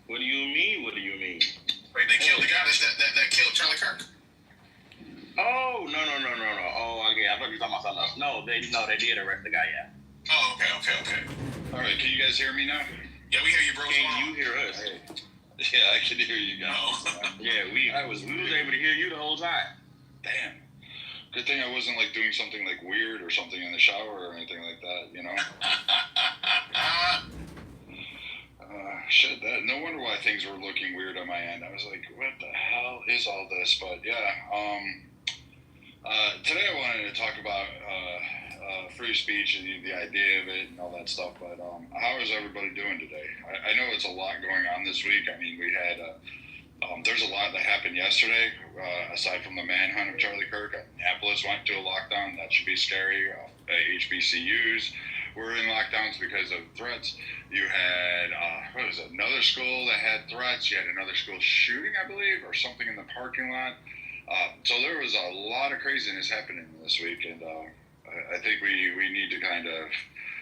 What do you mean? What do you mean? Wait, they killed the guy that killed Charlie Kirk. Oh no. Oh, okay. I thought you were talking about something else. No, they did arrest the guy. Yeah. Oh, okay. All right, can you guys hear me now? Yeah, we hear you, bro. Can you hear us? Hey. Yeah, I can hear you guys. No. Yeah, we was able to hear you the whole time. Damn. Good thing I wasn't like doing something like weird or something in the shower or anything like that, you know? Shit, no wonder why things were looking weird on my end. I was like, what the hell is all this? But yeah, today I wanted to talk about free speech and the idea of it and all that stuff. But how is everybody doing today? I know it's a lot going on this week. I mean, we had there's a lot that happened yesterday. Aside from the manhunt of Charlie Kirk, Minneapolis went to a lockdown. That should be scary. HBCUs were in lockdowns because of threats. You had another school that had threats. You had another school shooting, I believe, or something in the parking lot. So there was a lot of craziness happening this week, and I think we need to kind of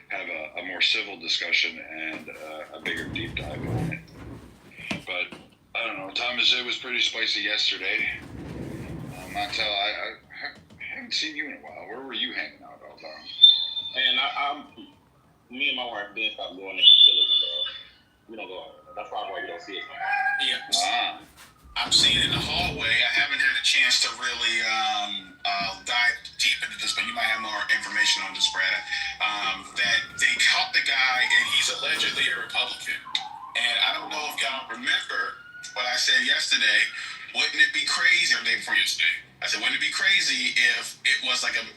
have a more civil discussion and a bigger deep dive on it. But I don't know, Thomas, it was pretty spicy yesterday. Montel, I haven't seen you in a while. Where were you hanging out all day? And me and my wife didn't stop going to facilities, bro. We don't go out. That's probably why you don't see us. Yeah. I'm seeing it in the hallway. I haven't had a chance to really dive deep into this, but you might have more information on this, Brad. That they caught the guy, and he's allegedly a Republican. And I don't know if y'all remember what I said yesterday. Wouldn't it be crazy, or day before yesterday? I said, wouldn't it be crazy if it was like a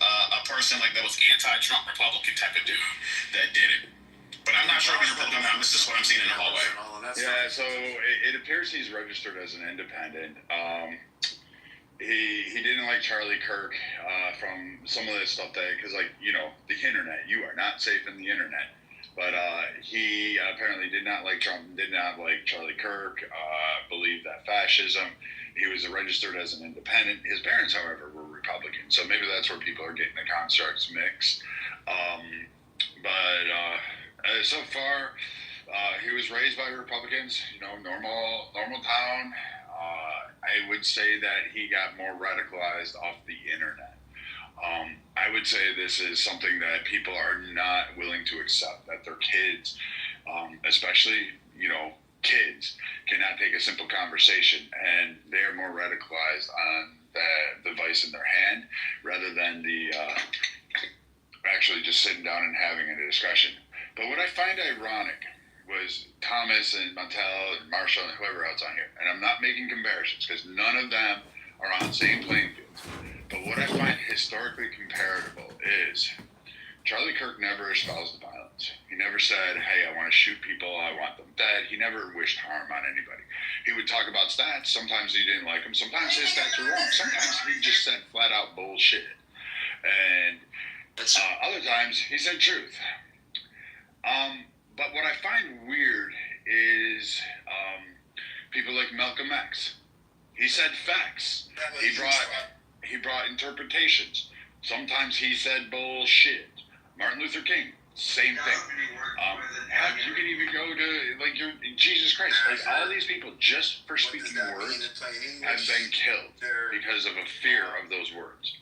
person like that was anti-Trump Republican type of dude that did it? But I'm not sure if he's a Republican or not. This is what I'm seeing in the hallway. Yeah, so it appears he's registered as an independent. He didn't like Charlie Kirk from some of this stuff because, like, you know, the internet. You are not safe in the internet. But he apparently did not like Trump, did not like Charlie Kirk, believed that fascism. He was registered as an independent. His parents, however, were Republican. So maybe that's where people are getting the constructs mixed. But so far, he was raised by Republicans, you know, normal town. I would say that he got more radicalized off the internet. I would say this is something that people are not willing to accept, that their kids, especially, you know, kids, cannot take a simple conversation, and they're more radicalized on the device in their hand rather than the actually just sitting down and having a discussion. But what I find ironic was Thomas and Montel and Marshall and whoever else on here, and I'm not making comparisons because none of them are on the same playing field. But what I find historically comparable is Charlie Kirk never espoused violence. He never said, hey, I want to shoot people, I want them dead. He never wished harm on anybody. He would talk about stats. Sometimes he didn't like them. Sometimes his stats were wrong. Sometimes he just said flat out bullshit. And other times he said truth. But what I find weird is people like Malcolm X. He said facts. He brought interpretations. Sometimes he said bullshit. Martin Luther King, same thing. You can even go to Jesus Christ. Like, all these people, just for speaking words, have been killed because of a fear of those words.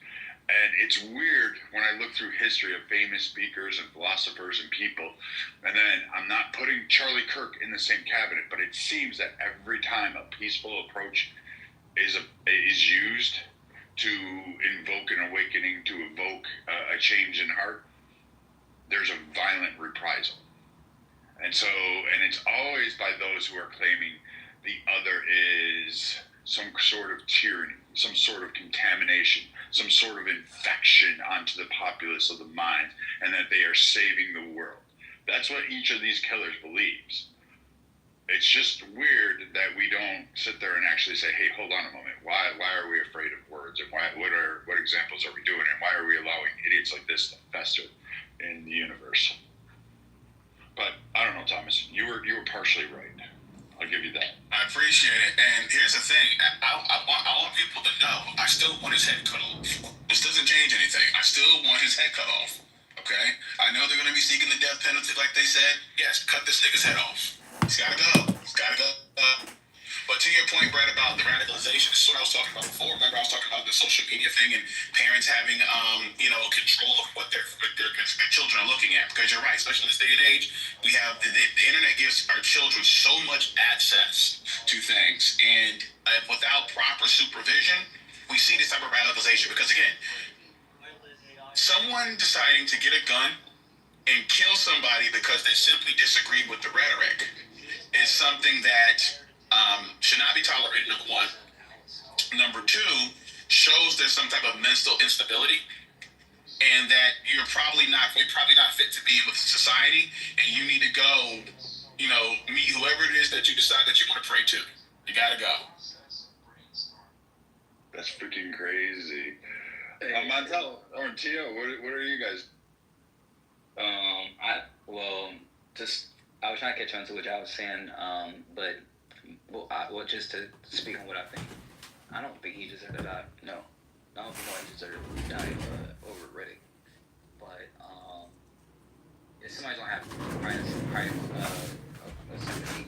And it's weird when I look through history of famous speakers and philosophers and people, and then I'm not putting Charlie Kirk in the same cabinet, but it seems that every time a peaceful approach is used to invoke an awakening, to evoke a change in heart, there's a violent reprisal. And it's always by those who are claiming the other is some sort of tyranny, some sort of contamination, some sort of infection onto the populace of the mind, and that they are saving the world. That's what each of these killers believes. It's just weird that we don't sit there and actually say, hey, hold on a moment. Why are we afraid of words? And what examples are we doing? And why are we allowing idiots like this to fester in the universe? But I don't know, Thomas. You were partially right. I'll give you that. I appreciate it. And here's the thing. I want people to know I still want his head cut off. This doesn't change anything. I still want his head cut off. Okay? I know they're going to be seeking the death penalty like they said. Yes, cut this nigga's head off. He's got to go. He's got to go. But to your point, Brad, about the radicalization, this is what I was talking about before. Remember, I was talking about the social media thing and parents having, control of what their children are looking at. Because you're right, especially in this day and age, we have the internet gives our children so much access to things, and without proper supervision, we see this type of radicalization. Because again, someone deciding to get a gun and kill somebody because they simply disagree with the rhetoric is something that should not be tolerated, number one. Number two, shows there's some type of mental instability, and that you're probably not fit to be with society, and you need to go, meet whoever it is that you decide that you want to pray to. You gotta go. That's freaking crazy. Montel or Tio, what are you guys? I was trying to catch on to what I was saying, just to speak on what I think. I don't think he deserved to die. No, I don't think he deserved to die over Riddick. But if somebody's gonna have a sympathy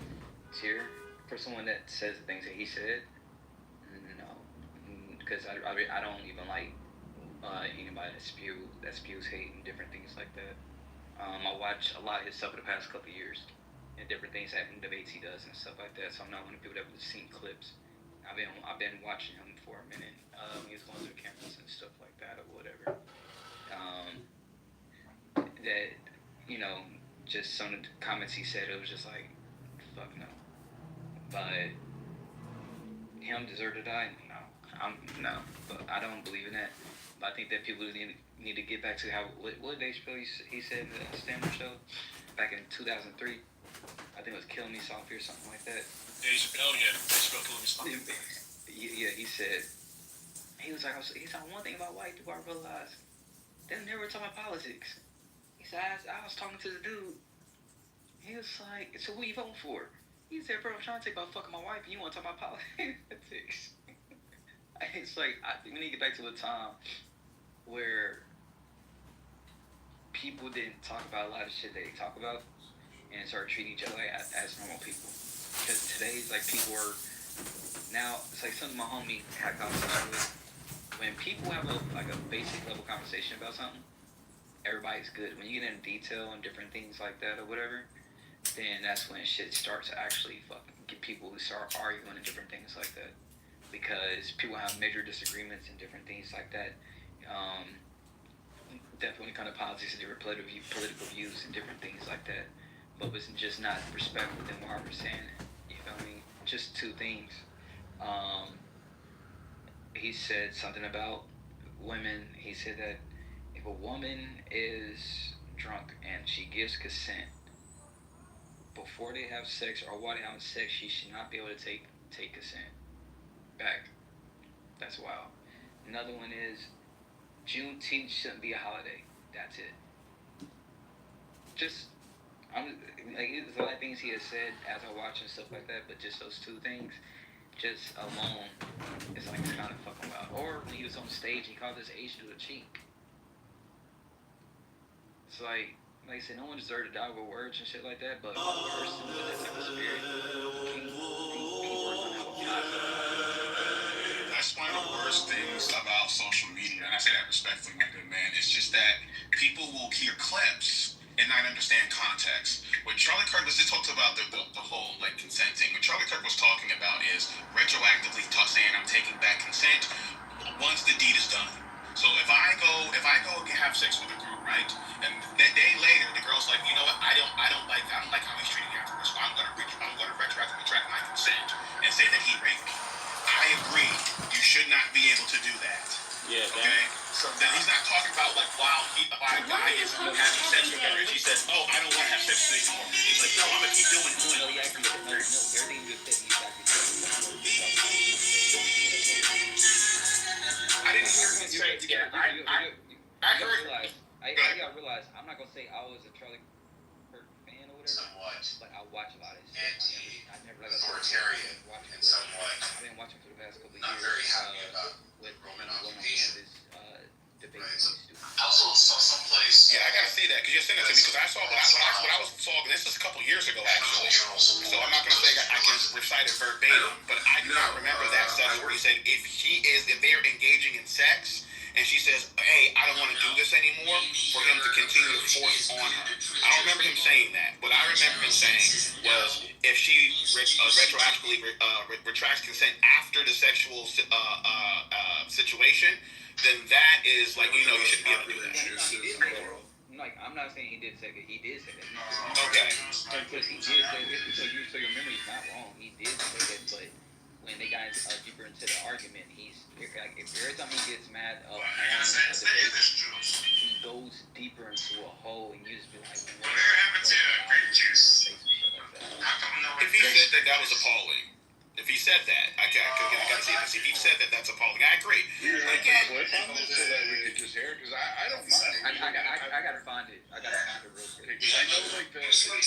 tier for someone that says the things that he said, no, because I don't even like anybody that spews hate and different things like that. I watch a lot of his stuff for the past couple of years, and different things happening, debates he does and stuff like that. So I'm not one of the people that have seen clips. I've been watching him for a minute. He was going through the cameras and stuff like that or whatever. Just some of the comments he said, it was just like, fuck no. But him deserve to die? No. But I don't believe in that. But I think that people need to get back to what Dave Chappelle he said in the stand-up show back in 2003. I think it was Kill Me Softly or something like that. Dave Chappelle, Kill Me Softly. Yeah, he said, he was like, one thing about white people I realized, they never talk about politics. He said, I was talking to the dude. He was like, so who you voting for? He said, bro, I'm trying to take about fucking my wife and you want to talk about politics. It's like, I think we need to get back to the time where people didn't talk about a lot of shit they talk about and started treating each other as normal people. Because today's like people are now, it's like something my homie had a conversation with. When people have a basic level conversation about something, everybody's good. When you get into detail and different things like that or whatever, then that's when shit starts to actually fucking get people who start arguing and different things like that. Because people have major disagreements and different things like that. Definitely when it comes to politics and different political views and different things like that. But it's just not respect within what I was saying. You feel me? Just two things. He said something about women. He said that if a woman is drunk and she gives consent before they have sex or while they have sex, she should not be able to take consent back. That's wild. Another one is Juneteenth shouldn't be a holiday. That's it. There's a lot of things he has said as I watch and stuff like that, but just those two things, just alone, it's like it's kind of fucking wild. Or when he was on stage, he called this Asian dude a chink. It's like I said, no one deserved to die with words and shit like that, but a person with that type of spirit can work on how That's one of the worst things about social media, and I say that respectfully, my good man. It's just that people will hear clips and not understand context. When Charlie Kirk was just talked about the whole consenting. What Charlie Kirk was talking about is retroactively saying I'm taking back consent once the deed is done. So if I go have sex with a group, right, and that day later the girl's like, you know what, I don't like how he's treating me afterwards, so I'm gonna retroactively retract my consent and say that he raped me. I agree. You should not be able to do that. Yeah. Okay. So then he's not talking about while a guy is having sex with her, and she says, "Oh, I don't want to have sex with you anymore." He's like, "No, I'm gonna keep doing it." everything you said, he's actually I didn't hear him say it together. I heard. I realized I'm not gonna say I was a Charlie Kirk fan or whatever. Somewhat. But I watch a lot of his stuff. I never Authoritarian and somewhat. I've been watching for the past couple of years. Not very happy about with Roman occupation. Debate. I also saw someplace. Yeah, I gotta see that because you sent it to me because I saw what I was talking. This was a couple years ago actually. So I'm not going to say that I can recite it verbatim, but I do not remember that section where he said if they're engaging in sex, and she says, hey, I don't want to do this anymore, for him to continue to force on her. I don't remember him saying that. What I remember him saying was if she retroactively retracts consent after the sexual situation, then that is like, you shouldn't be able to do that. Like, I'm not saying he did say that. He did say that. Okay. Because he did say that. So your memory's not wrong. He did say that, but when they got deeper into the argument, every time he gets mad up, he goes deeper into a hole, and you just be like, if he said that was appalling. If he said that, I gotta see this. If he said that, that's appalling. I agree. Again, so that we could just hear, because I don't mind. I gotta find it. I gotta find it real quick. Because I know, like, I actually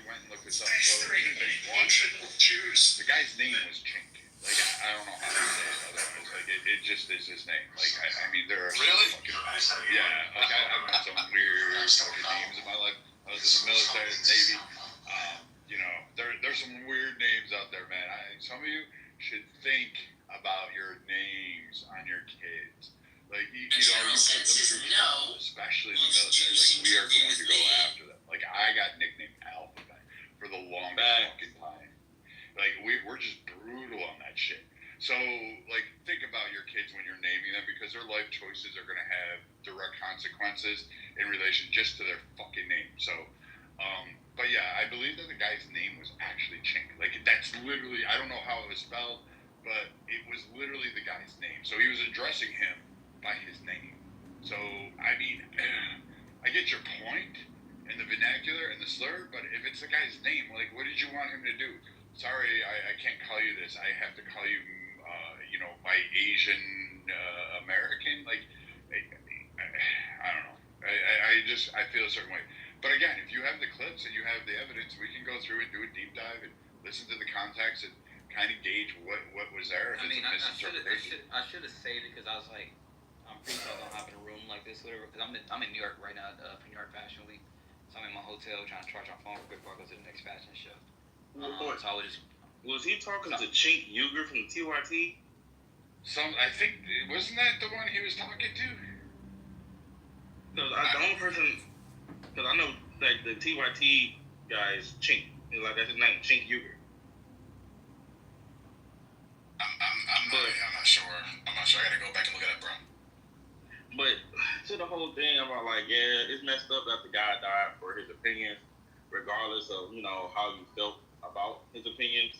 went and looked this up. So the guy's name was Chink. Like, I don't know how to say it otherwise. Like, it just is his name. Like, I mean, there are really? Yeah. Like, I've met some weird fucking names in my life. I was in the military, the Navy. There's some weird names out there, man. Some of you should think about your names on your kids. Like, you put them through trouble, especially in the military. Like, we are going to go after them. Like, I got nicknamed Alphabet for the longest fucking time. Like, we're just brutal on that shit. So, like, think about your kids when you're naming them, because their life choices are going to have direct consequences in relation just to their fucking name. So, but yeah, I believe that the guy's name was actually Chink. Like, that's literally, I don't know how it was spelled, but it was literally the guy's name. So he was addressing him by his name. So, I mean, I get your point in the vernacular and the slur, but if it's the guy's name, like, what did you want him to do? Sorry, I can't call you this. I have to call you, my Asian American. Like, I don't know. I feel a certain way. But again, if you have the clips and you have the evidence, we can go through and do a deep dive and listen to the context and kind of gauge what was there. If I mean, it's a misinterpretation. I should have saved it, because I was like, I'm pretty sure I don't hop in a room like this, whatever. Because I'm in New York right now for New York Fashion Week, so I'm in my hotel trying to charge my phone before I go to the next fashion show. So I was he talking to Chink Uger from the TYT? I think, wasn't that the one he was talking to? No, the only person, because I know like the TYT guy is Chink. Like, that's his name, Chink Uger. I'm not sure. I'm not sure. I gotta go back and look at it, bro. But to the whole thing about, like, yeah, it's messed up that the guy died for his opinions, regardless of, how you felt about his opinions.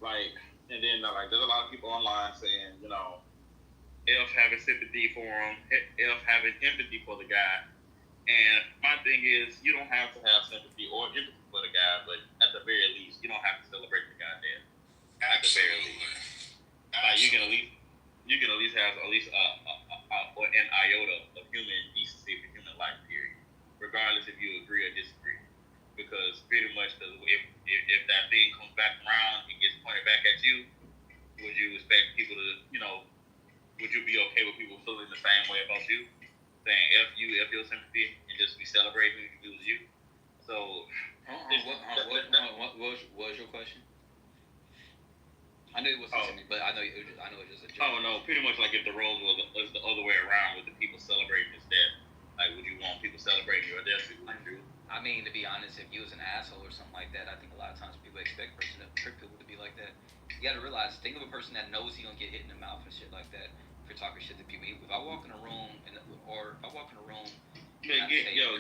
Like, and then, like, there's a lot of people online saying, F having sympathy for him, F having empathy for the guy. And my thing is, you don't have to have sympathy or empathy for the guy, but at the very least, you don't have to celebrate the guy dead. At the very least. Like, you can at least have an iota of human decency for human life, period. Regardless if you agree or disagree. Because pretty much, if that thing comes back around and gets pointed back at you, would you expect people to, would you be okay with people feeling the same way about you? Saying F you, F your sympathy, and just be celebrating who you do as you? So, what was your question? I knew it was something, but I know it was just a joke. Oh, no, pretty much like if the roles was the other way around with the people celebrating his death. Like, would you want people celebrating your death? I mean, to be honest, if you was an asshole or something like that, I think a lot of times people expect people to be like that. You gotta realize, think of a person that knows he's gonna get hit in the mouth and shit like that for talking shit to people. If I walk in a room,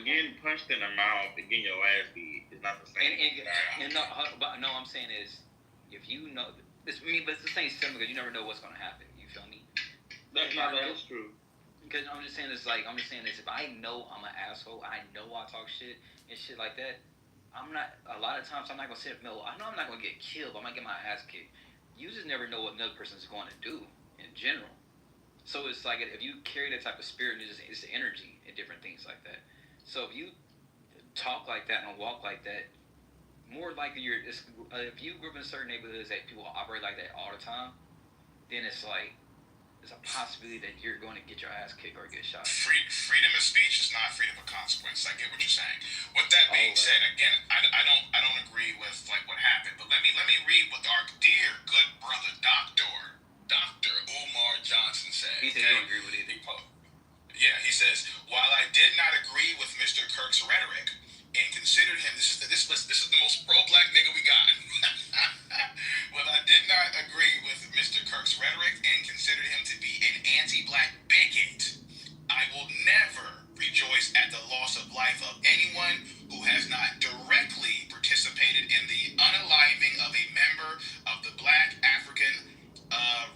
getting punched in the mouth and getting your ass beat is not the same. No, I'm saying is, if you know, but it's the same similar, because you never know what's gonna happen. You feel me? That's true. Because I'm just saying this, if I know I'm an asshole, I know I talk shit and shit like that, a lot of times I'm not going to say, no, I know I'm not going to get killed, but I'm going to get my ass kicked. You just never know what another person's going to do in general. So it's like, if you carry that type of spirit, it's the energy and different things like that. So if you talk like that and walk like that, more likely if you grew up in certain neighborhoods that people operate like that all the time, then it's like, there's a possibility that you're going to get your ass kicked or get shot. Freedom of speech is not freedom of consequence. I get what you're saying. With that being said, again, I don't agree with like what happened, but let me read what our dear good brother Dr. Umar Johnson said. He said he don't agree with it. Yeah, he says, while I did not agree with Mr. Kirk's rhetoric and considered him, this is the most pro-black nigga we got. Well, I did not agree with Mr. Kirk's rhetoric and considered him to be an anti-black bigot. I will never rejoice at the loss of life of anyone who has not directly participated in the unaliving of a member of the black African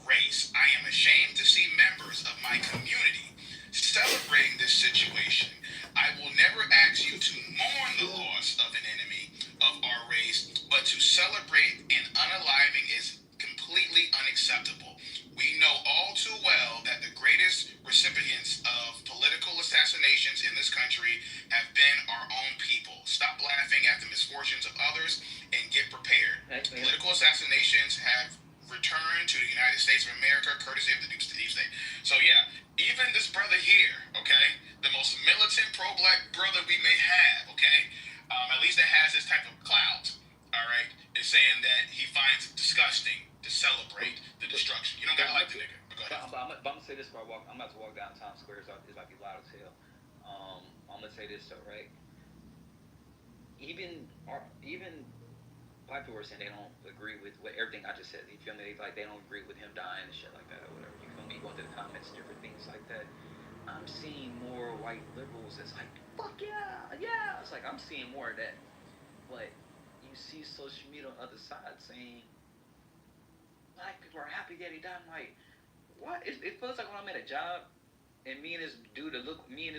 race. I am ashamed to see members of my community celebrating this situation. I will never ask you to mourn the loss of an enemy of our race, but to celebrate an unaliving is completely unacceptable. We know all too well that the greatest recipients of political assassinations in this country have been our own people. Stop laughing at the misfortunes of others and get prepared. Political assassinations have returned to the United States of America courtesy of the deep state. So yeah, even this brother here, okay, the most militant pro-black brother we may have, okay, at least that has this type of clout, all right, is saying that he finds it disgusting to celebrate the destruction. You don't gotta like the nigga. But go ahead. I'm gonna say this before I'm about to walk down Times Square. So it might be loud as hell. I'm gonna say this though, right? Even black people are saying they don't agree with everything I just said. You feel me? Like they don't agree with him dying and shit like that or whatever. You feel me? Going to the comments, different things like that. I'm seeing more white liberals that's like, fuck yeah, yeah. It's like I'm seeing more of that. But you see social media on the other side saying black people are happy that he died. I'm like, what? It feels like when I'm at a job and me and this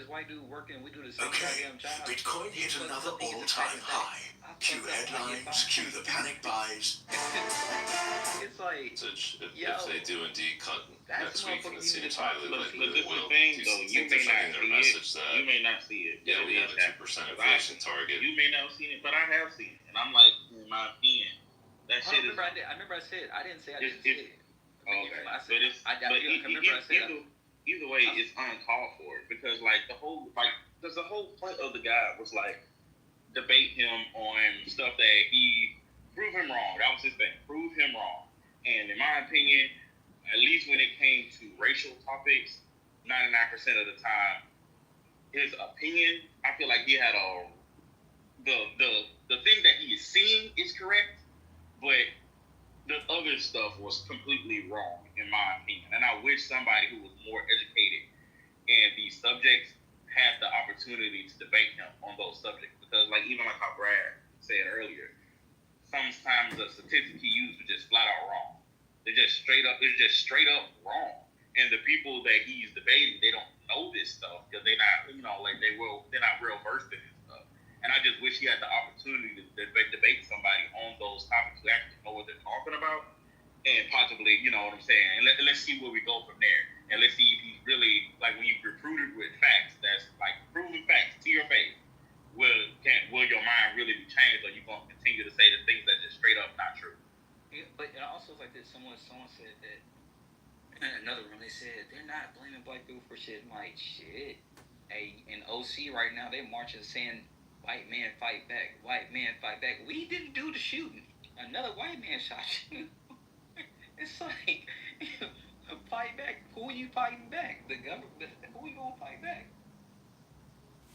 white dude working, we do the same goddamn job. Bitcoin hit another all-time high. Cue headlines, cue the panic buys. It's like, if they do indeed cut next week, and it seems highly likely But this is the will. thing, Do though. you You think may they're not sending their see message it. that You may not see it. yeah, we have a 2% inflation target? You may not have seen it, but I have seen it, and I'm like, in my opinion, that shit is. I remember I said I didn't say I didn't see it. Okay, I but it's either way, it's uncalled for because like the whole point of the guy was like debate him on stuff that he prove him wrong. That was his thing. Prove him wrong. And in my opinion, at least when it came to racial topics, 99% of the time, his opinion, I feel like he had the thing that he is seeing is correct, but the other stuff was completely wrong, in my opinion. And I wish somebody who was more educated in these subjects had the opportunity to debate him on those subjects. Because, like, even like how Brad said earlier, sometimes the statistics he used was just flat out wrong. It's just straight up wrong. And the people that he's debating, they don't know this stuff because they're not, they're not real versed in this stuff. And I just wish he had the opportunity to debate somebody on those topics who actually know what they're talking about, and possibly, you know what I'm saying. And let's see where we go from there. And let's see if he's really, like, when you're recruited with facts, that's like proven facts to your face, will your mind really be changed, or you going to continue to say the things that just straight up not true? Yeah, but it also like this. Someone said that in another room. They said they're not blaming black people for shit. I'm like, shit. In OC right now, they marching saying, white man fight back. White man fight back. We didn't do the shooting. Another white man shot you. It's like, fight back. Who are you fighting back? The government. Who are you gonna fight back?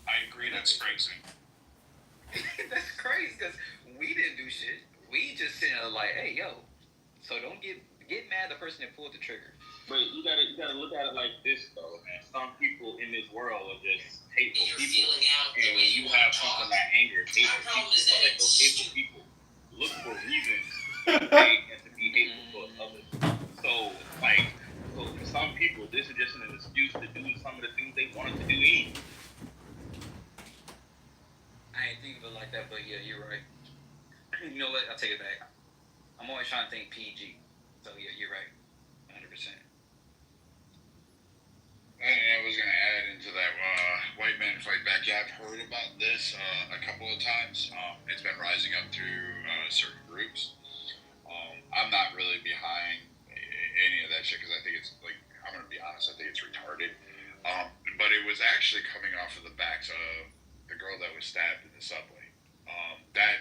I agree. That's crazy. That's crazy because we didn't do shit. We just sitting there like, hey, yo. So don't get mad at the person that pulled the trigger. But you gotta look at it like this though, man. Some people in this world are just hateful people, and when you have something like anger, hateful people, like those hateful people look for reasons to hate and to be hateful towards others. So for some people, this is just an excuse to do some of the things they wanted to do anyway. I ain't think of it like that, but yeah, you're right. You know what? I'll take it back. I'm always trying to think PG. So yeah, you're right. 100%. And I was going to add into that white man fight back. Yeah, I've heard about this a couple of times. It's been rising up through certain groups. I'm not really behind any of that shit because I think it's like, I I'm going to be honest. I think it's retarded. But it was actually coming off of the backs of the girl that was stabbed in the subway.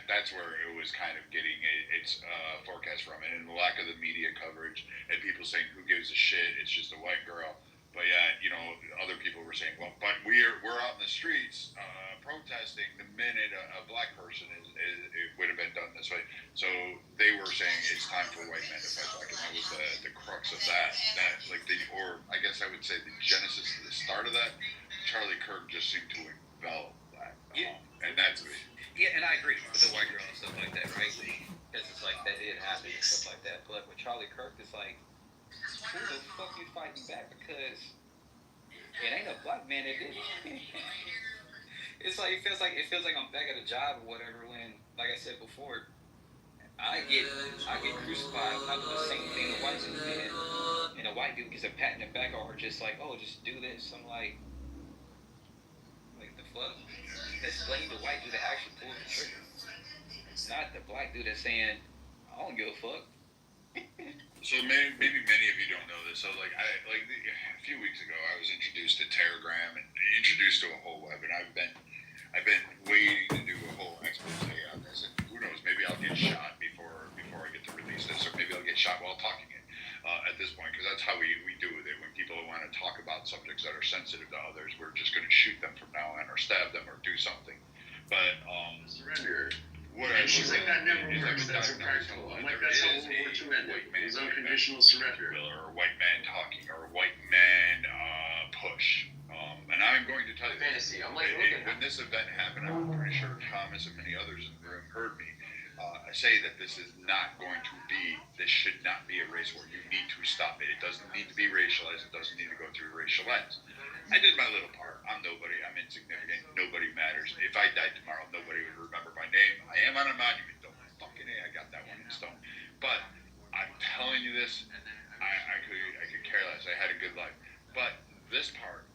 That's where it was kind of getting its forecast from, and the lack of the media coverage and people saying, "Who gives a shit? It's just a white girl." But yeah, other people were saying, "Well, but we're out in the streets protesting the minute a black person it would have been done this way." So they were saying it's time for white men to fight back, and that was the crux of that. Or I guess I would say the genesis, the start of that. Charlie Kirk just seemed to envelop that, and that's. Yeah, and I agree with the white girl and stuff like that, right? Because it's like that did happen and stuff like that. But with Charlie Kirk, it's like, who the fuck you fighting back? Because it ain't a black man that did it. It's like it feels like I'm back at a job or whatever. When, like I said before, I get crucified when I do the same thing the white dude did, and the white dude gets a pat in the back or just like, oh, just do this. I'm like the fuck. Let's blame the white dude that actually pulled the trigger, not the black dude that's saying, I don't give a fuck. So maybe many of you don't know this. So a few weeks ago, I was introduced to Telegram and introduced to a whole web, and I've been waiting to do a whole expose on this. And who knows? Maybe I'll get shot before I get to release this, or maybe I'll get shot while talking it. At this point, because that's how we do with it. When people want to talk about subjects that are sensitive to others, we're just going to shoot them from now on, or stab them, or do something. But Surrender. what And she's like, that never works. That's impractical. I'm like, that's how World War II ended. It was unconditional surrender. Or a white man talking, or a white man push. And I'm going to tell you, Fantasy. I'm like, when this event happened, I'm pretty sure Thomas and many others in the room heard me. I say that this should not be a race war. You need to stop it. It doesn't need to be racialized. It doesn't need to go through a racial lens. I did my little part. I'm nobody. I'm insignificant. Nobody matters. If I died tomorrow, nobody would remember my name. I am on a monument. Don't fucking A. I got that one in stone. But I'm telling you this, I could care less. I had a good life. But this part,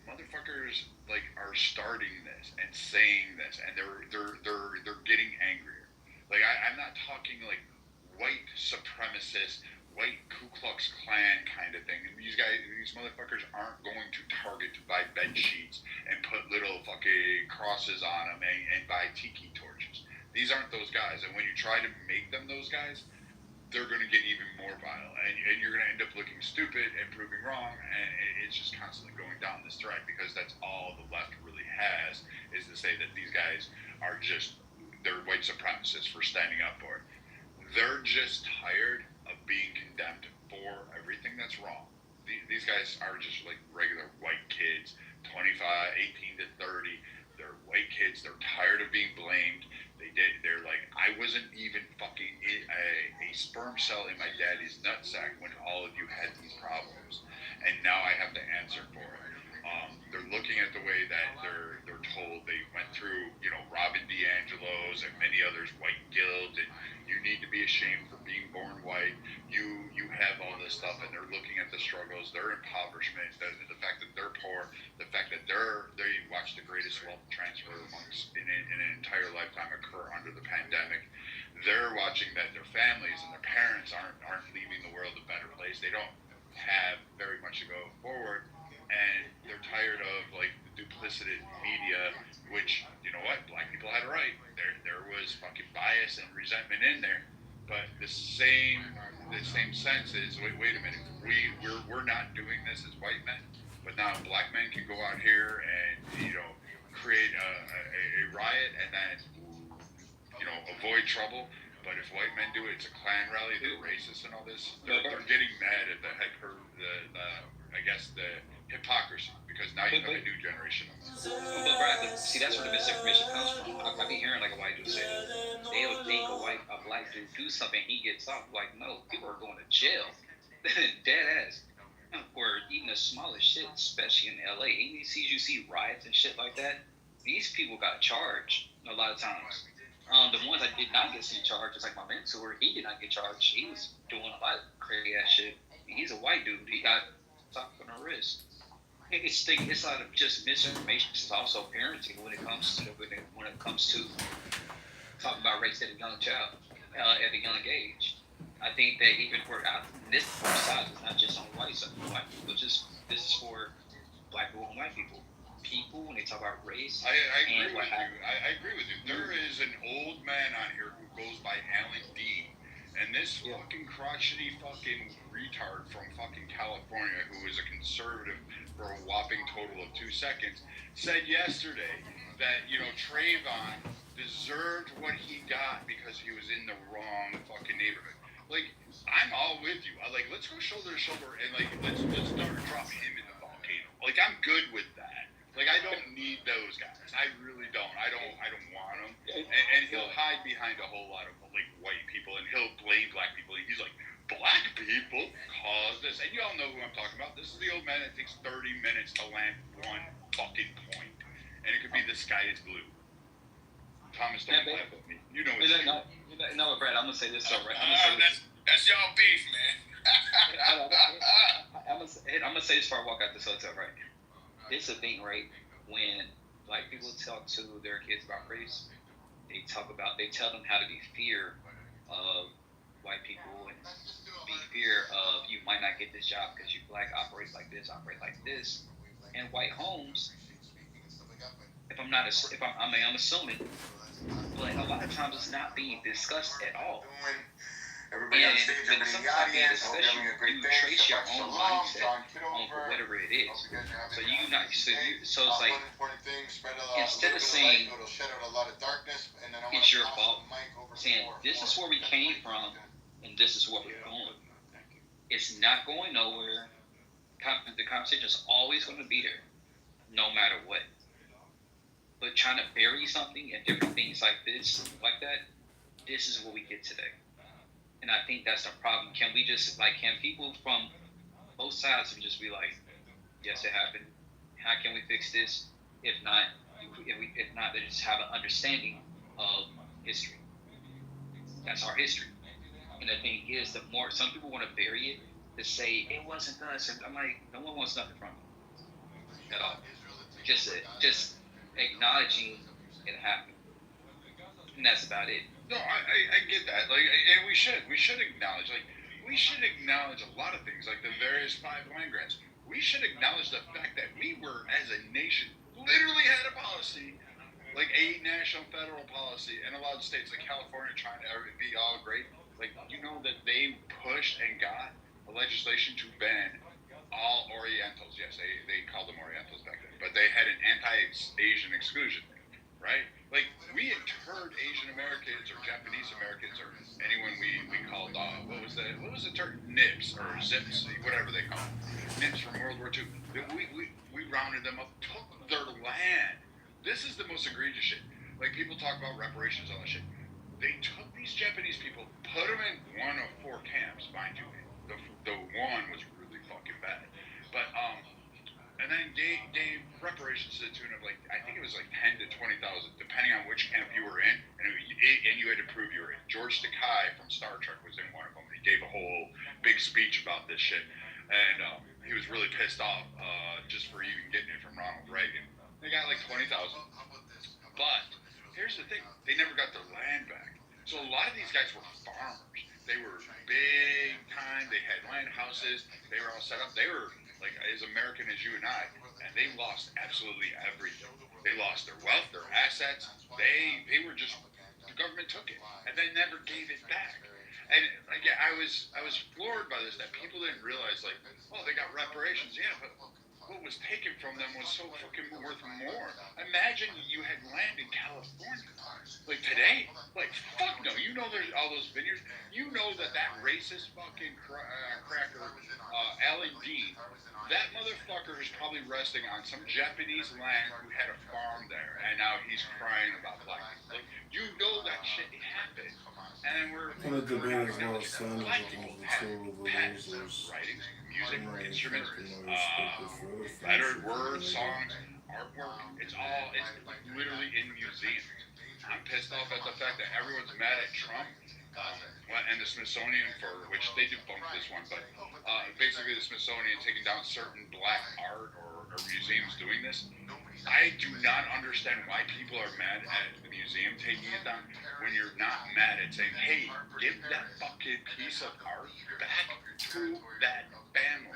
motherfuckers are starting this and saying this, and they're getting angrier. I'm not talking white supremacist, white Ku Klux Klan kind of thing. And these motherfuckers aren't going to Target to buy bed sheets and put little fucking crosses on them and buy tiki torches. These aren't those guys. And when you try to make them those guys, they're going to get even more vile. And you're going to end up looking stupid and proving wrong. And it's just constantly going down this track, because that's all the left really has, is to say that these guys are they're white supremacists for standing up for it. They're just tired of being condemned for everything that's wrong. These guys are just regular white kids, 25, 18 to 30. They're white kids. They're tired of being blamed. They're like, I wasn't even fucking a sperm cell in my daddy's nutsack when all of you had these problems, and now I have to answer for it. They're looking at the way that they're told. They went through, Robin DiAngelo's and many others, white guilt, and you need to be ashamed for being born white. You have all this stuff, and they're looking at the struggles, their impoverishment, the fact that they're poor, the fact that they watch the greatest wealth transfer in an entire lifetime occur under the pandemic. They're watching that their families and their parents aren't leaving the world a better place. They don't have very much to go forward. And they're tired of the duplicitous media, which, you know what, black people had a right. There was fucking bias and resentment in there. But the same sense is, wait a minute, we're not doing this as white men, but now black men can go out here and create a riot and then avoid trouble. But if white men do it, it's a Klan rally. They're racist and all this. They're getting mad at the hypocrisy, because now you have a new generation of them. But Brad, see, that's where the misinformation comes from. I be hearing a white dude say that. They'll think a black dude do something, he gets off. No, people are going to jail. Dead ass. Or even the smallest shit, especially in LA. Any sees you see riots and shit like that, these people got charged a lot of times. The ones that did not get charged, just like my mentor, he did not get charged. He was doing a lot of crazy ass shit. He's a white dude. He got socked on the wrist. It's not just misinformation. It's also parenting when it comes to talking about race at a young child, at a young age. I think that even for this both sides, it's not just on white people. This is for black people and white people. People, when they talk about race, I agree with you. I agree with you. There is an old man on here who goes by Alan D. And this fucking crotchety fucking retard from fucking California, who is a conservative for a whopping total of 2 seconds, said yesterday that, you know, Trayvon deserved what he got because he was in the wrong fucking neighborhood. Like, I'm all with you. Like, let's go shoulder to shoulder and like let's start drop him in the volcano. Like, I'm good with that. Like, I don't need those guys. I really don't. I don't want them. And he'll hide behind a whole lot of like white people, and he'll blame black people. And he's like, black people caused this. And you all know who I'm talking about. This is the old man that takes 30 minutes to land one fucking point, and it could be the sky is blue. Thomas, don't laugh at me. You know it's true. No, Brad, I'm gonna say this. Right? That's y'all beef, man. I'm gonna say this before I walk out this hotel, right? It's a thing, right? When black people talk to their kids about race, they tell them how to be fear of white people and be fear of you might not get this job because you black operate like this. And white homes, I'm assuming, but a lot of times it's not being discussed at all. Everybody on stage, everybody in the audience, hope you're having a great day. Trace your own mindset on Kitover. whatever it is. So it's like, instead of saying it'll shed out a lot of darkness, and then it's your fault, saying this is where we came from and this is where we're going. It's not going nowhere. The conversation is always going to be there, no matter what. But trying to bury something and different things like this, like that, this is what we get today. And I think that's the problem. Can people from both sides just be like, yes, it happened. How can we fix this? If not, they just have an understanding of history. That's our history. And the thing is, the more some people want to bury it, to say it wasn't us. And I'm like, no one wants nothing from it at all. Just acknowledging it happened, and that's about it. No, I get that. Like, and we should acknowledge. Like, we should acknowledge a lot of things, like the various 5 land grants. We should acknowledge the fact that we were, as a nation, literally had a policy, like a national federal policy, and a lot of states, like California, trying to be all great. Like, you know that they pushed and got a legislation to ban all Orientals. Yes, they called them Orientals back then, but they had an anti-Asian exclusion, right? Like, we had turned Asian Americans or Japanese Americans or anyone we called, what was the term? Nibs or Zips, whatever they call them. Nibs from World War II. We rounded them up, took their land. This is the most egregious shit. Like, people talk about reparations on this shit. They took these Japanese people, put them in one of 4 camps, mind you. The one was really fucking bad. But, and then gave reparations to the tune of, like, I think it was like 10 to 20,000, depending on which camp you were in, and you had to prove you were in. George Takei from Star Trek was in one of them. He gave a whole big speech about this shit, and he was really pissed off just for even getting it from Ronald Reagan. They got like 20,000, but here's the thing: they never got their land back. So a lot of these guys were farmers. They were big time. They had land houses. They were all set up. They were like as American as you and I, and they lost absolutely everything. They lost their wealth, their assets. They were just, the government took it and they never gave it back. And like, yeah, I was floored by this, that people didn't realize, like, oh, they got reparations, yeah, but what was taken from them was so fucking worth more. Imagine you had land in California, like today, like fuck no. You know there's all those vineyards. You know that racist fucking cracker, Alan Dean, that motherfucker is probably resting on some Japanese land who had a farm there, and now he's crying about black people. Like, you know that shit happened, and we're debate is not standing black people have patents, writings, music, instruments, lettered words, songs, artwork. It's literally in museums. I'm pissed off at the fact that everyone's mad at Trump and the Smithsonian, for which they debunked this one, but basically the Smithsonian taking down certain black art or museums doing this. I do not understand why people are mad at the museum taking it down when you're not mad at saying, hey, give that fucking piece of art back to that family.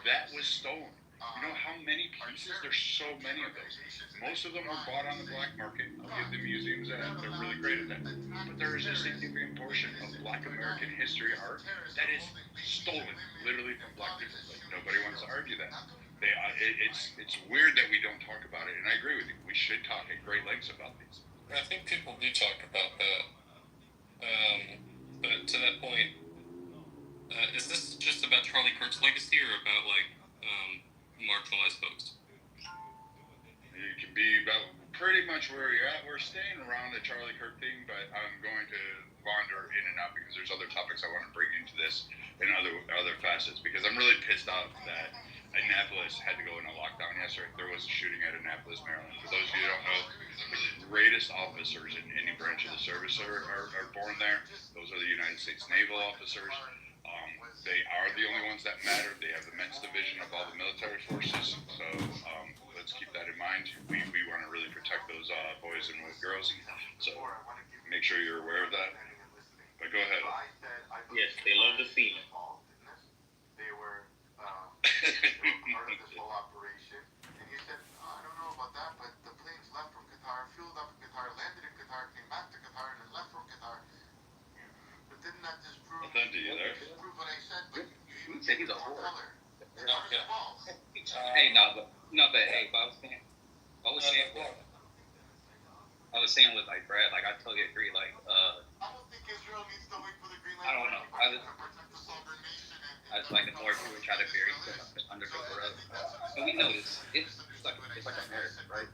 That was stolen. You know how many pieces? There's so many of those. Most of them were bought on the black market. I'll give the museums that. They're really great at that. But there is a significant portion of Black American history art that is stolen, literally from black people. Like, nobody wants to argue that. It's weird that we don't talk about it, and I agree with you. We should talk at great lengths about these. I think people do talk about that. But to that point, is this just about Charlie Kirk's legacy or about like marginalized folks? You can be about pretty much where you're at. We're staying around the Charlie Kirk thing, but I'm going to wander in and out because there's other topics I want to bring into this and other facets, because I'm really pissed off that Annapolis had to go into lockdown yesterday. There was a shooting at Annapolis, Maryland. For those of you who don't know, the greatest officers in any branch of the service are born there. Those are the United States Naval officers. They are the only ones that matter. They have the men's division of all the military forces. So let's keep that in mind. We want to really protect those boys and girls. So make sure you're aware of that. But go ahead. Yes, they love the semen. They were part of this whole operation. And he said, I don't know about that, but the planes left from Qatar, fueled up in Qatar, landed in Qatar, came back to Qatar, and then left from Qatar. But didn't that disprove What what I said? But you said he's a whore. color. Hey, but hey, but I was saying with like Brad, like I totally agree. Like, I don't think Israel needs to wait for the green light. I don't know. I just like the more people try to bury stuff under the rug. And we know this. It's like a marriage, right?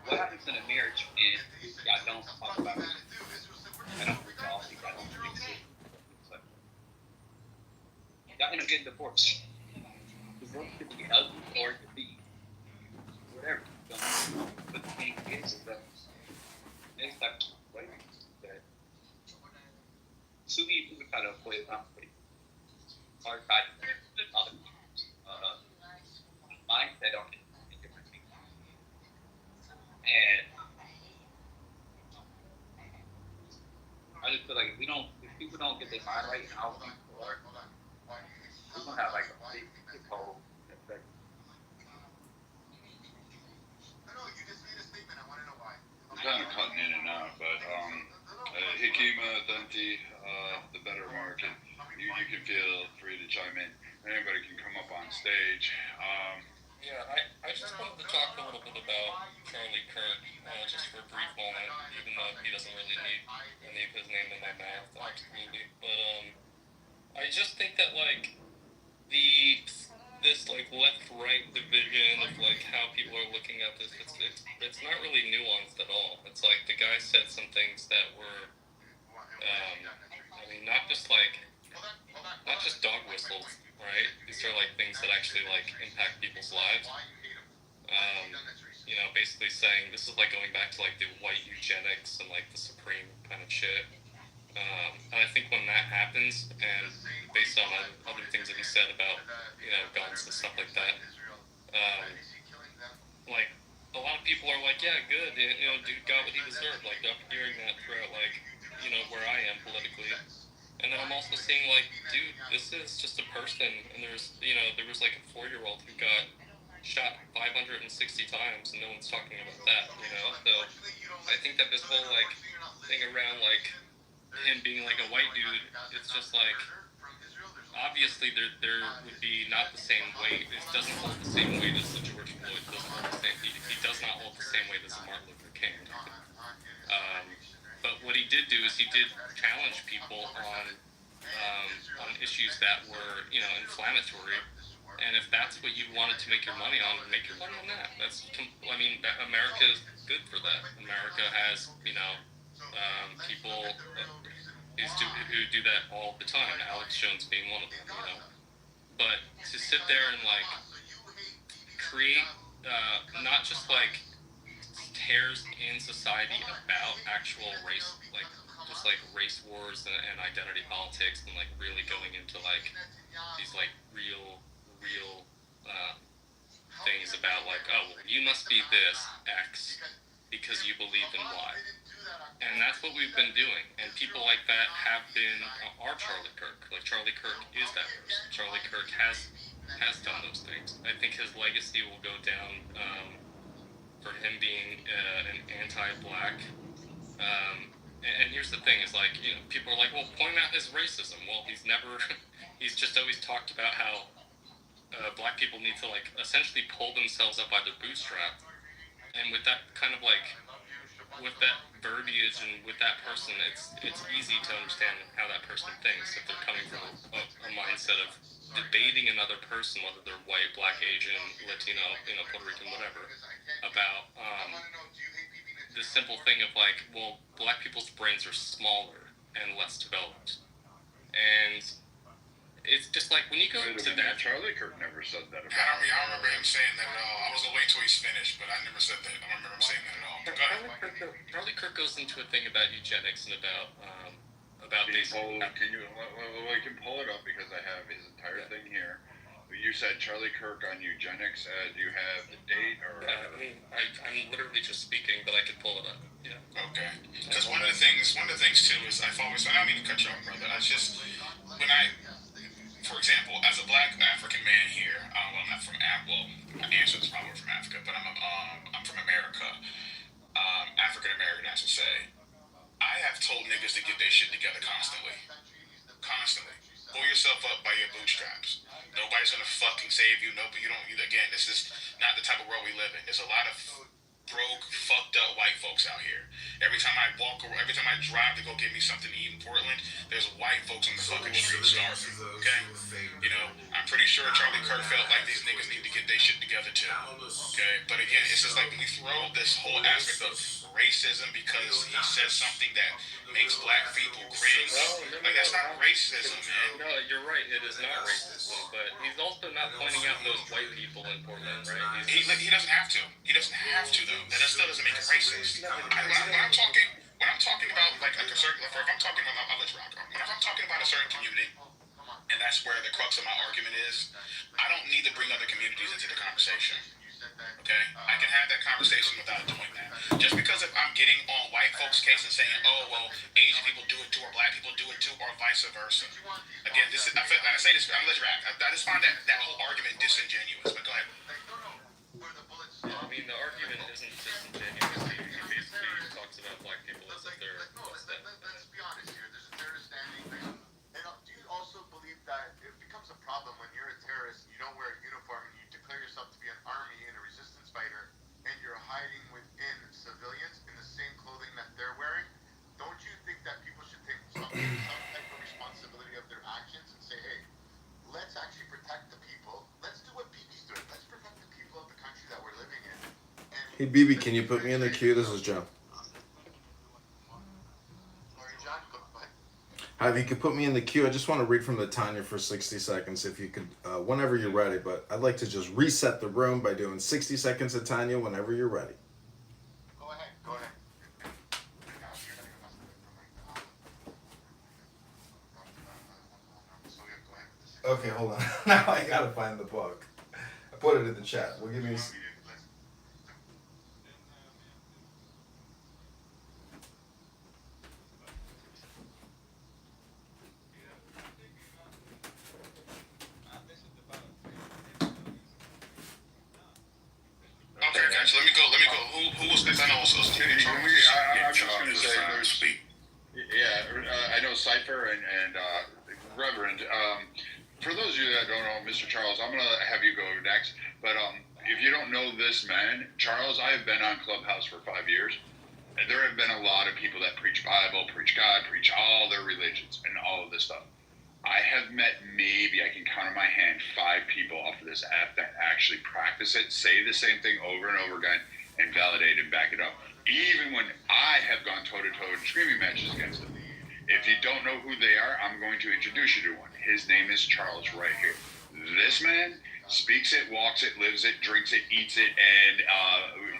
What happens in a marriage if y'all don't talk about it? I don't recall. I don't think so. Y'all end up getting divorced. Divorce could be ugly or it could be whatever. But the thing is that it's like, wait, that Sugi people try to avoid conflict. Or try to other people's mindset on different things. And I just feel like if people don't get their mind right in our people, we're gonna have like a big whole effect. I'm kind of cutting in and out, but Hikima, Thenti, the better American, you can feel free to chime in. Anybody can come up on stage. Yeah, I just wanted to talk a little bit about Charlie Kirk, just for a brief moment, even though he doesn't really need any of his name in my mouth, absolutely. But I just think that like this like left-right division of like how people are looking at this, it's not really nuanced at all. It's like the guy said some things that were, I mean, not just dog whistles, right? These are like things that actually like impact people's lives. You know, basically saying this is like going back to like the white eugenics and like the supreme kind of shit. And I think when that happens, and based on other things that he said about, you know, guns and stuff like that, like a lot of people are like, yeah, good, you know, dude got what he deserved. Like I'm hearing that throughout, like, you know, where I am politically. And then I'm also seeing like, dude, this is just a person, and there was like a 4-year-old who got shot 560 times, and no one's talking about that, you know. So I think that this whole like thing around like him being like a white dude, it's just like obviously there would be not the same weight. It doesn't hold the same weight as the George Floyd. He does not hold the same weight as the Martin Luther King. But what he did do is he did challenge people on issues that were, you know, inflammatory. And if that's what you wanted to make your money on, make your money on that. America is good for that. America has, you know, people who do that all the time. Alex Jones being one of them, you know. But to sit there and like create not just like tears in society about actual race, like just like race wars and identity politics, and like really going into like these like real things about like, oh, well, you must be this X because you believe in Y. And that's what we've been doing. And people like that have been, are Charlie Kirk. Like, Charlie Kirk is that person. Charlie Kirk has done those things. I think his legacy will go down for him being an anti-black. And here's the thing, is like, you know, people are like, well, point out his racism. Well, he's just always talked about how black people need to, like, essentially pull themselves up by their bootstrap. And with that kind of, like, with that verbiage and with that person, it's easy to understand how that person thinks if they're coming from a mindset of debating another person, whether they're white, black, Asian, Latino, you know, Puerto Rican, whatever, about the simple thing of like, well, black people's brains are smaller and less developed, and it's just like when you go to that. Charlie Kirk never said that about. I don't remember him saying that at all. I was gonna wait till he's finished, but I never said that. I don't remember him saying that at all. Charlie Kirk goes into a thing about eugenics and about basically. Can you? Well, I can pull it up because I have his entire thing here. You said Charlie Kirk on eugenics. Do you have the date or? I'm literally just speaking, but I could pull it up. Yeah. Okay. Because one of the things too is I've always. I don't mean to cut you off, brother. I just for example, as a black African man here, well, I'm not from my ancestors probably were from Africa, but I'm from America, African American, I should say. I have told niggas to get their shit together constantly. Pull yourself up by your bootstraps. Nobody's gonna fucking save you. Again, this is not the type of world we live in. There's a lot of broke, fucked up white folks out here. Every time I drive to go get me something to eat in Portland, there's white folks on the fucking street starving. Okay? You know, I'm pretty sure Charlie Kirk felt like these niggas need to get their shit together too. Okay? But again, it's just like when we throw this whole aspect of racism because he says something that makes black people cringe. Like, that's not racism, man. No, you're right. It is not racism, but he's also not pointing out those white people in Portland, right? He doesn't have to. He doesn't have to, though. That still doesn't make it racist. When I'm talking about like a certain, if I'm talking about, I'll let you rock. When I'm talking about a certain community, and that's where the crux of my argument is, I don't need to bring other communities into the conversation. Okay? I can have that conversation without doing that. Just because if I'm getting on white folks' case and saying, oh, well, Asian people do it too, or black people do it too, or vice versa. Again, I say this, I'm going to let you rock. I just find that whole argument disingenuous, but go ahead. I mean, the argument isn't disingenuous. He basically talks about black people as if they're less than. Let's be honest here. There's a terrorist standing. And do you also believe that it becomes a problem when you're a terrorist, you don't wear a uniform, and you declare yourself to be an army and a resistance fighter, and you're hiding within civilians in the same clothing that they're wearing? Don't you think that people should take some type of responsibility of their actions and say, hey, let's actually protect the people. Let's do what BB's doing. Let's protect the people of the country that we're living in. Hey, BB, can you put me in the queue? This is Joe. Sorry, John, go ahead. Hi, if you could put me in the queue, I just want to read from the Tanya for 60 seconds, if you could, whenever you're ready. But I'd like to just reset the room by doing 60 seconds of Tanya whenever you're ready. Go ahead. Okay, hold on. Now I gotta find the book. I put it in the chat. We'll give me. Okay, gotcha. Let me go. Who was this? I know it was I'm just going to say, speak. Yeah, I know Cypher and Reverend. For those of you that don't know Mr. Charles, I'm going to have you go next. But if you don't know this man, Charles, I have been on Clubhouse for 5 years. And there have been a lot of people that preach Bible, preach God, preach all their religions and all of this stuff. I have met maybe, I can count on my hand, 5 people off of this app that actually practice it, say the same thing over and over again, and validate and back it up. Even when I have gone toe-to-toe in screaming matches against them. If you don't know who they are, I'm going to introduce you to one. His name is Charles right here. This man speaks it, walks it, lives it, drinks it, eats it, and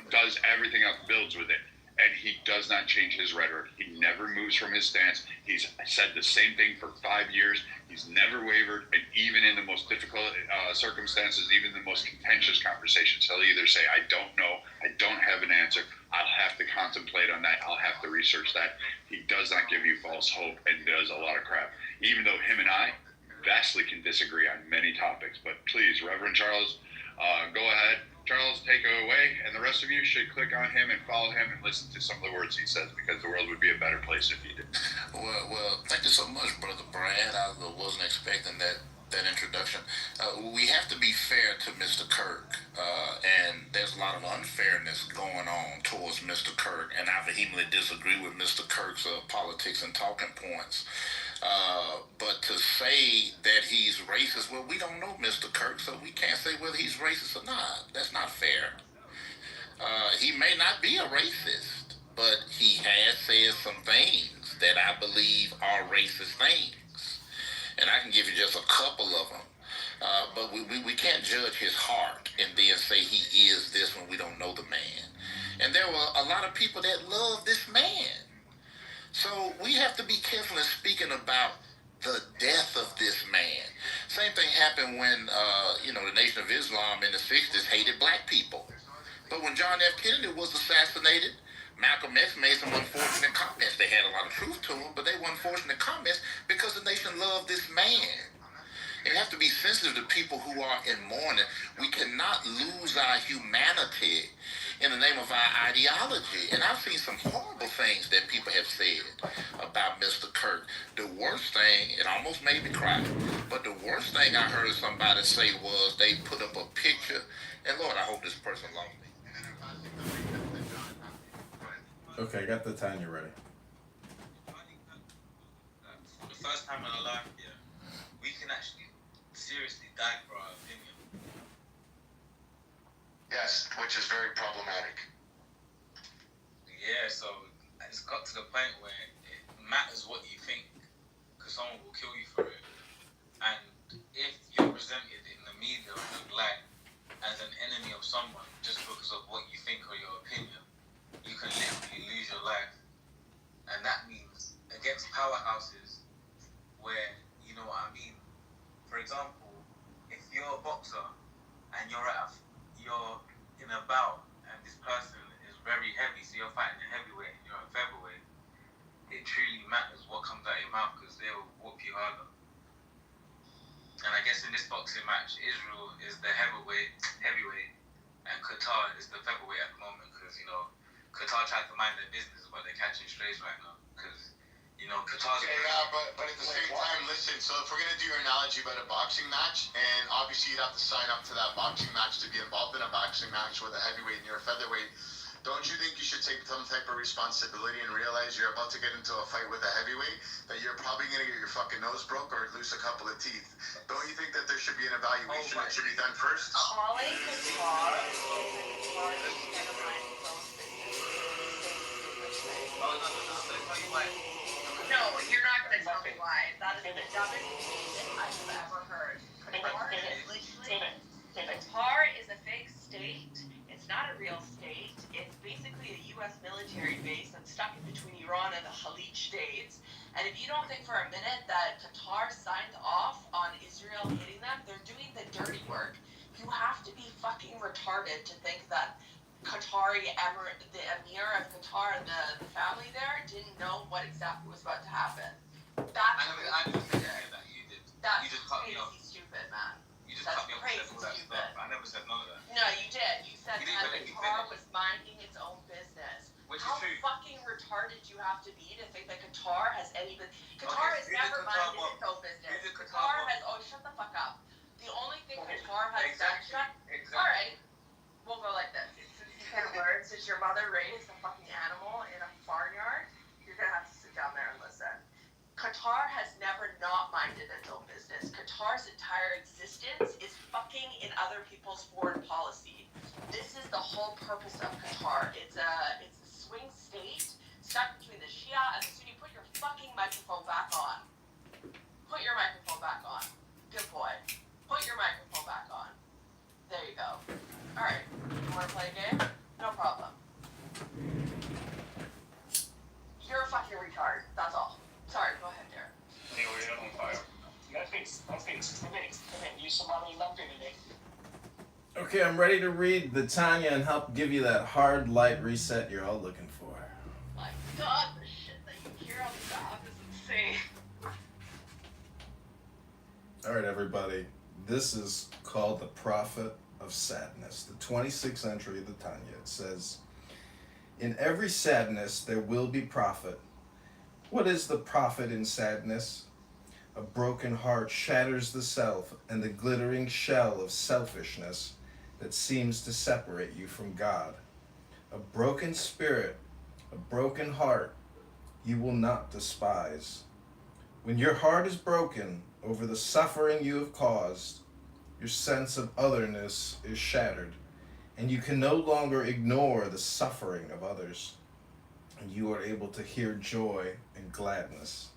does everything else, builds with it. and he does not change his rhetoric. He never moves from his stance. He's said the same thing for 5 years. He's never wavered, and even in the most difficult circumstances, even the most contentious conversations, he'll either say, I don't know, I don't have an answer, I'll have to contemplate on that, I'll have to research that. He does not give you false hope and does a lot of crap. Even though him and I vastly can disagree on many topics. But please, Reverend Charles, go ahead. Charles, take it away, and the rest of you should click on him and follow him and listen to some of the words he says, because the world would be a better place if he did. Well, thank you so much, Brother Brad. I wasn't expecting that introduction. We have to be fair to Mr. Kirk, and there's a lot of unfairness going on towards Mr. Kirk, and I vehemently disagree with Mr. Kirk's politics and talking points. But to say that he's racist, well, we don't know Mr. Kirk, so we can't say whether he's racist or not. That's not fair. He may not be a racist, but he has said some things that I believe are racist things. And I can give you just a couple of them. But we can't judge his heart and then say he is this when we don't know the man. And there were a lot of people that love this man. So we have to be careful in speaking about the death of this man. Same thing happened when, the Nation of Islam in the 60s hated black people. But when John F. Kennedy was assassinated, Malcolm X made some unfortunate comments. They had a lot of truth to them, but they were unfortunate comments because the nation loved this man. You have to be sensitive to people who are in mourning. We cannot lose our humanity in the name of our ideology. And I've seen some horrible things that people have said about Mr. Kirk. The worst thing, it almost made me cry, but the worst thing I heard somebody say was they put up a picture, and Lord, I hope this person loves me. Okay, I got the Tanya ready. For the first time in our life, we can actually seriously die for our opinion. Yes, which is very problematic. Yeah, so it's got to the point where it matters what you think, because someone will kill you for it. And if you're presented in the media or good light as an enemy of someone just because of what you think or your opinion, you can literally lose your life. And that means against powerhouses where, you know what I mean? For example, if you're a boxer and you're in a bout and this person is very heavy, so you're fighting a heavyweight and you're a featherweight, it truly matters what comes out of your mouth, because they'll whoop you harder. And I guess in this boxing match, Israel is the heavyweight, and Qatar is the featherweight at the moment, because, Qatar tried to mind their business, but they're catching strays right now, because, Qatar's... Okay, yeah, but at the same time, listen, so if we're going to do your analogy about a boxing match, and obviously you'd have to sign up to that boxing match to be involved in a boxing match with a heavyweight and you're a featherweight, don't you think you should take some type of responsibility and realize you're about to get into a fight with a heavyweight, that you're probably going to get your fucking nose broke or lose a couple of teeth? Don't you think that there should be an evaluation that should be done first? Calling Qatar No, you're not going to tell me why. That is the dumbest thing I've ever heard. Qatar is a fake state. It's not a real state. It's basically a U.S. military base that's stuck in between Iran and the Khalid states. And if you don't think for a minute that Qatar signed off on Israel hitting them, they're doing the dirty work. You have to be fucking retarded to think that the emir of Qatar and the family there didn't know what exactly was about to happen. I never said that. You did. That's you just cut me crazy off. Stupid, man. You just That's cut me off crazy and said all that stupid. stuff. I never said none of that. No, you did. You said You didn't that let me Qatar finish. was minding its own business. Which How is true. fucking retarded do you have to be to think that Qatar has any business? Qatar has never minded its own business. Qatar has... Oh, shut the fuck up. The only thing Qatar has done... Exactly. Alright. We'll go like this. Since you can't learn, since your mother raised a fucking animal in a farmyard, you're gonna have to sit down there and listen. Qatar has never not minded its own business. Qatar's entire existence is fucking in other people's foreign policy. This is the whole purpose of Qatar. It's a swing state stuck between the Shia and the Sunni. Put your fucking microphone back on. Put your microphone back on. Good boy. Put your microphone back on. There you go. Alright. You wanna play a game? No problem. retard. That's all. Sorry, go ahead, Derek. Okay, I'm ready to read the Tanya and help give you that hard light reset you're all looking for. My God, the shit that you hear on this app is insane. Alright, everybody. This is called the Prophet of Sadness, the 26th entry of the Tanya. It says, in every sadness there will be profit. What is the profit in sadness? A broken heart shatters the self and the glittering shell of selfishness that seems to separate you from God. A broken spirit, a broken heart, you will not despise. When your heart is broken over the suffering you have caused, your sense of otherness is shattered, and you can no longer ignore the suffering of others, and you are able to hear joy and gladness.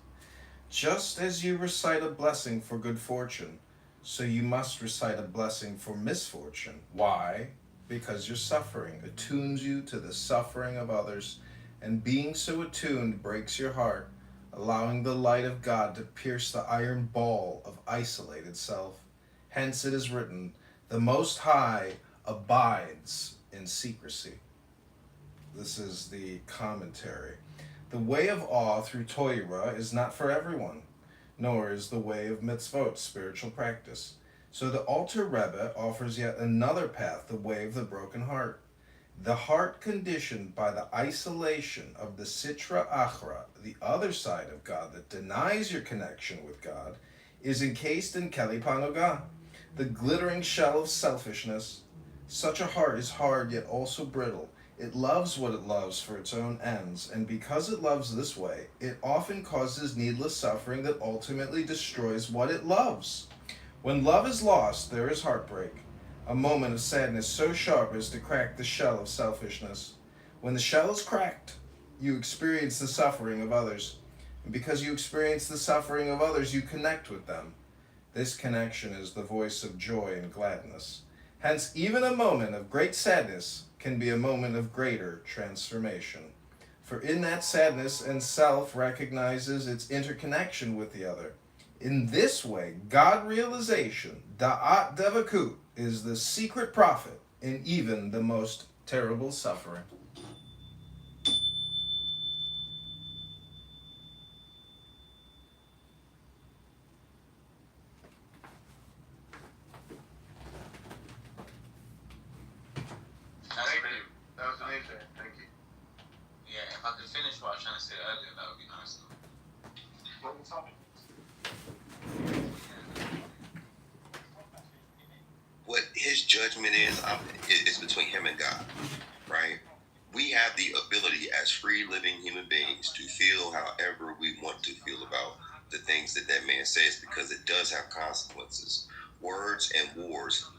Just as you recite a blessing for good fortune, so you must recite a blessing for misfortune. Why? Because your suffering attunes you to the suffering of others, and being so attuned breaks your heart, allowing the light of God to pierce the iron ball of isolated self. Hence it is written, the Most High abides in secrecy. This is the commentary. The way of awe through Torah is not for everyone, nor is the way of mitzvot, spiritual practice. So the Alter Rebbe offers yet another path, the way of the broken heart. The heart conditioned by the isolation of the Sitra Achra, the other side of God that denies your connection with God, is encased in Keli Panogah, the glittering shell of selfishness. Such a heart is hard yet also brittle. It loves what it loves for its own ends, and because it loves this way, it often causes needless suffering that ultimately destroys what it loves. When love is lost, there is heartbreak, a moment of sadness so sharp as to crack the shell of selfishness. When the shell is cracked, you experience the suffering of others, and because you experience the suffering of others, you connect with them. This connection is the voice of joy and gladness. Hence, even a moment of great sadness can be a moment of greater transformation. For in that sadness and self recognizes its interconnection with the other. In this way, God realization, Da'at Devakut, is the secret profit in even the most terrible suffering. Thank you. That was amazing. Thank you. Yeah, if I could finish what I was trying to say earlier, that would be nice. What was topic? What his judgment is between him and God, right? We have the ability as free living human beings to feel however we want to feel about the things that that man says, because it does have consequences. Words and wars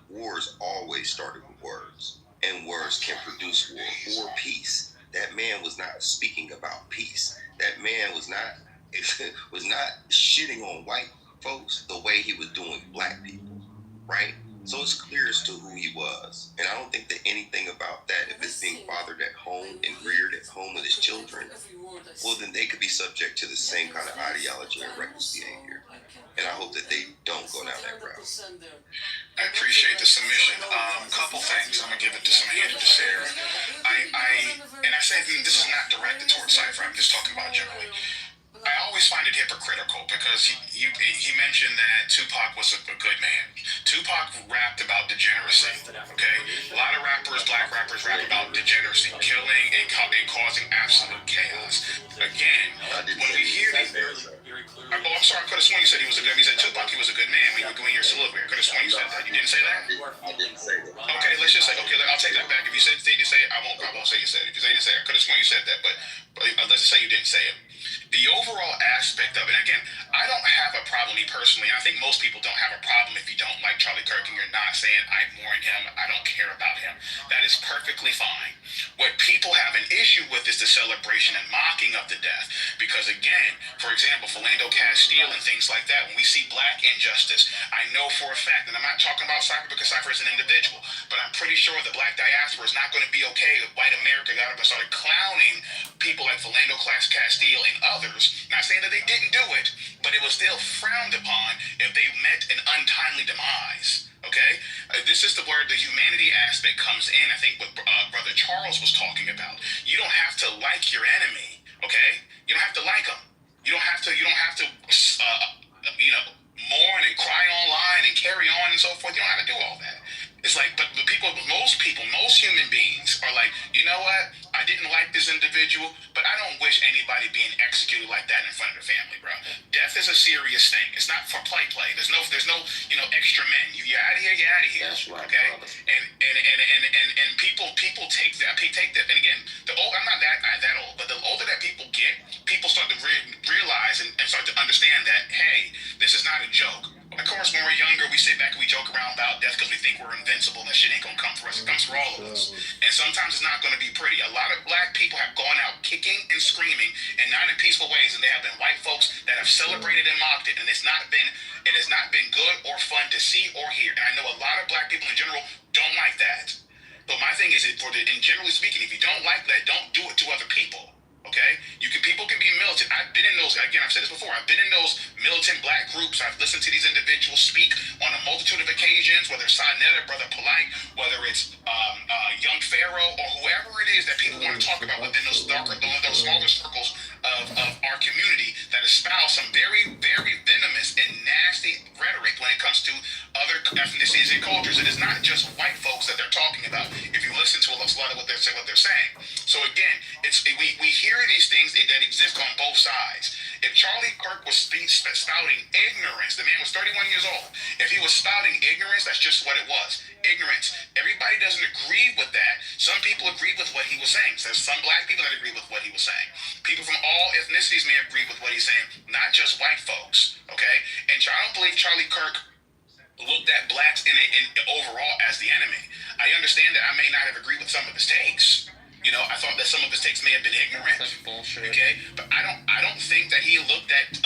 always started with words, and words can produce war or peace. That man was not speaking about peace. That man was not shitting on white folks the way he was doing black people, right? So it's clear as to who he was. And I don't think that anything about that, if it's being fathered at home and reared at home with his children, well, then they could be subject to the same kind of ideology and reckless behavior. And I hope that they don't go down that route. I appreciate the submission. Couple things. I'm gonna give it to somebody to Sarah. I say this is not directed towards Cypher. I'm just talking about generally. I always find it hypocritical because he mentioned that Tupac was a good man. Tupac rapped about degeneracy. Okay, a lot of rappers, black rappers, rap about degeneracy, killing and causing absolute chaos. Again, when we hear these, I'm sorry, I could have sworn you said he was a good. You said Tupac, he was a good man. When you were doing your soliloquy, I could have sworn you said that. You didn't say that. I didn't say that. Okay, let's just say. Okay, I'll take that back. If you said you didn't say it, I won't say you said it. If you say you didn't say it, I could have sworn you said that. But let's just say you didn't say it. The overall aspect of it, again, I don't have a problem, me personally, and I think most people don't have a problem if you don't like Charlie Kirk and you're not saying, I mourn him, I don't care about him. That is perfectly fine. What people have an issue with is the celebration and mocking of the death. Because again, for example, Philando Castile and things like that, when we see black injustice, I know for a fact, and I'm not talking about Cypher because Cypher is an individual, but I'm pretty sure the black diaspora is not going to be okay if white America got up and started clowning people like Philando Castile and others, not saying that they didn't do it, but it was still frowned upon if they met an untimely demise. Okay? This is where the humanity aspect comes in. I think what Brother Charles was talking about. You don't have to like your enemy. Okay? You don't have to like them. You don't have to, mourn and cry online and carry on and so forth. You don't have to do all that. It's like, but most human beings are like, you know what? I didn't like this individual, but I don't wish anybody being executed like that in front of their family, bro. Death is a serious thing. It's not for play. There's no, extra men. You're out of here. You're out of here. That's right, okay? brother. And people take that. And again, I'm not that old, but the older that people get, people start to realize and start to understand that, hey, this is not a joke. Of course, when we're younger, we sit back and we joke around about death because we think we're invincible and that shit ain't gonna come for us. It comes for all of us. And sometimes it's not gonna be pretty. A lot of black people have gone out kicking and screaming and not in peaceful ways, and there have been white folks that have celebrated and mocked it, and it has not been good or fun to see or hear. And I know a lot of black people in general don't like that. But my thing is, in generally speaking, if you don't like that, don't do it to other people. Okay? People can be militant. I've been in those, again, I've said this before, I've been in those militant black groups. I've listened to these individuals speak on a multitude of occasions, whether it's Sinetta, Brother Polite, whether it's Young Pharaoh, or whoever it is that people want to talk about within those smaller circles of our community that espouse some very, very venomous and nasty rhetoric when it comes to other ethnicities and cultures. It is not just white folks that they're talking about. If you listen to a lot of what they're saying. So again, we hear these things that exist on both sides. If Charlie Kirk was spouting ignorance, the man was 31 years old. If he was spouting ignorance, that's just what it was. Ignorance. Everybody doesn't agree with that. Some people agree with what he was saying. So there's some black people that agree with what he was saying. People from all ethnicities may agree with what he's saying, not just white folks. Okay? And I don't believe Charlie Kirk looked at blacks in overall as the enemy. I understand that I may not have agreed with some of his takes. I thought that some of his takes may have been ignorant. That's bullshit. Okay, but I don't think that he looked at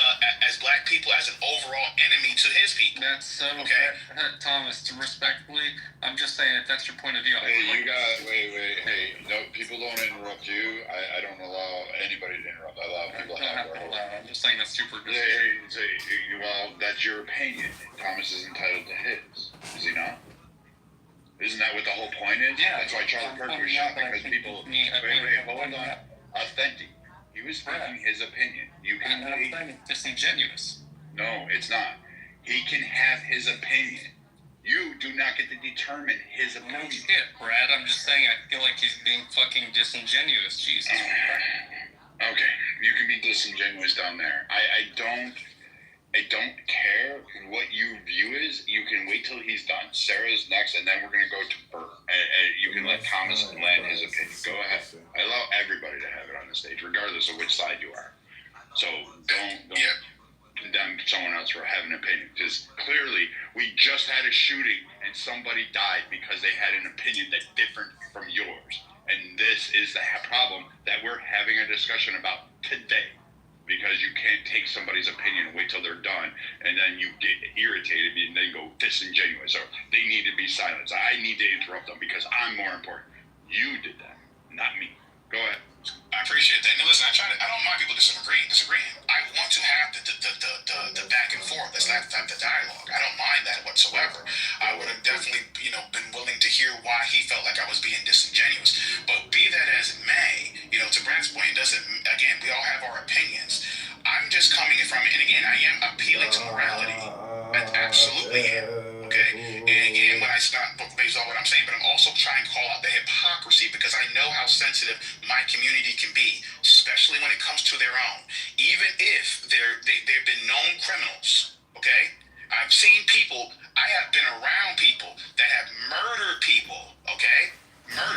as black people as an overall enemy to his people. That's so okay, Thomas. Respectfully, I'm just saying if that's your point of view. Hey, wait. Hey, no, people don't interrupt you. I don't allow anybody to interrupt. I allow people to have their whole. I'm just saying that's super good. Well, that's your opinion. Thomas is entitled to his. Is he not? Isn't that what the whole point is? Yeah. That's why Charlie Kirk was shot, because people. Wait, hold on. Authentic. He was speaking his opinion. You can. It's disingenuous. No, it's not. He can have his opinion. You do not get to determine his opinion. No shit, Brad. I'm just saying I feel like he's being fucking disingenuous. Jesus. Okay, you can be disingenuous down there. I don't care what your view is. You can wait till he's done. Sarah's next, and then we're going to go to Bert. You can let Thomas land his opinion. Go ahead. I allow everybody to have it on the stage, regardless of which side you are. So don't condemn someone else for having an opinion. Because clearly, we just had a shooting, and somebody died because they had an opinion that's different from yours. And this is the problem that we're having a discussion about today. Because you can't take somebody's opinion and wait till they're done, and then you get irritated and then go disingenuous, or they need to be silenced. I need to interrupt them because I'm more important. You did that, not me. Go ahead. I appreciate that. Now listen, I don't mind people disagreeing. I want to have the back and forth. Let's have the dialogue. I don't mind that whatsoever. I would have definitely, been willing to hear why he felt like I was being disingenuous. But be that as it may, to Brad's point, again, we all have our opinions. I'm just coming from it, and again, I am appealing to morality. I absolutely am. Okay? And again, when I start based on what I'm saying, but I'm also trying to call out the hypocrisy because I know how sensitive my community can be, especially when it comes to their own. Even if they've been known criminals, okay? I've seen people, I have been around people that have murdered people, okay?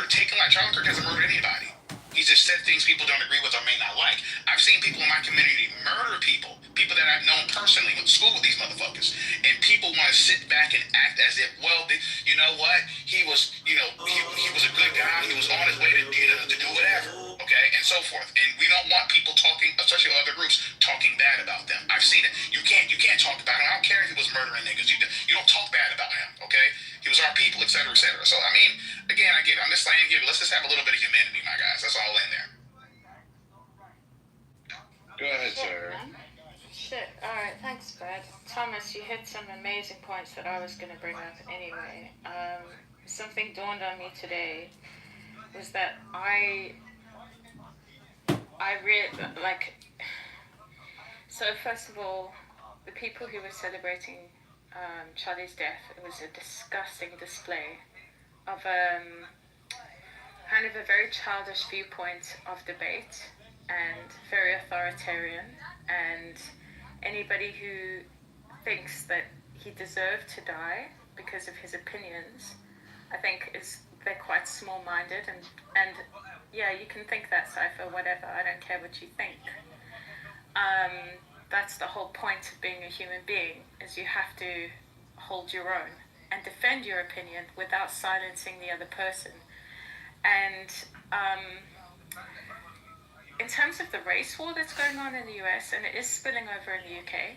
Taken like Charlie Kirk hasn't murdered anybody. He's just said things people don't agree with or may not like. I've seen people in my community murder people that I've known personally, went to school with these motherfuckers, and people want to sit back and act as if, well, you know what? He was, he was a good guy. He was on his way to do whatever, okay, and so forth. And we don't want people talking, especially other groups, talking bad about them. I've seen it. You can't talk about him. I don't care if he was murdering niggas. You don't talk bad about him, okay? He was our people, et cetera, et cetera. So, I mean, again, I get it. I'm just saying here, let's just have a little bit of humanity, my guys. That's all in there. Go ahead, Sarah. Shit. Alright, thanks, Brad. Thomas, you hit some amazing points that I was going to bring up anyway. Something dawned on me today was that so first of all, the people who were celebrating Charlie's death, it was a disgusting display of kind of a very childish viewpoint of debate and very authoritarian, and anybody who thinks that he deserved to die because of his opinions, I think they're quite small-minded, and yeah, you can think that, Cypher, whatever, I don't care what you think. That's the whole point of being a human being, is you have to hold your own and defend your opinion without silencing the other person. And in terms of the race war that's going on in the US, and it is spilling over in the UK,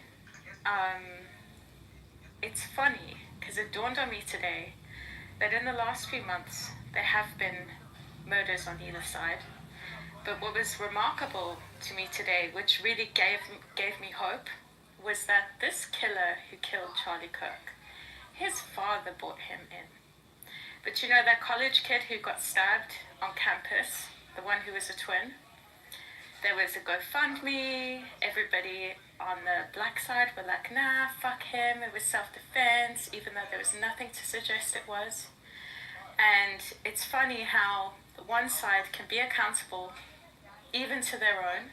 it's funny, because it dawned on me today that in the last few months, there have been murders on either side. But what was remarkable to me today, which really gave me hope, was that this killer who killed Charlie Kirk, his father brought him in. But you know that college kid who got stabbed on campus, the one who was a twin? There was a GoFundMe, everybody on the black side were like, nah, fuck him, it was self-defense, even though there was nothing to suggest it was. And it's funny how one side can be accountable even to their own,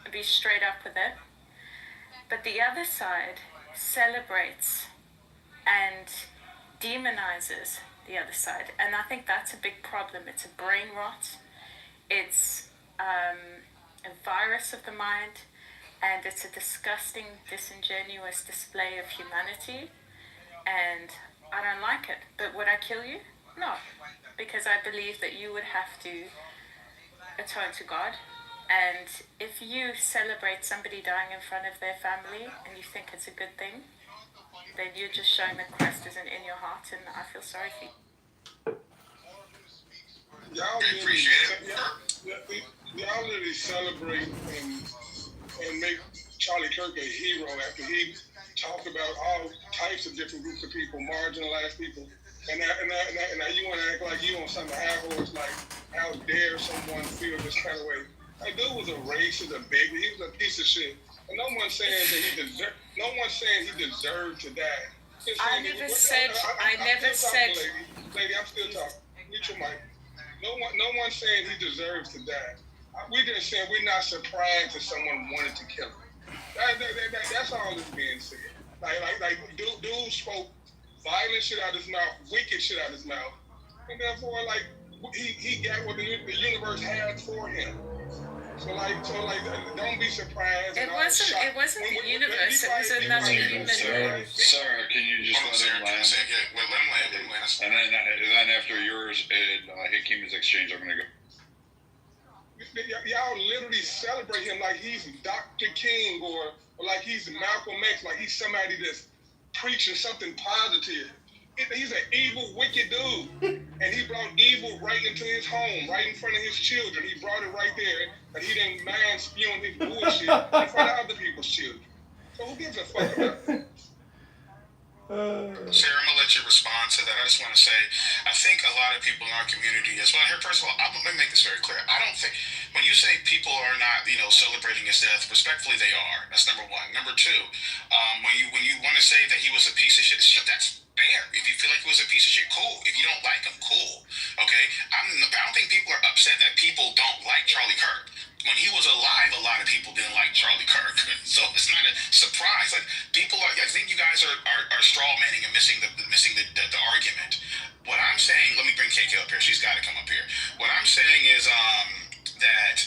and be straight up with it, but the other side celebrates and demonizes the other side. And I think that's a big problem. It's a brain rot, it's a virus of the mind, and it's a disgusting, disingenuous display of humanity, and I don't like it. But would I kill you? No, because I believe that you would have to atone to God, and if you celebrate somebody dying in front of their family and you think it's a good thing, then you're just showing that Christ isn't in your heart, and I feel sorry for you. Y'all literally celebrate and make Charlie Kirk a hero after he talked about all types of different groups of people, marginalized people. And now you want to act like you on some high horse, like, how dare someone feel this kind of way? That dude was a racist, a bigot. He was a piece of shit. And no one's saying he deserved to die. I never said. Lady, I'm still talking. Mute your mic. No one's saying he deserves to die. We just saying we're not surprised that someone wanted to kill him. That's all that's being said. Like dude spoke violent shit out of his mouth, wicked shit out of his mouth, and therefore, like, he got what the universe had for him. So don't be surprised. It wasn't the universe. It was another human. Sarah, can you just let him land? Let him land. And then after yours and Hakeem's exchange, I'm gonna go. Y'all literally celebrate him like he's Dr. King or like he's Malcolm X, like he's somebody that's preaching something positive. He's an evil, wicked dude, and he brought evil right into his home, right in front of his children. He brought it right there, and he didn't mind spewing his bullshit in front of other people's children. So who gives a fuck about that? Sarah, I'm gonna let you respond to that. I just want to say, I think a lot of people in our community as well. Here, first of all, let me make this very clear. I don't think when you say people are not, celebrating his death, respectfully, they are. That's number one. Number two, when you want to say that he was a piece of shit, that's fair. If you feel like he was a piece of shit, cool. If you don't like him, cool. Okay, I don't think people are upset that people don't like Charlie Kirk. When he was alive, a lot of people didn't like Charlie Kirk. So it's not a surprise. Like, people are, I think you guys are straw manning and missing the argument. What I'm saying, let me bring KK up here. She's got to come up here. What I'm saying is that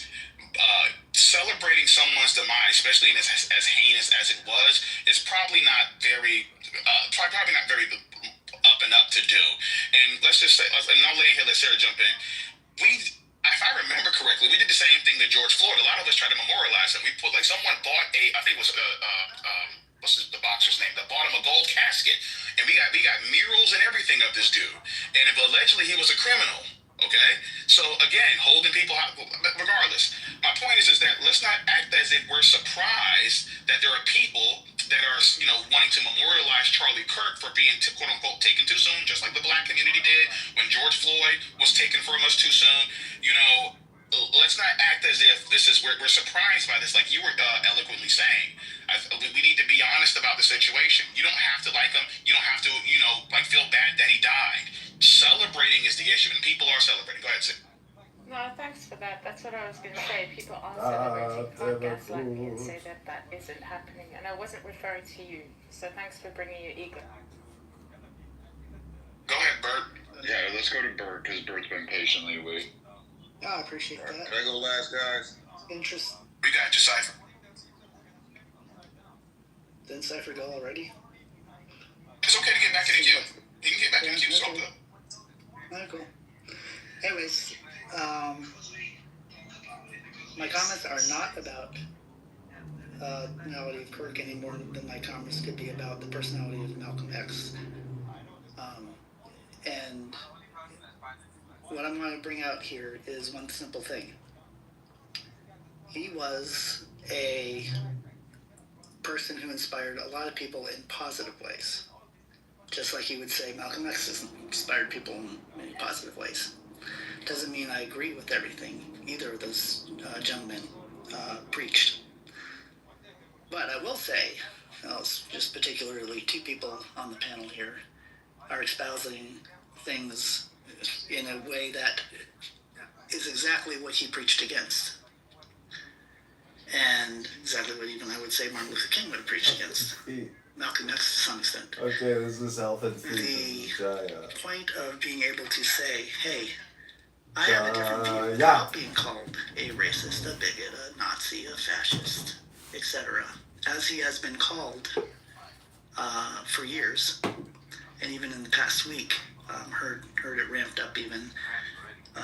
celebrating someone's demise, especially in as heinous as it was, is probably not very up and up to do. And let's just say, and I'll lay in here, let Sarah jump in. If I remember correctly, we did the same thing to George Floyd. A lot of us tried to memorialize him. We put, like, someone bought I think it was what's the boxer's name? That bought him a gold casket, and we got murals and everything of this dude. And if allegedly he was a criminal, Okay? So again, holding people out, regardless. My point is that let's not act as if we're surprised that there are people that are, wanting to memorialize Charlie Kirk for being, quote unquote, taken too soon, just like the black community did when George Floyd was taken from us too soon. Let's not act as if we're surprised by this, like you were eloquently saying. We need to be honest about the situation. You don't have to like him. You don't have to, feel bad that he died. Celebrating is the issue, and people are celebrating. Go ahead, Sid. No, thanks for that. That's what I was going to say. People are celebrating. Can't gaslight me and say that isn't happening. And I wasn't referring to you. So thanks for bringing your ego. Go ahead, Bert. Yeah, let's go to Bert, because Bert's been patiently waiting. Yeah, I appreciate that. Can I go last, guys? Interest. We got you, Cypher. Didn't Cypher go already? It's okay to get back in the queue. You can get back in the queue. It's all good. Alright, cool. Anyways, my comments are not about personality of Kirk any more than my comments could be about the personality of Malcolm X. And what I'm going to bring out here is one simple thing. He was a person who inspired a lot of people in positive ways. Just like he would say Malcolm X has inspired people in many positive ways. Doesn't mean I agree with everything either of those gentlemen preached. But I will say, just particularly two people on the panel here are espousing things in a way that is exactly what he preached against. And exactly what even I would say Martin Luther King would have preached against. Malcolm X to some extent. Okay, this is health and The point of being able to say, hey, I have a different view without being called a racist, a bigot, a Nazi, a fascist, etc., as he has been called for years, and even in the past week, heard it ramped up even.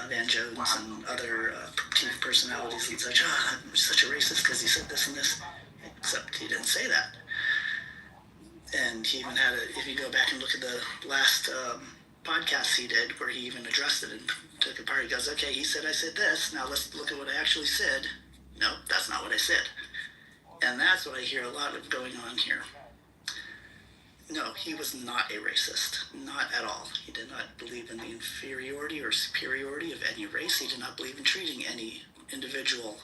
Van Jones and other TV personalities and such, I'm such a racist because he said this and this, except he didn't say that. And he even had if you go back and look at the last podcast he did, where he even addressed it and took it apart, he goes, okay, he said I said this, now let's look at what I actually said. No, that's not what I said. And that's what I hear a lot of going on here. No, he was not a racist. Not at all. He did not believe in the inferiority or superiority of any race. He did not believe in treating any individual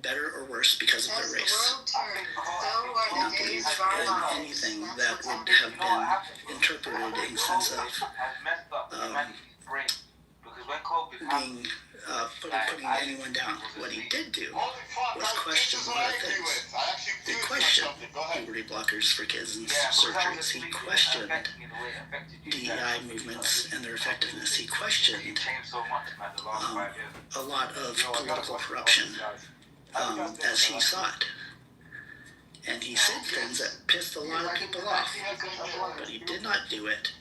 better or worse because of their race. He did not believe in anything that would have been interpreted in the sense of being putting anyone down. What he did do was question a lot of things. He questioned puberty blockers for kids and surgeries. He questioned DEI movements and their effectiveness. He questioned a lot of political corruption as he saw it. And he said things that pissed a lot of people off, but he did not do it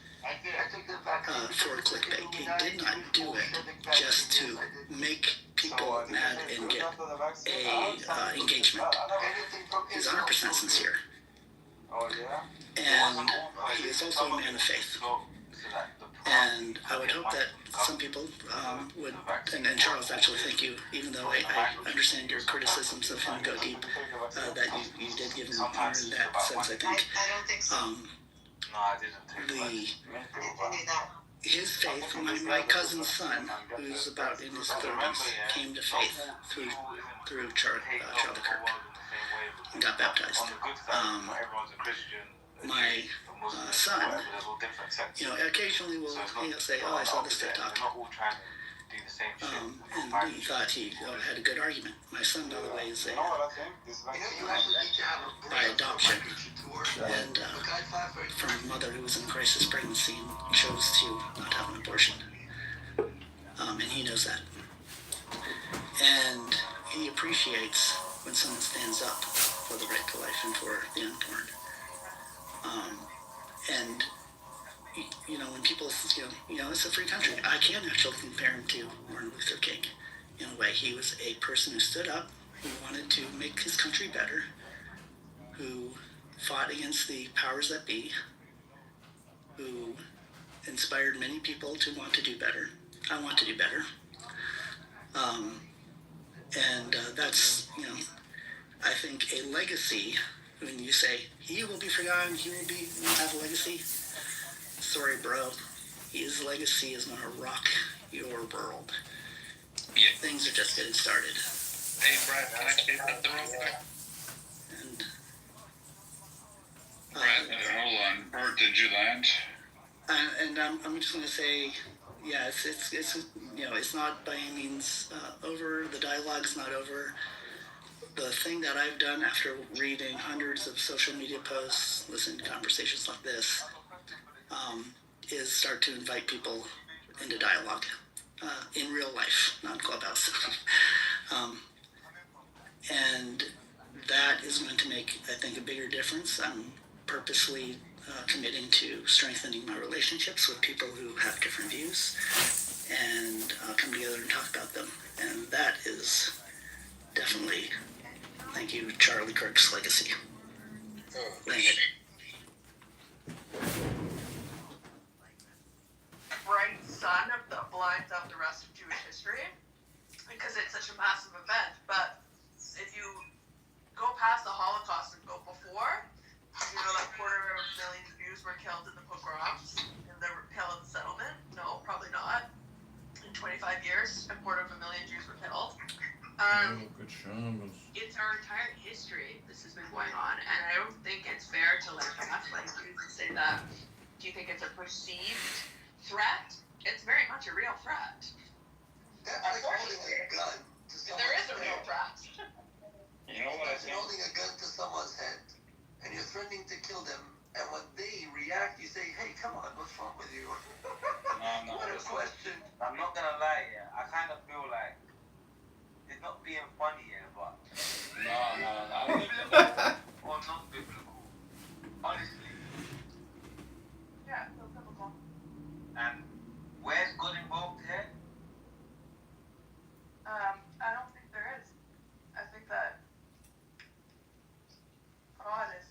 for clickbait. He did not do it just to make people mad and get a engagement. He's 100% sincere. And he is also a man of faith. And I would hope that some people would, and Charles, actually, thank you, even though I understand your criticisms of him go deep, that you did give him honor in that sense, I think. His faith, my cousin's son, who's about in his 30s, came to faith through Charlie Kirk and got baptized. My son, occasionally will say, I saw this TikTok. And he thought he had a good argument. My son, by the way, is by adoption, and from a mother who was in crisis pregnancy and chose to not have an abortion. And he knows that. And he appreciates when someone stands up for the right to life and for the unborn. And when people, it's a free country. I can actually compare him to Martin Luther King. In a way, he was a person who stood up, who wanted to make his country better, who fought against the powers that be, who inspired many people to want to do better. I want to do better. And that's, I think a legacy, when you say, he will be forgotten, he will have a legacy. Sorry, bro. His legacy is going to rock your world. Yeah. Things are just getting started. Hey, Brad, can I say something real quick? And, hold on. Bert, did you land? and I'm just going to say, yeah, it's not by any means over. The dialogue's not over. The thing that I've done after reading hundreds of social media posts, listening to conversations like this, is start to invite people into dialogue in real life, not Clubhouse. And that is going to make, I think, a bigger difference. I'm purposely committing to strengthening my relationships with people who have different views and come together and talk about them. And that is definitely, thank you, Charlie Kirk's legacy. Thank you. Bright sun of the blinds of the rest of Jewish history, because it's such a massive event. But if you go past the Holocaust and go before, like 250,000 Jews were killed in the pogroms and the repeal of the settlement. No, probably not. In 25 years, 250,000 Jews were killed. It's our entire history. This has been going on, and I don't think it's fair to gaslight Jews and say that. Do you think it's a perceived threat? It's very much a real threat. That's like holding a gun to someone's There is a real head. threat. You know what I Imagine think? holding a gun to someone's head, and you're threatening to kill them, and when they react, you say, hey, come on, what's wrong with you? No. What a question. I'm not gonna lie, yeah. I kind of feel like it's not being funny, yeah, but or not biblical. Honestly. Yeah, no biblical. And where's God involved here? I don't think there is. I think that God is.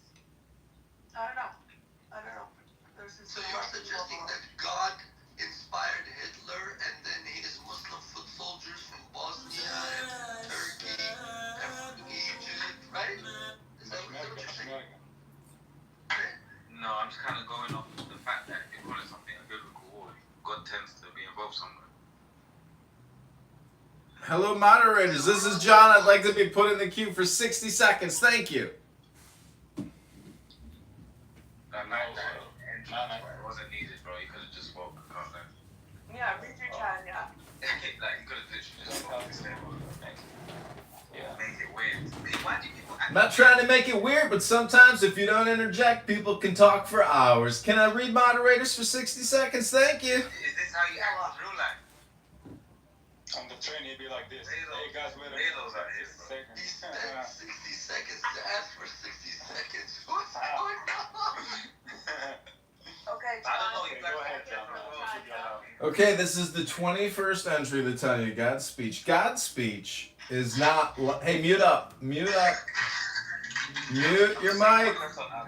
I don't know. There's this. So you're suggesting that God inspired Hitler, and then his Muslim foot soldiers from Bosnia and Turkey and from Egypt, right? Is that what you're saying? No, I'm just kind of going off the fact that if you call it something a biblical war, God tends to be involved somewhere. Hello, moderators. This is John. I'd like to be put in the queue for 60 seconds. Thank you. It wasn't needed, bro. You could have just spoke. Yeah, read your chat, yeah. Like, you could have literally just spoke. Make it weird. Why do people I'm not trying to make it weird, but sometimes if you don't interject, people can talk for hours. Can I read moderators for 60 seconds? Thank you. Is this how you act in real life? On the train, he'd be like this. Hey guys, wait a minute. He spent 60 seconds to ask for 60 seconds. What's going on? Okay, I don't know. You Go ahead, John. Okay, this is the 21st entry of the Tanya God's speech. God's speech is not. Hey, mute up. Mute up. Mute your mic.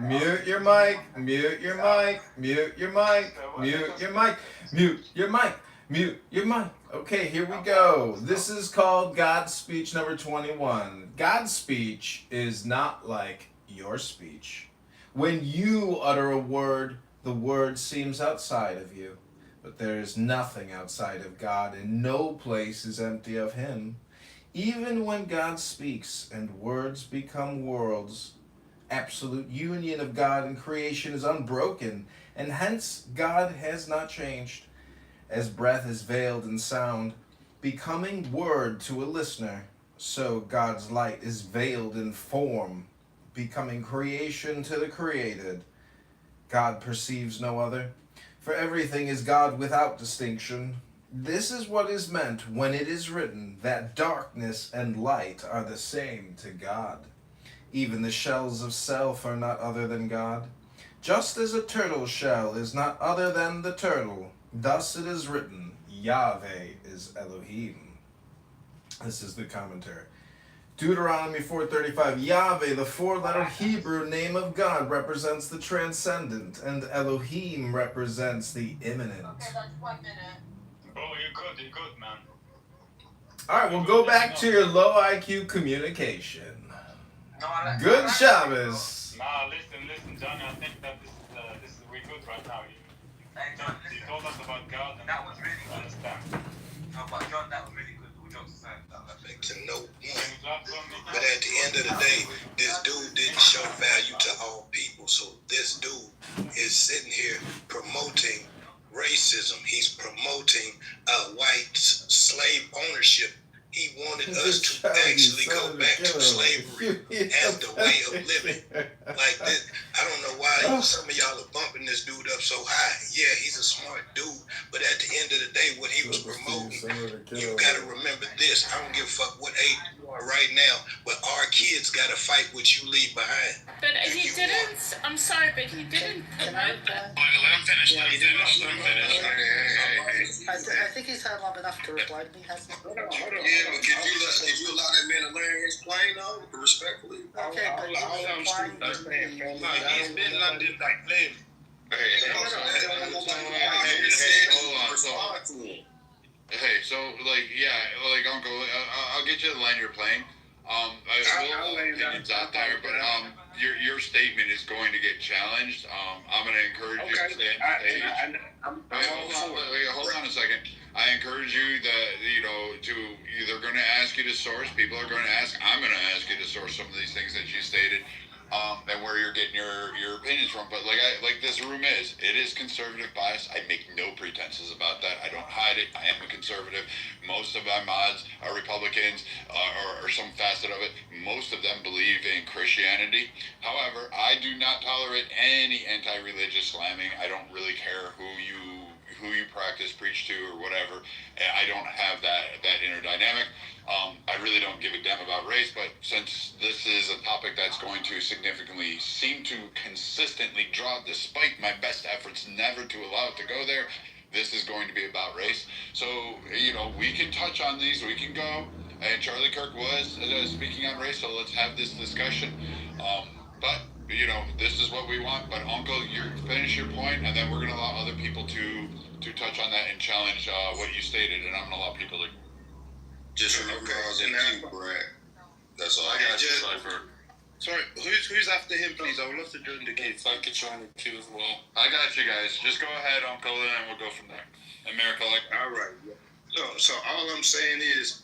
Mute your mic. Mute your mic. Mute your mic. Mute your mic. Mute your mic. Mute your mic. Okay, here we go. This is called God's speech number 21. God's speech is not like your speech. When you utter a word, the word seems outside of you. But there is nothing outside of God, and no place is empty of him. Even when God speaks and words become worlds, absolute union of God and creation is unbroken, and hence God has not changed. As breath is veiled in sound, becoming word to a listener, so God's light is veiled in form, becoming creation to the created. God perceives no other, for everything is God without distinction. This is what is meant when it is written that darkness and light are the same to God. Even the shells of self are not other than God. Just as a turtle's shell is not other than the turtle, thus it is written, Yahweh is Elohim. This is the commentary. Deuteronomy 4:35, Yahweh, the four-letter Hebrew name of God, represents the transcendent, and Elohim represents the immanent. Okay, that's 1 minute. Oh, you're good, man. Alright, we'll go back to your low IQ communication. Good Shabbos. Nah, listen, Johnny, I think that this is we're good right now. You told us about God, and that was really good. Understand. No, but John, that was really good. All jokes aside. To know one. But at the end of the day, this dude didn't show value to all people. So this dude is sitting here promoting racism. He's promoting white slave ownership. He wanted us to actually go back to slavery as the way of living. Like this, I don't know why some of y'all are bumping this dude up so high. Yeah, he's a smart dude, but at the end of the day, what he was promoting, you gotta remember this. I don't give a fuck what age you are right now, but our kids gotta fight what you leave behind. But he didn't. I'm sorry, but he didn't promote that. Let him finish. Let him finish. I think he's had long enough to reply to me, hasn't he? Yeah, but could you allow that man to land his plane though, respectfully? Okay, but he's replying to me. He's been landed like plane. Hey, so like Uncle, I'll get you to land your plane. I will opinions out there, but your statement is going to get challenged. I'm going to encourage you to stay on stage. Hold on a second. I encourage you that to either going to ask you to source. People are going to ask. I'm going to ask you to source some of these things that you stated. And where you're getting your opinions from, but like this room it is conservative bias. I make no pretenses about that. I don't hide it. I am a conservative. Most of my mods are Republicans or some facet of it. Most of them believe in Christianity. However, I do not tolerate any anti-religious slamming. I don't really care who you practice, preach to, or whatever. I don't have that inner dynamic. I really don't give a damn about race, but since this is a topic that's going to significantly seem to consistently draw, despite my best efforts never to allow it to go there, this is going to be about race. So, we can touch on these, we can go, and Charlie Kirk was speaking on race, so let's have this discussion. But, this is what we want, but Uncle, you finish your point, and then we're going to allow other people to touch on that and challenge what you stated, and I'm going to allow people to... Just remember I was in you, Brad. That's all. I got you, Cypher. Sorry, who's after him, please? I would love to join the queue. I could join the queue as well. I got you guys. Just go ahead, Uncle, and then we'll go from there. America, all right. So all I'm saying is,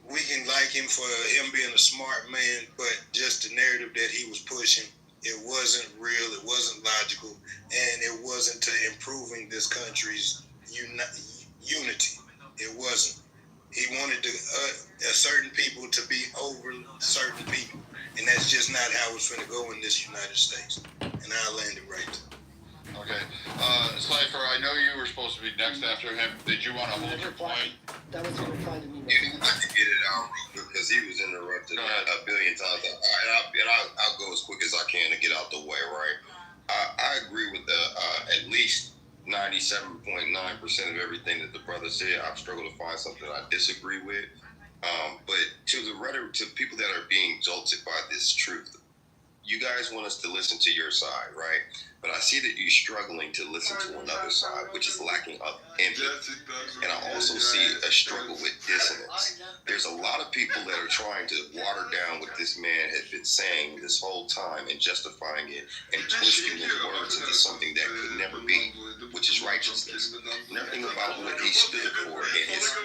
we can like him for him being a smart man, but just the narrative that he was pushing, it wasn't real, it wasn't logical, and it wasn't to improving this country's unity. It wasn't. He wanted certain people to be over certain people, and that's just not how it's going to go in this United States. And I'll land it right there. Okay. Cypher, I know you were supposed to be next after him. Did you want to hold your point? That was a reply to me. Yeah, I'd like to get it out because he was interrupted a billion times. I'll go as quick as I can to get out the way, right? I agree with at least 97.9% of everything that the brother said. I've struggled to find something I disagree with. But to people that are being jolted by this truth, you guys want us to listen to your side, right? But I see that you're struggling to listen to another side, which is lacking of empathy. And I also see a struggle with dissonance. There's a lot of people that are trying to water down what this man had been saying this whole time and justifying it and twisting his words into something that could never be, which is righteousness. Nothing about what he stood for and his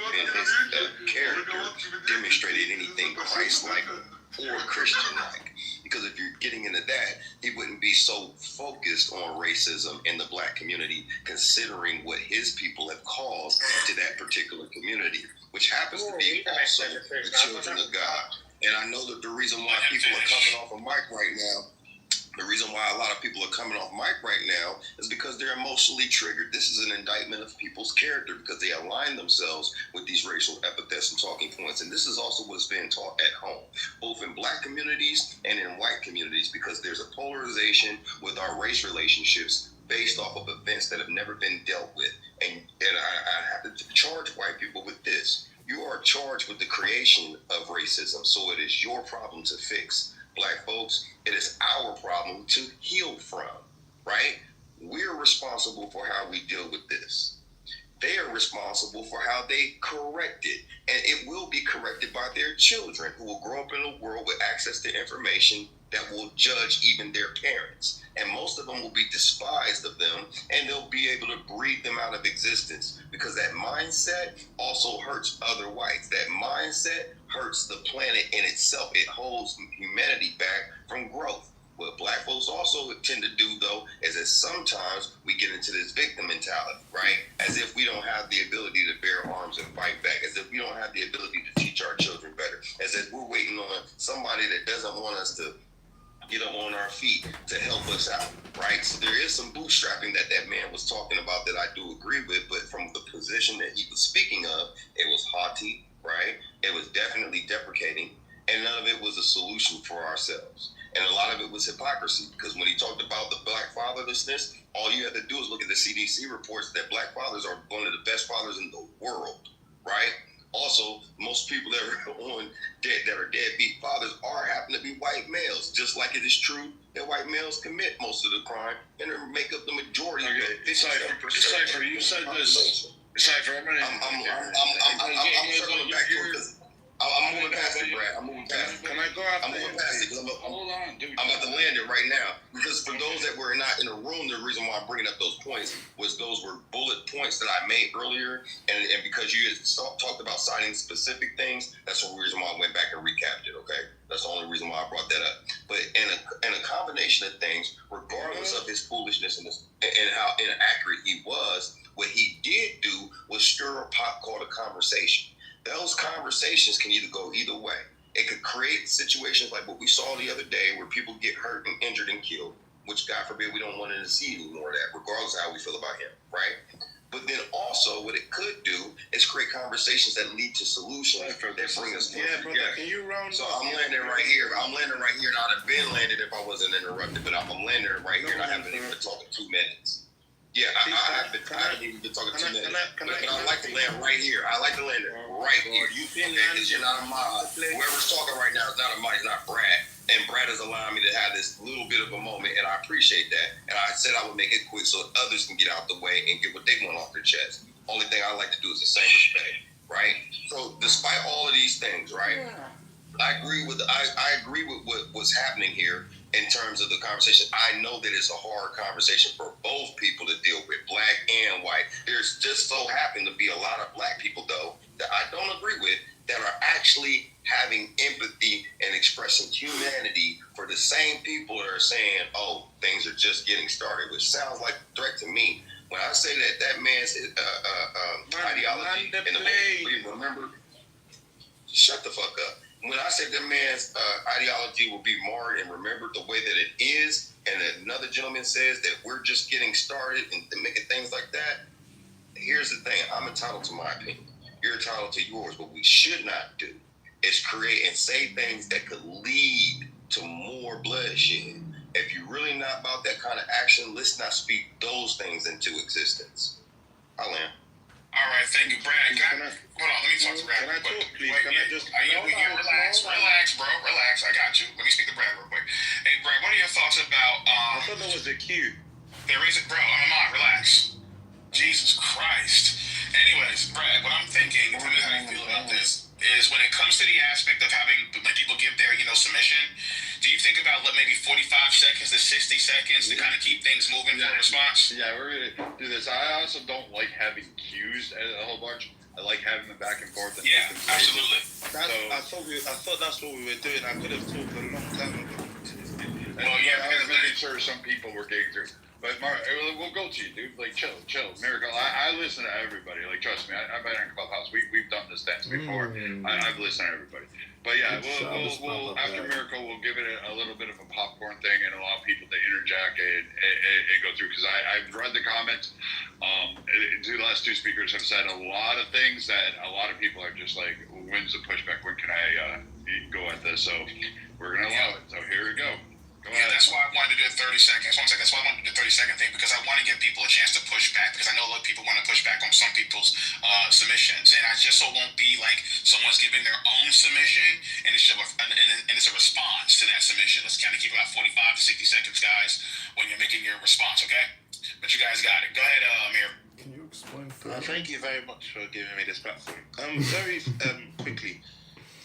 character demonstrated anything Christ-like or Christian-like. Because if you're getting into that, he wouldn't be so focused on racism in the black community, considering what his people have caused to that particular community, which happens to be also the children of God. And I know that the reason why people are coming off a mic right now, the reason why a lot of people are coming off mic right now is because they're emotionally triggered. This is an indictment of people's character because they align themselves with these racial epithets and talking points. And this is also what's being taught at home, both in black communities and in white communities, because there's a polarization with our race relationships based off of events that have never been dealt with. And I have to charge white people with this. You are charged with the creation of racism, so it is your problem to fix. Black folks, it is our problem to heal from, right? We're responsible for how we deal with this. They are responsible for how they correct it. And it will be corrected by their children, who will grow up in a world with access to information that will judge even their parents. And most of them will be despised of them, and they'll be able to breed them out of existence, because that mindset also hurts other whites. That mindset hurts the planet in itself. It holds humanity back from growth. What black folks also tend to do, though, is that sometimes we get into this victim mentality, right? As if we don't have the ability to bear arms and fight back, as if we don't have the ability to teach our children better, as if we're waiting on somebody that doesn't want us to get up on our feet to help us out, right? So there is some bootstrapping that man was talking about that I do agree with, but from the position that he was speaking of, it was haughty, right? It was definitely deprecating, and none of it was a solution for ourselves. And a lot of it was hypocrisy, because when he talked about the black fatherlessness, all you have to do is look at the CDC reports that black fathers are one of the best fathers in the world, right? Also, most people that are deadbeat fathers happen to be white males, just like it is true that white males commit most of the crime and make up the majority of it. Cypher, you said this. Cypher, I'm circling back to it because I'm moving past it, Brad. I'm moving past it. Can I go after you? I'm moving past it because hold on, dude. I'm about to land it right now. Because for those that were not in the room, the reason why I'm bringing up those points was those were bullet points that I made earlier. And because you had talked about citing specific things, that's the reason why I went back and recapped it, okay? That's the only reason why I brought that up. But in a combination of things, regardless of his foolishness and how inaccurate he was, what he did do was stir a pot called a conversation. Those conversations can either go either way. It could create situations like what we saw the other day where people get hurt and injured and killed, which God forbid we don't want to see any more of that, regardless of how we feel about him, right? But then also what it could do is create conversations that lead to solutions that bring us together. Can you round so I'm landing right here. I'm landing right here, and I'd have been landed if I wasn't interrupted, but I'm landing right here, and I haven't even been talking 2 minutes. Yeah, I haven't even been talking 2 minutes. But I like to land right here. I like to land it right here. Because you're not a mod. Whoever's talking right now is not a mod. It's not Brad. And Brad is allowing me to have this little bit of a moment, and I appreciate that. And I said I would make it quick so others can get out the way and get what they want off their chest. Only thing I like to do is the same respect, right? So despite all of these things, right? I agree with what's happening here in terms of the conversation. I know that it's a hard conversation for both people to deal with, black and white. There's just so happen to be a lot of black people, though, that I don't agree with, that are actually having empathy and expressing humanity for the same people that are saying, oh, things are just getting started, which sounds like a threat to me. When I say that man's ideology and the way we remember, shut the fuck up. When I say that man's ideology will be marred and remembered the way that it is, and another gentleman says that we're just getting started and making things like that, here's the thing. I'm entitled to my opinion. You're entitled to yours. What we should not do is create and say things that could lead to more bloodshed. If you're really not about that kind of action, let's not speak those things into existence. I'll land. All right, thank you, Brad. Hold on, let me talk to Brad. Can I talk, please? Relax, bro. Relax. I got you. Let me speak to Brad real quick. Hey, Brad, what are your thoughts about? I thought that was a cue. There is it, bro. I'm on. Relax. Jesus Christ. Anyways, Brad, what I'm thinking, tell me how you feel about this, is when it comes to the aspect of having people give their, submission, do you think about maybe 45 seconds to 60 seconds to kind of keep things moving for a response? Yeah, we're going to do this. I also don't like having cues a whole bunch. I like having them back and forth. Yeah, absolutely. I thought that's what we were doing. I could have talked a long time ago. Well, yeah, I was making sure some people were getting through. But Mark, we'll go to you, dude. Like, chill. Miracle. I listen to everybody. Like, trust me. I've been in Clubhouse. We've done this dance before. I've listened to everybody. But yeah, we'll after Miracle, we'll give it a little bit of a popcorn thing and allow people to interject and go through. Because I've read the comments. The last two speakers have said a lot of things that a lot of people are just like, when's the pushback? When can I go at this? So we're gonna allow it. So here we go. Yeah, that's why I wanted to do it 30 seconds. 1 second. That's why I wanted to do the 30-second thing, because I want to give people a chance to push back, because I know a lot of people want to push back on some people's submissions, and I just so won't be like someone's giving their own submission and it's a response to that submission. Let's kind of keep it about 45 to 60 seconds, guys, when you're making your response, okay? But you guys got it. Go ahead, Amir. Can you explain thank you very much for giving me this platform. Very quickly,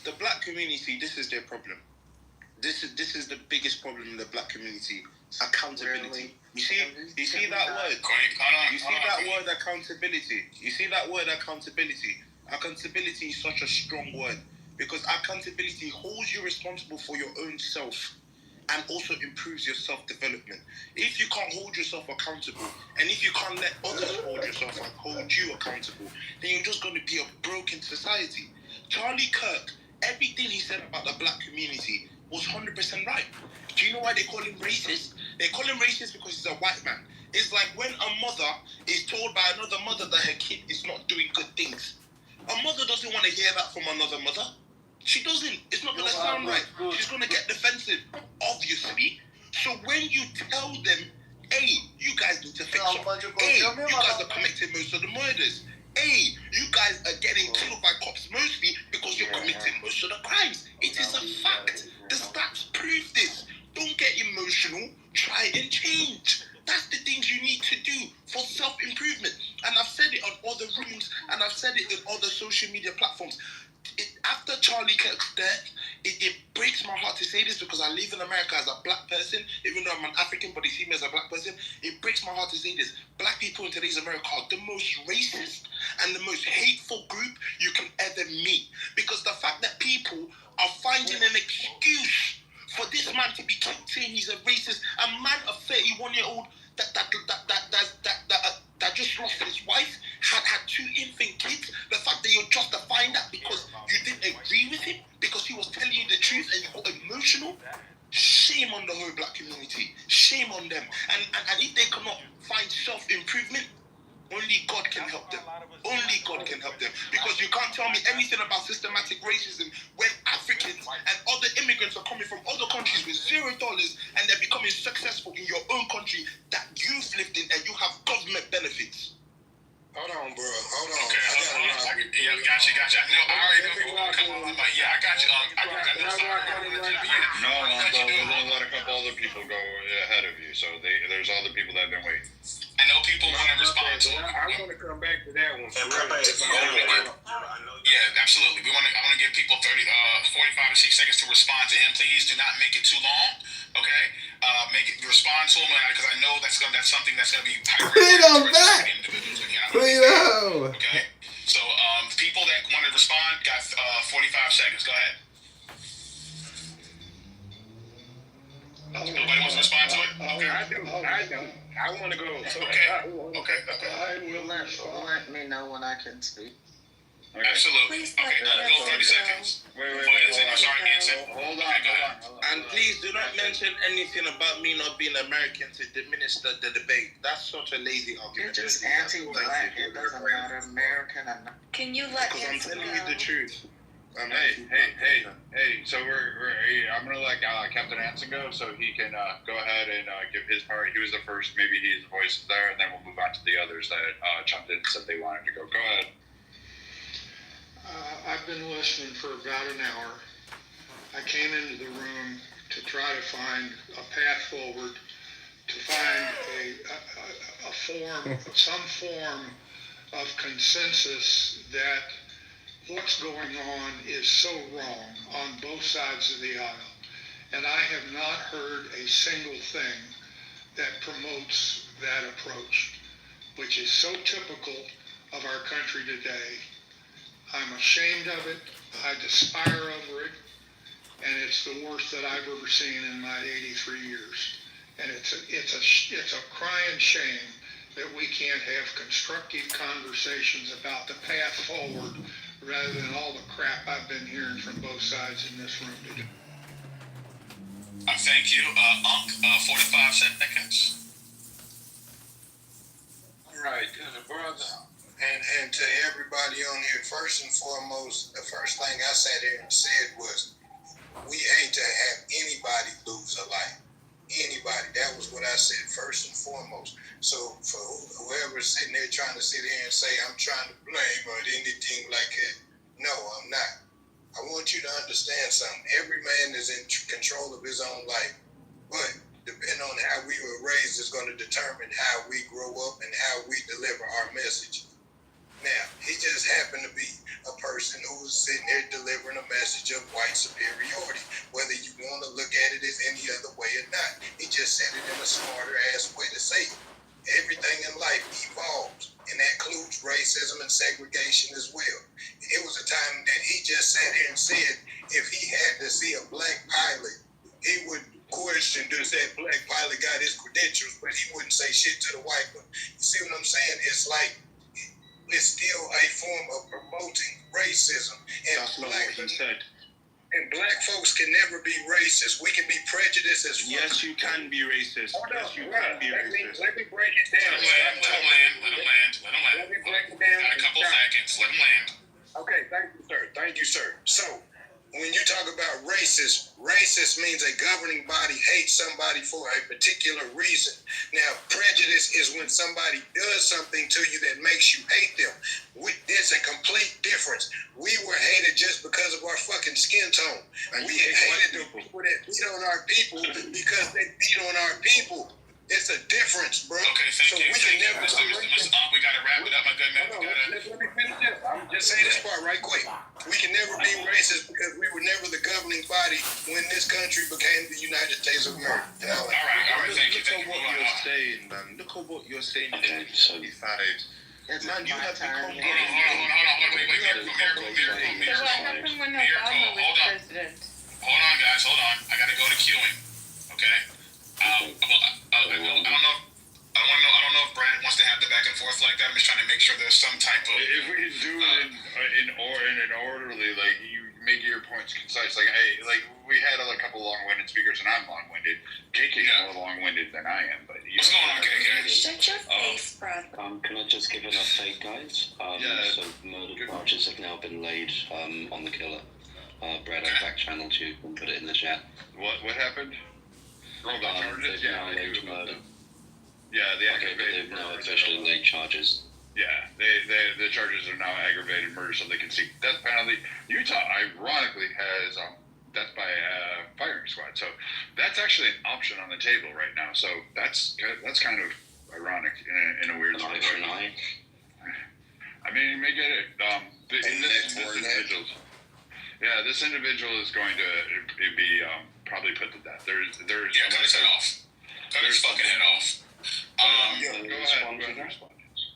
the black community, this is their problem. This is the biggest problem in the black community. Accountability. You see that word? You see that word accountability? You see that word accountability? Accountability is such a strong word, because accountability holds you responsible for your own self and also improves your self-development. If you can't hold yourself accountable, and if you can't let others hold you accountable, then you're just going to be a broken society. Charlie Kirk, everything he said about the black community was 100% right. Do you know why they call him racist? They call him racist because he's a white man. It's like when a mother is told by another mother that her kid is not doing good things. A mother doesn't want to hear that from another mother. She doesn't. It's not going to sound right. She's going to get defensive, obviously. So when you tell them, hey, you guys need to fix up. Hey, you guys are committing most of the murders. Hey, you guys are getting killed by cops mostly because you're committing most of the crimes. It is a fact. The stats prove this. Don't get emotional. Try and change. That's the things you need to do for self-improvement. And I've said it on other rooms, and I've said it in other social media platforms. After Charlie Kirk's death, it breaks my heart to say this, because I live in America as a black person, even though I'm an African, but they see me as a black person. It breaks my heart to say this. Black people in today's America are the most racist and the most hateful group you can ever meet. Because the fact that people are finding an excuse for this man to be kept saying he's a racist, a man of 31-year-old that just lost his wife, had 2 infant kids. The fact that you're justifying that because you didn't agree with him, because he was telling you the truth and you got emotional. Shame on the whole black community. Shame on them. And if they cannot find self-improvement, only God can help them. Only God can help them. Because you can't tell me anything about systematic racism when Africans and other immigrants are coming from other countries with $0 and they're becoming successful in your own country that you've lived in and you have government benefits. Hold on, bro. Hold on. Okay, yeah, gotcha. No, I already know people will come on, but yeah, I got you. No, we're going to let a couple other people go ahead of you. So there's other people that have been waiting. I know people want to respond to it. I want to come back to that one. Yeah, absolutely. I want to give people 45 to 60 seconds to respond to him. Please do not make it too long. Okay, respond to him, because I know that's something that's going to be individuals. Okay, so people that want to respond got 45 seconds. Go ahead. Nobody wants to respond to it? Okay. I do. I want to go. Okay. Let me know when I can speak. Absolutely. Okay, go 30 seconds. Wait. Sorry, Anson. Hold on. And please do not mention anything about me not being American to diminish the debate. That's such a lazy argument. You're just anti-black. It doesn't matter, American or not. Can you let Because I'm telling you the truth. Hey. So I'm gonna let Captain Anson go, so he can go ahead and give his part. He was the first. Maybe his voice is there, and then we'll move on to the others that jumped in and said they wanted to go. Go ahead. I've been listening for about an hour. I came into the room to try to find a path forward, to find some form of consensus that what's going on is so wrong on both sides of the aisle. And I have not heard a single thing that promotes that approach, which is so typical of our country today. I'm ashamed of it, I despise over it, and it's the worst that I've ever seen in my 83 years. And it's a crying shame that we can't have constructive conversations about the path forward rather than all the crap I've been hearing from both sides in this room today. Thank you. 45 seconds. All right, brother. And to everybody on here, first and foremost, the first thing I sat here and said was, we hate to have anybody lose a life. Anybody. That was what I said ever sitting there trying to sit here and say I'm trying to blame or anything like that. No, I'm not. I want you to understand something. Every man is in control of his own life, but depending on how we were raised is going to determine how we grow up and how we deliver our message. Now, he just happened to be a person who was sitting there delivering a message of white superiority, whether you want to look at it as any other way or not. He just said it in a smarter ass way to say it. Everything in life evolves, and that includes racism and segregation as well. It was a time that he just sat here and said if he had to see a black pilot, he would question does that black pilot got his credentials, but he wouldn't say shit to the white one. You see what I'm saying? It's like it's still a form of promoting racism. And that's not what he said. And black folks can never be racist. We can be prejudiced as fuck. Yes, you can be racist. Yes, you can be racist. Let me break it down. Let him land. Let me break it down. Got a couple seconds. Let him land. Okay, thank you, sir. So, when you talk about racist means a governing body hates somebody for a particular reason. Now, prejudice is when somebody does something to you that makes you hate them. It's a complete difference. We were hated just because of our fucking skin tone. We hated the people that beat on our people because they beat on our people. It's a difference, bro. Okay, thank you. We gotta wrap it up, my good man. Let me finish this. I'm just saying this part right quick. We can never be racist because we were never the governing body when this country became the United States of America. All right, thank you. Look at what you're saying, man. Look at what you're saying. Okay, so man, you have become. Hold on. Wait, Miracle. So what happened when Obama was president? Hold on, guys. I gotta go to queuing. Okay. I don't know if Brad wants to have the back and forth like that. I'm just trying to make sure there's some type of. If we can do it in an orderly, like you make your points concise. Like we had a couple long-winded speakers, and I'm long-winded. KK's more long-winded than I am, but what's going on, KK? Shut your face, Brad. Can I just give an update, guys? So murder charges have now been laid on the killer. Brad, I back-channeled you and put it in the chat. What happened? Charges? Yeah, murder. Yeah, they've now officially laid charges. Yeah, the charges are now aggravated murder, so they can seek death penalty. Utah, ironically, has death by firing squad, so that's actually an option on the table right now. So that's kind of ironic in a weird sort of way. I mean, you may get it. This individual is going to be probably put to death. There's cut his head off. Cut his fucking head off. Go ahead.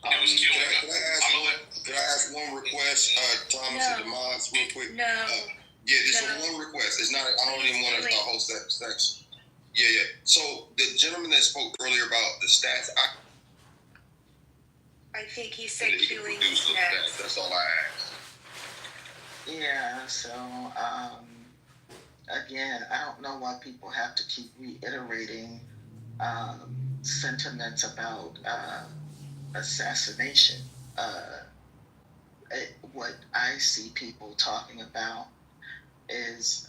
Can I ask one request, Thomas and the mods, real quick? This is one request. It's not. I don't even want to host that section. Yeah. So the gentleman that spoke earlier about the stats, I think he said killing stats. That's all I asked. Yeah. So again, I don't know why people have to keep reiterating sentiments about assassination. What I see people talking about is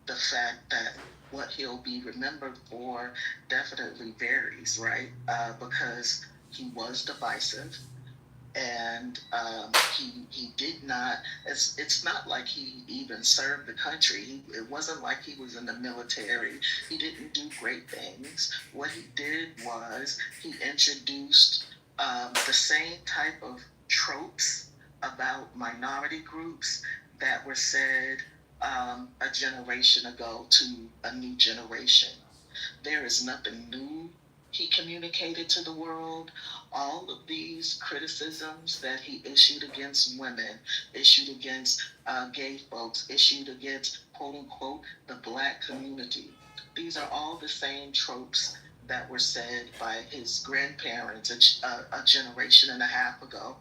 the fact that what he'll be remembered for definitely varies, right? Because he was divisive, and he did not. It's not like he even served the country. It wasn't like he was in the military. He didn't do great things. What he did was he introduced the same type of tropes about minority groups that were said a generation ago to a new generation. There is nothing new he communicated to the world. All of these criticisms that he issued against women, issued against gay folks, issued against, quote unquote, the black community. These are all the same tropes that were said by his grandparents a generation and a half ago,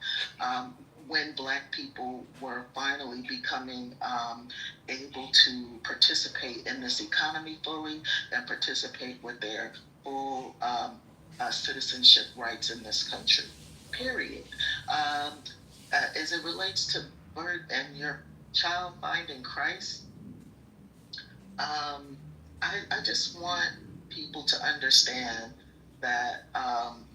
when black people were finally becoming able to participate in this economy fully and participate with their full citizenship rights in this country, period. As it relates to birth and your child finding Christ, I just want people to understand that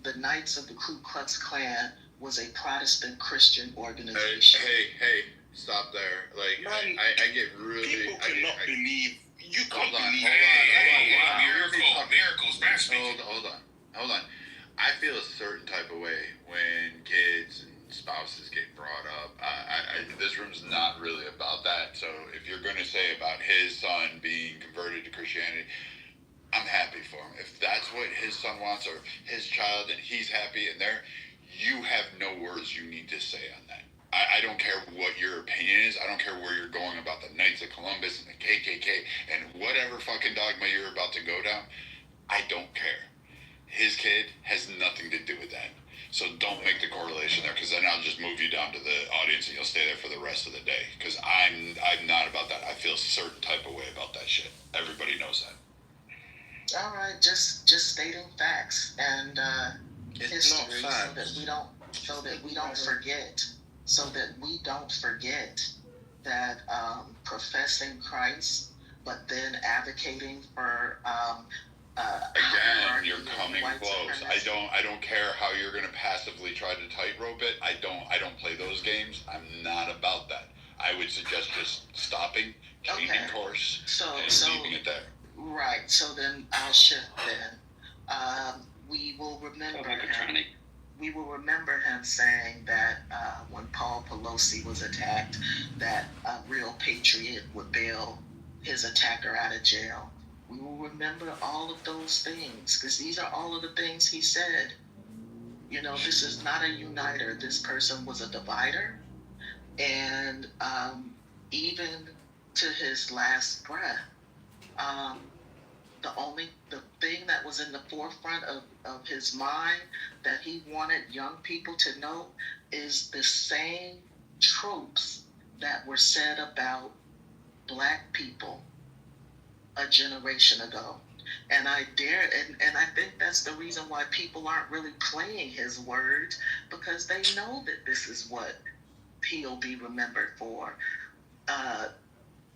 the Knights of the Ku Klux Klan was a Protestant Christian organization. Hey, stop there. Like, Man, I get really... People cannot believe... You can't believe... Miracles, man. Hold on. I feel a certain type of way when kids and spouses get brought up. This room's not really about that. So if you're going to say about his son being converted to Christianity, I'm happy for him. If that's what his son wants or his child, and he's happy, and you have no words you need to say on that. I don't care what your opinion is. I don't care where you're going about the Knights of Columbus and the KKK and whatever fucking dogma you're about to go down. I don't care. His kid has nothing to do with that. So don't make the correlation there, because then I'll just move you down to the audience and you'll stay there for the rest of the day. Because I'm not about that. I feel a certain type of way about that shit. Everybody knows that. All right, just stating facts and history, so that we don't forget that professing Christ, but then advocating for again, you're coming close. I don't care how you're going to passively try to tightrope it. I don't play those games. I'm not about that. I would suggest just stopping, changing course, and leaving it there. Right. So then I'll shift. Then we will remember him. We will remember him saying that when Paul Pelosi was attacked, that a real patriot would bail his attacker out of jail. We will remember all of those things, because these are all of the things he said. You know, this is not a uniter. This person was a divider. And even to his last breath, the thing that was in the forefront of his mind that he wanted young people to know is the same tropes that were said about Black people a generation ago. And I think that's the reason why people aren't really playing his words, because they know that this is what he'll be remembered for.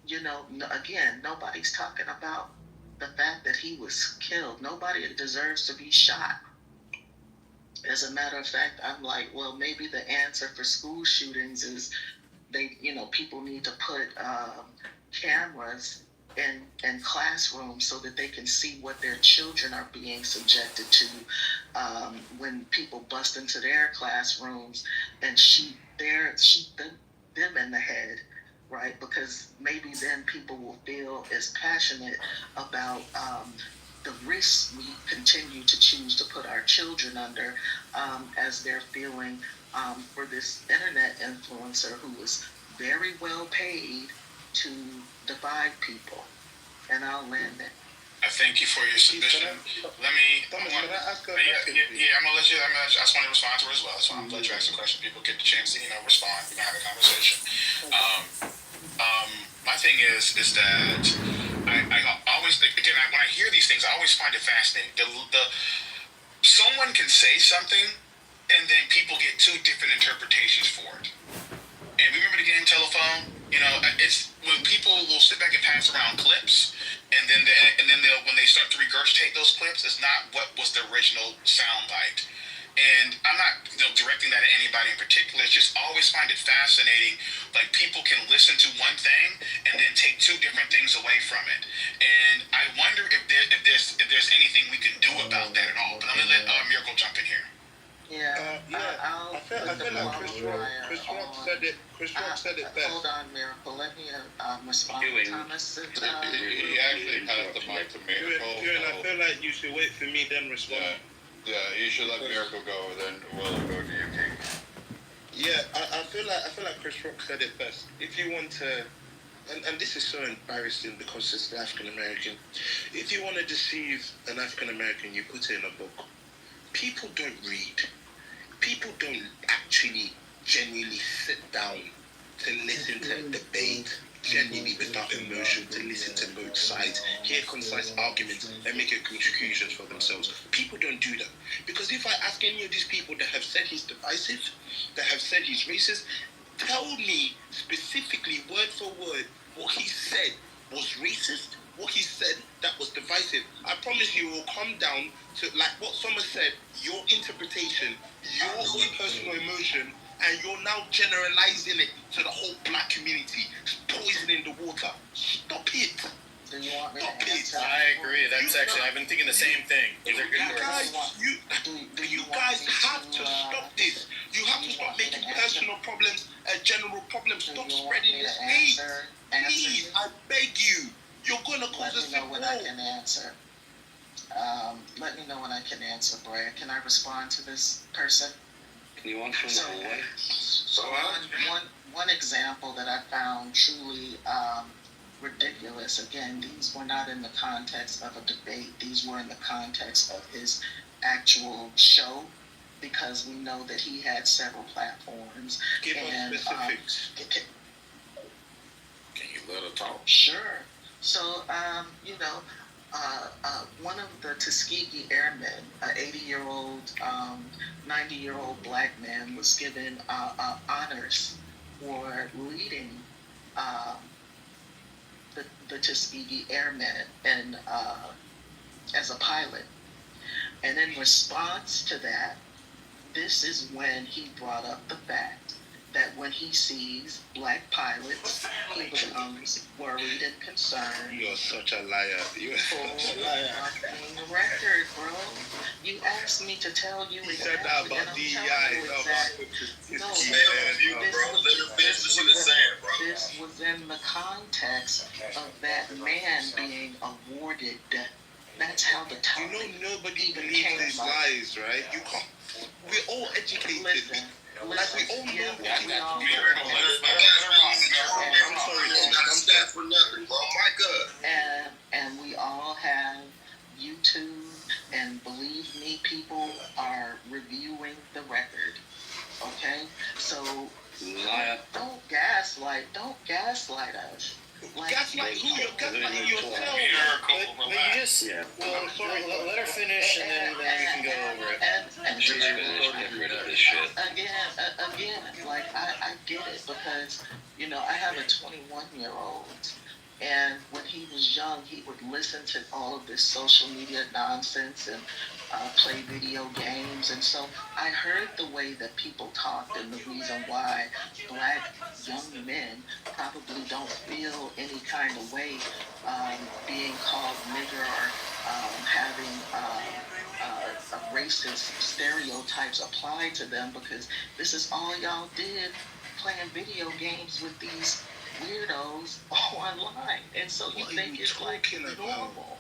Again, nobody's talking about the fact that he was killed. Nobody deserves to be shot. As a matter of fact, I'm like, well, maybe the answer for school shootings is people need to put cameras in classrooms so that they can see what their children are being subjected to when people bust into their classrooms and shoot them in the head, right? Because maybe then people will feel as passionate about the risks we continue to choose to put our children under as they're feeling for this internet influencer who is very well paid to divide people. And I'll land it. I thank you for your submission. I'm gonna let you. I just want to respond to her as well. So I'm glad you asked the question. People get the chance to respond. We can have a conversation. My thing is that I always again when I hear these things, I always find it fascinating. Someone can say something, and then people get two different interpretations for it. And we remember the game telephone. It's when people will sit back and pass around clips, and then they'll when they start to regurgitate those clips, it's not what was the original soundbite. And I'm not directing that at anybody in particular. It's just always find it fascinating. Like people can listen to one thing and then take two different things away from it. And I wonder if there's anything we can do about that at all. But I'm gonna let Miracle jump in here. I feel like Chris Rock said it. Chris Rock said it best. Hold on, Miracle. Let me respond to Thomas. He actually passed the mic to Miracle. I feel like you should wait for me, then respond. Yeah, you should let Miracle go, then we'll go to you, King. Yeah, I feel like Chris Rock said it best. If you want to, and this is so embarrassing because it's African American. If you want to deceive an African American, you put it in a book. People don't read. People don't actually genuinely sit down to listen to a debate, genuinely without emotion, to listen to both sides, hear concise arguments, and make conclusions for themselves. People don't do that. Because if I ask any of these people that have said he's divisive, that have said he's racist, tell me specifically, word for word, what he said was racist what he said that was divisive. I promise you, it will come down to, like what Summer said, your interpretation, your own personal emotion, and you're now generalizing it to the whole black community, poisoning the water. Stop it. Do you want me to answer? I agree. That's actually, I've been thinking the same thing. These are good words. You guys have to stop this. You have to stop making personal problems general problems. Stop spreading this hate. Please, I beg you. You're gonna cause us Let me know when I can answer. Let me know when I can answer, Brad. Can I respond to this person? Can you answer in the hallway? So one example that I found truly ridiculous. Again, these were not in the context of a debate. These were in the context of his actual show, because we know that he had several platforms. Give us specifics. Can you let her talk? Sure. So, one of the Tuskegee Airmen, an 80-year-old, 90-year-old black man, was given honors for leading the Tuskegee Airmen and as a pilot. And in response to that, this is when he brought up the fact that when he sees black pilots, he becomes worried and concerned. You're such a liar. You're such a liar. Fucking record, bro. You asked me to tell you He exactly, said that about and I'm DEI. telling you exactly. No, this was in the context of that man being awarded. That's how the topic. You know, nobody believes these lies, right? You can't. We're all educated. Listen, like we all know. I'm sorry, I'm sad for nothing, bro. My God. And we all have YouTube, and believe me, people are reviewing the record. Okay, so don't gaslight us. Gaslight who? You're gaslighting yourself. But you just, well, sorry, let her finish and then we can go over it. And Get rid of this shit. Again, like I get it, because I have a 21-year-old, and when he was young, he would listen to all of this social media nonsense and play video games, and so I heard the way that people talked, and the reason why black young men probably don't feel any kind of way being called nigger or having racist stereotypes applied to them, because this is all y'all did, playing video games with these weirdos online, and so you think it's like normal,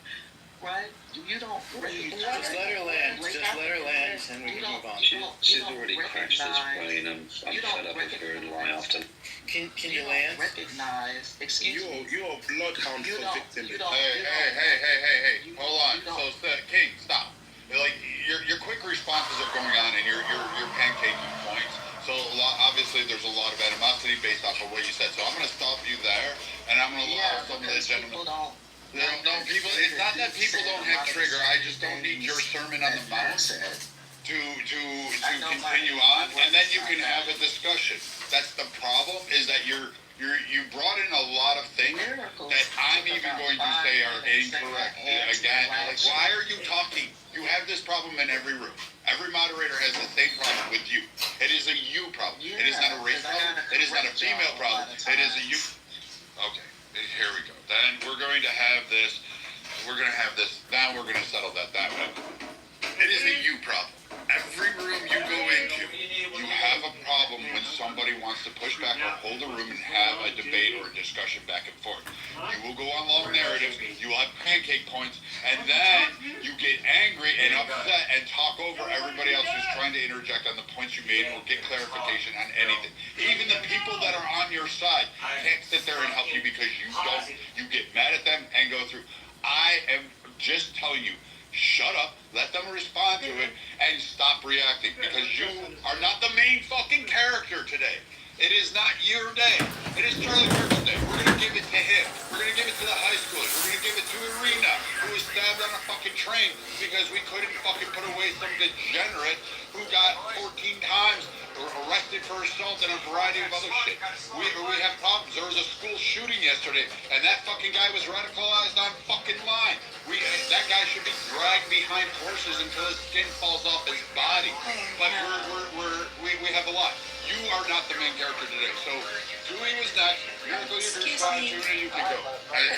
right? You don't recognize. Just let her land. Just let her land, and we can move on. She's already crashed this plane. I'm fed up with her lie often. Can you land? Recognize. Excuse me. You're a bloodhound for victim. Hey, hold on. So, King, stop. Like your quick responses are going on, and you're pancaking points. So obviously there's a lot of animosity based off of what you said. So I'm going to stop you there, and I'm going to allow some of the gentlemen. No, people. It's not that people don't have trigger. I just don't need your sermon on the mount to continue on, and then you can have a discussion. That's the problem. Is that you brought in a lot of things that I'm even going to say are incorrect. Again, like, why are you talking? You have this problem in every room. Every moderator has the same problem with you. It is a you problem. It is not a race problem. It is not a female problem. It is a you. Okay, here we go. Then we're going to have this. Now we're going to settle that way. It is a you problem. Every room you go into, you have a problem when somebody wants to push back or hold a room and have a debate or a discussion back and forth. You will go on long narratives, you will have pancake points, and then you get angry and upset and talk over everybody else who's trying to interject on the points you made or get clarification on anything. Even the people that are on your side can't sit there and help you because you don't. You get mad at them and go through. I am just telling you, shut up, let them respond to it, and stop reacting, because you are not the main fucking character today. It is not your day. It is Charlie Kirk's day. We're going to give it to him. We're going to give it to the high schoolers. We're going to give it to Irina, who was stabbed on a fucking train because we couldn't fucking put away some degenerate who got 14 times arrested for assault and a variety of other shit. We have problems. There was a school shooting yesterday, and that fucking guy was radicalized on fucking line. That guy should be dragged behind horses until his skin falls off his body. But we have a lot. You are not the main character today. So Julie was next. Miracle, you're Tuna, you can go.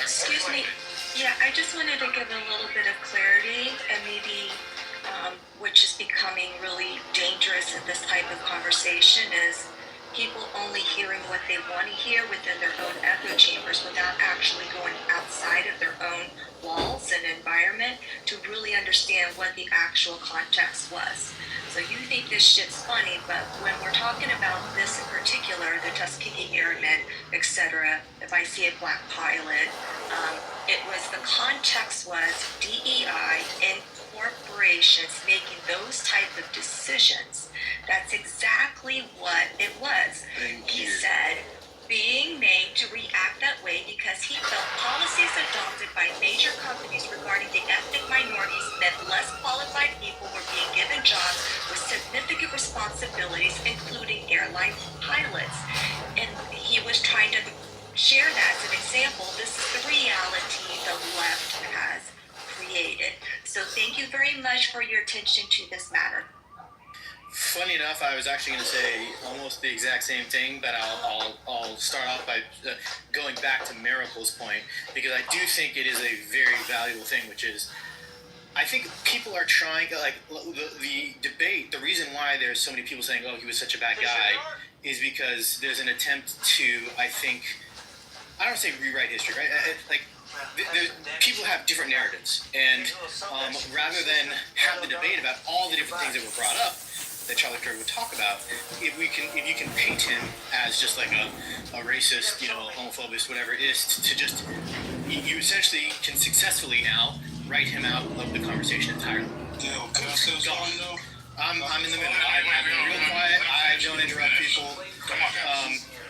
Excuse me. Yeah, I just wanted to give a little bit of clarity and maybe which is becoming really dangerous in this type of conversation is people only hearing what they want to hear within their own echo chambers without actually going outside of their own walls and environment to really understand what the actual context was. So you think this shit's funny, but when we're talking about this in particular, the Tuskegee Airmen, etc., if I see a black pilot, it was the context was DEI and corporations making those type of decisions. That's exactly what it was. He said being made to react that way because he felt policies adopted by major companies regarding the ethnic minorities meant less qualified people were being given jobs with significant responsibilities, including airline pilots. And he was trying to share that as an example. This is the reality the left has created. So thank you very much for your attention to this matter. Funny enough, I was actually going to say almost the exact same thing, but I'll start off by going back to Miracle's point, because I do think it is a very valuable thing, which is I think people are trying to, like, the debate, the reason why there's so many people saying, oh, he was such a bad guy, is because there's an attempt to, I think, I don't want to say rewrite history, right? People have different narratives, and rather than have the debate about all the different things that were brought up that Charlie Kirk would talk about, if you can paint him as just like a racist, homophobist, whatever it is, to just you essentially can successfully now write him out of the conversation entirely. I'm in the middle. I'm real quiet. I don't interrupt people.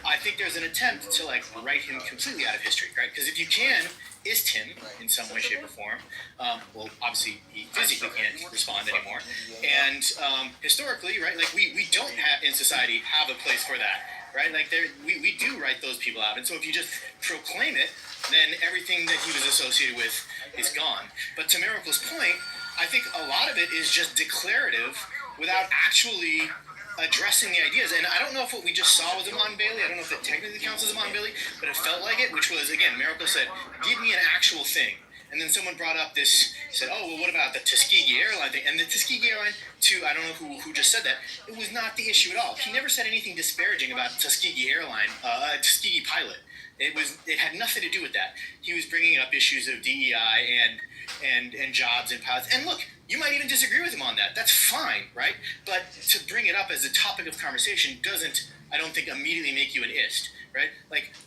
I think there's an attempt to write him completely out of history, right? Because if you can, is Tim in some way, shape, or form? Well, obviously he physically can't respond anymore, and historically, right? We don't have in society have a place for that, right? We do write those people out, and so if you just proclaim it, then everything that he was associated with is gone. But to Miracle's point, I think a lot of it is just declarative without actually addressing the ideas. And I don't know if what we just saw was Amon Bailey. I don't know if it technically counts as Amon Bailey, but it felt like it, which was, again, Miracle said, give me an actual thing. And then someone brought up this, said, oh, well, what about the Tuskegee Airline thing? And the Tuskegee Airline, I don't know who just said that, it was not the issue at all. He never said anything disparaging about Tuskegee Airline, Tuskegee pilot. It had nothing to do with that. He was bringing up issues of DEI and jobs and pilots. And look, you might even disagree with him on that. That's fine, right? But to bring it up as a topic of conversation doesn't, I don't think, immediately make you an ist, right?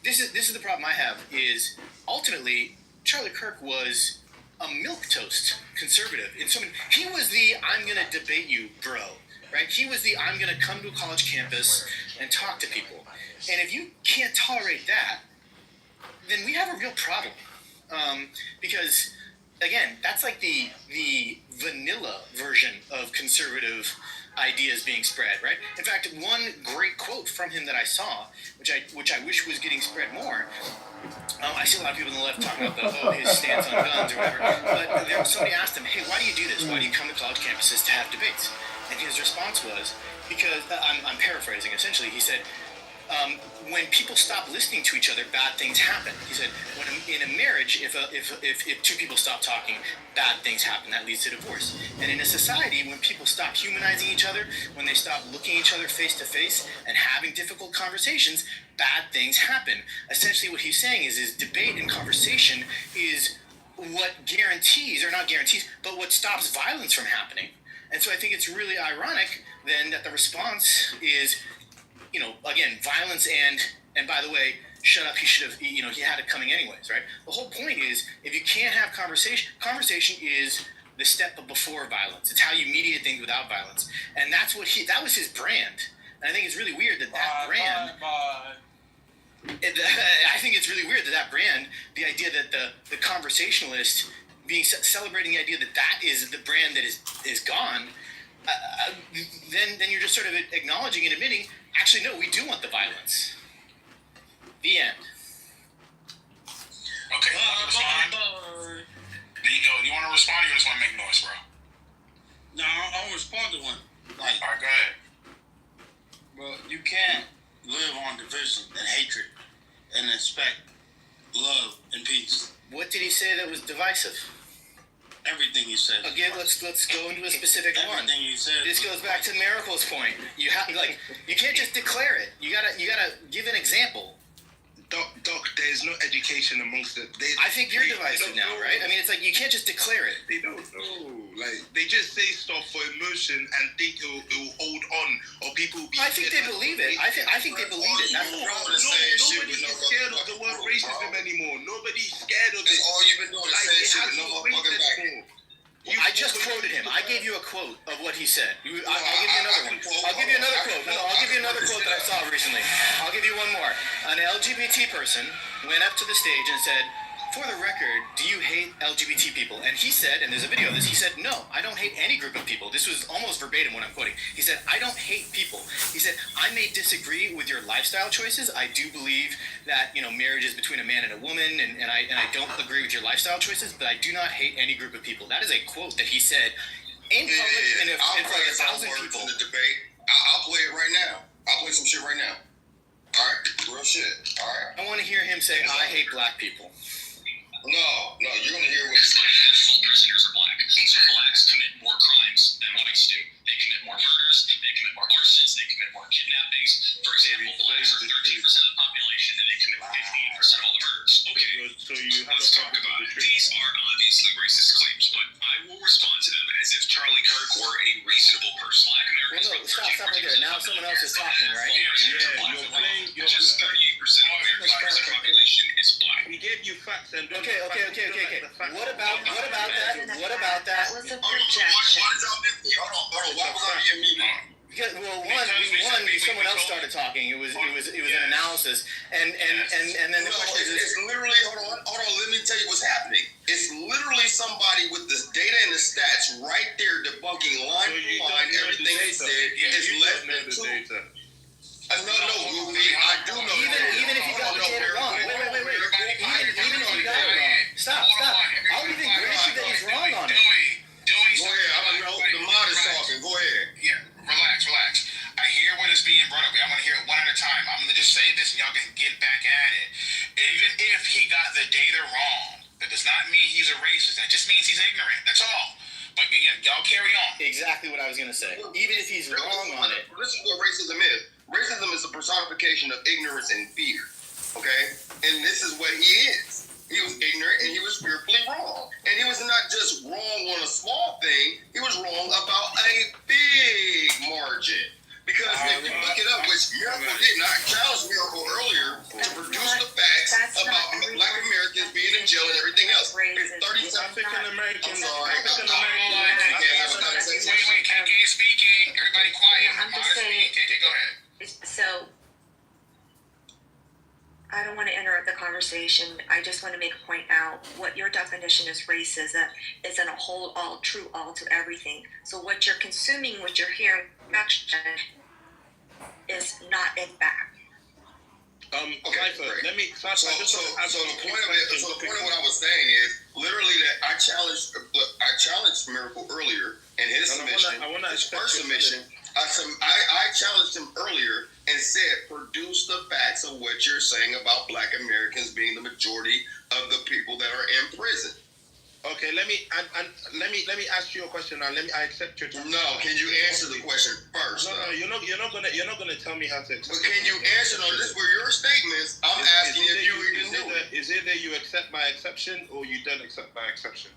This is the problem I have, is ultimately Charlie Kirk was a milquetoast conservative. He was the I'm going to debate you bro, right? He was the I'm going to come to a college campus and talk to people. And if you can't tolerate that, then we have a real problem. Because, again, that's like the vanilla version of conservative ideas being spread, right? In fact, one great quote from him that I saw, which I wish was getting spread more. I see a lot of people on the left talking about his stance on guns or whatever. But somebody asked him, hey, why do you do this? Why do you come to college campuses to have debates? And his response was, because, I'm paraphrasing essentially, he said, when people stop listening to each other, bad things happen. He said, in a marriage, if two people stop talking, bad things happen. That leads to divorce. And in a society, when people stop humanizing each other, when they stop looking each other face to face and having difficult conversations, bad things happen. Essentially, what he's saying is debate and conversation is what guarantees, or not guarantees, but what stops violence from happening. And so I think it's really ironic then that the response is, again, violence and by the way, shut up, he should have, he had it coming anyways, right? The whole point is, if you can't have conversation is the step before violence. It's how you mediate things without violence. And that was his brand. And I think it's really weird that brand... I think it's really weird that brand, the idea that the conversationalist celebrating the idea that is the brand that is gone, then you're just sort of acknowledging and admitting, actually, no, we do want the violence. The end. Okay, you want to respond? There you go. You want to respond, or you just want to make noise, bro? No, I'll respond to one. Like, all right, go ahead. Well, you can't live on division and hatred and expect love and peace. What did he say that was divisive? Everything he said. Again, let's go into a specific one. Everything he said. This goes back to Miracle's point. You can't just declare it. You gotta give an example. Doc, there's no education amongst it. I think you're divisive now, right? I mean, it's like you can't just declare it. They don't know. Like, they just say stuff for emotion and think it will hold on, or people will be. I think they believe it. I think they believe it. That's the problem. Nobody's scared of the word racism anymore. Nobody's scared of it. All you've been doing is saying shit with no motherfucking back. I just quoted him. I gave you a quote of what he said. I'll give you another one. I'll give you another quote. No, I'll give you another quote that I saw recently. I'll give you one more. An LGBT person went up to the stage and said, "For the record, do you hate LGBT people?" And he said, and there's a video of this, he said, "No, I don't hate any group of people." This was almost verbatim what I'm quoting. He said, "I don't hate people." He said, "I may disagree with your lifestyle choices. I do believe that, marriage is between a man and a woman, and I don't agree with your lifestyle choices, but I do not hate any group of people." That is a quote that he said in public in front of 1,000 people. In the debate. I'll play it right now. I'll play some shit right now. All right, real shit. All right. I want to hear him say, "I hate black people." No, you're gonna hear what. It's like half of all prisoners are black. So blacks commit more crimes than whites do. They commit more murders, they commit more arsons, they commit more kidnappings. For example, blacks are 13% of the population and they commit 15% of all the murders. Okay, so you have let's talk about it. These are obviously racist claims, but I will respond to them as if Charlie Kirk were a reasonable person. Black Americans. Well, no, stop right there. Now someone else is talking, right? Yeah, just 38% of the population is black. We gave you facts and. Okay. What about that? That was a projection. Hold on. Why was I getting me wrong? Because, one, someone else started talking. It was an analysis, and then the question is, it's literally hold on. Let me tell you what's happening. It's literally somebody with the data and the stats right there debunking line for line everything they said. It's less than two. No, I do know. Even if you got the data wrong. Wait. Even if you got it wrong. Stop. I'll even grant you that he's wrong on it. Go ahead. The mod is talking. Go ahead. Yeah, relax. I hear what is being brought up. I'm going to hear it one at a time. I'm going to just say this and y'all can get back at it. Even if he got the data wrong, that does not mean he's a racist. That just means he's ignorant. That's all. But again, y'all carry on. Exactly what I was going to say. Even if he's wrong on it. This is what racism is. Racism is a personification of ignorance and fear. Okay? And this is what he is. He was ignorant and he was fearfully wrong. And he was not just wrong on a small thing, he was wrong about a big margin. Because if you look it up, which Miracle did not challenge Miracle earlier to produce the facts about black Americans being in jail and everything else. It's 37 African Americans. Wait, KK is speaking. Everybody quiet. I'm just saying. KK, go ahead. So, I don't want to interrupt the conversation. I just want to make a point out. What your definition is racism isn't a whole, all, true, all to everything. So what you're consuming, what you're hearing, is not in fact. Okay, great. Let me. So the point of what I was saying is literally that I challenged Miracle earlier in his submission. His first submission. I challenged him earlier and said, produce the facts of what you're saying about black Americans being the majority of the people that are in prison. Okay, let me ask you a question now. I accept your. No, can you answer the question first? No, you're not gonna tell me how to accept. But can you answer? No, this were your statements. I'm asking if you even knew it. Is it that you accept my exception or you don't accept my exception?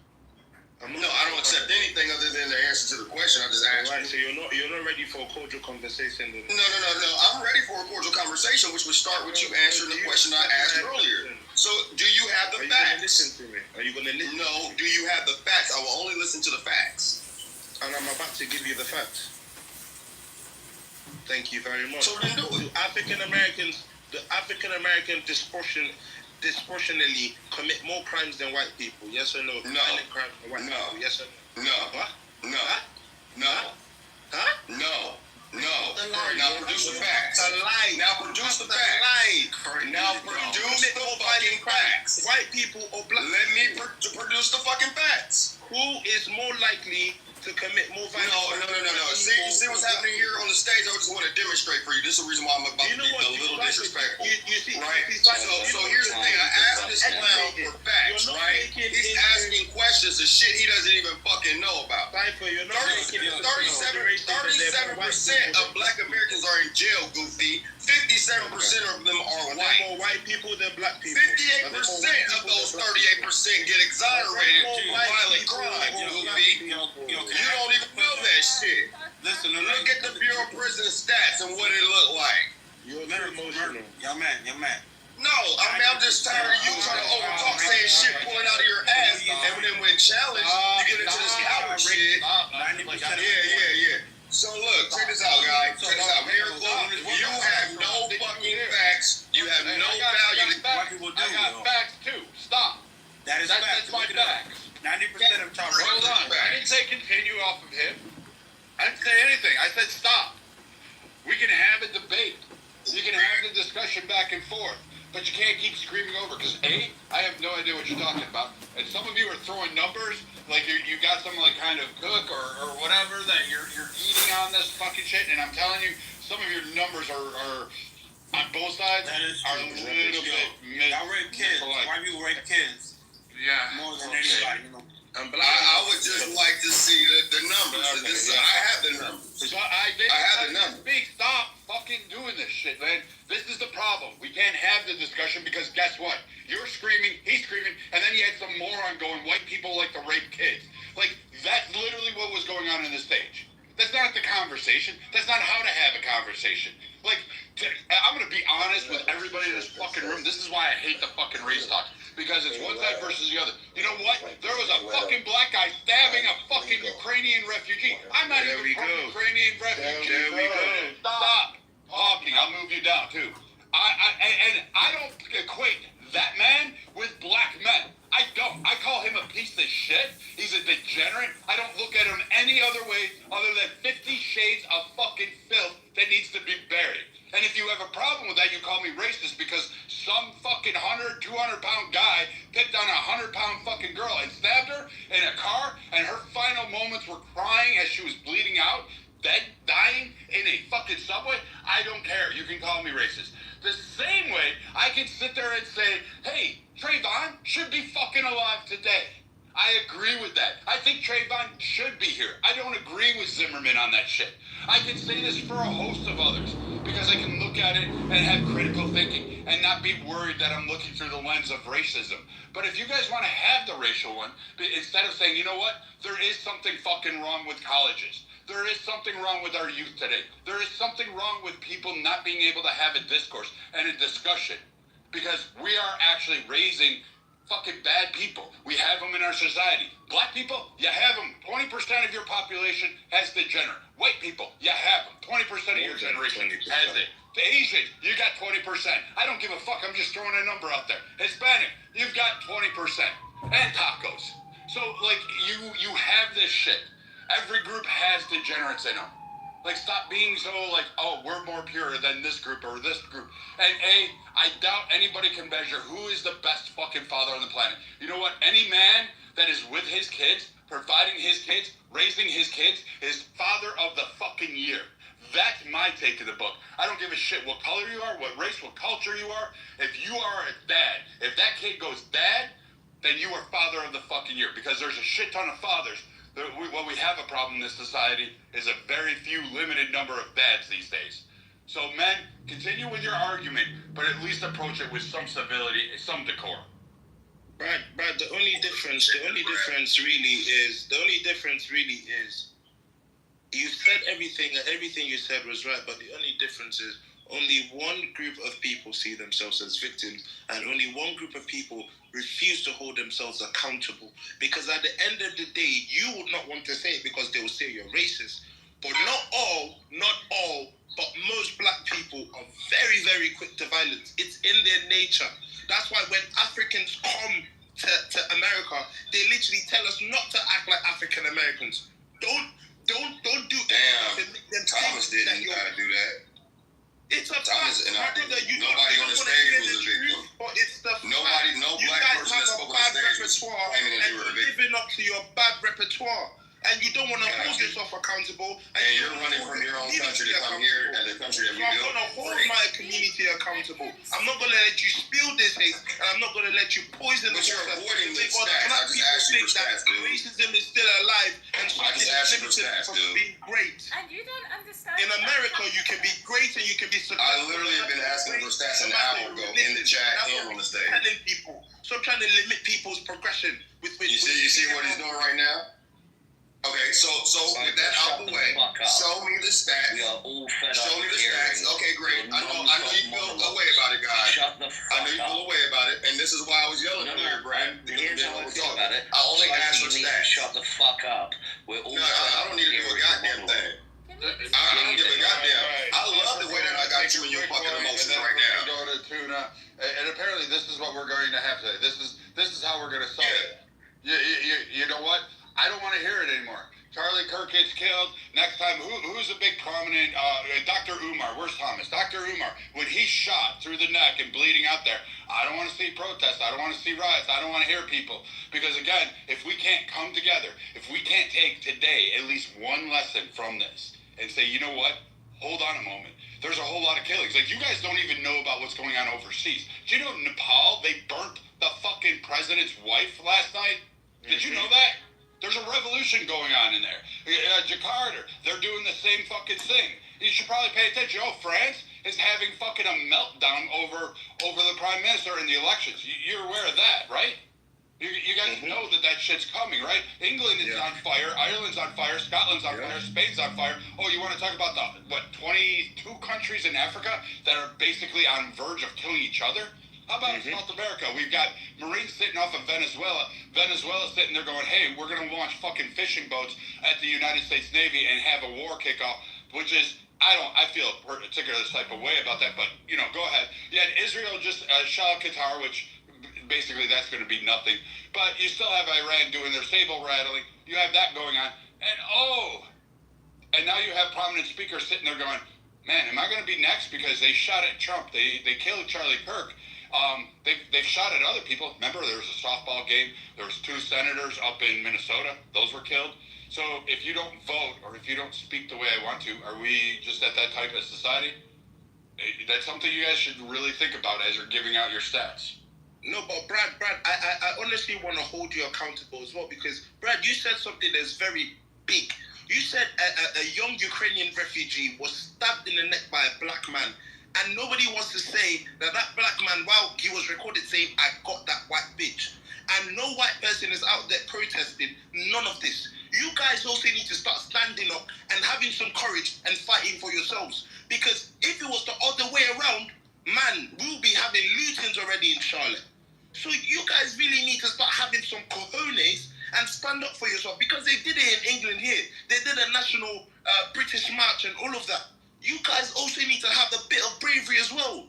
No, I don't accept anything other than the answer to the question I just asked. Right, so you're not ready for a cordial conversation. No. I'm ready for a cordial conversation, which would start with you answering the question I asked earlier. So, do you have the facts? Are you gonna listen? No. Do you have the facts? I will only listen to the facts. And I'm about to give you the facts. Thank you very much. So then do it. African Americans the African American disproportionately commit more crimes than white people? Yes or no? No. Violent crimes than white people? Yes or no? No. What? No. Huh? No. Huh? No. No. The lie. Now produce the facts. The lie. Now produce the The facts. lie. Now produce the fucking facts. White people or black Let me people? produce the fucking facts. Who is more likely to commit more violence? No. See what's happening here on the stage? I just want to demonstrate for you. This is the reason why I'm about to be a little disrespectful. Right? So here's the thing. I asked this clown for facts, right? He's asking questions of shit he doesn't even fucking know about. 37% of black Americans are in jail, Goofy. 57% of them are white. More white people than black people. 58% of those 38% get exonerated for violent crime, Goofy. You don't even know that shit. Listen, look at the Bureau of Prison stats and what it looked like. You're very emotional. Young man. No, I'm just tired of you trying to overtalk, saying shit, pulling out of your ass, and then when challenged, you get into this coward shit. Yeah. So look, check this out, guys. Check this out. Miracle, you have no fucking facts. You have no value. I got facts too. Stop. That's my facts. 90% of Charles. Hold on. I didn't say continue off of him. I didn't say anything. I said stop. We can have a debate. You can have the discussion back and forth. But you can't keep screaming over, because A, I have no idea what you're talking about. And some of you are throwing numbers, like you got some like kind of cook or whatever that you're eating on this fucking shit. And I'm telling you, some of your numbers are on both sides are a little bit I rape kids. White people rape kids. Yeah. More than anybody. I would just like to see the numbers. I have the numbers. So I have the numbers. Stop fucking doing this shit, man. This is the problem. We can't have the discussion because guess what? You're screaming, he's screaming, and then you had some moron going, white people like to rape kids. Like, that's literally what was going on in the stage. That's not the conversation. That's not how to have a conversation. Like, I'm going to be honest with everybody in this fucking room. This is why I hate the fucking race talk. Because it's one side versus the other. You know what? There was a fucking black guy stabbing a fucking Ukrainian refugee. I'm not even from Ukrainian refugee. There we go. Stop talking. I'll move you down too. I don't equate that man with black men. I don't. I call him a piece of shit. He's a degenerate. I don't look at him any other way other than 50 shades of fucking filth that needs to be buried. And if you have a problem with that, you call me racist because some fucking 100, 200-pound guy picked on a 100-pound fucking girl and stabbed her in a car, and her final moments were crying as she was bleeding out, dead, dying in a fucking subway. I don't care. You can call me racist. The same way I can sit there and say, hey, Trayvon should be fucking alive today. I agree with that. I think Trayvon should be here. I don't agree with Zimmerman on that shit. I can say this for a host of others because I can look at it and have critical thinking and not be worried that I'm looking through the lens of racism. But if you guys want to have the racial one, instead of saying, you know what, there is something fucking wrong with colleges. There is something wrong with our youth today. There is something wrong with people not being able to have a discourse and a discussion because we are actually raising fucking bad people. We have them in our society. Black people, you have them. 20% of your population has degenerate. White people, you have them. 20% of your generation has it. The Asian, you got 20%. I don't give a fuck. I'm just throwing a number out there. Hispanic, you've got 20%. And tacos. So, like, you have this shit. Every group has degenerates in them. Like, stop being so like, oh, we're more pure than this group or this group. And I doubt anybody can measure who is the best fucking father on the planet. You know what? Any man that is with his kids, providing his kids, raising his kids, is father of the fucking year. That's my take of the book. I don't give a shit what color you are, what race, what culture you are. If you are a dad, if that kid goes dad, then you are father of the fucking year. Because there's a shit ton of fathers. What we have a problem in this society is a very few limited number of dads these days. So men, continue with your argument, but at least approach it with some civility, some decorum. Brad, the only difference really is you said everything you said was right, but the only difference is only one group of people see themselves as victims, and only one group of people refuse to hold themselves accountable. Because at the end of the day, you would not want to say it because they will say you're racist. But not all, but most black people are very, very quick to violence. It's in their nature. That's why when Africans come to America, they literally tell us not to act like African Americans. Don't do anything to make them Thomas think that didn't you're. do that. It's a Thomas fact, and my I brother. You nobody on the stage was a victim. but it's the Nobody, fact. no You black guys person that have a spoke on bad the stage was repertoire, claiming that and you were a you're victim. living up to your bad repertoire, and you don't want to hold Gotcha. yourself accountable. And you're running from your own country to come here and the country that we So I'm built. gonna hold my community accountable. I'm not gonna let you spill this hate, and I'm not gonna let you poison But the you're water. avoiding the Because stats. I black just people asked you think for that stats, dude. racism is still alive, and I something just asked is you for limited stats, from dude. being great. And you don't understand. In America, you can be great and you can be successful. I literally have been asking for stats an hour ago in the chat and on the stage. Telling people, stop trying to limit people's progression. You see what he's doing right now? Okay, so with that out the way, show me the stats. We are all fed Show up me the hearing stats. Okay, great. your I know you feel non-stop away about it, guys. Shut the I know you fuck feel up. away about it, and this is why I was yelling earlier, Brad. Because we Here's didn't how I know what feel we're about talking. it. I only Tyson, asked you for need to stats. shut the fuck up. We're all No, fed I up don't need to do a hearing goddamn your thing. monologue. I don't give a goddamn. I love the way that I got you in your fucking emotions right now. Go to tuna, and apparently this is what we're going to have today. This is how we're going to solve it. You know what? I don't want to hear it anymore. Charlie Kirk gets killed. Next time, who's a big prominent? Dr. Umar. Where's Thomas? Dr. Umar. When he's shot through the neck and bleeding out there, I don't want to see protests. I don't want to see riots. I don't want to hear people. Because again, if we can't come together, if we can't take today at least one lesson from this and say, you know what? Hold on a moment. There's a whole lot of killings. Like, you guys don't even know about what's going on overseas. Do you know Nepal, they burnt the fucking president's wife last night? Did you know that? There's a revolution going on in there. Jakarta, they're doing the same fucking thing. You should probably pay attention. Oh, France is having fucking a meltdown over the prime minister in the elections. You're aware of that, right? You guys know that shit's coming, right? England is on fire. Ireland's on fire. Scotland's on fire. Spain's on fire. Oh, you want to talk about the 22 countries in Africa that are basically on verge of killing each other? How about South America? We've got Marines sitting off of Venezuela. Venezuela's sitting there going, hey, we're going to launch fucking fishing boats at the United States Navy and have a war kickoff, which is, I feel a particular type of way about that, but, go ahead. Yeah, Israel just shot Qatar, which basically that's going to be nothing. But you still have Iran doing their sable rattling. You have that going on. And now you have prominent speakers sitting there going, man, am I going to be next? Because they shot at Trump. They killed Charlie Kirk. They've shot at other people. Remember, there was a softball game. There was 2 senators up in Minnesota. Those were killed. So if you don't vote or if you don't speak the way I want to, are we just at that type of society? That's something you guys should really think about as you're giving out your stats. No, but Brad, I honestly want to hold you accountable as well, because Brad, you said something that's very big. You said a young Ukrainian refugee was stabbed in the neck by a black man. And nobody wants to say that black man, while he was recorded saying, I got that white bitch. And no white person is out there protesting none of this. You guys also need to start standing up and having some courage and fighting for yourselves. Because if it was the other way around, man, we'll be having lootings already in Charlotte. So you guys really need to start having some cojones and stand up for yourself. Because they did it in England here. They did a national British march and all of that. You guys also need to have a bit of bravery as well.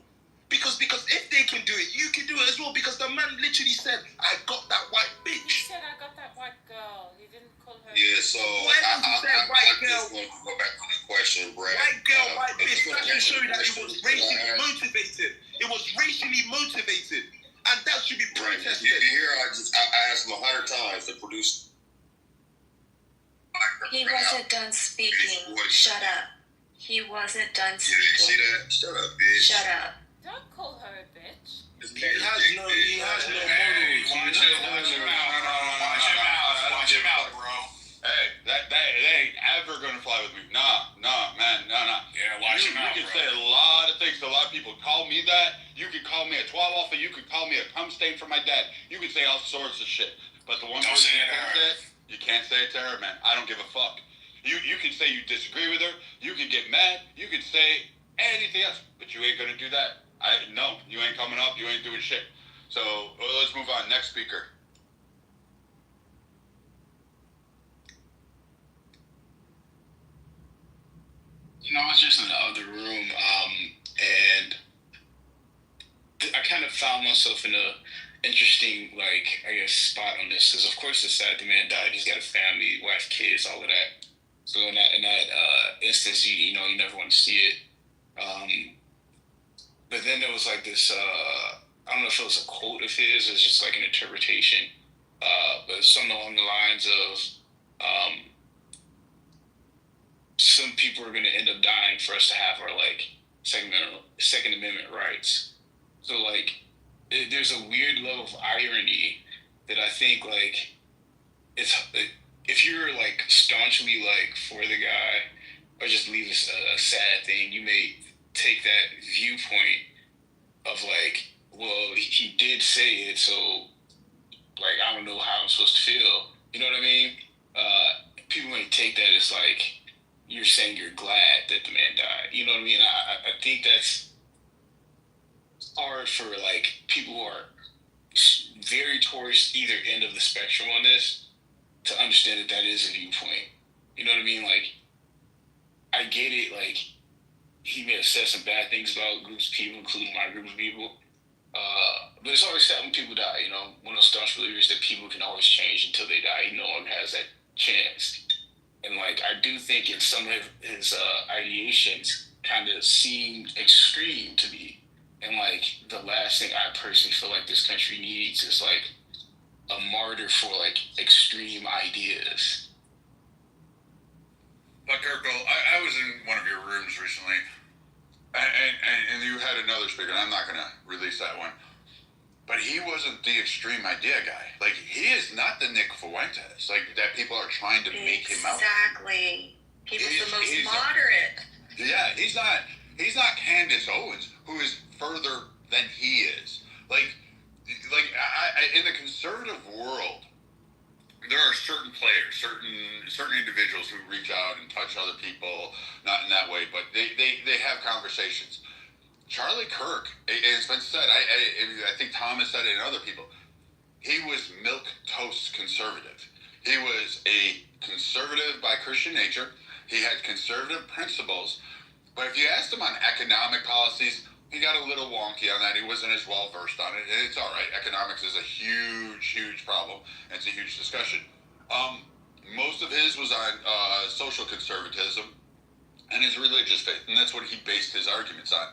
Because if they can do it, you can do it as well. Because the man literally said, I got that white bitch. He said, I got that white girl. He didn't call her. Yeah, so I just want to go back to the question, Brad. White girl, white bitch. That can show you that it was racially motivated. It was racially motivated. And that should be protested. You hear, I asked him 100 times to produce. He wasn't done speaking. Shut up. He wasn't done speaking. You see that? Shut up, bitch. Shut up. Don't call her a bitch. He has no morals. Watch him out, bro. Hey, that ain't ever gonna fly with me. Nah, man. Yeah, watch him out, You can bro. say a lot of things. A lot of people call me that. You can call me a 12 alpha. You can call me a cum stain for my dad. You can say all sorts of shit. But the one Don't person say it to her. you can't say it to her, man. I don't give a fuck. You can say you disagree with her. You can get mad. You can say anything else. But you ain't gonna do that. No, you ain't coming up. You ain't doing shit. So let's move on. Next speaker. I was just in the other room, and found myself in a interesting, like, I guess, spot on this. Because, of course, it's sad the man died. He's got a family, wife, kids, all of that. So in that instance, you know, you never want to see it. But then there was like this, I don't know if it was a quote of his or just like an interpretation, but something along the lines of, some people are going to end up dying for us to have our like Second Amendment rights. So like, there's a weird level of irony that I think like if you're like staunchly like for the guy or just leave a sad thing, you may take that viewpoint of like, well, he did say it, so like I don't know how I'm supposed to feel. You know what I mean? People may take that as like you're saying you're glad that the man died. You know what I mean? I think that's hard for like people who are very towards either end of the spectrum on this to understand that that is a viewpoint. You know what I mean? Like, I get it. Like, he may have said some bad things about groups of people, including my group of people. But it's always sad when people die. You know, one of those staunch believers that people can always change until they die. No one has that chance. And like, I do think in some of his ideations kind of seemed extreme to me. And like, the last thing I personally feel like this country needs is like a martyr for like extreme ideas. But Kirkle, I was in one of your rooms recently, and you had another speaker, and I'm not going to release that one. But he wasn't the extreme idea guy. Like, he is not the Nick Fuentes, like, that people are trying to make him out. Exactly. He was the most moderate. Yeah, he's not Candace Owens, who is further than he is. Like I in the conservative world, there are certain players, certain individuals who reach out and touch other people, not in that way, but they have conversations. Charlie Kirk, it's been said, I think Thomas said it and other people, he was milquetoast conservative. He was a conservative by Christian nature. He had conservative principles. But if you asked him on economic policies, he got a little wonky on that. He wasn't as well versed on it. It's all right. Economics is a huge problem. It's a huge discussion. Most of his was on social conservatism and his religious faith, and that's what he based his arguments on.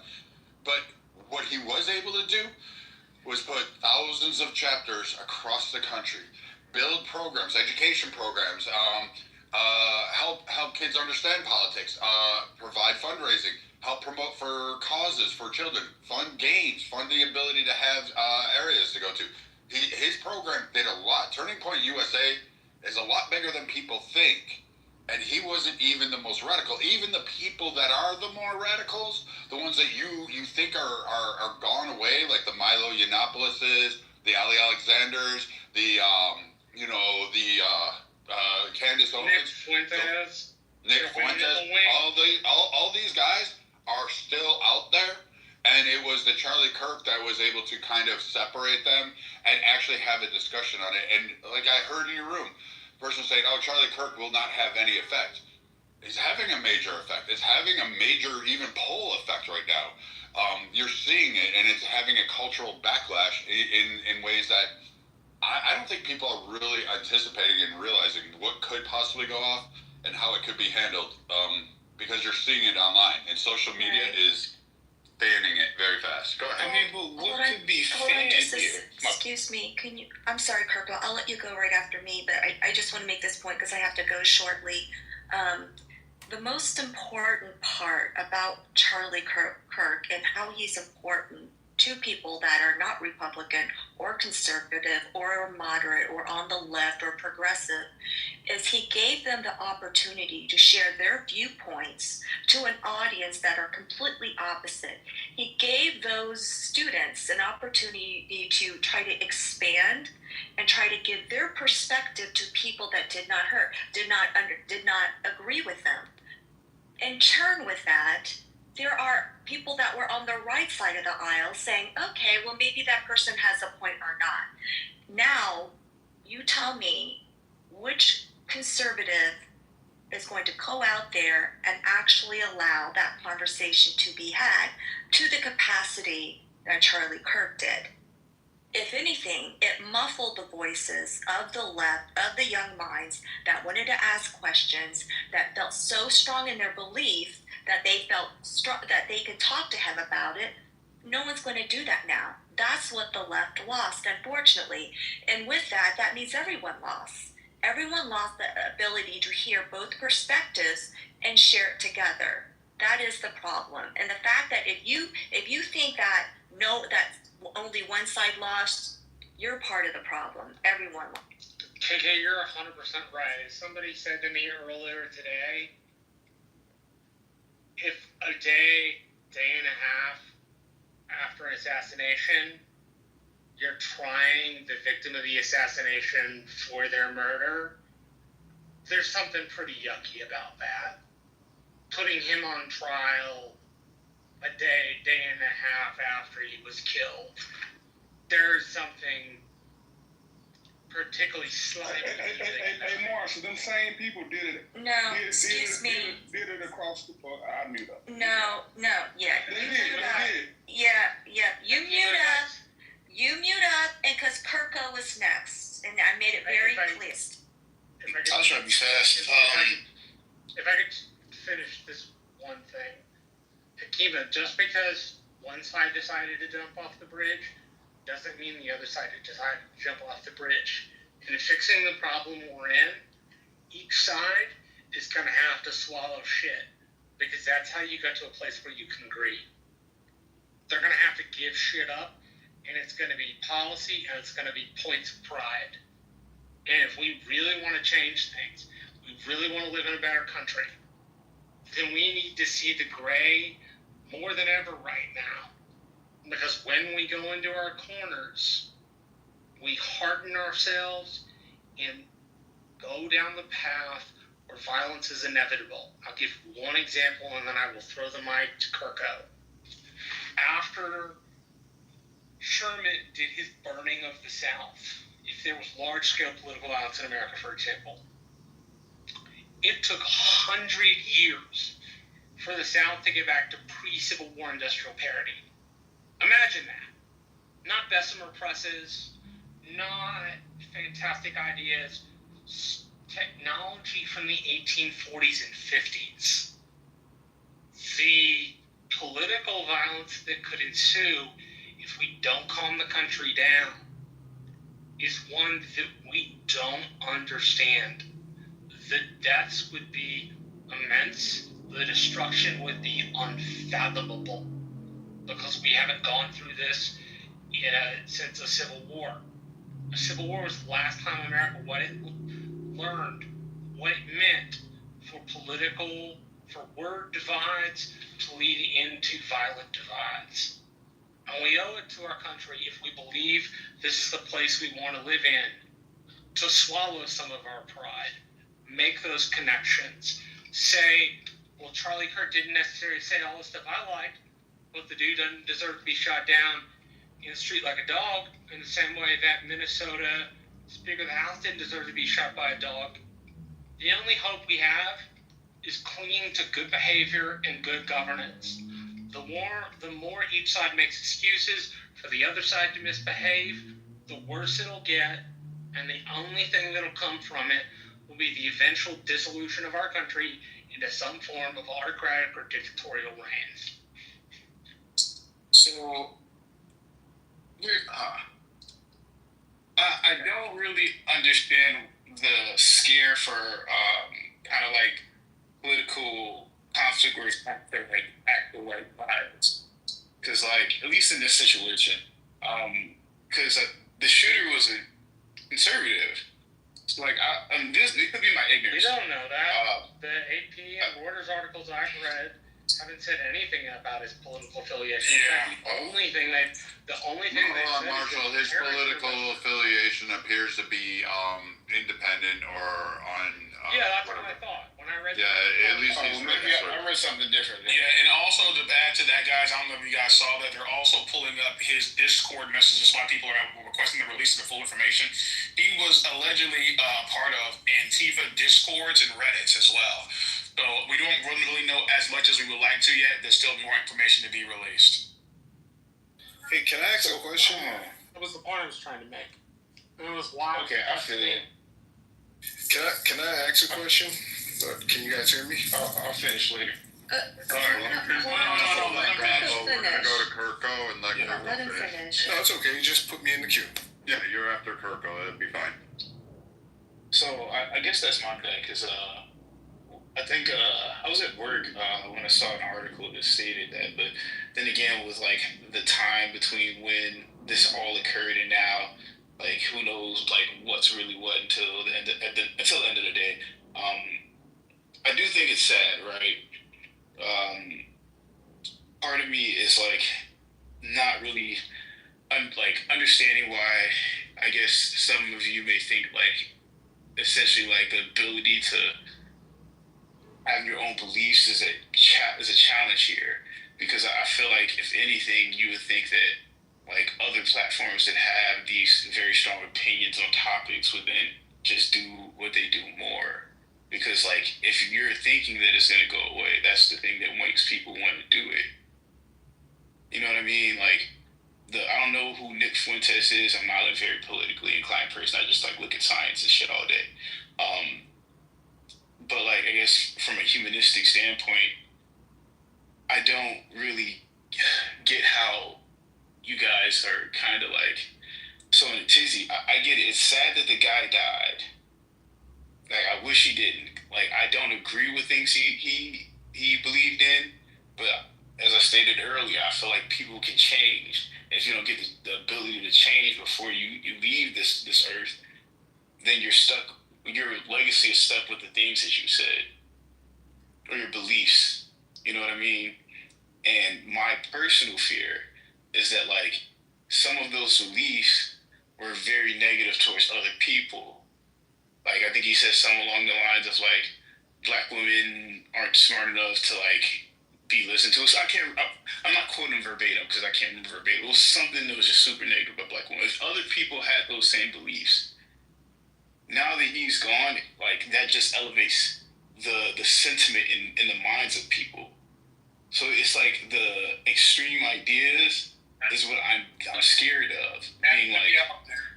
But what he was able to do was put thousands of chapters across the country, build programs, education programs, help kids understand politics, provide fundraising, help promote for causes for children, fund games, fund the ability to have areas to go to. His program did a lot. Turning Point USA is a lot bigger than people think. And he wasn't even the most radical. Even the people that are the more radicals, the ones that you think are gone away, like the Milo Yiannopoulos, the Ali Alexanders, the Candace Owens, Nick Fuentes, all these guys are still out there. And it was the Charlie Kirk that was able to kind of separate them and actually have a discussion on it. And like I heard in your room, person saying, "Oh, Charlie Kirk will not have any effect." It's having a major effect. It's having a major, even poll effect right now. You're seeing it, and it's having a cultural backlash in ways that I don't think people are really anticipating and realizing what could possibly go off and how it could be handled. Because you're seeing it online, and social media is banning it very fast. Go ahead. I mean, but what could be fanned here? Excuse me, can you, I'm sorry, Kirkle, I'll let you go right after me, but I just want to make this point because I have to go shortly. The most important part about Charlie Kirk and how he's important to people that are not Republican or conservative or moderate or on the left or progressive is he gave them the opportunity to share their viewpoints to an audience that are completely opposite. He gave those students an opportunity to try to expand and try to give their perspective to people that did not agree with them. In turn with that, there are people that were on the right side of the aisle saying, okay, well, maybe that person has a point or not. Now, you tell me which conservative is going to go out there and actually allow that conversation to be had to the capacity that Charlie Kirk did. If anything, it muffled the voices of the left, of the young minds that wanted to ask questions, that felt so strong in their belief that they felt that they could talk to him about it. No one's going to do that now. That's what the left lost, unfortunately. And with that, that means everyone lost. Everyone lost the ability to hear both perspectives and share it together. That is the problem. And the fact that if you think that that only one side lost, you're part of the problem. Everyone lost. KK, you're 100% right. As somebody said to me earlier today, if a day and a half after an assassination, you're trying the victim of the assassination for their murder, there's something pretty yucky about that. Putting him on trial a day and a half after he was killed, there's something particularly slight. Hey, Marshall, them same people did it. No, excuse me. Did it across the board. I knew that. No, yeah. They did. Yeah. You mute up, and because Kirko was next, and I made it very clear. I'll try to be fast. If I could finish this one thing. Akiva, just because one side decided to jump off the bridge doesn't mean the other side decided to jump off the bridge. And in fixing the problem we're in, each side is going to have to swallow shit, because that's how you get to a place where you can agree. They're going to have to give shit up, and it's going to be policy, and it's going to be points of pride. And if we really want to change things, we really want to live in a better country, then we need to see the gray more than ever right now. Because when we go into our corners, we harden ourselves and go down the path where violence is inevitable. I'll give one example, and then I will throw the mic to Kirko. After Sherman did his burning of the South, if there was large-scale political violence in America, for example, it took 100 years for the South to get back to pre-Civil War industrial parity. Imagine that. Not Bessemer presses, not fantastic ideas, technology from the 1840s and 50s. The political violence that could ensue if we don't calm the country down is one that we don't understand. The deaths would be immense. The destruction would be unfathomable, because we haven't gone through this since a Civil War. A Civil War was the last time America learned what it meant for word divides to lead into violent divides. And we owe it to our country, if we believe this is the place we want to live in, to swallow some of our pride, make those connections, say, well, Charlie Kirk didn't necessarily say all the stuff I liked, but the dude doesn't deserve to be shot down in the street like a dog, in the same way that Minnesota Speaker of the House didn't deserve to be shot by a dog. The only hope we have is clinging to good behavior and good governance. The more each side makes excuses for the other side to misbehave, the worse it'll get, and the only thing that'll come from it will be the eventual dissolution of our country into some form of autocratic or dictatorial reign. So, I don't really understand the scare for kind of like political conflict where it's not their like actual like violence. Because like at least in this situation, because the shooter was a conservative. So like this it could be my ignorance. We don't know that. The AP and Reuters articles I've read haven't said anything about his political affiliation. Yeah. The only thing they said Marshall, his political affiliation appears to be independent or on. Yeah, that's what I thought when I read. Yeah, at least he's maybe I read something different. Yeah, and also to add to that, guys, I don't know if you guys saw that they're also pulling up his Discord messages. Why people are requesting the release of the full information. He was allegedly part of Antifa Discords and Reddits as well. So we don't really know as much as we would like to yet. There's still more information to be released. Hey, can I ask a question? That was the point I was trying to make. It was wild. Okay, I feel it. Can I ask a question? Can you guys hear me? I'll finish later. We're gonna go to Kirko and let Kirko finish. No, it's okay. You just put me in the queue. Yeah, you're after Kirko. That'd be fine. So I guess that's my thing, because I think I was at work when I saw an article that stated that, but then again, with like the time between when this all occurred and now, like who knows like what's really what until the end of the day. I do think it's sad, right? Part of me is like not really understanding why I guess some of you may think like essentially like the ability to have your own beliefs is a challenge here, because I feel like if anything you would think that like other platforms that have these very strong opinions on topics would then just do what they do more. Because, like, if you're thinking that it's going to go away, that's the thing that makes people want to do it. You know what I mean? Like, I don't know who Nick Fuentes is. I'm not a very politically inclined person. I just, like, look at science and shit all day. But, like, I guess from a humanistic standpoint, I don't really get how you guys are kind of, like, so in a tizzy. I get it. It's sad that the guy died. Like, I wish he didn't. Like, I don't agree with things he believed in, but as I stated earlier, I feel like people can change. If you don't get the ability to change before you leave this earth, then you're stuck. Your legacy is stuck with the things that you said, or your beliefs. You know what I mean? And my personal fear is that, like, some of those beliefs were very negative towards other people. Like, I think he said something along the lines of, like, black women aren't smart enough to, like, be listened to. So I'm not quoting him verbatim because I can't remember verbatim. It was something that was just super negative about black women. If other people had those same beliefs, now that he's gone, like, that just elevates the sentiment in the minds of people. So it's like the extreme ideas is what I'm scared of being, like,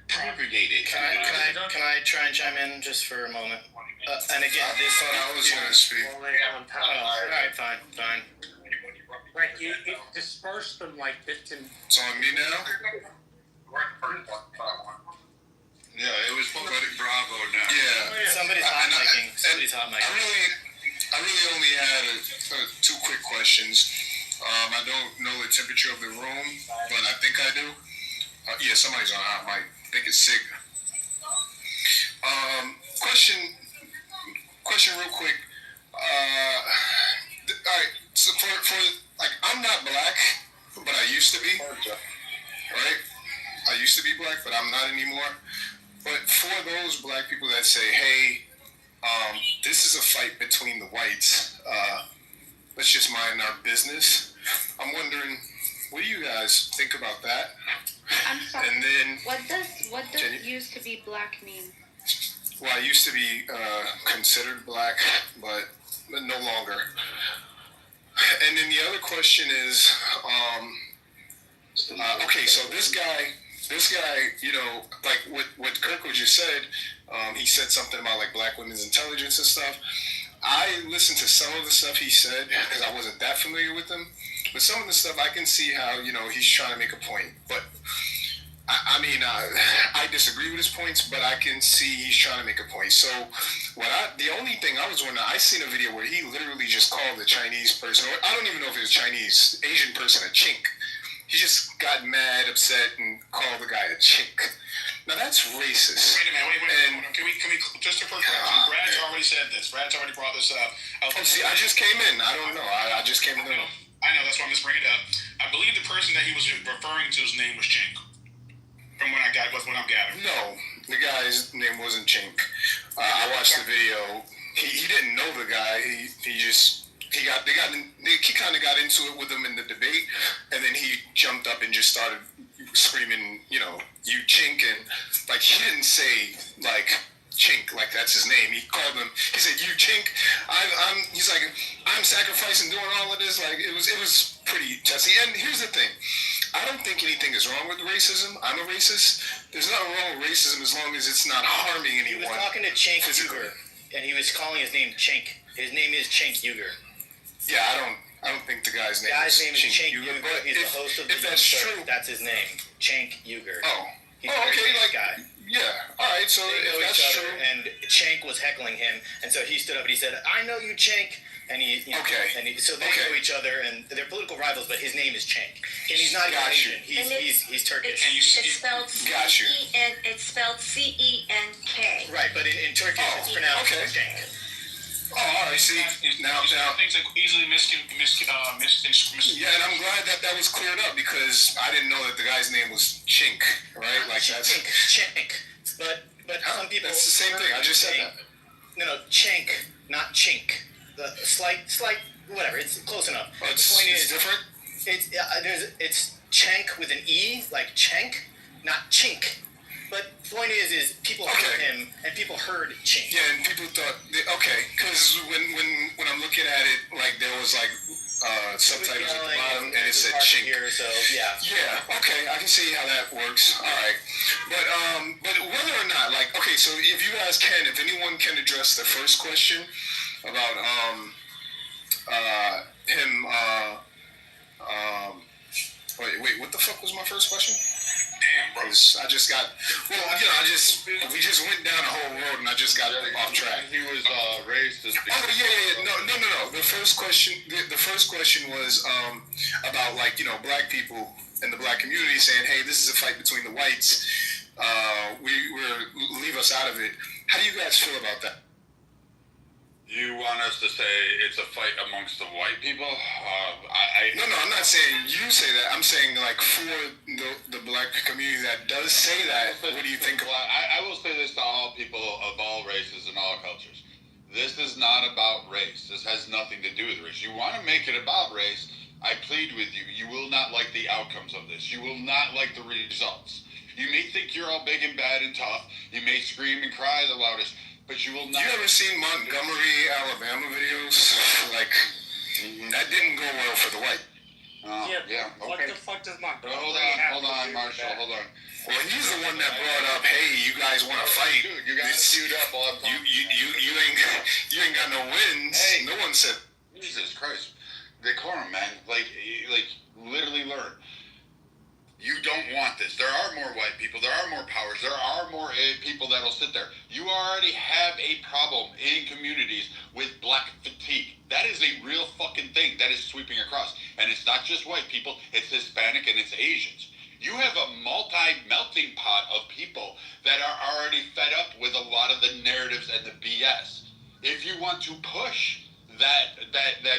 propagated. Can I try and chime in just for a moment? And again, this I was going to speak. all right, fine. Right, you dispersed them like 15. It's on me now? Yeah, it was Poetic Bravo now. Yeah. Somebody's hot micing. I really only had two quick questions. I don't know the temperature of the room, but I think I do. Yeah, somebody's on hot mic. I think it's Sig. Question real quick. All right, so for like, I'm not black, but I used to be, right? I used to be black, but I'm not anymore. But for those black people that say, hey, this is a fight between the whites, let's just mind our business, I'm wondering, what do you guys think about that? I'm sorry. And then, what does used to be black mean? Well, I used to be considered black, but no longer. And then the other question is, okay, so this guy, you know, like what Kirko just said, he said something about like black women's intelligence and stuff. I listened to some of the stuff he said because I wasn't that familiar with him, but some of the stuff I can see how, you know, he's trying to make a point. But I mean, I disagree with his points, but I can see he's trying to make a point. So the only thing I was wondering, I seen a video where he literally just called the Chinese person, or I don't even know if it was Chinese, Asian person, a chink. He just got mad, upset, and called the guy a chink. Now that's racist. Wait a minute. Can we just a quick question? Brad's already said this. Brad's already brought this up. See, I just came in. I don't know. I just came in the room. I know, that's why I'm just bringing it up. I believe the person that he was referring to, his name was Chink. From what I'm gathering. No, the guy's name wasn't Chink. I watched the video. He didn't know the guy. He kind of got into it with him in the debate, and then he jumped up and just started screaming, you know, you Chink, and like he didn't say like Chink, like that's his name. He called him. He said, "You Chink." He's like, I'm sacrificing, doing all of this. Like it was pretty testy. And here's the thing. I don't think anything is wrong with racism. I'm a racist. There's nothing wrong with racism as long as it's not harming anyone. He was talking to Cenk physically. Uygur, and he was calling his name Cenk. His name is Cenk Uygur. Yeah, I don't think the guy's name is Cenk Uygur. Uygur. He's the host of the if that's true, that's his name, Cenk Uygur. Oh, He's okay, a very nice like guy. Yeah, all right. So they know if that's each other, true, and Cenk was heckling him, and so he stood up and he said, "I know you, Cenk." And so they know each other, and they're political rivals. But his name is Cenk, and he's not even Asian. He's Turkish. It's spelled C-E-N. It's spelled C-E-N-K. Right, but in Turkish it's pronounced Cenk. Oh, all right. See, now things like easily Yeah, and I'm glad that was cleared up because I didn't know that the guy's name was Chink, right? Like that's Cenk. But some people. That's the same thing. I just said that. No, Cenk, not Chink. The slight, whatever. It's close enough. Oh, the point is different. It's Cenk with an E, like Cenk, not Chink. But the point is people heard him and people heard Chink. Yeah, and people thought because when I'm looking at it, like there was like subtitles at the bottom and it said Chink. Here, so yeah. Yeah. Okay, I can see how that works. All right, but whether or not, like, okay, so if you guys can, if anyone can address the first question about him. Wait, what the fuck was my first question? Damn, bro. I just got. Well, we just went down a whole road and I just got off track. He was racist. Oh yeah. No. The first question was about, like, black people in the black community saying, hey, this is a fight between the whites. Leave us out of it. How do you guys feel about that? You want us to say it's a fight amongst the white people? No, I'm not saying you say that. I'm saying, like, for the black community that does say that, what do you think? I will say this to all people of all races and all cultures. This is not about race. This has nothing to do with race. You want to make it about race, I plead with you. You will not like the outcomes of this. You will not like the results. You may think you're all big and bad and tough. You may scream and cry the loudest. But you will not. You ever seen Montgomery, Alabama videos? Like, that didn't go well for the white. Yeah. What the fuck does Montgomery Hold on, Marshall. Hold on. Well, he's the one that brought up, hey, you guys want to fight? Dude, you got queued up all the time. You ain't got no wins. Hey, no one said. Jesus Christ, decorum, man. Like, literally learn. You don't want this. There are more white people. There are more powers. There are more people that'll sit there. You already have a problem in communities with black fatigue. That is a real fucking thing that is sweeping across. And it's not just white people. It's Hispanic and it's Asians. You have a melting pot of people that are already fed up with a lot of the narratives and the BS. If you want to push that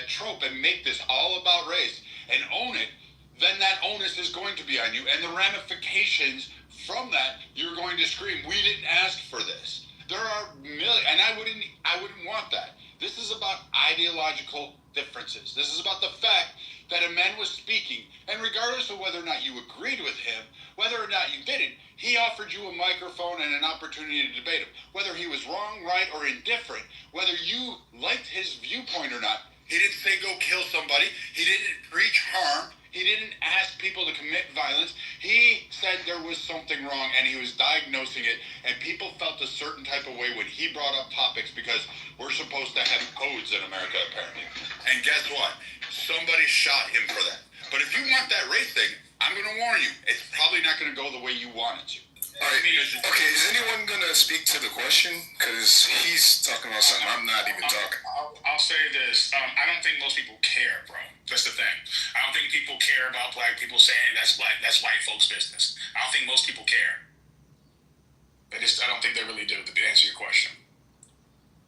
trope and make this all about race and own it, then that onus is going to be on you, and the ramifications from that, you're going to scream, we didn't ask for this. There are millions, and I wouldn't want that. This is about ideological differences. This is about the fact that a man was speaking, and regardless of whether or not you agreed with him, whether or not you didn't, he offered you a microphone and an opportunity to debate him. Whether he was wrong, right, or indifferent, whether you liked his viewpoint or not, he didn't say go kill somebody. He didn't preach harm. He didn't ask people to commit violence. He said there was something wrong, and he was diagnosing it, and people felt a certain type of way when he brought up topics because we're supposed to have codes in America, apparently. And guess what? Somebody shot him for that. But if you want that race thing, I'm going to warn you, it's probably not going to go the way you want it to. All right. Okay, is anyone going to speak to the question? Because he's talking about something I'm not even talking. I'll say this. I don't think most people care, bro. That's the thing. I don't think people care about black people saying that's white folks' business. I don't think most people care. I don't think they really do, to answer your question.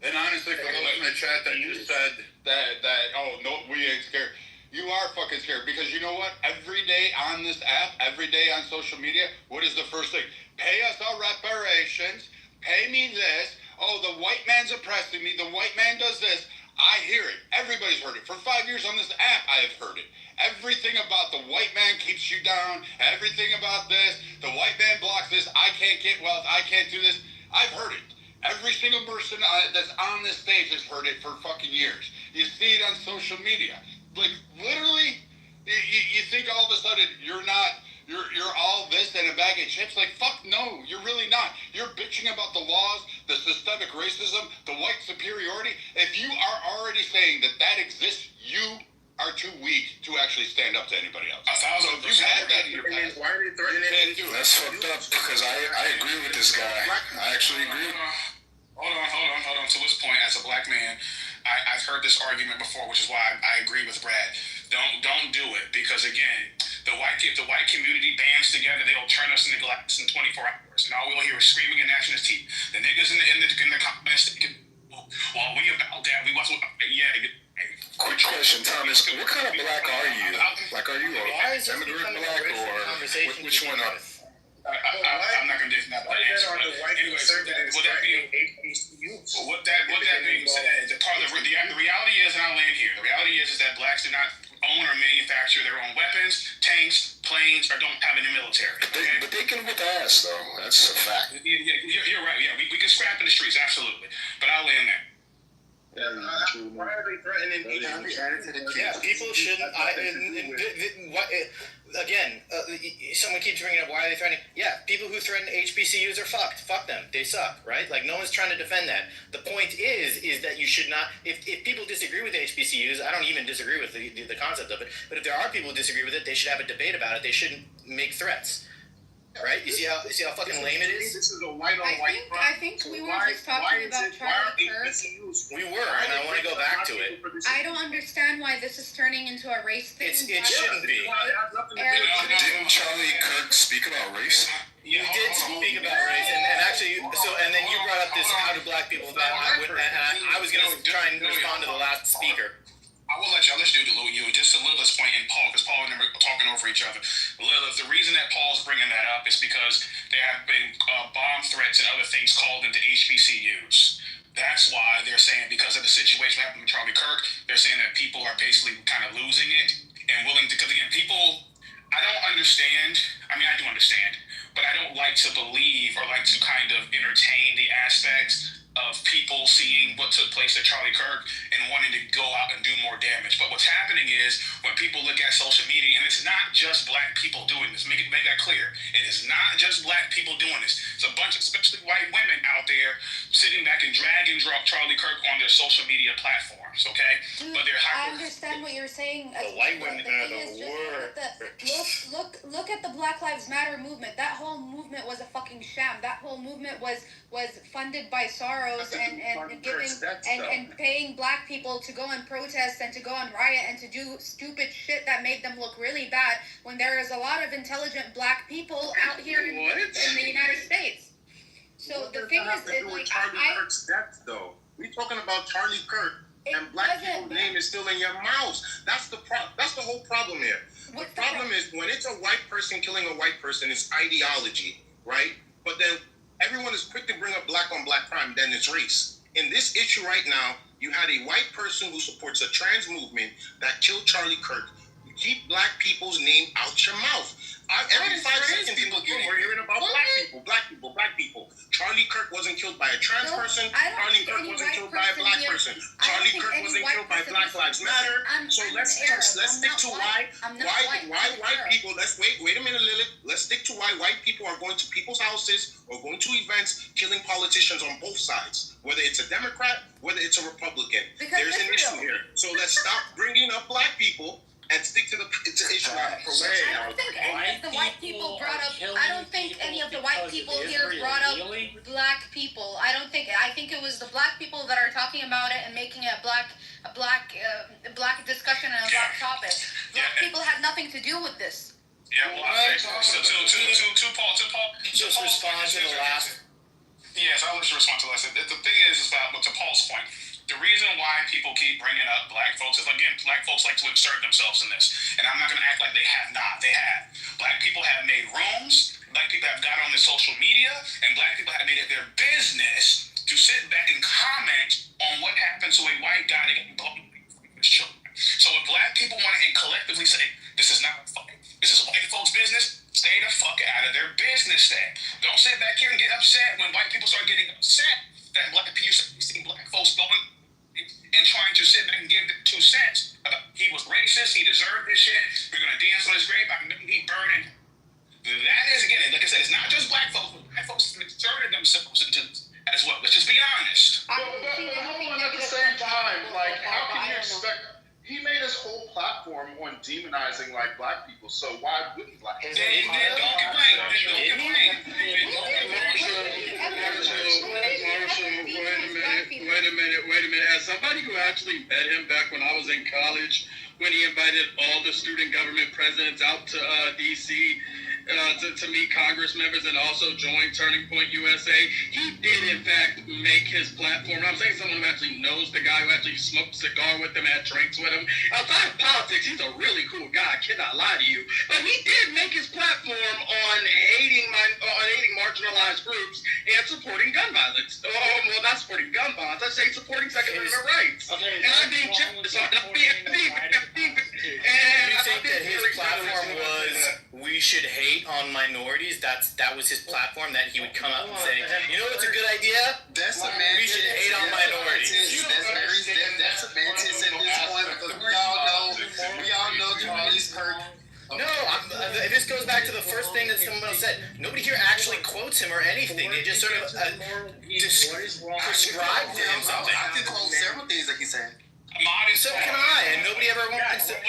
And honestly, for those in the chat that just said that we ain't scared. You are fucking scared because you know what? Every day on this app, every day on social media, what is the first thing? Pay us our reparations. Pay me this. Oh, the white man's oppressing me. The white man does this. I hear it. Everybody's heard it. For 5 years on this app, I have heard it. Everything about the white man keeps you down. Everything about this. The white man blocks this. I can't get wealth. I can't do this. I've heard it. Every single person that's on this stage has heard it for fucking years. You see it on social media. Like, literally, You think all of a sudden you're not, you're all this and a bag of chips? Like, fuck no, you're really not. You're bitching about the laws, the systemic racism, the white superiority. If you are already saying that that exists, you are too weak to actually stand up to anybody else. 1,000%. So if you've had that in your past, why are they threatening do it. That's fucked up because I agree with this guy. I actually agree. Hold on. To this point, as a black man, I've heard this argument before, which is why I agree with Brad. Don't do it because again, if the white community bands together, they'll turn us into glass in 24 hours, and all we'll hear is screaming and gnashing his teeth. The niggas in the comments, while we about that, we was Quick question, Thomas. What kind of black are you? Like, are you Why is this immigrant becoming black a racial or conversation? which one are? I'm not gonna answer that. Anyway, with that being said, the reality is, and I'll land here. The reality is that blacks do not own or manufacture their own weapons, tanks, planes, or don't have it in the military. Okay? But they can whip ass though. That's a fact. You're right. Yeah, we can scrap in the streets, absolutely. But I'll land there. Why are they threatening People shouldn't. Again, someone keeps bringing up why are they threatening? Yeah, people who threaten HBCUs are fucked. Fuck them. They suck, right? Like, no one's trying to defend that. The point is that you should not. If people disagree with HBCUs, I don't even disagree with the concept of it. But if there are people who disagree with it, they should have a debate about it. They shouldn't make threats. Right? You see how fucking lame it is? This is a white on white crime. I think we were just talking about Charlie Kirk. We were, and I want to go back to it. I don't understand why this is turning into a race thing. It shouldn't be. Didn't Charlie Kirk speak about race? You did speak about race, and actually, and then you brought up this, how do black people, I was going to try and respond to the last speaker. I will let y'all, let's do you just to Lilith's point and Paul, because Paul and them are talking over each other. Lilith, the reason that Paul's bringing that up is because there have been bomb threats and other things called into HBCUs. That's why they're saying, because of the situation that happened with Charlie Kirk, they're saying that people are basically kind of losing it and willing to, because again, people, I don't understand, I mean, I do understand, but I don't like to believe or like to kind of entertain the aspects of people seeing what took place at Charlie Kirk and wanting to go out and do more damage. But what's happening is when people look at social media, and it's not just black people doing this, make that clear. It is not just black people doing this. It's a bunch of especially white women out there sitting back and drag and drop Charlie Kirk on their social media platforms, okay? Dude, but they're I understand what you're saying. The white women are the worst. Look at the Black Lives Matter movement. That whole movement was a fucking sham. That whole movement was funded by Soros and paying black people to go and protest and to go and riot and to do stupid shit that made them look really bad when there is a lot of intelligent black people out here in the United States. So what the thing is, Charlie Kirk's death, though? We talking about Charlie Kirk, and black people's name is still in your mouth. That's the whole problem here. The problem is when it's a white person killing a white person, it's ideology, right? But then everyone is quick to bring up black on black crime, then it's race. In this issue right now, you had a white person who supports a trans movement that killed Charlie Kirk. You keep black people's name out your mouth. Every 5 seconds we're hearing about black people. Charlie Kirk wasn't killed by a trans person. Charlie Kirk wasn't killed by a black person. Charlie Kirk wasn't killed by Black Lives Matter. So let's stick to why white people. Wait a minute, Lilith. Let's stick to why white people are going to people's houses or going to events, killing politicians on both sides, whether it's a Democrat, whether it's a Republican. There's an issue here. So let's stop bringing up black people and stick to the issue. I don't think any of the white people brought up. I don't think any of the white people here brought up black people. I think it was the black people that are talking about it and making it a black discussion and a black topic. Black people had nothing to do with this. Yeah, well, to Paul. Just respond to the last. Yes, I'll let you respond to the last. The thing is about to Paul's point. The reason why people keep bringing up black folks is, again, black folks like to insert themselves in this. And I'm not going to act like they have not. They have. Black people have made rooms. Black people have got on the social media. And black people have made it their business to sit back and comment on what happened to a white guy that got blown from his children. So if black people want to collectively say, this is not this is white folks' business, stay the fuck out of their business then. Don't sit back here and get upset when white people start getting upset that black people, you see black folks going and trying to sit back and give the 2 cents. He was racist. He deserved this shit. We're gonna dance on his grave. I can be burning. That is, again, like I said, it's not just black folks. Black folks inserted themselves into this as well. Let's just be honest. I don't see anything At the negative same from time, like, but how can I you don't know. expect? He made his whole platform on demonizing like black people. So why would he like? Then don't complain. Wait a minute. As somebody who actually met him back when I was in college, when he invited all the student government presidents out to D.C. To meet Congress members and also join Turning Point USA, he did in fact make his platform. I'm saying someone who actually knows the guy, who actually smoked a cigar with him, had drinks with him. Outside of politics, he's a really cool guy. I cannot lie to you. But he did make his platform on hating marginalized groups and supporting gun violence. Oh, well, not supporting gun violence. I say supporting Second Amendment rights. And I'm being generous. Do you think that his platform was we should hate on minorities? That was his platform, that he would come out and say, you know what's a good idea? That's semantics. We should hate on minorities. That's semantics at this point, because we all know Charlie's Kirk. No, this goes back to the first thing that someone else said. Nobody here actually quotes him or anything. They just sort of prescribe to him something. I can quote several things that he said. So can I, and nobody ever wants to. Ten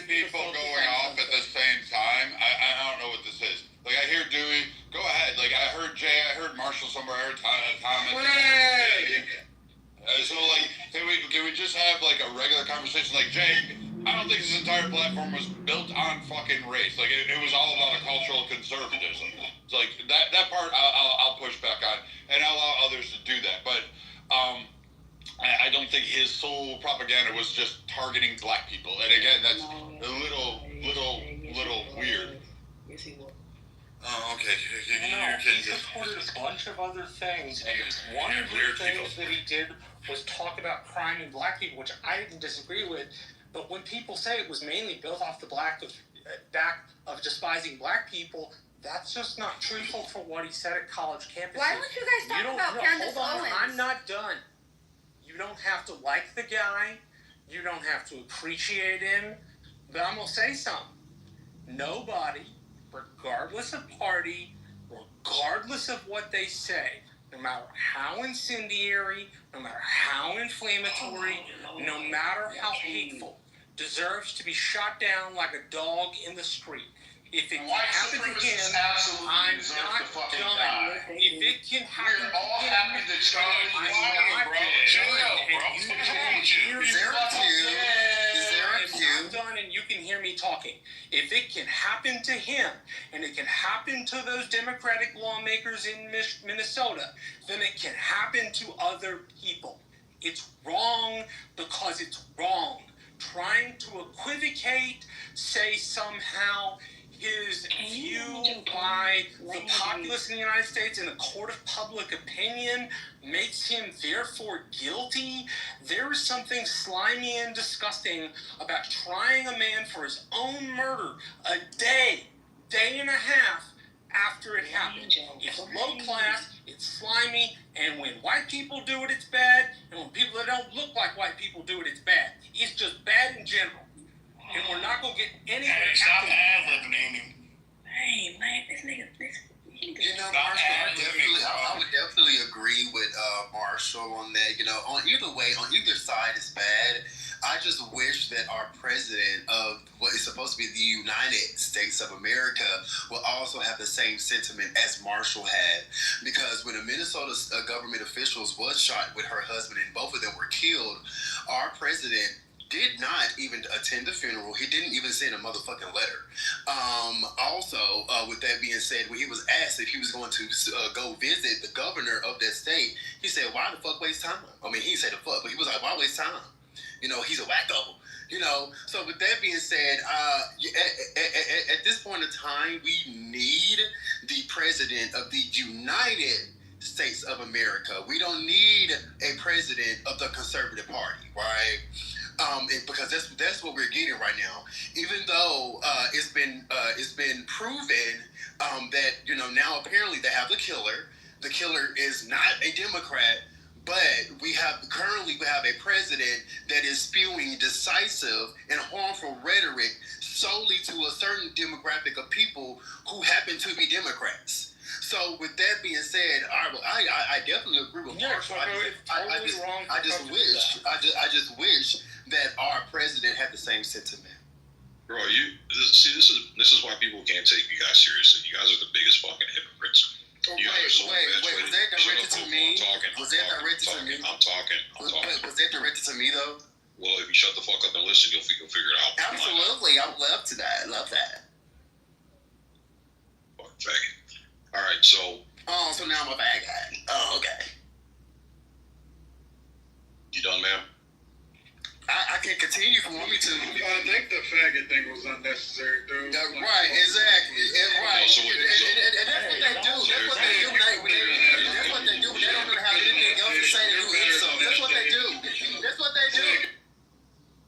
people going off at the same time. I don't know what this is. Like, I hear Dewey. Go ahead. Like, I heard Jay. I heard Marshall somewhere. I heard Thomas. So, like, can we just have, like, a regular conversation? Like, Jay, I don't think his entire platform was built on fucking race. Like, it was all about a cultural conservatism. It's like, that part I'll push back on, and I'll allow others to do that. But, I don't think his sole propaganda was just targeting black people. And again, that's a little weird. Oh, okay. He supported a bunch of other things, and one of the things that he did was talk about crime and black people, which I didn't disagree with. But when people say it was mainly built off the back of despising black people, that's just not truthful for what he said at college campuses. Why don't you guys talk about Candace Owens? I'm not done. You don't have to like the guy. You don't have to appreciate him. But I'm going to say something. Nobody, regardless of party, regardless of what they say, no matter how incendiary, no matter how inflammatory, no matter how hateful, deserves to be shot down like a dog in the street. If it can happen to him, I'm not done. If it can happen to him, I'm not done, and you can hear me talking. If it can happen to him, and it can happen to those Democratic lawmakers in Minnesota, then it can happen to other people. It's wrong because it's wrong. Trying to equivocate, say somehow his view by the populace in the United States in the court of public opinion makes him therefore guilty. There is something slimy and disgusting about trying a man for his own murder a day and a half after it happened. It's low class, it's slimy, and when white people do it, it's bad, and when people that don't look like white people do it, it's bad. It's just bad in general. And we're not going to get anywhere. Hey, stop ad-libbing, Amy. Hey, man, this nigga. I would definitely agree with Marshall on that. On either way, on either side is bad. I just wish that our president of what is supposed to be the United States of America will also have the same sentiment as Marshall had. Because when a Minnesota government officials was shot with her husband and both of them were killed, our president did not even attend the funeral. He didn't even send a motherfucking letter. Also, with that being said, when he was asked if he was going to go visit the governor of that state, he said, why the fuck waste time? I mean, he didn't say the fuck, but he was like, why waste time? He's a wacko. So with that being said, at this point in time, we need the president of the United States of America. We don't need a president of the conservative party, right? Because that's what we're getting right now. Even though it's been proven that now apparently they have the killer. The killer is not a Democrat, But we have a president that is spewing decisive and harmful rhetoric solely to a certain demographic of people who happen to be Democrats. So with that being said, I definitely agree with Marshall. I just wish that our president had the same sentiment. Bro, this is why people can't take you guys seriously. You guys are the biggest fucking hypocrites. Wait, was that directed to me? Was that directed to me? I'm talking. Was that directed to me though? Well, if you shut the fuck up and listen, you'll figure it out. Absolutely, I would love to that. I love that. Fuck faggot. All right, so. Oh, so now I'm a bad guy. Oh, okay. You done, ma'am? I can continue if you want me to. I think the faggot thing was unnecessary, dude. Right, exactly. Right. And that's what they do. That's what they do when they don't know how anything else to say to do insults. That's what they do. That's what they do.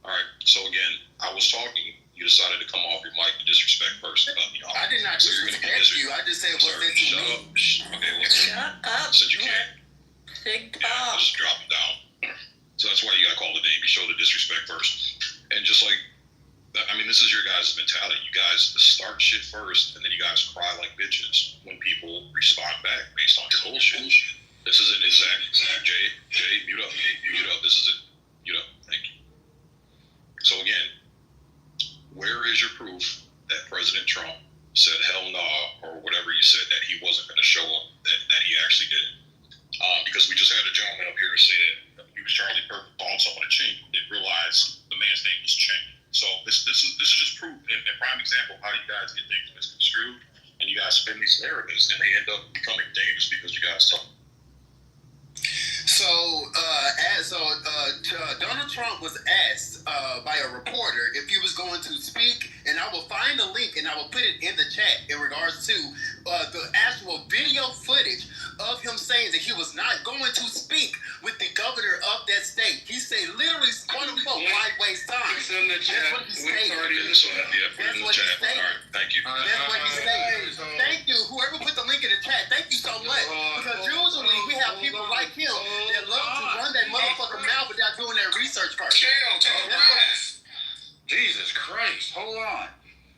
All right, so again, I was talking. You decided to come off your mic to disrespect person. I did not disrespect you. I just said what they do. Shut up. Okay, well, shut up. Said you can't. Big talk. Just drop it down. So that's why you got called a name. You show the disrespect first. And just like, I mean, this is your guys' mentality. You guys start shit first, and then you guys cry like bitches when people respond back based on your bullshit. This isn't exact. Jay, mute up. Mute up. This is it. Mute up. Thank you. So again, where is your proof that President Trump said hell nah, or whatever you said, that he wasn't going to show up, that he actually did it? Because we just had a gentleman up here to say that he was Charlie Kirk, calling someone a chink, didn't realize the man's name was Chink. So this is just proof and prime example of how you guys get things misconstrued, and you guys spin these narratives, and they end up becoming dangerous because you guys talk. So Donald Trump was asked by a reporter if he was going to speak, and I will find the link and I will put it in the chat in regards to the actual video footage of him saying that he was not going to speak with the governor of that state. He said literally, quote unquote, why waste time. It's in the chat. That's what he stated. That's what he stated. All right, thank you. That's what he stated. Thank you. Whoever put the link in the chat, thank you so much. Because usually we have people like him that love to run that motherfucker mouth without doing their research first. Jesus Christ, hold on.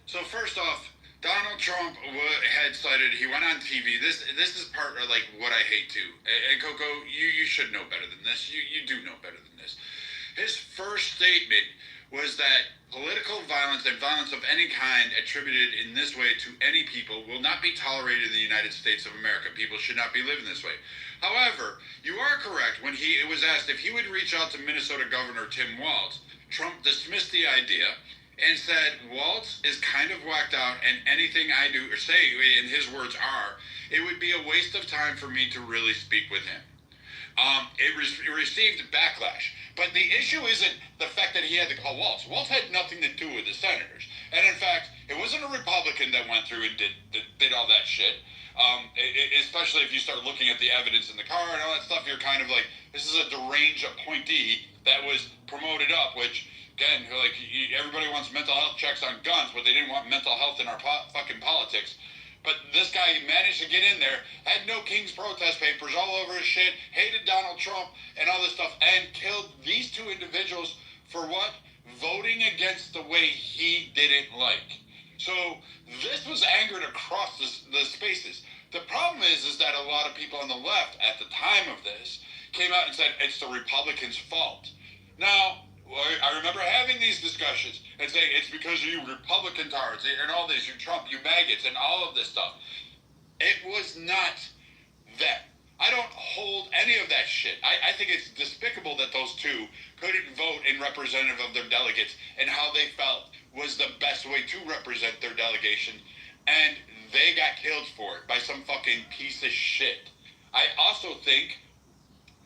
So first off, Donald Trump had cited, he went on TV. This is part of like what I hate too. And Coco, you should know better than this. You do know better than this. His first statement was that political violence and violence of any kind attributed in this way to any people will not be tolerated in the United States of America. People should not be living this way. However, you are correct. When he was asked if he would reach out to Minnesota Governor Tim Walz, Trump dismissed the idea and said, Walz is kind of whacked out, and anything I do or say, in his words are, it would be a waste of time for me to really speak with him. It received backlash. But the issue isn't the fact that he had to call Walz. Walz had nothing to do with the senators. And in fact, it wasn't a Republican that went through and did all that shit. Especially if you start looking at the evidence in the car and all that stuff, you're kind of like, this is a deranged appointee that was promoted up, which, again, like, everybody wants mental health checks on guns, but they didn't want mental health in our fucking politics. But this guy managed to get in there, had no King's protest papers all over his shit, hated Donald Trump and all this stuff, and killed these two individuals for what? Voting against the way he didn't like. So this was angered across the spaces. The problem is that a lot of people on the left at the time of this came out and said it's the Republicans' fault. Now, I remember having these discussions and saying it's because of you Republican tards and all this, you Trump, you maggots, and all of this stuff. It was not them. I don't hold any of that shit. I think it's despicable that those two couldn't vote in representative of their delegates and how they felt was the best way to represent their delegation, and they got killed for it by some fucking piece of shit. I also think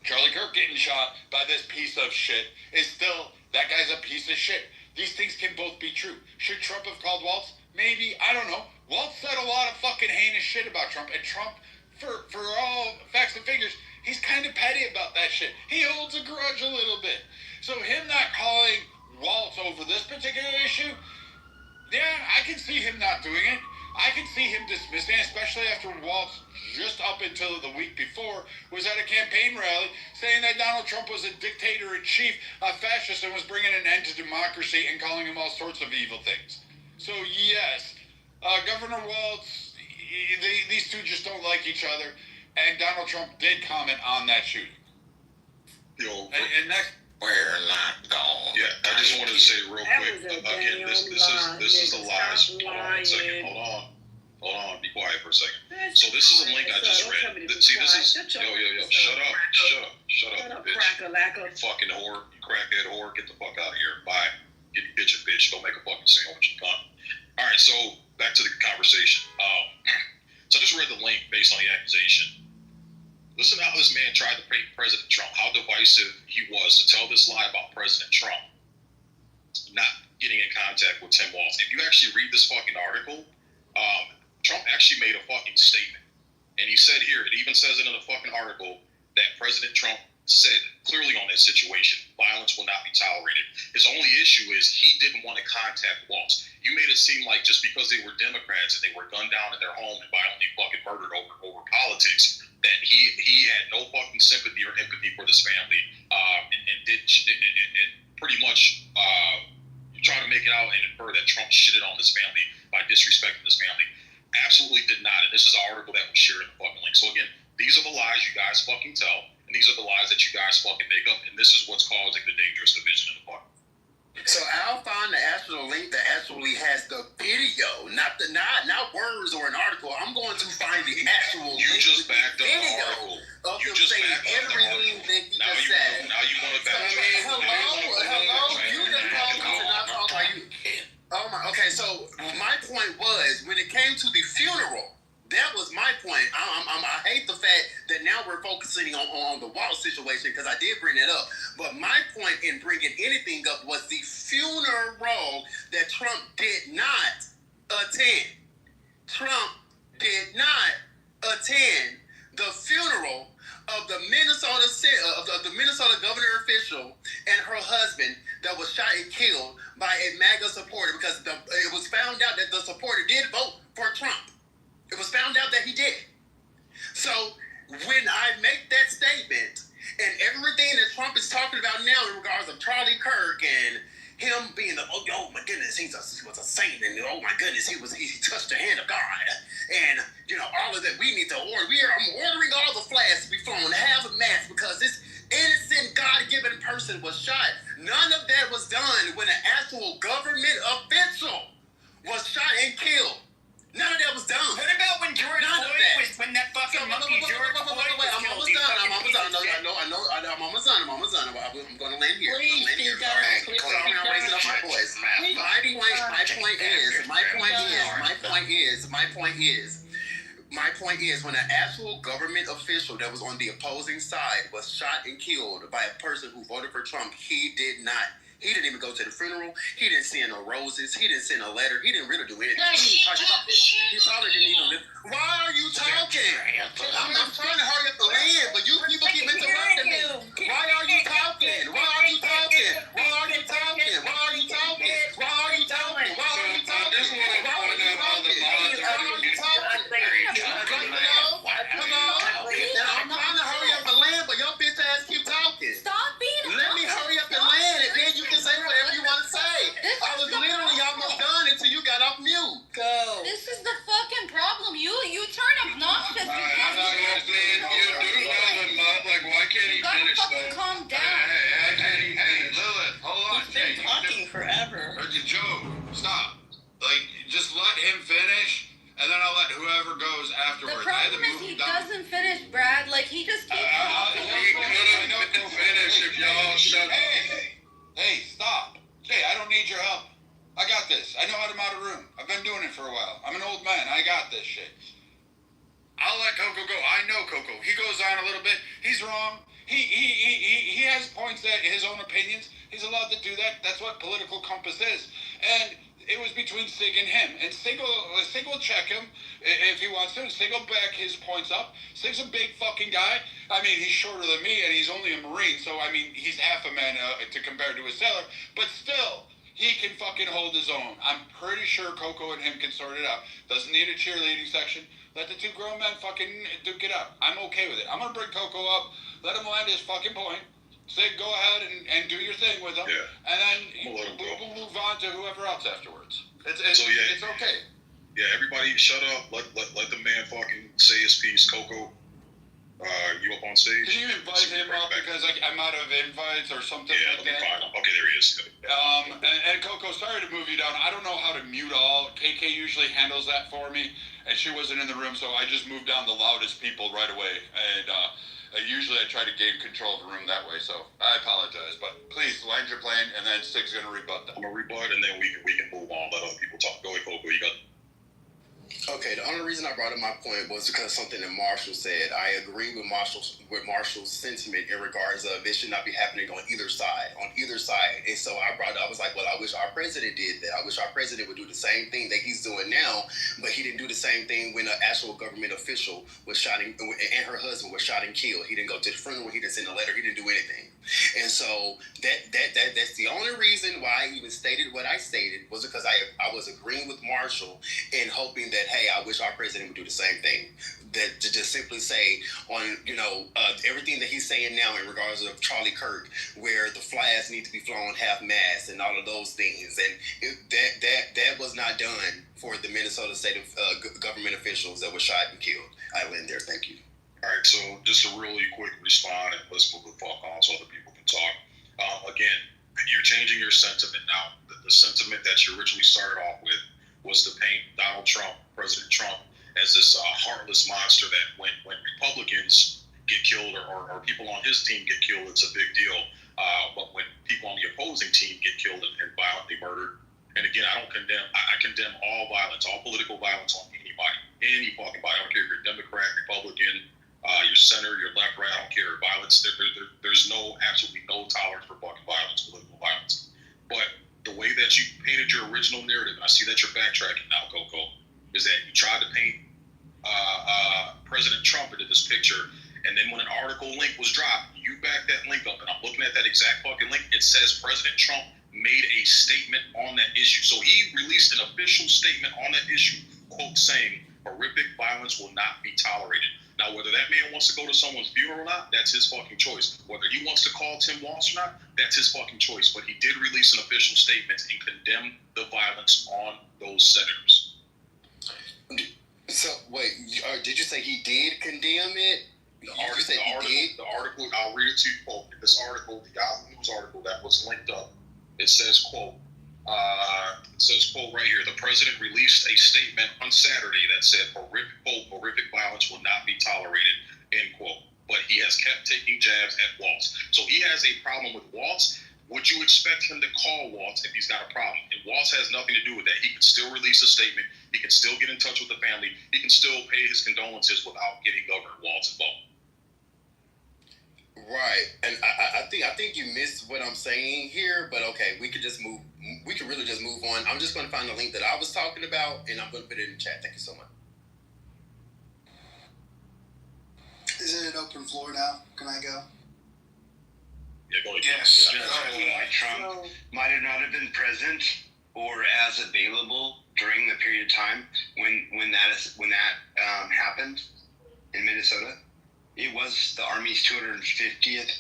Charlie Kirk getting shot by this piece of shit is still, that guy's a piece of shit. These things can both be true. Should Trump have called Walz? Maybe, I don't know. Walz said a lot of fucking heinous shit about Trump, and Trump, for all facts and figures, he's kind of petty about that shit. He holds a grudge a little bit. So him not calling Walz over this particular issue, yeah, I can see him not doing it. I can see him dismissing, especially after Waltz, just up until the week before, was at a campaign rally saying that Donald Trump was a dictator-in-chief, a fascist, and was bringing an end to democracy and calling him all sorts of evil things. So, yes, Governor Waltz, these two just don't like each other, and Donald Trump did comment on that shooting. And that's... We're not gone. Yeah, I just wanted to say real quick. Again, this is the lies. Hold on one second. Hold on. Be quiet for a second. So this is a link I just read. See, this is yo. Shut up, bitch. Fucking whore, you crackhead whore. Get the fuck out of here. Bye. Get your bitch. Go make a fucking sandwich. All right. So back to the conversation. So I just read the link based on the accusation. Listen to how this man tried to paint President Trump, how divisive he was to tell this lie about President Trump not getting in contact with Tim Walz. If you actually read this fucking article, Trump actually made a fucking statement. And he said here, it even says it in the fucking article, that President Trump said clearly on that situation, violence will not be tolerated. His only issue is he didn't want to contact Walz. You made it seem like just because they were Democrats and they were gunned down in their home and violently fucking murdered over politics, that he had no fucking sympathy or empathy for this family, and pretty much try to make it out and infer that Trump shitted on this family by disrespecting this family. Absolutely did not, and this is an article that was shared in the fucking link. So again, these are the lies you guys fucking tell, and these are the lies that you guys fucking make up, and this is what's causing the dangerous division in the fucking. So I'll find the actual link that actually has the video, not words or an article. I'm going to find the actual You link just backed up the video article. of You them just saying backed up the everything article. that he just said. Now you want to back up. Hello. You just called me to not talk like you. Oh my. Okay. So my point was when it came to the funeral. That was my point. I hate the fact that now we're focusing on the Waltz situation because I did bring it up. But my point in bringing anything up was the funeral that Trump did not attend. Trump did not attend the funeral of the Minnesota governor official and her husband that was shot and killed by a MAGA supporter because it was found out that the supporter did vote for Trump. It was found out that he did. So when I make that statement and everything that Trump is talking about now in regards of Charlie Kirk and him being oh my goodness, he was a saint, and oh my goodness, he touched the hand of God, and all of that we need to order. I'm ordering all the flags to be flown, have a mass because this innocent God-given person was shot. None of that was done when an actual government official was shot and killed. None of that was done. What about when George Floyd was, when that fucking monkey George Floyd was I'm almost done. I'm almost done. I'm going to land here. Please, I'm raising up my voice. My point is, when an actual government official that was on the opposing side was shot and killed by a person who voted for Trump, he didn't even go to the funeral. He didn't send no roses. He didn't send a letter. He didn't really do anything. He probably didn't even live. Why are you talking? I'm trying to hurry up the land, but you people keep interrupting me. Why are you talking? Why are you talking? Why are you talking? Why are you talking? Why are you talking? Why are you talking? Hello? I'm trying to hurry up the land, but your bitch ass keep talking. Stop being. Let me hurry up the land, and then you can say whatever you want to say. I was literally almost done until you got off mute. Go. This is the fucking problem. You turn obnoxious. Why can't he finish? Fucking calm down. Hey, Lilith, hold on. He's been talking forever. Joe, stop. Just let him finish, and then I'll let whoever goes afterwards. The problem is he doesn't finish, Brad. He just keeps talking. He couldn't finish if y'all shut up. Hey, stop. Hey, I don't need your help. I got this. I know how to mount a room. I've been doing it for a while. I'm an old man. I got this shit. I'll let Coco go. I know Coco. He goes on a little bit. He's wrong. He has points that his own opinions. He's allowed to do that. That's what political compass is. And it was between Sig and him. And Sig will check him if he wants to. And Sig will back his points up. Sig's a big fucking guy. I mean, he's shorter than me, and he's only a Marine. So, I mean, he's half a man to compare to a sailor. But still, he can fucking hold his own. I'm pretty sure Coco and him can sort it out. Doesn't need a cheerleading section. Let the two grown men fucking duke it out. I'm okay with it. I'm gonna bring Coco up, let him land his fucking point. Say, go ahead and do your thing with him, and then we'll move on to whoever else afterwards. It's okay. Yeah, everybody shut up. Let the man fucking say his piece. Coco, you up on stage? Can you invite him up because I'm out of invites or something like that? Yeah, let me find him. Okay, there he is. And Coco, sorry to move you down. I don't know how to mute all. KK usually handles that for me, and she wasn't in the room, so I just moved down the loudest people right away. And usually I try to gain control of the room that way, so I apologize. But please, land your plane, and then Stig's going to rebut that. I'm going to rebut, and then we can move on. Let other people talk. Go ahead, Coco. You got. Okay, the only reason I brought up my point was because something that Marshall said. I agree with Marshall's sentiment in regards of it should not be happening on either side. And so I was like, well, I wish our president did that. I wish our president would do the same thing that he's doing now, but he didn't do the same thing when an actual government official was shot and her husband was shot and killed. He didn't go to the funeral. He didn't send a letter. He didn't do anything. And so that's the only reason why I even stated what I stated was because I was agreeing with Marshall and hoping that, hey, I wish our president would do the same thing. That to just simply say on, everything that he's saying now in regards of Charlie Kirk, where the flags need to be flown half-mast and all of those things. And that was not done for the Minnesota state government officials that were shot and killed. I land there. Thank you. All right, so just to really quick respond, and let's move the fuck on so other people can talk. Again, you're changing your sentiment now. The sentiment that you originally started off with was to paint Donald Trump, President Trump, as this heartless monster that when Republicans get killed or people on his team get killed, it's a big deal. But when people on the opposing team get killed and violently murdered, and again, I condemn all violence, all political violence on anybody, any fucking body. I don't care if you're Democrat, Republican, your center, your left, right, I don't care. Violence, there's absolutely no tolerance for fucking violence, political violence. But the way that you painted your original narrative, and I see that you're backtracking now, Coco, is that you tried to paint President Trump into this picture, and then when an article link was dropped, you backed that link up, and I'm looking at that exact fucking link. It says President Trump made a statement on that issue. So he released an official statement on that issue, quote, saying horrific violence will not be tolerated. Now, whether that man wants to go to someone's funeral or not, that's his fucking choice. Whether he wants to call Tim Walsh or not, that's his fucking choice. But he did release an official statement and condemn the violence on those senators. So, wait, did you say he did condemn it? The article, I'll read it to you, quote. This article, the Yahoo News article that was linked up, it says, quote, right here, the president released a statement on Saturday that said horrific violence will not be tolerated, end quote. But he has kept taking jabs at Waltz. So he has a problem with Waltz. Would you expect him to call Waltz if he's got a problem? And Waltz has nothing to do with that. He can still release a statement. He can still get in touch with the family. He can still pay his condolences without getting Governor Waltz involved. Right, and I think you missed what I'm saying here, but okay, we could really just move on. I'm just going to find the link that I was talking about, and I'm going to put it in the chat. Thank you so much. Is it an open floor now? Can I go? Yeah, go ahead. Yes, why Trump might have not have been present or as available during the period of time when that happened in Minnesota. It was the Army's 250th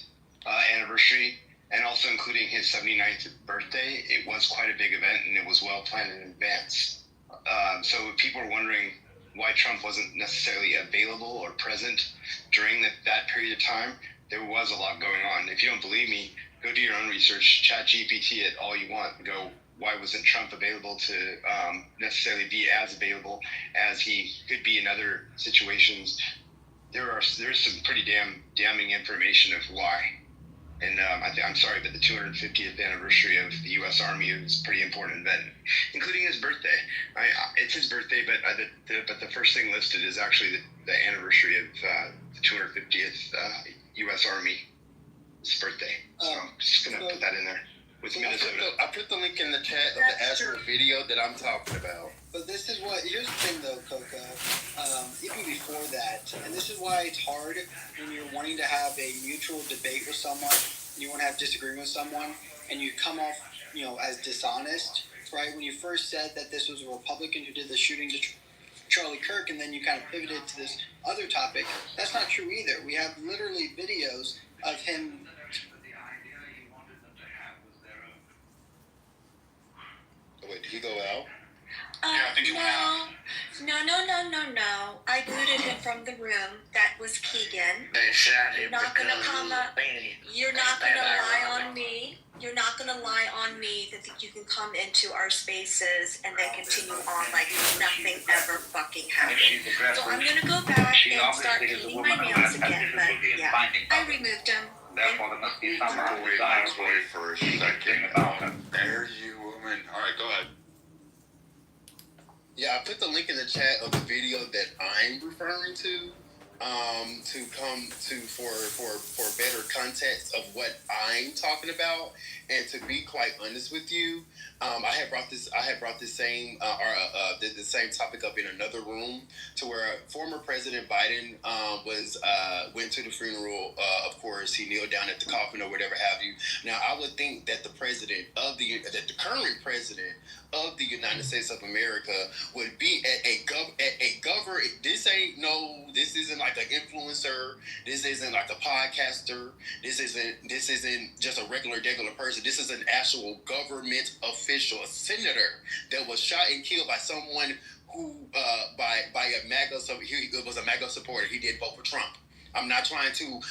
anniversary, and also including his 79th birthday. It was quite a big event, and it was well planned in advance. So if people are wondering why Trump wasn't necessarily available or present during that period of time, there was a lot going on. If you don't believe me, go do your own research, chat GPT it all you want, and go, why wasn't Trump available to necessarily be as available as he could be in other situations? There's some pretty damning information of why. And I'm sorry, but the 250th anniversary of the U.S. Army is a pretty important event, including his birthday. It's his birthday, but the first thing listed is actually the anniversary of the 250th U.S. Army's birthday. So I'm just going to put that in there. With Minnesota. I put the link in the chat of the actual video that I'm talking about. But this is here's the thing though, Coco, even before that, and this is why it's hard when you're wanting to have a mutual debate with someone, you want to have disagreement with someone, and you come off, as dishonest, right? When you first said that this was a Republican who did the shooting to Charlie Kirk, and then you kind of pivoted to this other topic. That's not true either. We have literally videos of him. Oh, wait, did he go out? Yeah, I think he went out. No. I booted him from the room. That was Keegan. They shot him You're not gonna because come he was up. Benny. You're not gonna lie on me. You're not gonna lie on me that you can come into our spaces and then continue on like nothing ever fucking happened. So I'm gonna go back and start painting my nails again. But yeah, I removed him. Therefore, there must be some Wait for a second. There you woman. All right, go ahead. Yeah, I put the link in the chat of the video that I'm referring to for better context of what I'm talking about. And to be quite honest with you, I had brought this same the same topic up in another room, to where former President Biden went to the funeral. Of course, he kneeled down at the coffin or whatever have you. Now, I would think that the current president of the United States of America would be at a governor. This isn't like an influencer. This isn't like a podcaster. This isn't just a regular person. This is an actual government official, a senator that was shot and killed by someone who by a MAGA. So he was a MAGA supporter. He did vote for Trump. I'm not trying to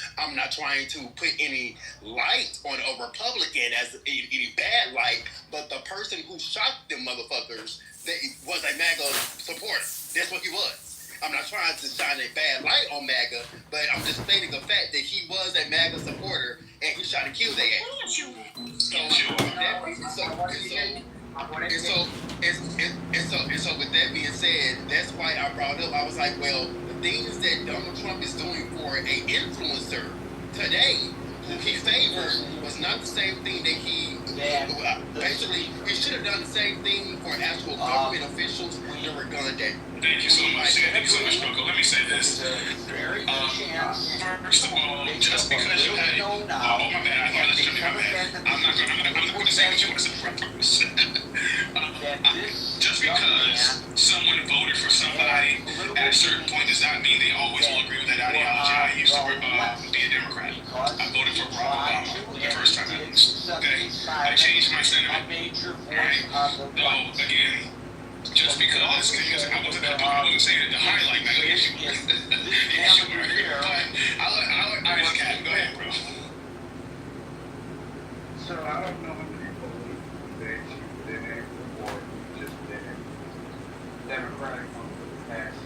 put any light on a Republican as any bad light, but the person who shot them motherfuckers was a MAGA supporter. That's what he was. I'm not trying to shine a bad light on MAGA, but I'm just stating the fact that he was a MAGA supporter and he shot and killed their ass. So with that being said, that's why I brought up. I was like, well, the things that Donald Trump is doing for an influencer today, who he favored, was not the same thing that he basically. He should have done the same thing for actual government officials during gun day. Thank you so much. Coco. Let me say this. First of all, just because you had my bad, I thought this should be my bad. I'm not going to say what you want to say for purpose. Just because someone voted for somebody at a certain point does not mean they always will agree with that ideology. I used to be a Democrat. I voted for Barack Obama the first time I was. Okay? I changed my sentiment. Right? Though, again, just because I wasn't saying it to highlight my issue. But I just can't. Go ahead, bro. So I don't know how many believe that she did it or just did it. Democratic one for the past.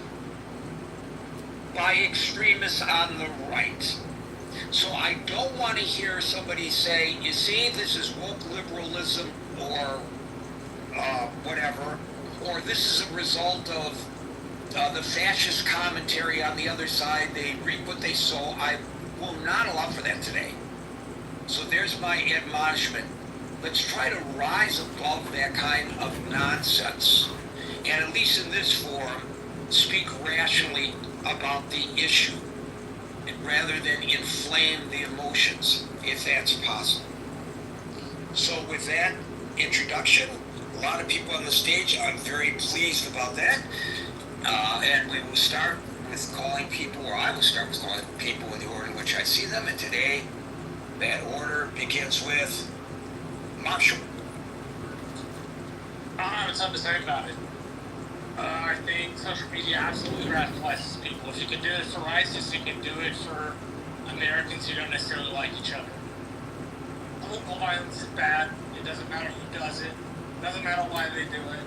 By extremists on the right. So I don't want to hear somebody say, you see, this is woke liberalism or whatever, or this is a result of the fascist commentary on the other side. They reap what they sow. I will not allow for that today. So there's my admonishment. Let's try to rise above that kind of nonsense. And at least in this forum, speak rationally about the issue, rather than inflame the emotions, if that's possible. So with that introduction, a lot of people on the stage, I'm very pleased about that. And we will start with calling people, or I will start with calling people in the order in which I see them. And today, that order begins with Marshall. I don't have a ton to say about it. I think social media absolutely radicalizes people. If you can do it for ISIS, you can do it for Americans who don't necessarily like each other. Political violence is bad. It doesn't matter who does it. It doesn't matter why they do it.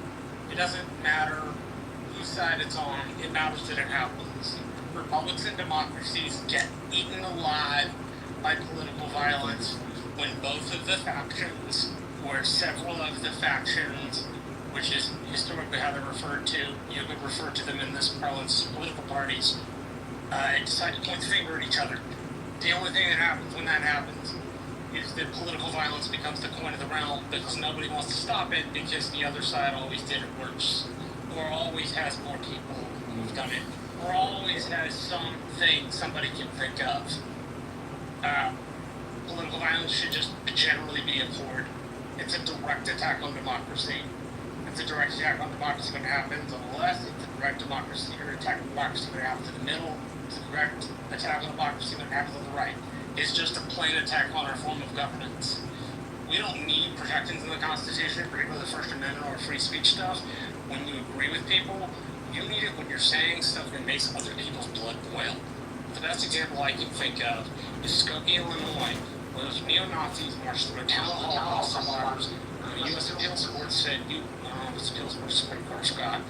It doesn't matter whose side it's on. It matters that it happens. Republics and democracies get eaten alive by political violence when both of the factions, or several of the factions, which is historically how they're referred to, you would refer to them in this parlance, political parties, decide to point the finger at each other. The only thing that happens when that happens is that political violence becomes the coin of the realm, because nobody wants to stop it, because the other side always did it worse, or always has more people who've done it, or always has something somebody can think of. Political violence should just generally be abhorred. direct attack on democracy. It's a direct attack on democracy when it happens on the left. It's a direct democracy or attack on democracy when it happens in the middle. It's a direct attack on democracy when it happens on the right. It's just a plain attack on our form of governance. We don't need protections in the Constitution, particularly the First Amendment or free speech stuff. When you agree with people, you need it when you're saying stuff that makes other people's blood boil. The best example I can think of is Skokie, Illinois, where those neo-Nazis marched through a town hall of survivors. The U.S. Appeals Court said, Supreme Court, Scott,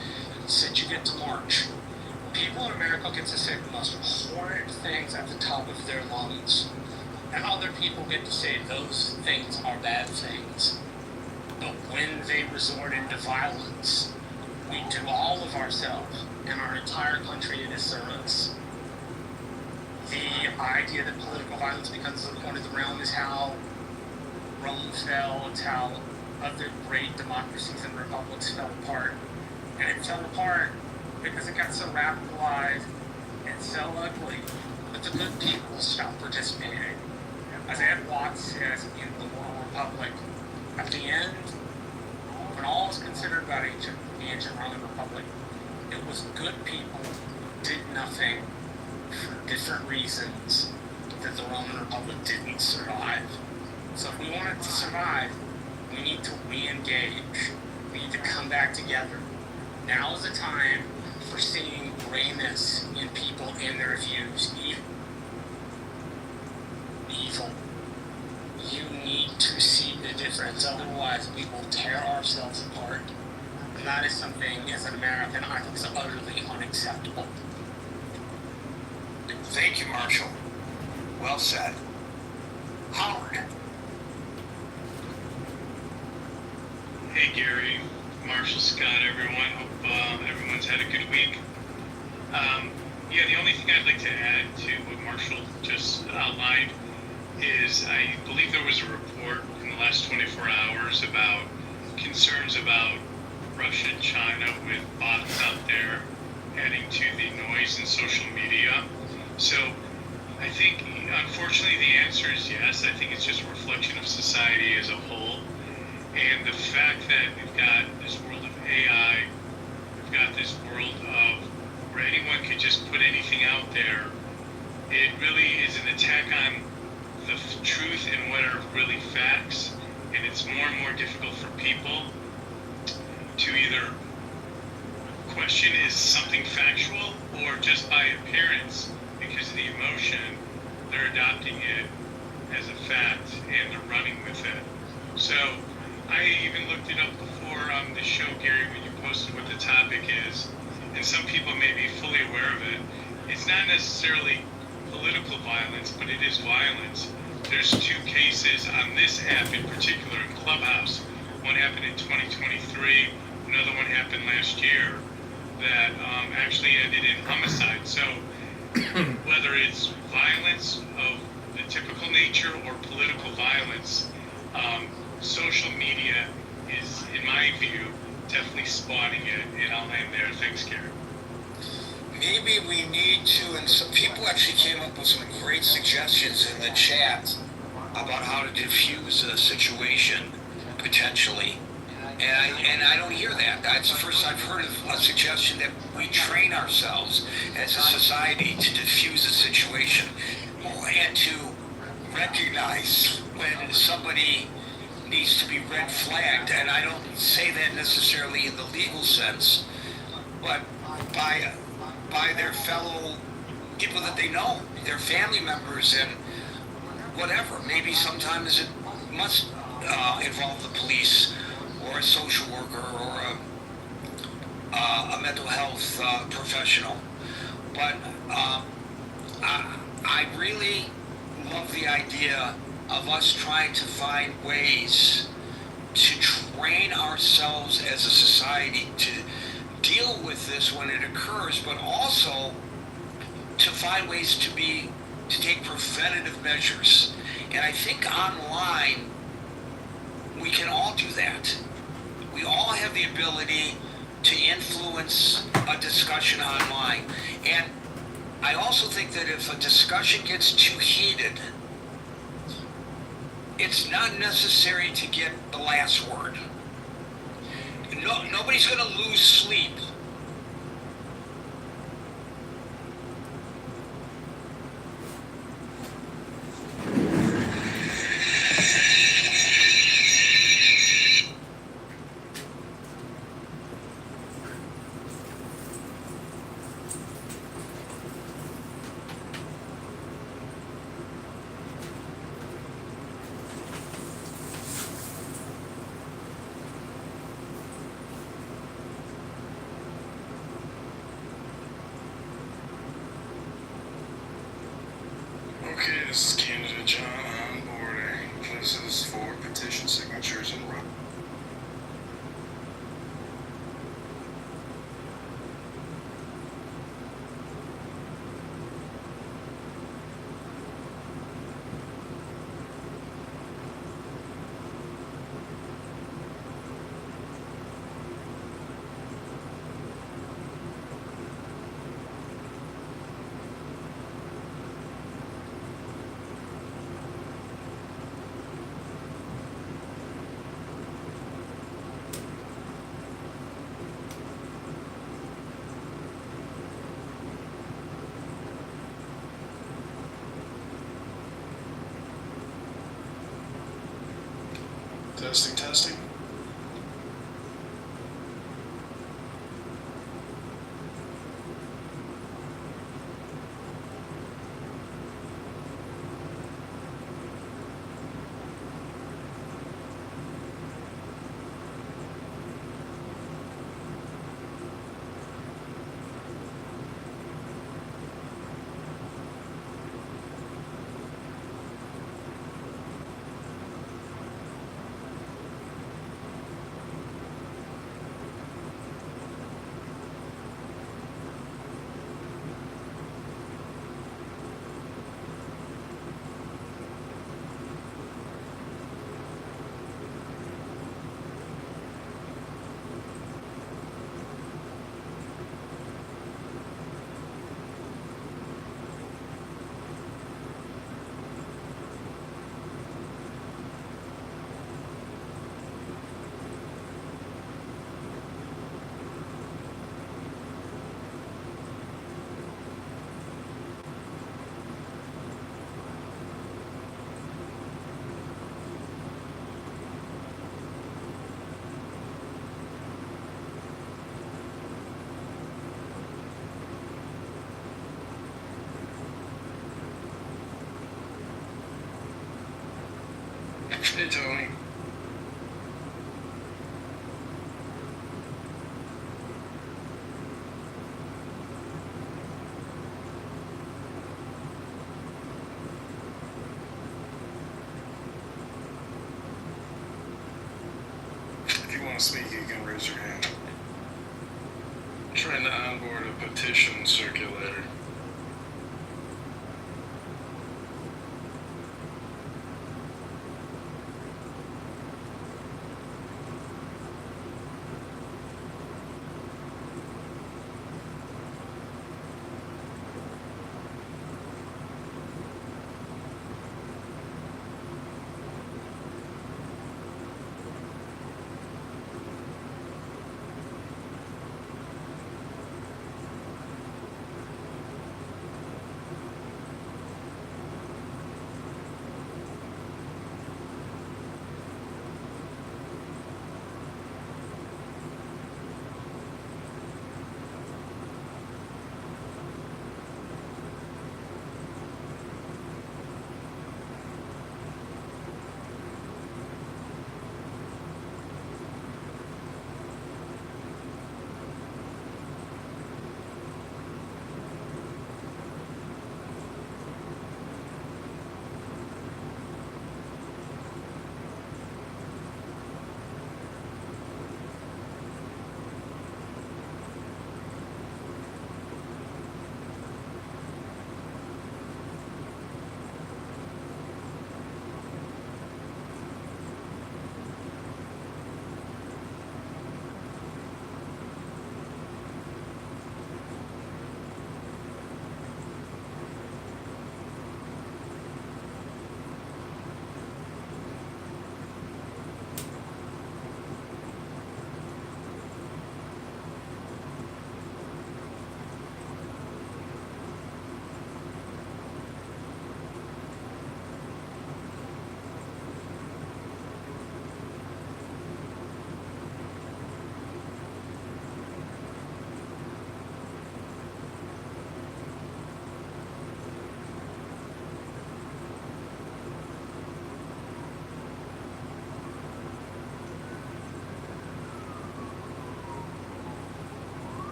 said you get to march. People in America get to say the most horrid things at the top of their lungs. And other people get to say those things are bad things. But when they resort into violence, we do all of ourselves and our entire country a disservice. The idea that political violence becomes the point of the realm is how Rome fell. It's how other great democracies and republics fell apart. And it fell apart because it got so radicalized and so ugly that the good people stopped participating. As Ed Watts says in The Moral Republic, at the end, when all is considered about the ancient Roman Republic, it was good people who did nothing for different reasons that the Roman Republic didn't survive. So if we want it to survive, we need to re-engage. We need to come back together. Now is the time for seeing grayness in people and their views. Evil. You need to see the difference, otherwise we will tear ourselves apart. And that is something, as an American, I think is utterly unacceptable. Thank you, Marshall. Well said. Howard. Hey Gary, Marshall, Scott, everyone. Hope everyone's had a good week. Yeah, the only thing I'd like to add to what Marshall just outlined is I believe there was a report in the last 24 hours about concerns about Russia and China with bots out there adding to the noise in social media. So I think, unfortunately, the answer is yes. I think it's just a reflection of society as a whole. And the fact that we've got this world of AI, we've got this world of where anyone could just put anything out there, it really is an attack on the truth and what are really facts. And it's more and more difficult for people to either question is something factual or just by appearance, because of the emotion, they're adopting it as a fact and they're running with it. So I even looked it up before the show, Gary, when you posted what the topic is, and some people may be fully aware of it. It's not necessarily political violence, but it is violence. There's two cases on this app in particular in Clubhouse. One happened in 2023, another one happened last year that actually ended in homicide. So whether it's violence of the typical nature or political violence, social media is, in my view, definitely spawning it, and I'll end there. Thanks, Gary. Maybe we need to, and some people actually came up with some great suggestions in the chat about how to diffuse a situation, potentially. And I don't hear that. That's the first I've heard of a suggestion that we train ourselves as a society to diffuse a situation and to recognize when somebody needs to be red flagged. And I don't say that necessarily in the legal sense, but by their fellow people that they know, their family members and whatever. Maybe sometimes it must involve the police or a social worker or a mental health professional. But I really love the idea of us trying to find ways to train ourselves as a society to deal with this when it occurs, but also to find ways to take preventative measures. And I think online we can all do that. We all have the ability to influence a discussion online. And I also think that if a discussion gets too heated, it's not necessary to get the last word. Nobody's going to lose sleep. Okay, this is candidate John onboarding. This is for petition signatures and run. Testing, testing. Hey, Tony. If you want to speak, you can raise your hand. Trying to onboard a petition circulator.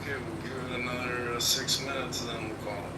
Okay, we'll give it another 6 minutes, and then we'll call it.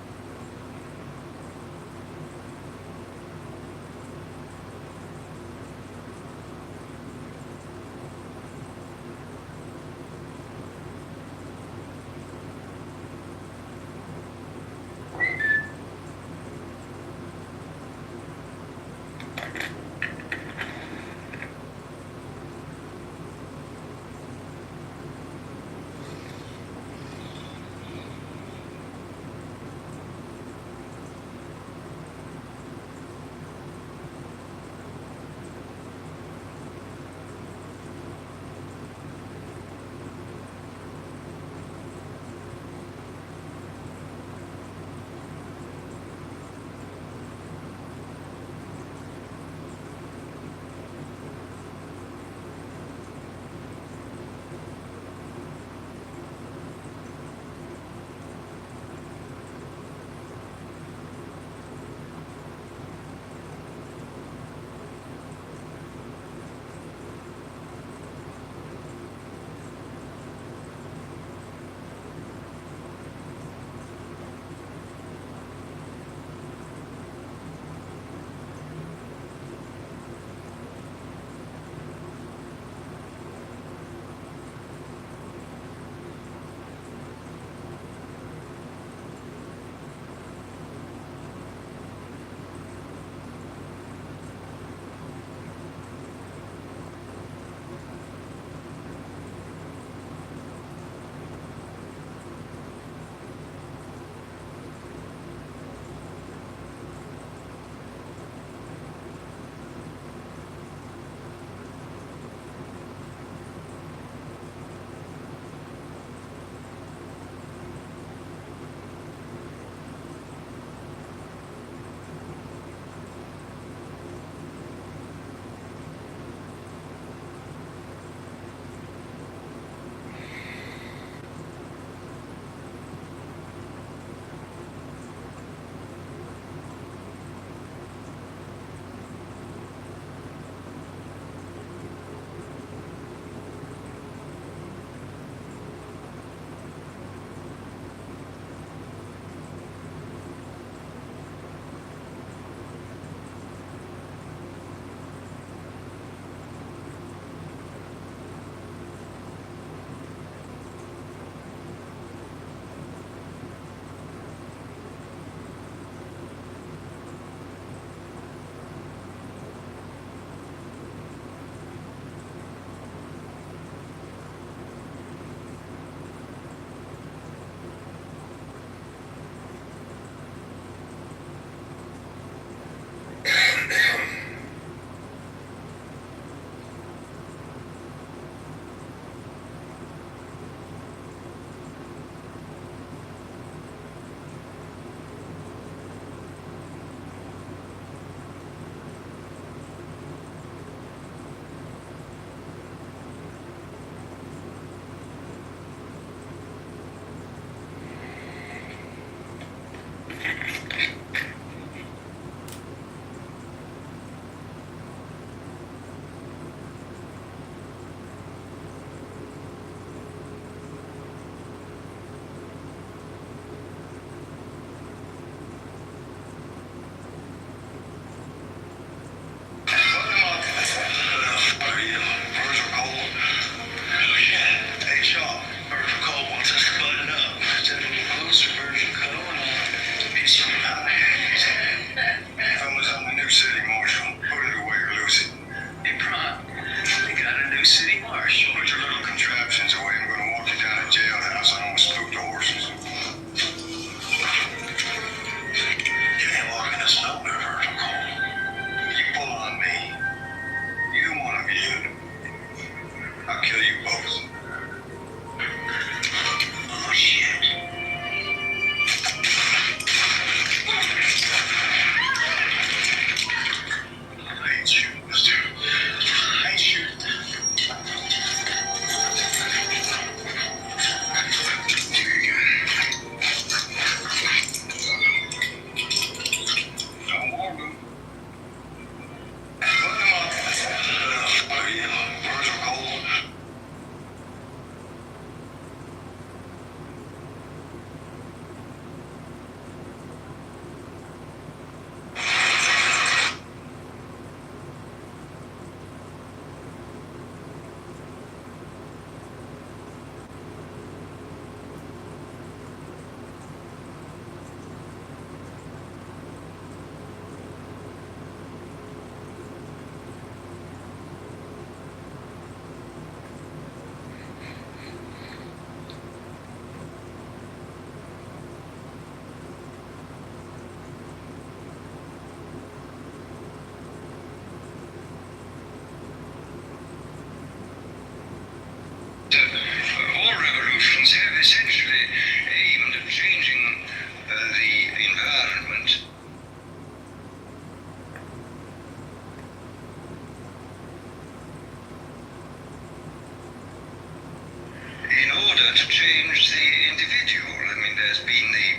to change the individual. I mean, there's been the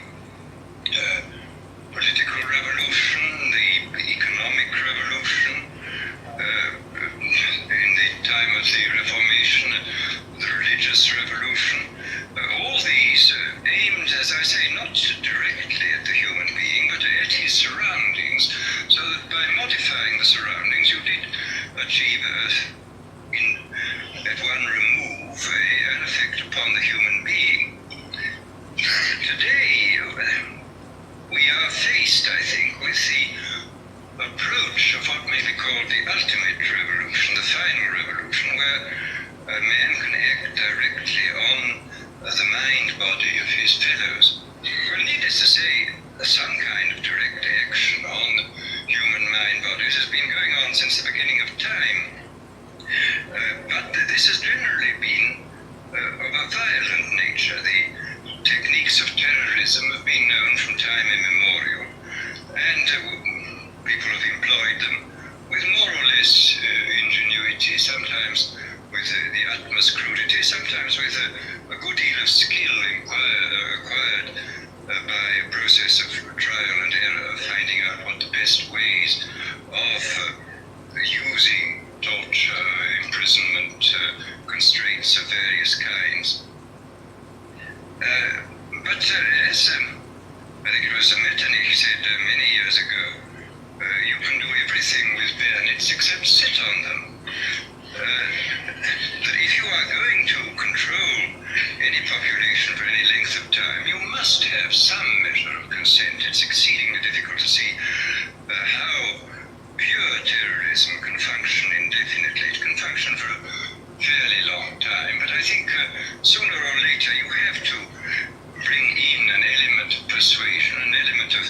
political revolution, the economic revolution, in the time of the Reformation, the religious revolution. All these aimed, as I say, not directly at the human being, but at his surroundings, so that by modifying the surroundings you did achieve at one remove an effect upon the human being. Today, we are faced, I think, with the approach of what may be called the ultimate revolution, the final revolution, where a man can act directly on the mind-body of his fellows. Well, needless to say, some kind of direct action on human mind-bodies has been going on since the beginning of time. But this has generally been of a violent nature. The techniques of terrorism have been known from time immemorial, and people have employed them with more or less ingenuity, sometimes with the utmost crudity, sometimes with a good deal of skill acquired by a process of trial and error, finding out what the best ways of using torture, imprisonment, constraints of various kinds. But as I think it was Metternich said many years ago, you can do everything with bayonets except sit on them. That if you are going to control any population for any length of time, you must have some measure of consent. It's exceedingly difficult to see how pure terrorism can function indefinitely. It can function for a fairly long time, but I think sooner or later you have to bring in an element of persuasion, an element of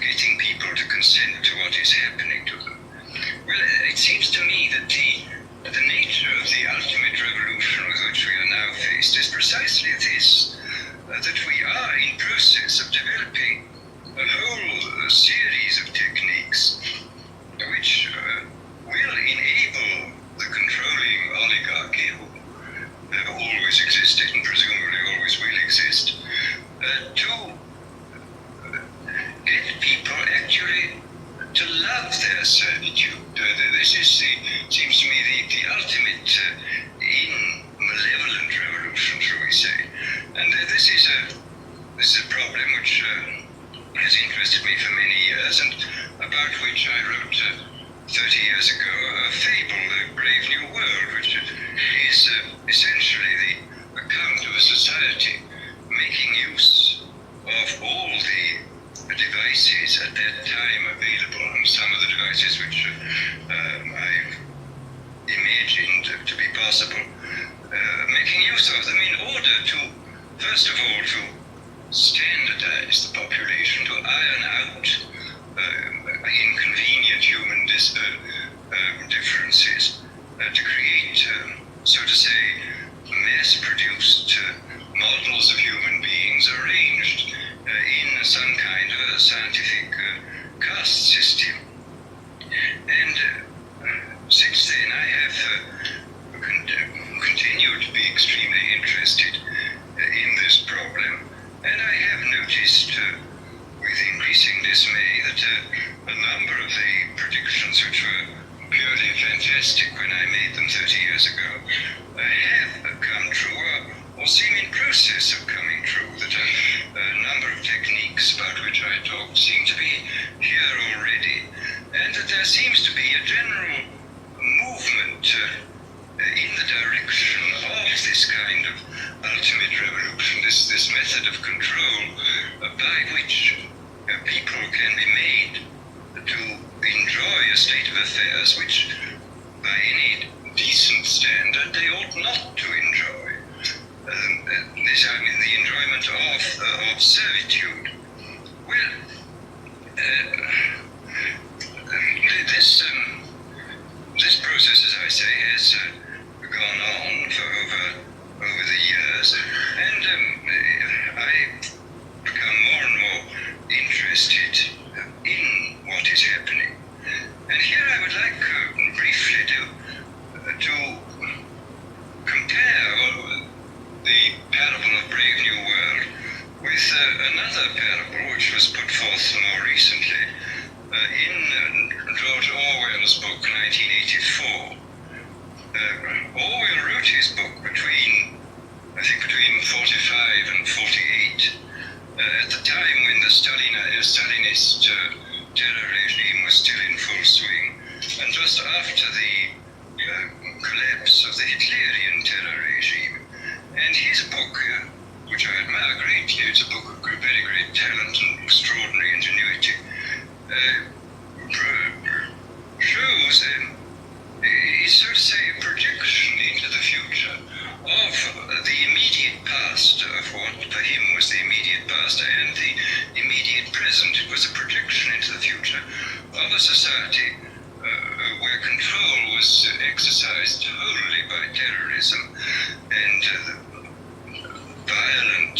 getting people to consent to what is happening to them. Well, it seems to me that the nature of the ultimate revolution with which we are now faced is precisely this, that we are in process of developing a whole series of techniques which will enable the controlling oligarchy, who have always existed and presumably always will exist, to get people actually to love their servitude. This seems to me the ultimate in malevolent revolution, shall we say. And this is a problem which has interested me for many years, and about which I wrote 30 years ago a fable, The Brave New World, which is essentially the account of a society making use of all the devices at that time available, and some of the devices which I've imagined to be possible, making use of them in order to, first of all, to standardize the population, to iron out inconvenient human differences, to create, so to say, mass-produced models of human beings arranged in some kind of a scientific caste system. And since then I have continued to be extremely interested in this problem, and I have noticed with increasing dismay that a number of the predictions which were purely fantastic when I made them 30 years ago have come true or seem in process of coming true, that a number of techniques about which I talked seem to be here already, and that there seems to be a general movement in the direction of this kind of ultimate revolution, this method of control by which people can be made to enjoy a state of affairs which, by any decent standard, they ought not to enjoy. This, I mean, the enjoyment of servitude. Well, this process, as I say, has gone on for over the years, and I've become more and more interested in what is happening. And here I would like briefly to compare the with another parable which was put forth more recently in George Orwell's book 1984. Orwell wrote his book between 45 and 48, at the time when the Stalinist terror regime was still in full swing, and just after the collapse of the Hitlerian terror regime. And his book, which I admire greatly, it's a book of very great talent and extraordinary ingenuity, shows is so to say a projection into the future of the immediate past of what for him was the immediate past and the immediate present. It was a projection into the future of a society where control was exercised wholly by terrorism and violent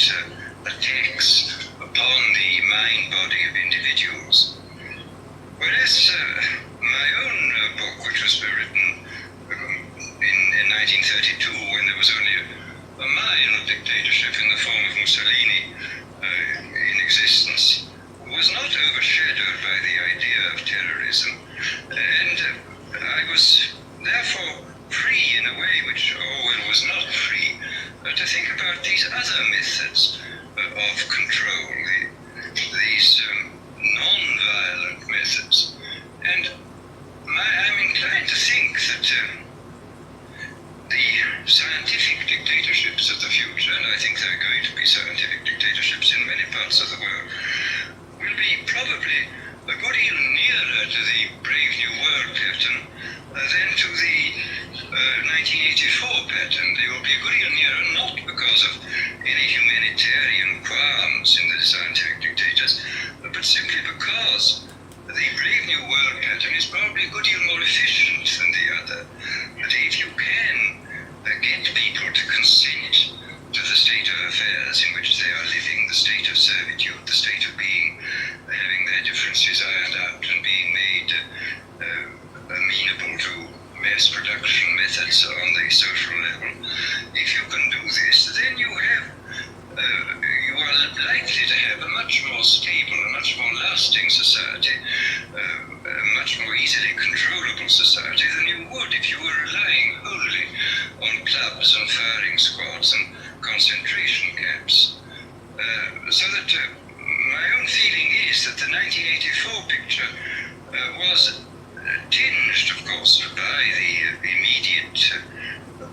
attacks upon the mind body of individuals. Whereas my own book, which was written in 1932, when there was only a mild dictatorship in the form of Mussolini in existence, was not overshadowed by the idea of terrorism. And I was therefore free in a way which Orwell was not free to think about these other methods of control, these non-violent methods. And I'm inclined to think that the scientific dictatorships of the future, and I think there are going to be scientific dictatorships in many parts of the world, will be probably a good deal nearer to the Brave New World pattern than to the 1984 pattern. They will be a good deal nearer, not because of any humanitarian qualms in the scientific dictators, but simply because the Brave New World pattern is probably a good deal more efficient than the other. That if you can get people to consent to the state of affairs in which they are living, the state of servitude, the state of being, having their differences ironed out and being made amenable to mass production methods on the social level, if you can do this, then you are likely to have a much more stable, a much more lasting society, a much more easily controllable society than you would if you were relying wholly on clubs and firing squads and concentration camps. So that my own feeling is that the 1984 picture was tinged, of course, by the immediate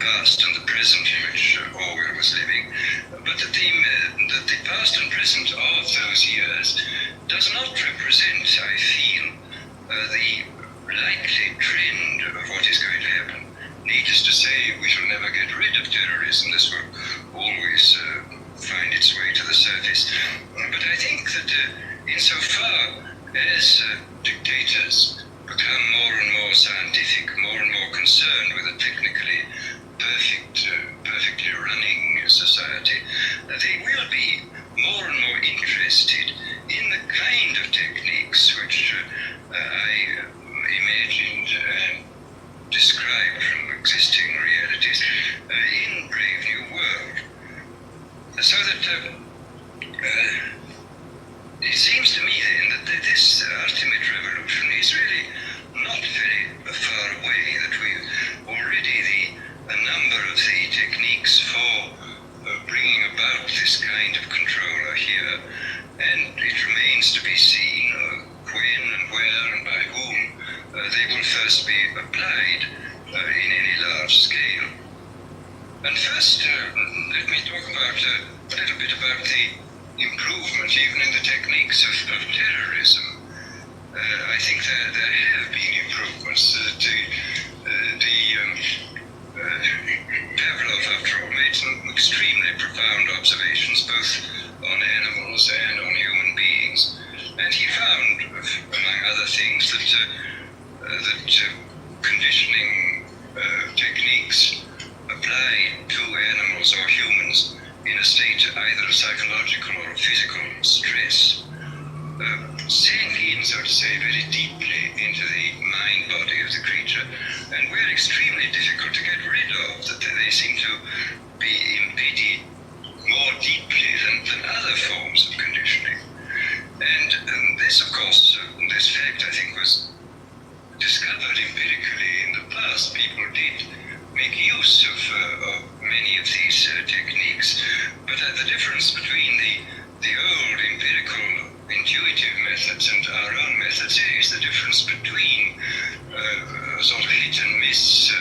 past and the present in which Orwell was living, but that the past and present of those years does not represent, I feel, the likely trend of what is going to happen. Needless to say, we shall never get rid of terrorism. This will always find its way to the surface. But I think that insofar as dictators become more and more scientific, more and more concerned with a technically perfectly running society, they will be more and more interested in the kind of techniques which I imagined and described from existing realities in Brave New World. So that it seems to me then that this ultimate revolution is really not very far away, that we've already a number of the techniques for bringing about this kind of control are here, and it remains to be seen when and where and by whom they will first be applied in any large scale. And first, let me talk about a little bit about the improvement even in the techniques of terrorism. I think there have been improvements. Pavlov, after all, made some extremely profound observations both on animals and on human beings, and he found, among other things, that conditioning techniques applied to animals or humans in a state either of psychological or physical stress sank in, so to say, very deeply into the mind body of the creature, and were extremely difficult to get rid of, that they seem to be impeded more deeply than other forms of conditioning. And this, of course, this fact, I think, was discovered empirically in the past. People did make use of many of these techniques, but the difference between the old empirical intuitive methods and our own methods is the difference between a sort of hit and miss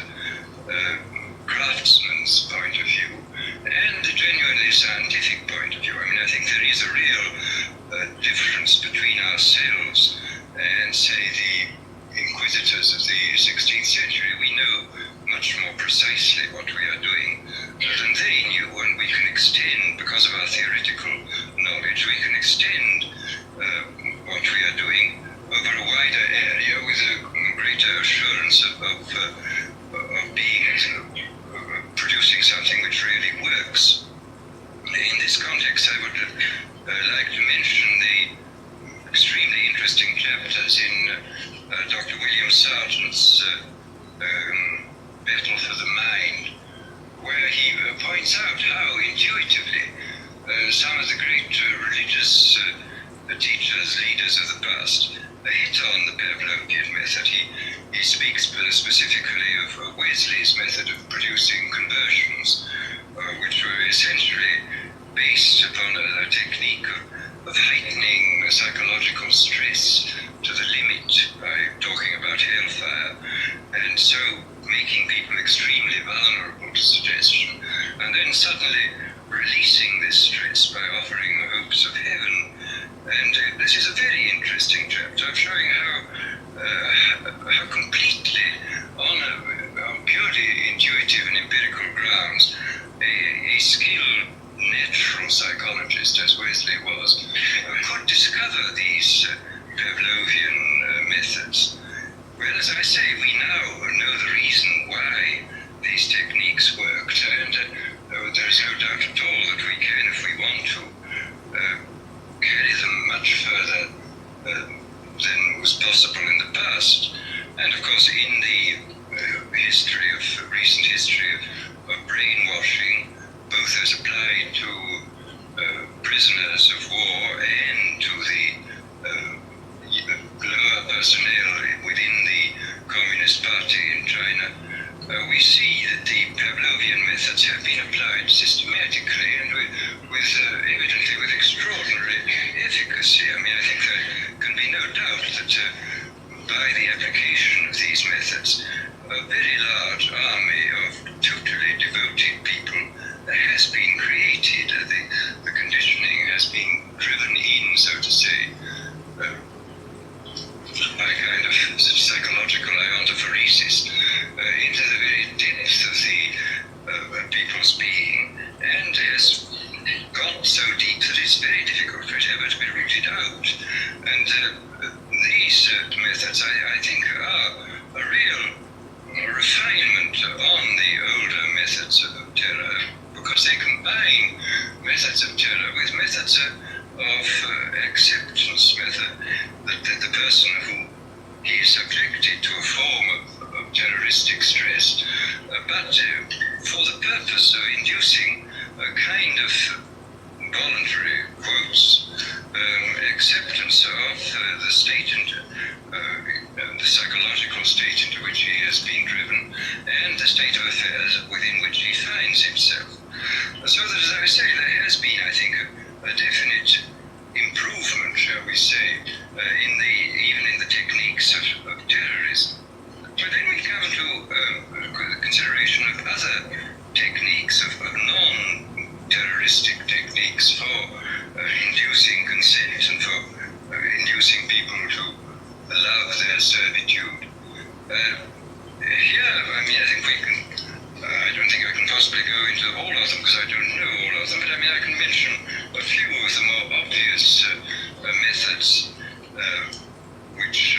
craftsman's point of view and the genuinely scientific point of view. I mean, I think there is a real difference between ourselves and, say, the inquisitors of the 16th century. We know much more precisely what we are doing than they knew, and we can extend, because of our theoretical knowledge, we can extend what we are doing over a wider area with a greater assurance of being producing something which really works. In this context, I would like to mention the extremely interesting chapters in Dr. William Sargent's Battle for the Mind, where he points out how intuitively some of the great religious teachers, leaders of the past, hit on the Pavlovian method. He speaks specifically of Wesley's method of producing conversions, which were essentially based upon a technique of heightening psychological stress to the limit by talking about hellfire, and so making people extremely vulnerable to suggestion, and then suddenly releasing this stress by offering hopes of heaven. And this is a very interesting chapter of showing how completely, on purely intuitive and empirical grounds, a skilled natural psychologist, as Wesley was, could discover these Pavlovian methods. Well, as I say, we now know the reason why these techniques worked, and there's no doubt at all that we can, if we want to, carry them much further than was possible in the past. And of course, in the recent history of brainwashing, both as applied to prisoners of war and to the lower personnel within the Communist Party in China, we see that the Pavlovian methods have been applied systematically and evidently with extraordinary efficacy. I mean, I think there can be no doubt that by the application of these methods, a very large army of totally devoted people has been created. The conditioning has been driven in, so to say, by kind of psychological iontophoresis into the very depths of the people's being, and has got so deep that it's very difficult for it ever to be rooted out. And these methods, I think, are a real refinement on the older methods of terror, because they combine methods of terror with methods of acceptance method, that the person who is subjected to a form of terroristic stress, but for the purpose of inducing a kind of voluntary, quotes, acceptance of the state and the psychological state into which he has been driven, and the state of affairs within which he finds himself. So that, as I say, there has been, I think, a definite improvement, shall we say, even in the techniques of terrorism. But then we come to the consideration of other techniques, of non-terroristic techniques for inducing consent and for inducing people to love their servitude. Here, I mean, I think we can, I don't think I can possibly go into all of them because I don't know all of them, but I mean, I can mention a few of the more obvious methods which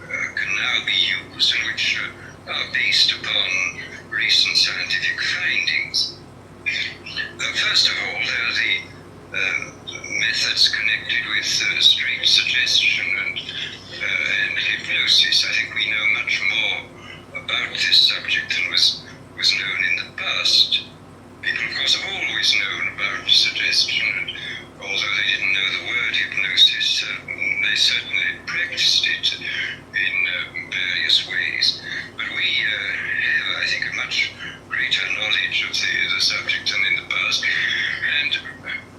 can now be used and which are based upon recent scientific findings. First of all, there are the methods connected with street suggestion and hypnosis. I think we know much more about this subject than was known in the past. People, of course, have always known about suggestion, and although they didn't know the word hypnosis, they certainly practiced it in various ways. But we have, I think, a much greater knowledge of the subject than in the past, and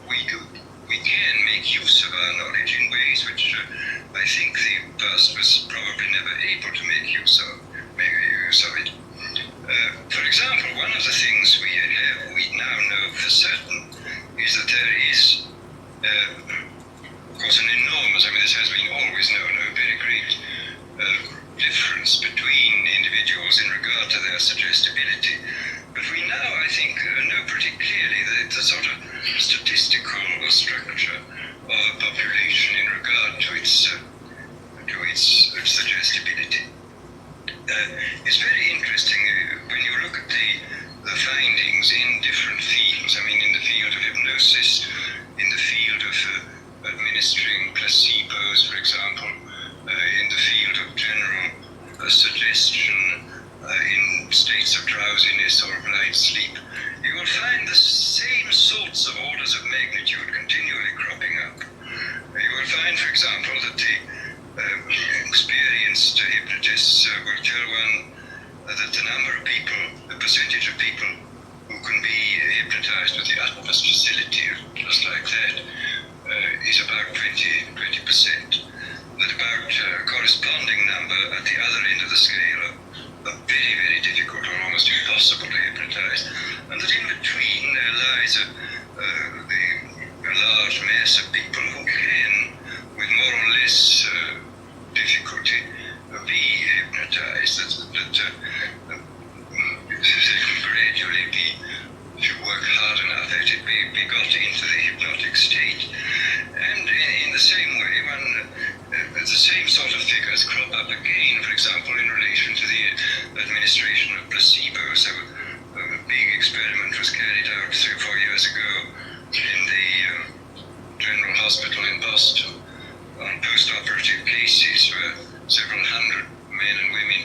we can make use of our knowledge in ways which I think the past was probably never able to make use of it. For example, one of the things we now know for certain is that there is, of course, an enormous, this has been always known, a very great difference between individuals in regard to their suggestibility. But we now, I think, know pretty clearly the sort of statistical structure of a population in regard to its suggestibility. It's very interesting when you look at the findings in different fields. In the field of hypnosis, in the field of administering placebos, for example, in the field of general suggestion, in states of drowsiness or of light sleep, you will find the same sorts of orders of magnitude continually cropping up. You will find, for example, that the experienced hypnotists will tell one that the percentage of people who can be hypnotized with the utmost facility, just like that, is about 20%. That about a corresponding number at the other end of the scale are very, very difficult or almost impossible to hypnotize, and that in between there lies a large mass of people who can, with more or less difficulty, be hypnotized, that they can gradually be, if you work hard enough at it, be got into the hypnotic state. And in the same way, the same sort of figures crop up again, for example, in relation to the administration of placebos. A big experiment was carried out 3 or 4 years ago in the General Hospital in Boston on post-operative cases where several hundred men and women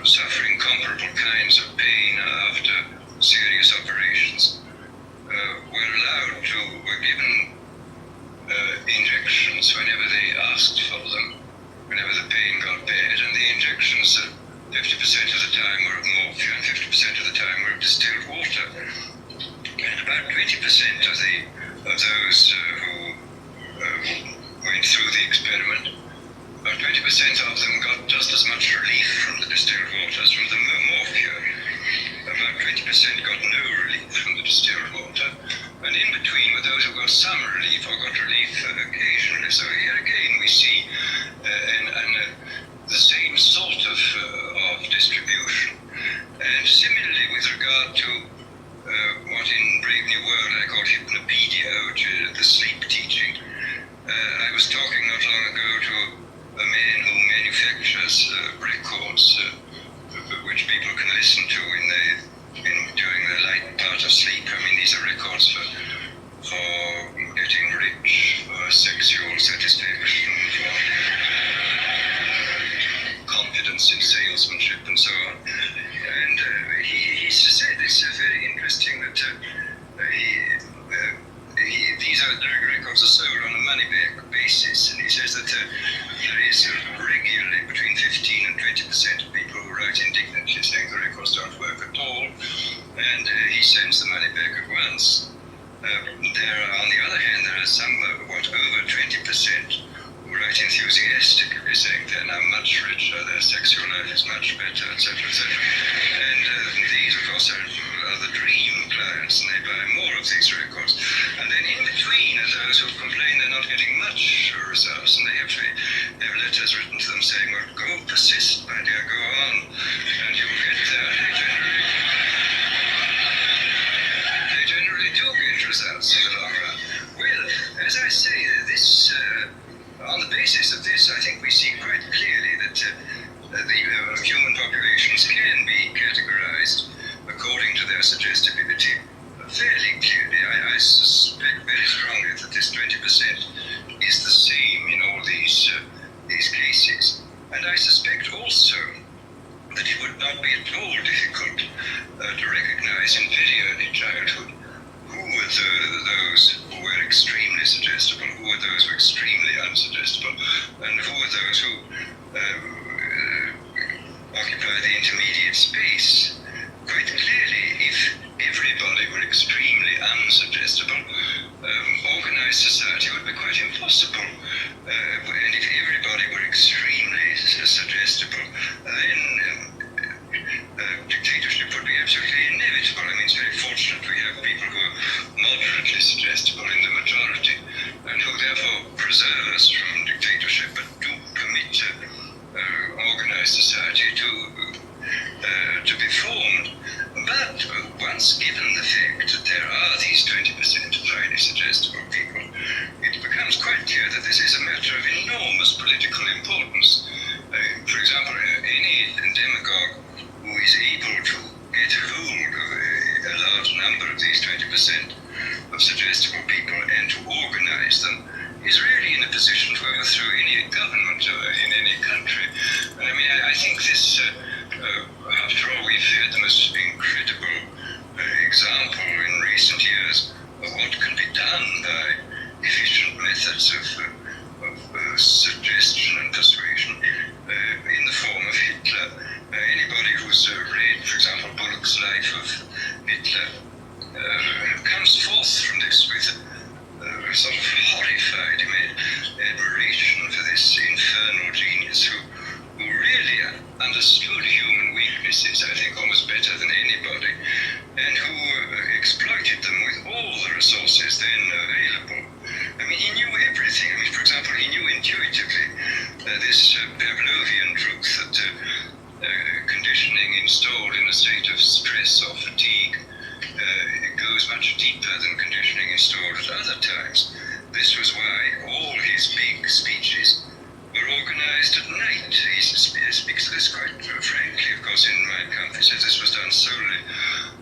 suffering comparable kinds of pain after serious operations were given injections whenever they asked for them, whenever the pain got bad, and the injections 50% of the time were of morphine, 50% of the time were of distilled water. And about 20% of those who went through the experiment, about 20% of them got just as much relief from the distilled water as from the morphine. About 20% got no relief from the distilled water, and in between were those who got some relief or got relief occasionally. So here again we see the same sort of distribution. And similarly with regard to what in Brave New World I call hypnopedia, which is the sleep teaching. I was talking not long ago to a man who manufactures records which people can listen to during the light part of sleep. These are records for getting rich, for sexual satisfaction, for confidence in salesmanship, and so on. And he said it's very interesting that these records are sold on a money-back basis, and he says that there is regularly between 15 and 20% of people who write indignantly saying the records don't work at all, and he sends the money back at once. On the other hand, there are some, over 20% who write enthusiastically saying they're now much richer, their sexual life is much better, etc., etc. And these, of course, are the dream clients, and they buy more of these records. And then in between are those who complain they're not getting much results, and they have letters written to them saying, well, go persist, my dear, go on, and you'll get there. They generally do get results in the long run. Well, as I say, on the basis of this, I think we see quite clearly that the human populations can be categorized according to their suggestibility fairly clearly. I suspect very strongly that this 20% is the same in all these cases. And I suspect also that it would not be at all difficult to recognize in very early childhood who were those who were extremely suggestible, who were those who were extremely unsuggestible, and who were those who occupy the intermediate space. Quite clearly, if everybody were extremely unsuggestible, organized society would be quite impossible. And if everybody were extremely suggestible, then dictatorship would be absolutely inevitable. I mean, it's very fortunate we have people who are moderately suggestible in the majority, and who therefore preserve us from dictatorship, but do permit organized society to be formed. But once given the fact that there are these 20% of highly suggestible people, it becomes quite clear that this is a matter of enormous political importance. For example, any demagogue who is able to get hold of a large number of these 20% of suggestible people and to organize them is really in a position to overthrow any government in any country. And I mean, I think this, after all, we've had the most incredible example in recent years of what can be done by efficient methods of suggestion and persuasion in the form of Hitler. Anybody who's read, for example, Bullock's Life of Hitler comes forth from this with a sort of horrified admiration for this infernal genius who really understood human weaknesses, I think, almost better than anybody, and who exploited them with all the resources then available. I mean, he knew everything. I mean, for example, he knew intuitively this Pavlovian truth that conditioning installed in a state of stress or fatigue goes much deeper than conditioning installed at other times. This was why all his big speeches were organized at night. He speaks of this quite frankly, of course, in Mein Kampf. He says this was done solely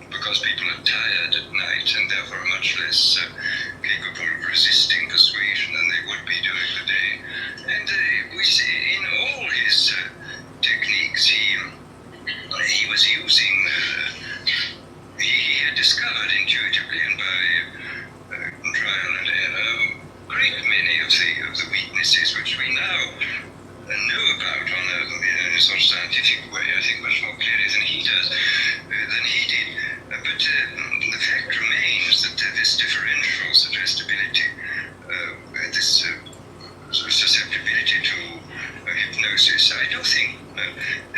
because people are tired at night and therefore are much less capable of resisting persuasion than they would be during the day. And we see in all his techniques, he was using, he had discovered intuitively and by trial and error a great many of the weaknesses which we now know about in a sort of scientific way, I think much more clearly than he does, than he did. But the fact remains that this differential suggestibility, this susceptibility to hypnosis, I do think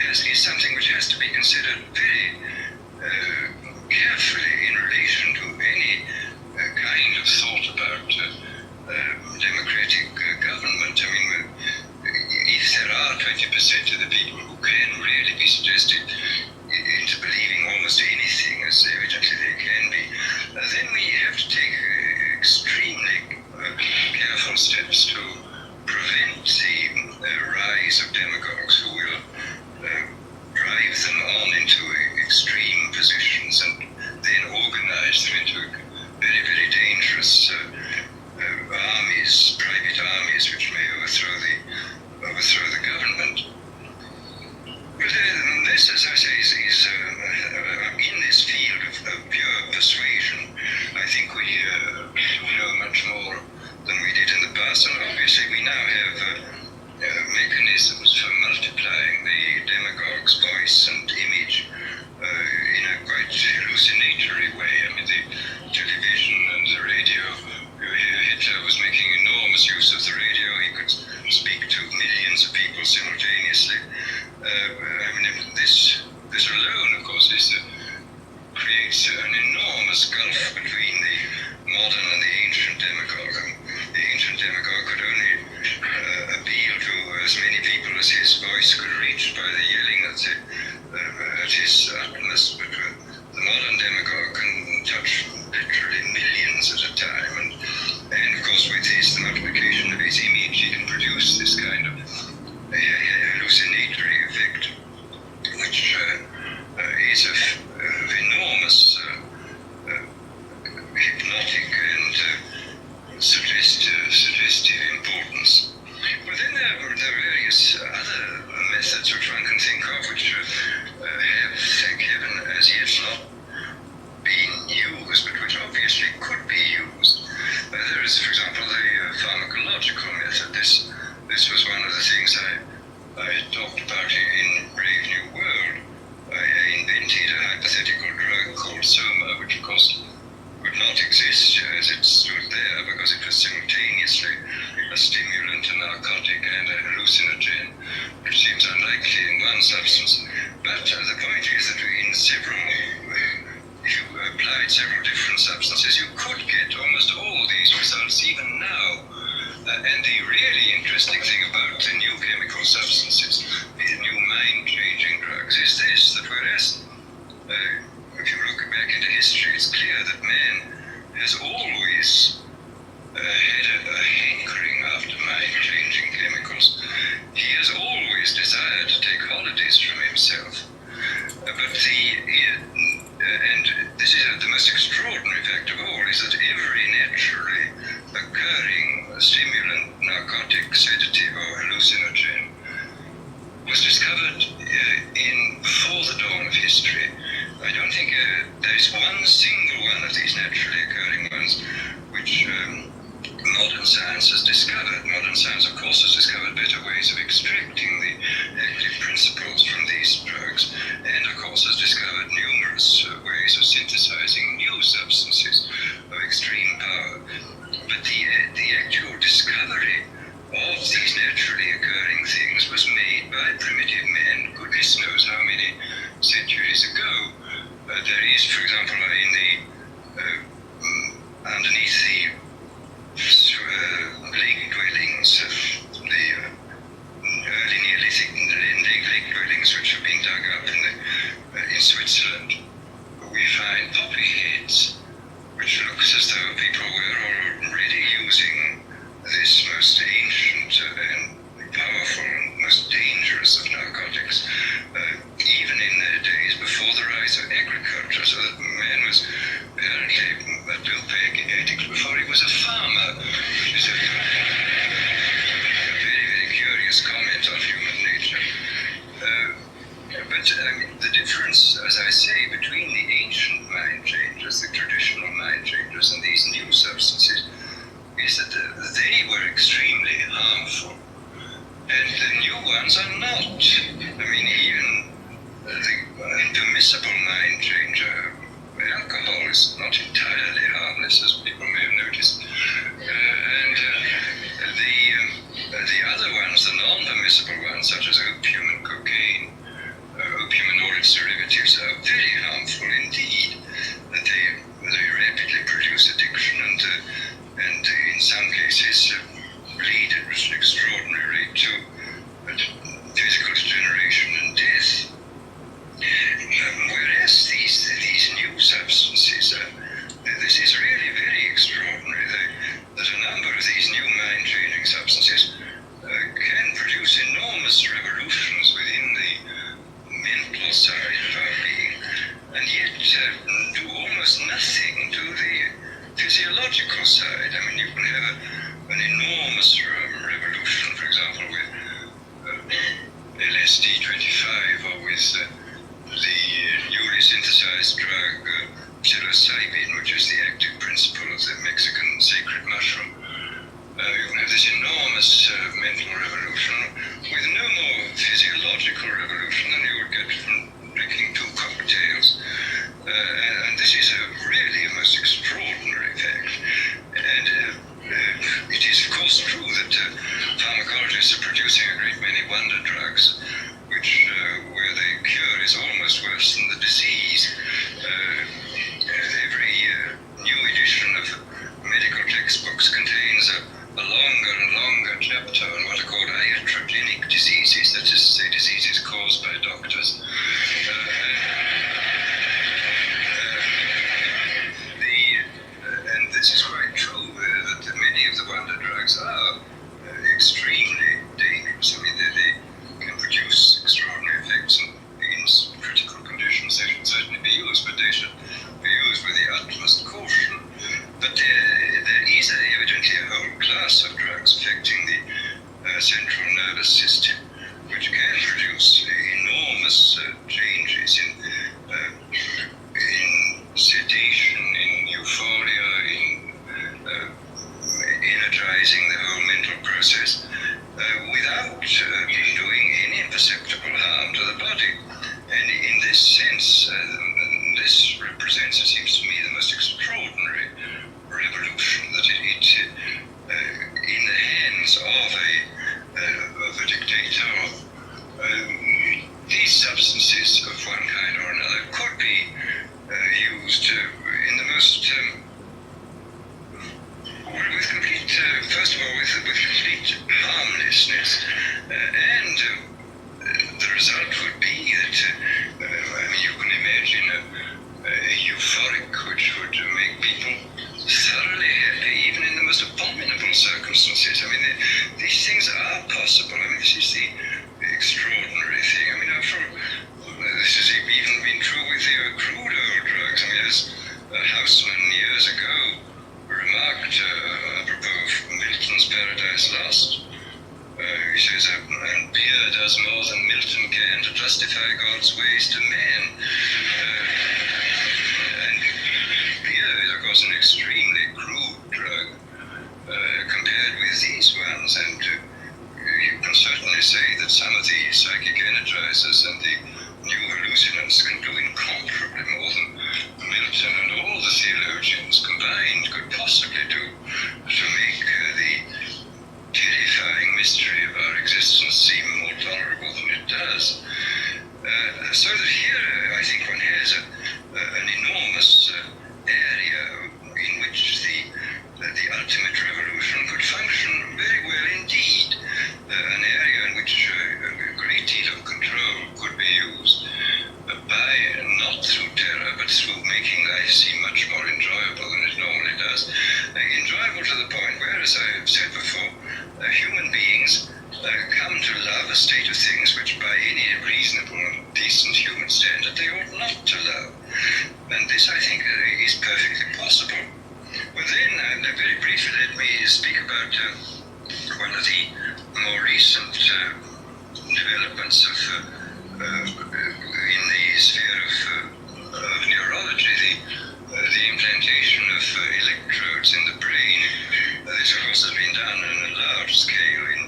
is something which has to be considered very carefully in relation to any kind of thought about democratic government. I mean, if there are 20% of the people who can really be suggested into believing almost anything, as evidently they can be, then we have to take extremely careful steps to prevent the rise of demagogues who will drive them on into extreme positions and then organize them into very, very dangerous armies, private armies, which may overthrow the government. But this, as I say, is in this field of pure persuasion. I think we know much more than we did in the past, and obviously we now have mechanisms for multiplying the demagogue's voice and image in a quite hallucinatory way. I mean, the television and the radio, Hitler was making enormous use of the radio. He could speak to millions of people simultaneously. I mean, this alone, of course, creates an enormous gulf between the modern and the ancient demagogue. The ancient demagogue could only appeal to as many people as his voice could reach by the yelling at his utmost, but the modern demagogue can touch literally millions at a time, and of course with the multiplication of his image, he can produce this kind of hallucinatory effect, which is of enormous hypnotic and suggestive importance. But then there are various other methods which one can think of which have, thank heaven, as yet not been used, but which obviously could be not exist as it stood there because it was simultaneously a stimulant, a narcotic, and a hallucinogen, which seems unlikely in one substance. But the point is that in several, if you applied several different substances, you could get almost all these results even now. And the really interesting thing about the new chemical substances, the new mind-changing drugs, is this, that whereas if you look back into history, it's clear that man has always had a hankering after mind-changing chemicals. He has always desired to take holidays from himself. But and this is the most extraordinary fact of all, is that every naturally occurring stimulant, narcotic, sedative, or hallucinogen was discovered before the dawn of history. I don't think there is one single one of these naturally occurring ones which modern science has discovered. Modern science, of course, has discovered better ways of extracting the active principles from these drugs, and of course has discovered numerous ways of synthesizing new substances of extreme power. But the actual discovery of these naturally occurring things was made by primitive men, goodness knows how many centuries ago. There is, for example, in the underneath the lake dwellings of the early Neolithic lake dwellings, which have been dug up in Switzerland, we find poppy heads, which looks as though people were already using this most ancient and powerful and most dangerous of narcotics, even in the days before the rise of agriculture, so that man was apparently a dope addict before he was a farmer, which is a very, very curious comment on human nature. But the difference, as I say, between the ancient mind changers, the traditional mind changers, and these new substances is that they were extremely harmful, and the new ones are not. I mean, even the permissible mind changer, alcohol, is not entirely harmless, as people may have noticed. And the other ones, the non-permissible ones, such as opium and cocaine, opium and all its derivatives, are very harmful indeed. That they rapidly produce addiction and in some cases lead at an extraordinary rate to physical degeneration and death. Whereas these new substances, this is really very extraordinary that a number of these new mind-changing substances can produce enormous revolutions within the mental side of our being, and yet do almost nothing to the physiological side. I mean, you can have an enormous revolution, for example, with LSD-25, or with the newly synthesized drug psilocybin, which is the active principle of the Mexican sacred mushroom. You can have this enormous mental revolution with no more physiological revolution than you would get from drinking 2 cocktails. And this is really a most extraordinary fact. And it is, of course, true that pharmacologists are producing a great many wonder drugs, which where the cure is almost worse than the disease. Every new edition of medical textbooks contains a longer and longer chapter on what are called iatrogenic diseases, that is to say, diseases caused by doctors. And this is quite true, that many of the wonder drugs are extremely dangerous. I mean, they can produce extraordinary effects in critical conditions. They should complete harmlessness. And the result would be that, you can imagine a euphoric which would make people thoroughly happy, even in the most abominable circumstances. These things are possible. This is the extraordinary thing. After all, this has even been true with the crude oil drugs. As a houseman years ago remarked apropos of Milton's Paradise Lost, he says, and beer does more than Milton can to justify God's ways to man. And beer is, of course, an extremely crude drug compared with these ones. And you can certainly say that some of the psychic energizers and the new hallucinants can do incomparably more than Milton and all the theologians combined could possibly do to make the terrifying mystery of our existence seem more tolerable than it does. So that here, I think one has an enormous area in which the ultimate revolution could function very well indeed. An area in which a great deal of control could be used by, not through terror, but through making life seem much more enjoyable than it normally does. Enjoyable to the point where, as I have said before, human beings come to love a state of things which by any reasonable and decent human standard they ought not to love. And this, I think, is perfectly possible. But then, very briefly, let me speak about one of the more recent developments in the sphere of neurology, the implantation of electrodes in the brain. This, of course, has been done on a large scale in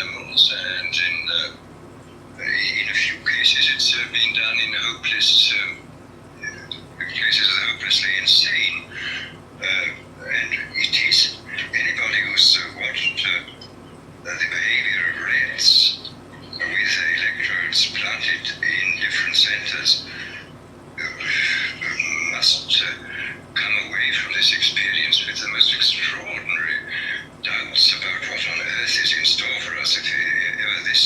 animals, and in a few cases it's been done in cases of the hopelessly insane. And it is, anybody who's watched the behavior of rats with electrodes planted in different centers must come away from this experience with the most extraordinary doubts about what on earth is in store for us if ever this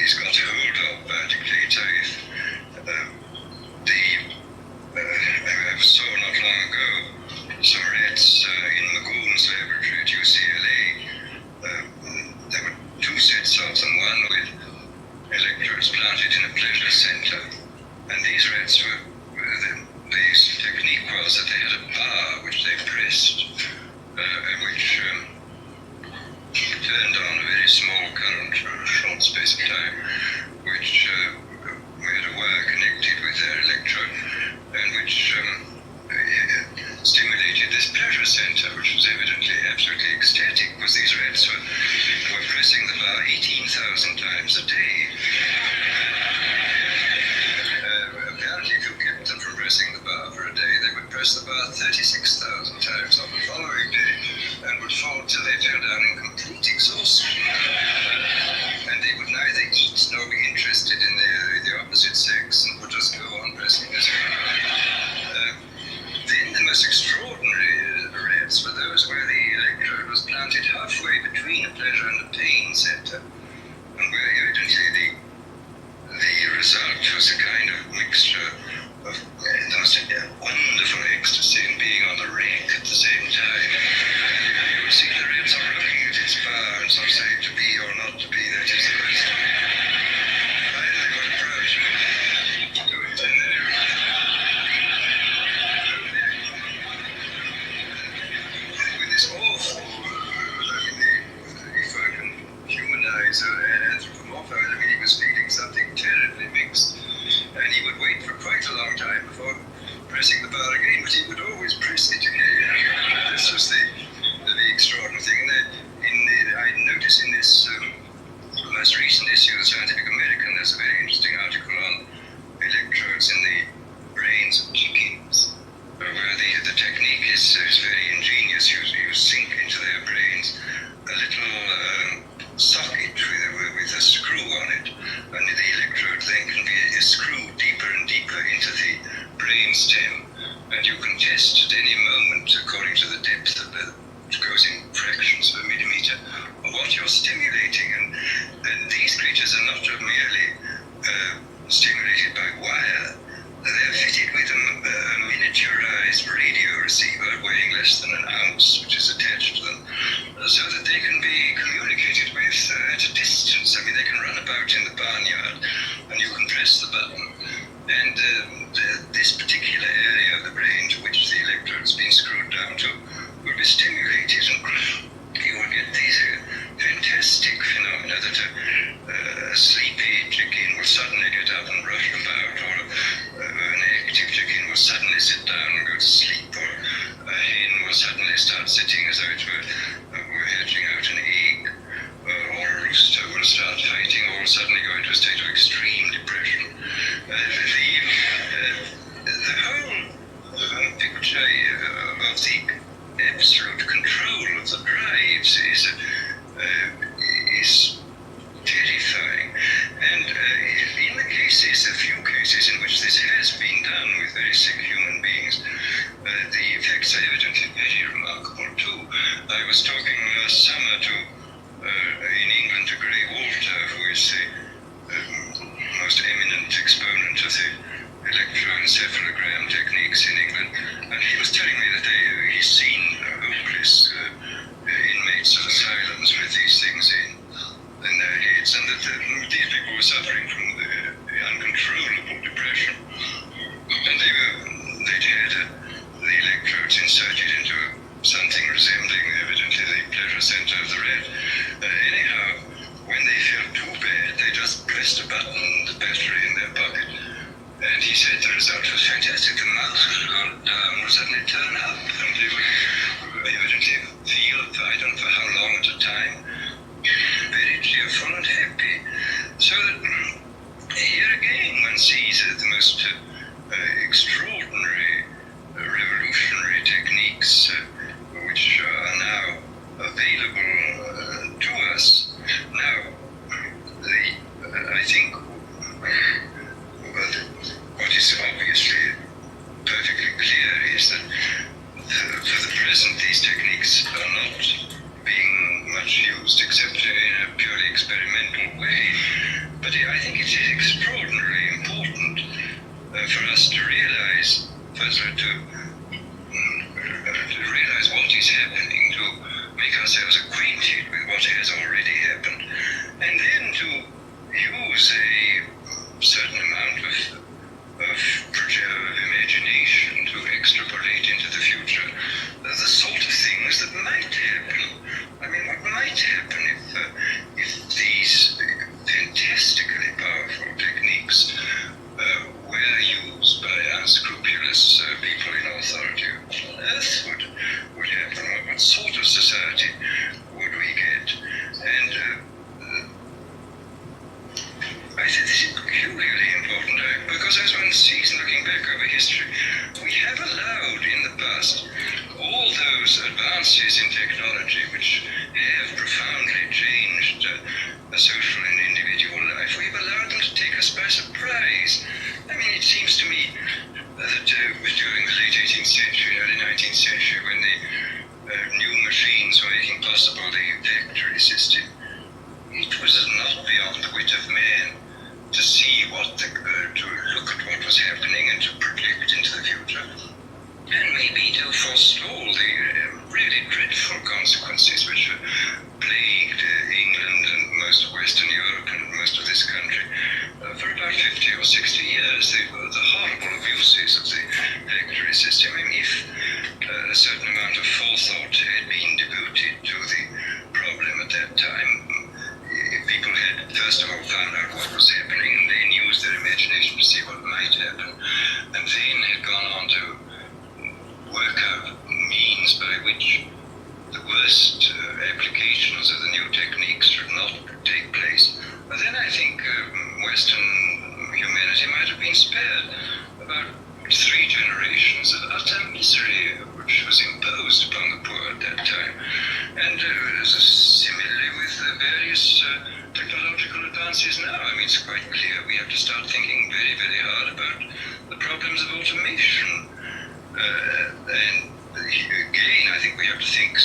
is got hold of by a dictator. I saw not long ago some rats in Magoon's laboratory at UCLA. There were two sets of them, one with electrodes planted in a pleasure center, and these rats were the technique was that they had a bar which they pressed, which turned on a very small current for a short space of time, which made a wire connected with their electrode, and which stimulated this pleasure center, which was evidently absolutely ecstatic, because these rats were pressing the bar 18,000 times a day. Apparently, if you kept them from pressing the bar for a day, they would press the bar 36,000 times on the following day, and would fall till they fell down in complete exhaustion. And they would neither eat nor be interested in the opposite sex, and would just go on pressing this bar. Then the most extraordinary rats were those where the electrode was planted halfway between a pleasure and a pain center, and where evidently the result was a kind of mixture of wonderful ecstasy and being on the rack at the same time. You would see the rats are looking at its bar and some say to be or not to be, that is the question. Finally got approach to it, and with this awful, if I can humanize or anthropomorphize, he was feeling something terribly mixed, and he would wait for quite a long time before pressing the bar again, but he would always press it again. This was the extraordinary thing. I noticed in this most recent issue of Scientific American, there's a very interesting article on electrodes in the brains of chickens, where the technique is very ingenious. You sink into their brains a little socket with a screw on it, and the electrode then can be screwed deeper and deeper into the brain stem, and you can test at any moment according to the depth of the which goes in fractions of a millimeter, of what you're stimulating. And these creatures are not merely stimulated by wire. They're fitted with a miniaturized radio receiver weighing less than an ounce, which is attached to them, so that they can be communicated with at a distance. I mean, they can run about in the barnyard, and you can press the button. And this particular area of the brain to which the electrode's been screwed down to will be stimulated, and you will get these fantastic phenomena that a sleepy chicken will suddenly get up and rush about, or an active chicken will suddenly sit down and go to sleep, or a hen will suddenly start sitting as though it were hatching out an egg, or a rooster will start fighting, or will suddenly go into a state of extreme depression. The whole picture of the absolute control of the drives is terrifying. And in the cases, a few cases in which this has been done with very sick human beings, the effects are evidently very remarkable too. I was talking last summer in England to Grey Walter, who is the most eminent exponent of the electroencephalogram techniques in England, and he was telling me that he's seen hopeless inmates of asylums with these things in their heads, and that these people were suffering from the uncontrollable depression, and they'd had the electrodes inserted into something resembling evidently the pleasure center of the rat. Anyhow, when they felt too bad, they just pressed a button, the battery in their pocket, and he said the result was fantastic. The mouse would go down, would suddenly turn up, and they would evidently feel, I don't know for how long at a time, very cheerful and happy. So that here again one sees the most extraordinary, revolutionary techniques which are now available to us. Now, I think what is obviously perfectly clear is that for the present these techniques are not being much used except in a purely experimental way. But I think it is extraordinarily important for us to realize, first of all, to realize what is happening, to make ourselves acquainted with what has already happened, and then to use a certain amount of imagination to extrapolate into the future the sort of things that might happen. I mean, what might happen if these fantastically powerful techniques were used by unscrupulous people in authority? What on earth would happen? What sort of society would we get? And I think this is peculiarly important because as one sees looking back over history, we have allowed in the past all those advances in technology which have profoundly changed social and individual life. We've allowed them to take us by surprise. I mean, it seems to me that during the late 18th century, early 19th century, when the new machines were making possible the factory system, it was not beyond the wit of man to see to look at what was happening and to predict into the future, and maybe to forestall the really dreadful consequences which plagued England and most of Western Europe and most of this country for about 50 or 60 years. The horrible abuses of the factory system. I mean, if a certain amount of forethought had been devoted to the problem at that time, if people had first of all found out what was happening and then used their imagination to see what might happen, and then had gone on to work out means by which the worst applications of the new techniques should not take place, then I think Western humanity might have been spared about 3 generations of utter misery which was imposed upon the poor at that time. And similarly with various technological advances now, I mean, it's quite clear we have to start thinking very, very hard about the problems of automation. And again, I think we have to think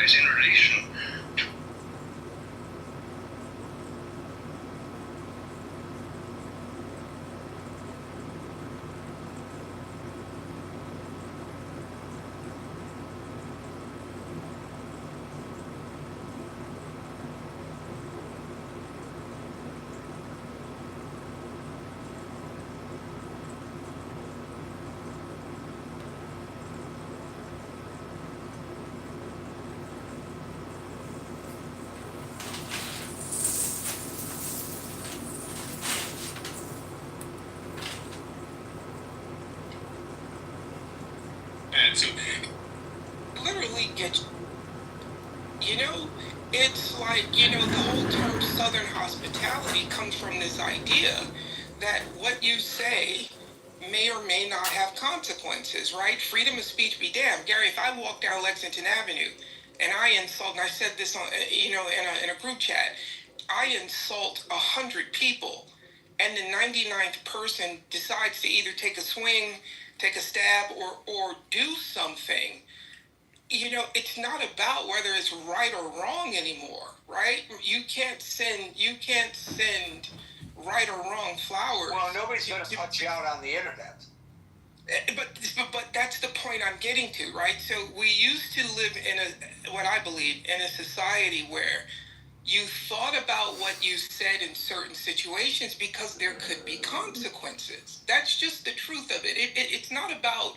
enterprise in relation to And so, literally get, it's like, the whole term Southern hospitality comes from this idea that what you say may or may not have consequences, right? Freedom of speech be damned. Gary, if I walk down Lexington Avenue and I insult, and I said this on, in a group chat, I insult 100 people, and the 99th person decides to either take a swing, take a stab, or do something, it's not about whether it's right or wrong anymore, right? You can't send right or wrong flowers. Well, nobody's going to cut you out on the internet. But that's the point I'm getting to, right? So we used to live in what I believe, in a society where you thought about what you said in certain situations because there could be consequences. That's just the truth of it. It's not about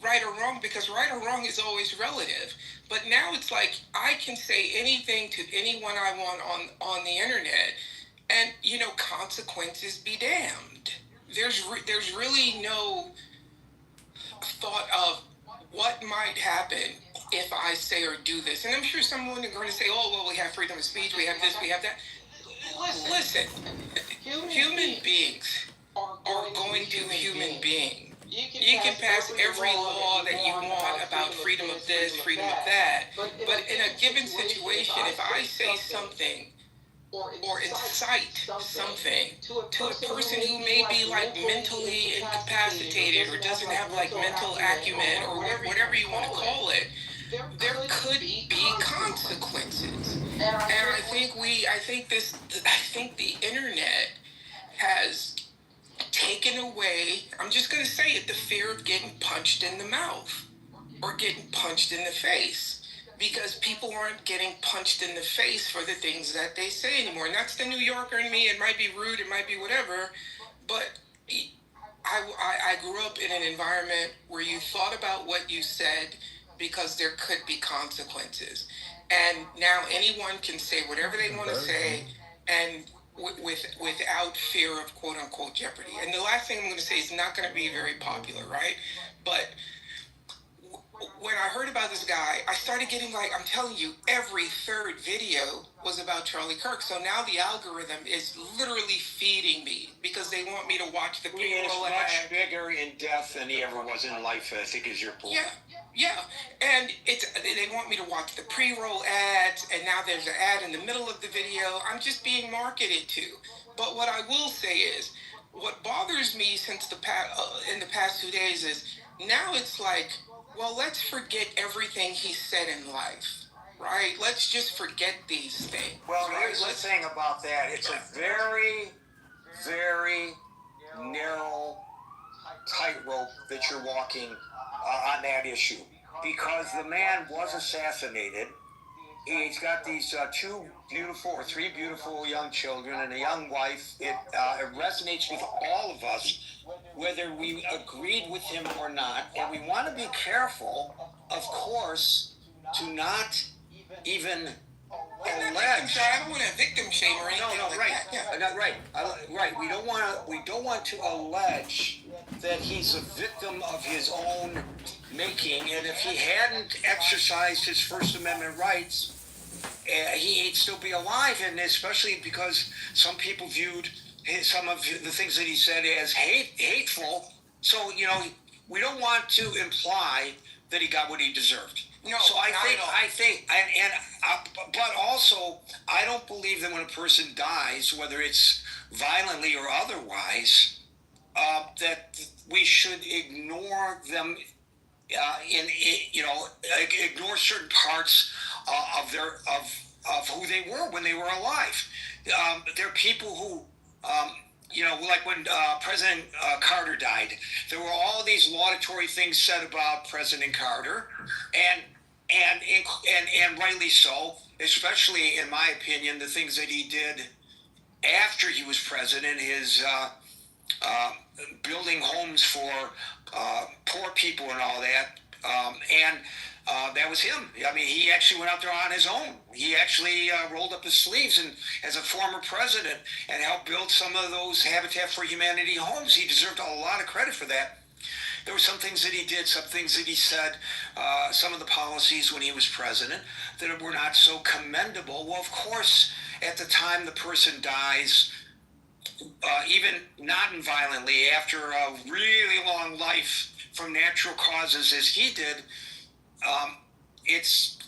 right or wrong, because right or wrong is always relative. But now it's like I can say anything to anyone I want on the internet, and consequences be damned. There's really no thought of what might happen if I say or do this. And I'm sure someone is going to say, oh, well, we have freedom of speech, we have this, we have that. Listen, human beings are going to human being. You can pass every law that you want about freedom of this, freedom of that. But in a given situation, if I say something or incite something to a person who may be like mentally incapacitated or doesn't have like mental acumen or whatever you want to call it, there could be consequences. And I think the internet has taken away, I'm just going to say it, the fear of getting punched in the mouth or getting punched in the face. Because people aren't getting punched in the face for the things that they say anymore. And that's the New Yorker in me. It might be rude, it might be whatever, but I grew up in an environment where you thought about what you said because there could be consequences. And now anyone can say whatever they want to say, and without fear of quote unquote jeopardy. And the last thing I'm going to say is not going to be very popular, right? But when I heard about this guy, I started getting, like, I'm telling you, every third video was about Charlie Kirk. So now the algorithm is literally feeding me because they want me to watch the He is much bigger in depth than he ever was in life, I think is your point. Yeah. And they want me to watch the pre-roll ads, and now there's an ad in the middle of the video. I'm just being marketed to. But what I will say is, what bothers me since in the past 2 days is now it's like, well, let's forget everything he said in life, right? Let's just forget these things. Well, here's the thing about that. It's a very, very narrow tightrope that you're walking on that issue. Because the man was assassinated. He's got these three beautiful young children and a young wife. It resonates with all of us, whether we agreed with him or not. And we want to be careful, of course, to not even allege. I don't want to victim shame or anything. Right. We don't want to allege that he's a victim of his own making, and if he hadn't exercised his First Amendment rights, he'd still be alive, and especially because some people viewed some of the things that he said as hateful. So, we don't want to imply that he got what he deserved. No, so but also, I don't believe that when a person dies, whether it's violently or otherwise, that we should ignore them, ignore certain parts of who they were when they were alive. They're people who. Like when President Carter died, there were all these laudatory things said about President Carter, and rightly so, especially in my opinion, the things that he did after he was president, his building homes for poor people and all that, that was him. I mean, he actually went out there on his own. He actually rolled up his sleeves and, as a former president, and helped build some of those Habitat for Humanity homes. He deserved a lot of credit for that. There were some things that he did, some things that he said, some of the policies when he was president that were not so commendable. Well, of course, at the time the person dies, even not violently, after a really long life from natural causes as he did,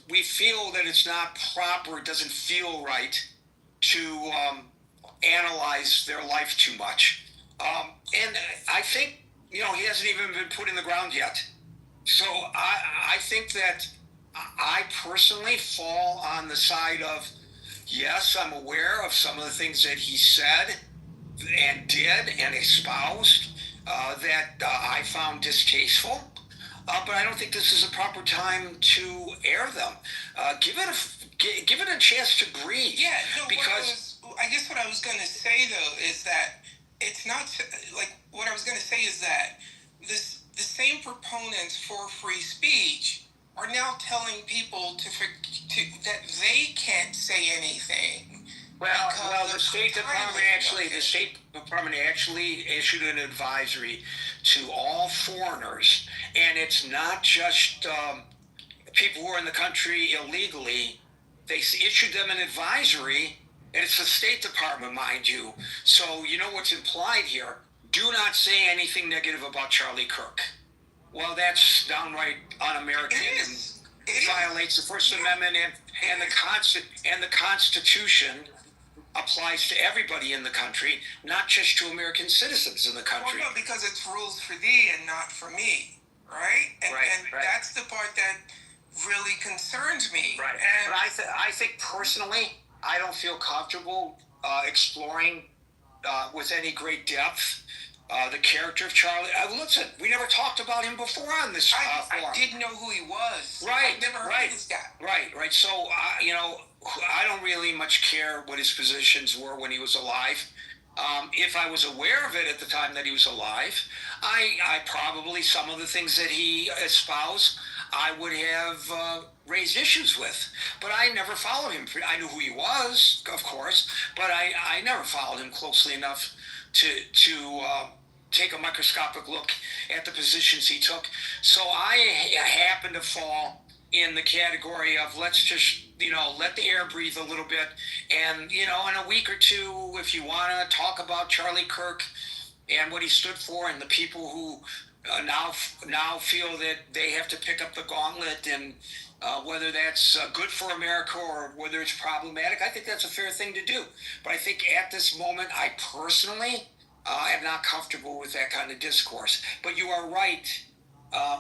we feel that it's not proper, it doesn't feel right to analyze their life too much. And I think, he hasn't even been put in the ground yet. So I think that I personally fall on the side of, yes, I'm aware of some of the things that he said and did and espoused that I found distasteful. But I don't think this is a proper time to air them. Give it a chance to breathe. Yeah, no, because I guess what I was going to say, though, is that it's not, like, what I was going to say is that the same proponents for free speech are now telling people that they can't say anything. Well, the State Department actually issued an advisory to all foreigners, and it's not just people who are in the country illegally. They issued them an advisory, and it's the State Department, mind you. So you know what's implied here. Do not say anything negative about Charlie Kirk. Well, that's downright un-American and violates the First Amendment and the Constitution. Applies to everybody in the country, not just to American citizens in the country. Well, no, because it's rules for thee and not for me, right? And that's the part that really concerns me. Right. And but I think personally, I don't feel comfortable exploring with any great depth the character of Charlie. Listen, we never talked about him before on this forum. I didn't know who he was. Right. I never heard of this guy. Right. So, I don't really much care what his positions were when he was alive. If I was aware of it at the time that he was alive, I probably, some of the things that he espoused, I would have raised issues with. But I never followed him. I knew who he was, of course, but I never followed him closely enough to take a microscopic look at the positions he took. So I happen to fall in the category of, let's just, let the air breathe a little bit. And, in a week or two, if you want to talk about Charlie Kirk and what he stood for and the people who now feel that they have to pick up the gauntlet, and whether that's good for America or whether it's problematic, I think that's a fair thing to do. But I think at this moment, I personally am not comfortable with that kind of discourse. But you are right.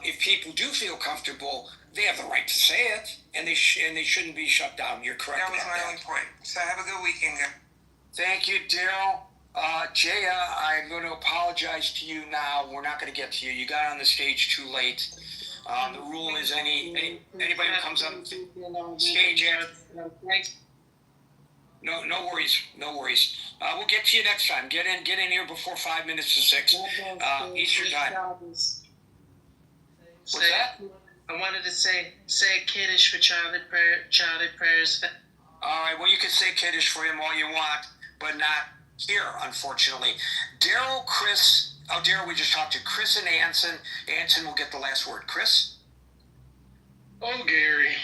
If people do feel comfortable, they have the right to say it, and they shouldn't be shut down. You're correct. That was my only point. So have a good weekend, guys. Thank you, Daryl. Jaya, I'm going to apologize to you now. We're not going to get to you. You got on the stage too late. The rule is anybody who comes on stage No worries. We'll get to you next time. Get in here before 5 minutes to 6 Eastern time. What's that? I wanted to say kiddish for Charlie prayers. All right. Well, you can say kiddish for him all you want, but not here, unfortunately. Daryl, Chris. Oh, Daryl, we just talked to Chris and Anson. Anson will get the last word. Chris. Oh, Gary,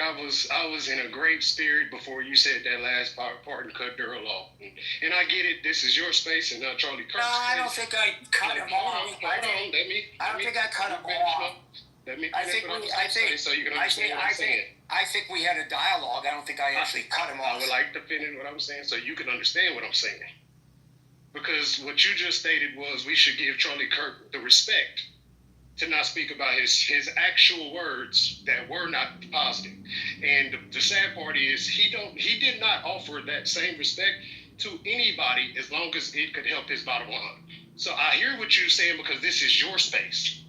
I was in a great spirit before you said that last part and cut Daryl off. And I get it. This is your space and not Charlie Kirk's. No, I don't think I cut him off. I don't think I cut him off. I think we had a dialogue. I don't think I actually cut him off. I would like to finish what I'm saying so you can understand what I'm saying. Because what you just stated was we should give Charlie Kirk the respect to not speak about his actual words that were not positive. And the sad part is he did not offer that same respect to anybody as long as it could help his bottom line. So I hear what you're saying because this is your space.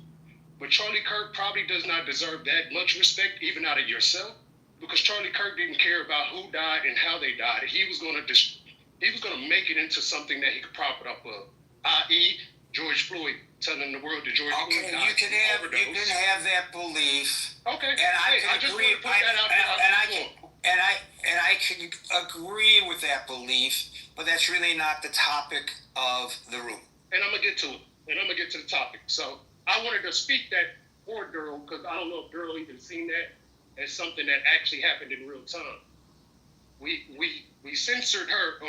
But Charlie Kirk probably does not deserve that much respect even out of yourself, because Charlie Kirk didn't care about who died and how they died. He was going to make it into something that he could profit up of, i.e. George Floyd, telling the world that George Floyd died. You can have that belief. Okay. And I can agree. And I can agree with that belief, but that's really not the topic of the room. And I'm gonna get to it. And I'm gonna get to the topic. So I wanted to speak that for Daryl, because I don't know if Daryl even seen that as something that actually happened in real time. We censored her.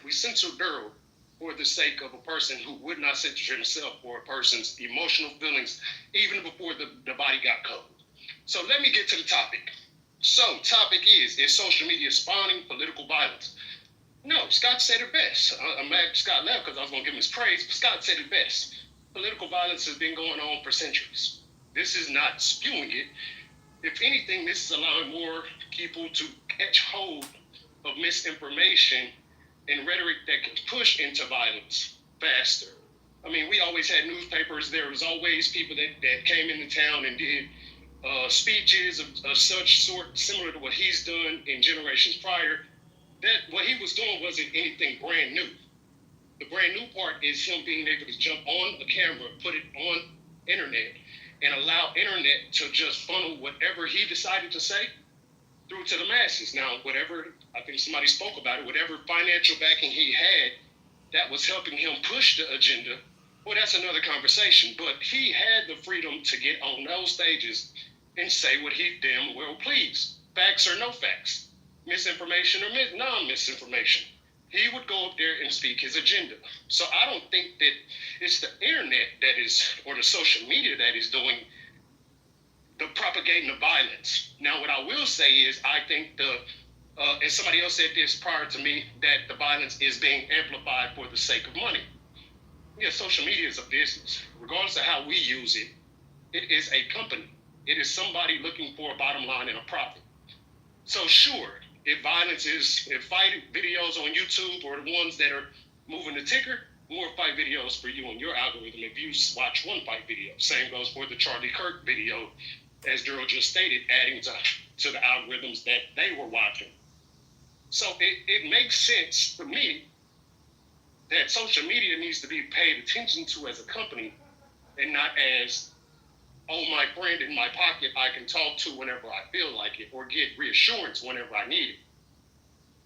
We censored Daryl for the sake of a person who would not censor himself for a person's emotional feelings, even before the body got cold. So let me get to the topic. So topic is social media spawning political violence? No, Scott said it best. I'm mad Scott left because I was going to give him his praise, but Scott said it best. Political violence has been going on for centuries. This is not spewing it. If anything, this is allowing more people to catch hold of misinformation and rhetoric that can push into violence faster. I mean, we always had newspapers. There was always people that came into town and did speeches of such sort, similar to what he's done in generations prior. That what he was doing wasn't anything brand new. The brand new part is him being able to jump on a camera, put it on internet, and allow internet to just funnel whatever he decided to say through to the masses. Now, whatever, I think somebody spoke about it, whatever financial backing he had that was helping him push the agenda, well, that's another conversation. But he had the freedom to get on those stages and say what he damn well pleased. Facts or no facts. Misinformation or non-misinformation. He would go up there and speak his agenda. So I don't think that it's the internet that is, or the social media that is doing the propagating of violence. Now, what I will say is I think and somebody else said this prior to me, that the violence is being amplified for the sake of money. Yeah, social media is a business. Regardless of how we use it, it is a company. It is somebody looking for a bottom line and a profit. So sure, if fight videos on YouTube or the ones that are moving the ticker, more fight videos for you on your algorithm if you watch one fight video. Same goes for the Charlie Kirk video, as Daryl just stated, adding to the algorithms that they were watching. So it makes sense to me that social media needs to be paid attention to as a company and not as, oh, my friend in my pocket I can talk to whenever I feel like it or get reassurance whenever I need it.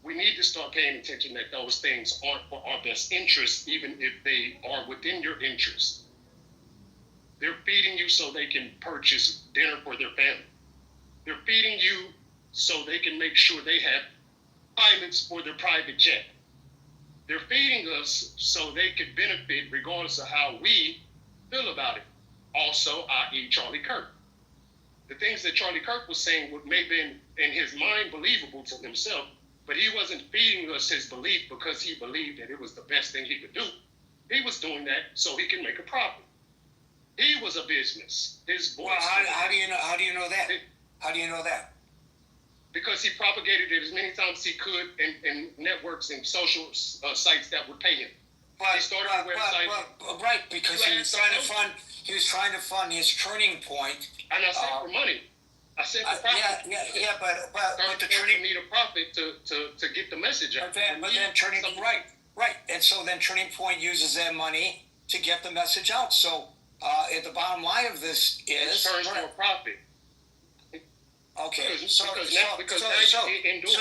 We need to start paying attention that those things aren't for our best interest, even if they are within your interest. They're feeding you so they can purchase dinner for their family. They're feeding you so they can make sure they have pilots for their private jet. They're feeding us so they can benefit regardless of how we feel about it. Also, i.e. Charlie Kirk. The things that Charlie Kirk was saying may have been in his mind believable to himself, but he wasn't feeding us his belief because he believed that it was the best thing he could do. He was doing that so he can make a profit. He was a business. His voice. Well, how do you know that? How do you know that? Because he propagated it as many times as he could in networks and social sites that would pay him. He started a website. Right, because he was trying to fund his Turning Point. And I said for money. I said for profit. But the Turning need a profit to get the message out. But then Turning right, and so then Turning Point uses that money to get the message out. So at the bottom line of this is it turns to a profit. Okay, so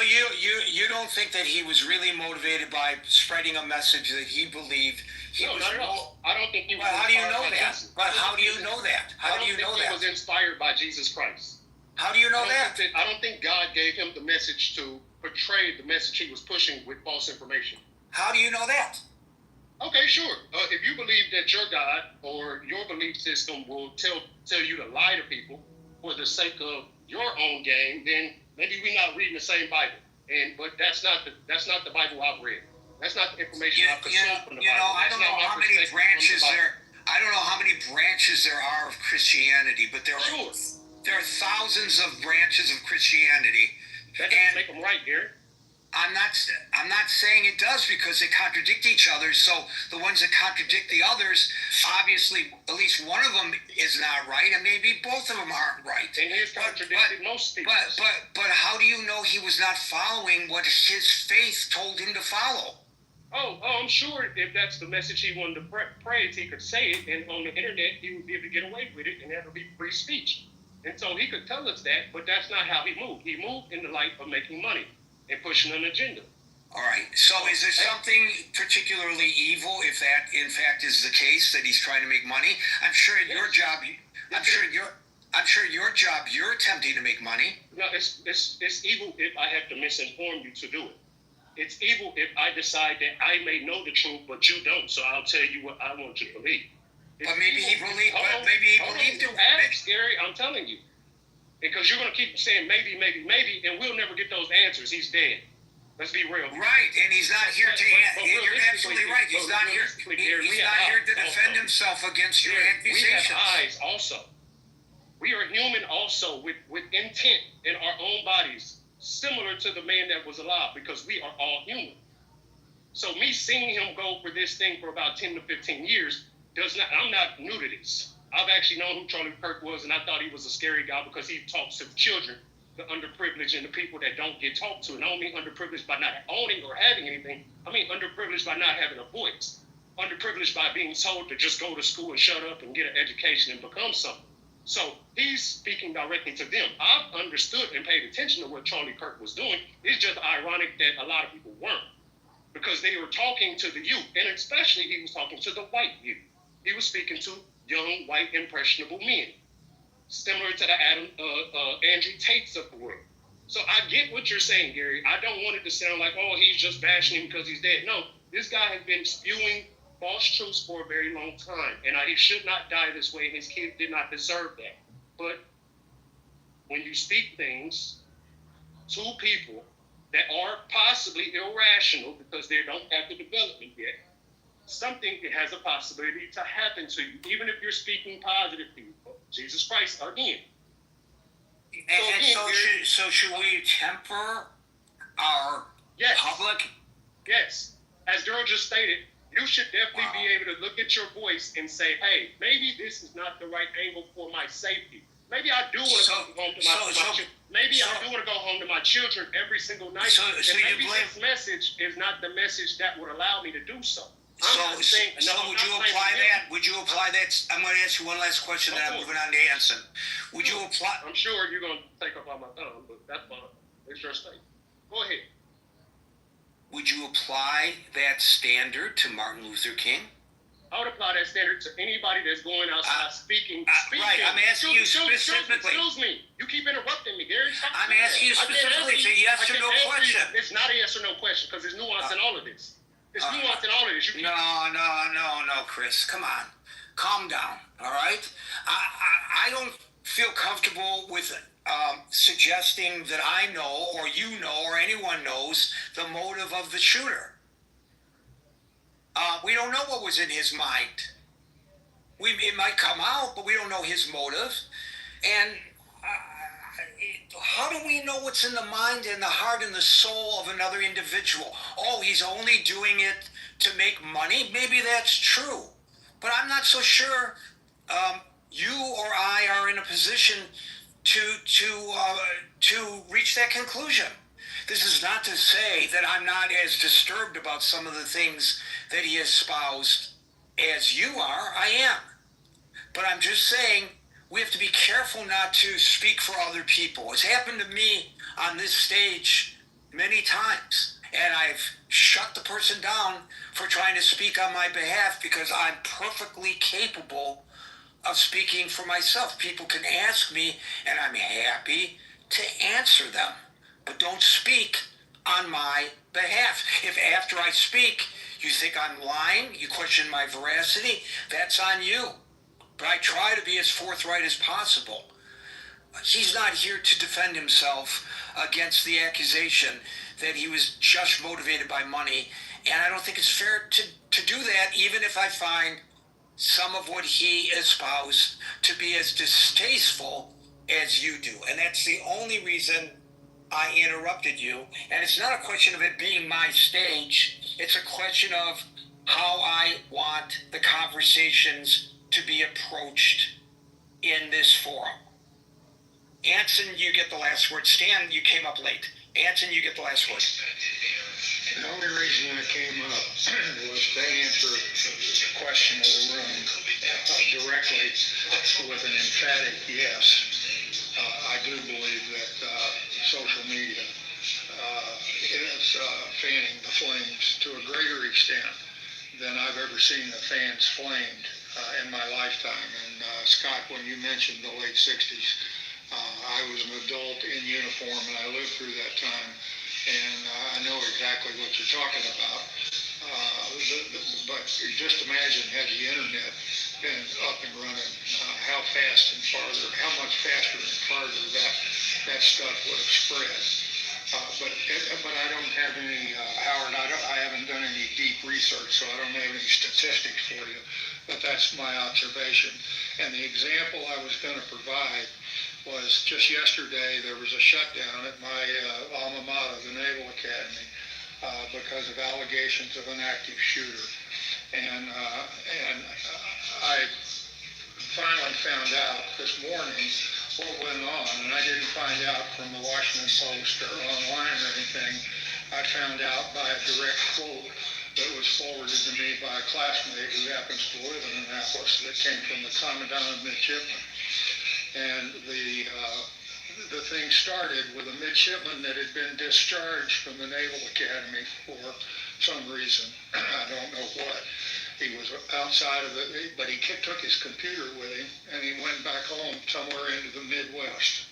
you don't think that he was really motivated by spreading a message that he believed he was? No, not at all. I don't think he was. But how do you know that? But how do you know that? How do you know that? He was inspired by Jesus Christ. How do you know that? I don't think God gave him the message to portray the message he was pushing with false information. How do you know that? Okay, sure. If you believe that your God or your belief system will tell you to lie to people for the sake of your own game, then maybe we're not reading the same Bible. But that's not the Bible I've read. That's not the information I've consumed from the Bible. I don't know how many branches there. I don't know how many branches there are of Christianity, but there are thousands of branches of Christianity. That doesn't make them right, Gary. I'm not saying it does, because they contradict each other. So the ones that contradict the others, obviously, at least one of them is not right, and maybe both of them aren't right. And he's contradicted most people. But how do you know he was not following what his faith told him to follow? Oh, I'm sure if that's the message he wanted to pray, he could say it, and on the internet he would be able to get away with it, and that would be free speech. And so he could tell us that, but that's not how he moved. He moved in the light of making money and pushing an agenda. All right. So is there something particularly evil if that, in fact, is the case, that he's trying to make money? I'm sure at your job, you're attempting to make money. No, it's evil if I have to misinform you to do it. It's evil if I decide that I may know the truth, but you don't. So I'll tell you what I want you to believe. But maybe he believed. it. Ask, Gary. I'm telling you, because you're gonna keep saying maybe, and we'll never get those answers. He's dead. Let's be real. Right, and he's not here to. You're absolutely right. He's not here. He's not here to defend himself against your accusations. We have eyes also. We are human also with intent in our own bodies, similar to the man that was alive, because we are all human. So me seeing him go for this thing for about 10 to 15 years I'm not new to this. I've actually known who Charlie Kirk was, and I thought he was a scary guy because he talks to the children, the underprivileged, and the people that don't get talked to. And I don't mean underprivileged by not owning or having anything. I mean underprivileged by not having a voice. Underprivileged by being told to just go to school and shut up and get an education and become something. So he's speaking directly to them. I've understood and paid attention to what Charlie Kirk was doing. It's just ironic that a lot of people weren't, because they were talking to the youth, and especially he was talking to the white youth. He was speaking to young, white, impressionable men, similar to the Andrew Tates of the world. So I get what you're saying, Gary. I don't want it to sound like, oh, he's just bashing him because he's dead. No, this guy has been spewing false truths for a very long time, and he should not die this way, and his kids did not deserve that. But when you speak things to people that are possibly irrational because they don't have the development yet, something has a possibility to happen to you, even if you're speaking positive people. Jesus Christ again. So should we temper our public? Yes. As Daryl just stated, you should definitely be able to look at your voice and say, hey, maybe this is not the right angle for my safety. Maybe I do want to go home to my children. Maybe I do want to go home to my children every single night. And maybe this message is not the message that would allow me to do so. Would you apply that? Would you apply that? I'm going to ask you one last question, then I'm moving on to Anson. Would you apply? I'm sure you're going to take up all my time, but that's fine. It's your state. Go ahead. Would you apply that standard to Martin Luther King? I would apply that standard to anybody that's going outside speaking. Right, I'm asking you specifically. Excuse me. You keep interrupting me, Gary. I'm asking you specifically. It's a yes or no question. It's not a yes or no question, because there's nuance in all of this. There's nuance in all of this. No, Chris. Come on. Calm down, all right? I don't feel comfortable with suggesting that I know, or you know, or anyone knows the motive of the shooter. We don't know what was in his mind. It might come out, but we don't know his motive. And how do we know what's in the mind and the heart and the soul of another individual? Oh, he's only doing it to make money? Maybe that's true. But I'm not so sure you or I are in a position to reach that conclusion. This is not to say that I'm not as disturbed about some of the things that he espoused as you are. I am. But I'm just saying we have to be careful not to speak for other people. It's happened to me on this stage many times, and I've shut the person down for trying to speak on my behalf because I'm perfectly capable of speaking for myself. People can ask me, and I'm happy to answer them, but don't speak on my behalf. If after I speak, you think I'm lying, you question my veracity, that's on you. But I try to be as forthright as possible. He's not here to defend himself against the accusation that he was just motivated by money. And I don't think it's fair to do that, even if I find some of what he espoused to be as distasteful as you do. And that's the only reason I interrupted you. And it's not a question of it being my stage. It's a question of how I want the conversations to be approached in this forum. Anson, you get the last word. Stan, you came up late. Anson, you get the last word. The only reason I came up was to answer the question of the room directly with an emphatic yes. I do believe that social media is fanning the flames to a greater extent than I've ever seen the fans flamed in my lifetime. And Scott, when you mentioned the late 60s, I was an adult in uniform and I lived through that time. And I know exactly what you're talking about. But just imagine had the internet been up and running, how fast and farther, how much faster and farther that stuff would have spread. But I don't have any, Howard, I haven't done any deep research, so I don't have any statistics for you. But that's my observation. And the example I was going to provide was just yesterday there was a shutdown at my alma mater, the Naval Academy, because of allegations of an active shooter. And I finally found out this morning what went on, and I didn't find out from the Washington Post or online or anything. I found out by a direct quote that was forwarded to me by a classmate who happens to live in Annapolis that came from the Commandant of Midshipmen. And the thing started with a midshipman that had been discharged from the Naval Academy for some reason. I don't know what. He was outside of it, but he took his computer with him and he went back home somewhere into the Midwest.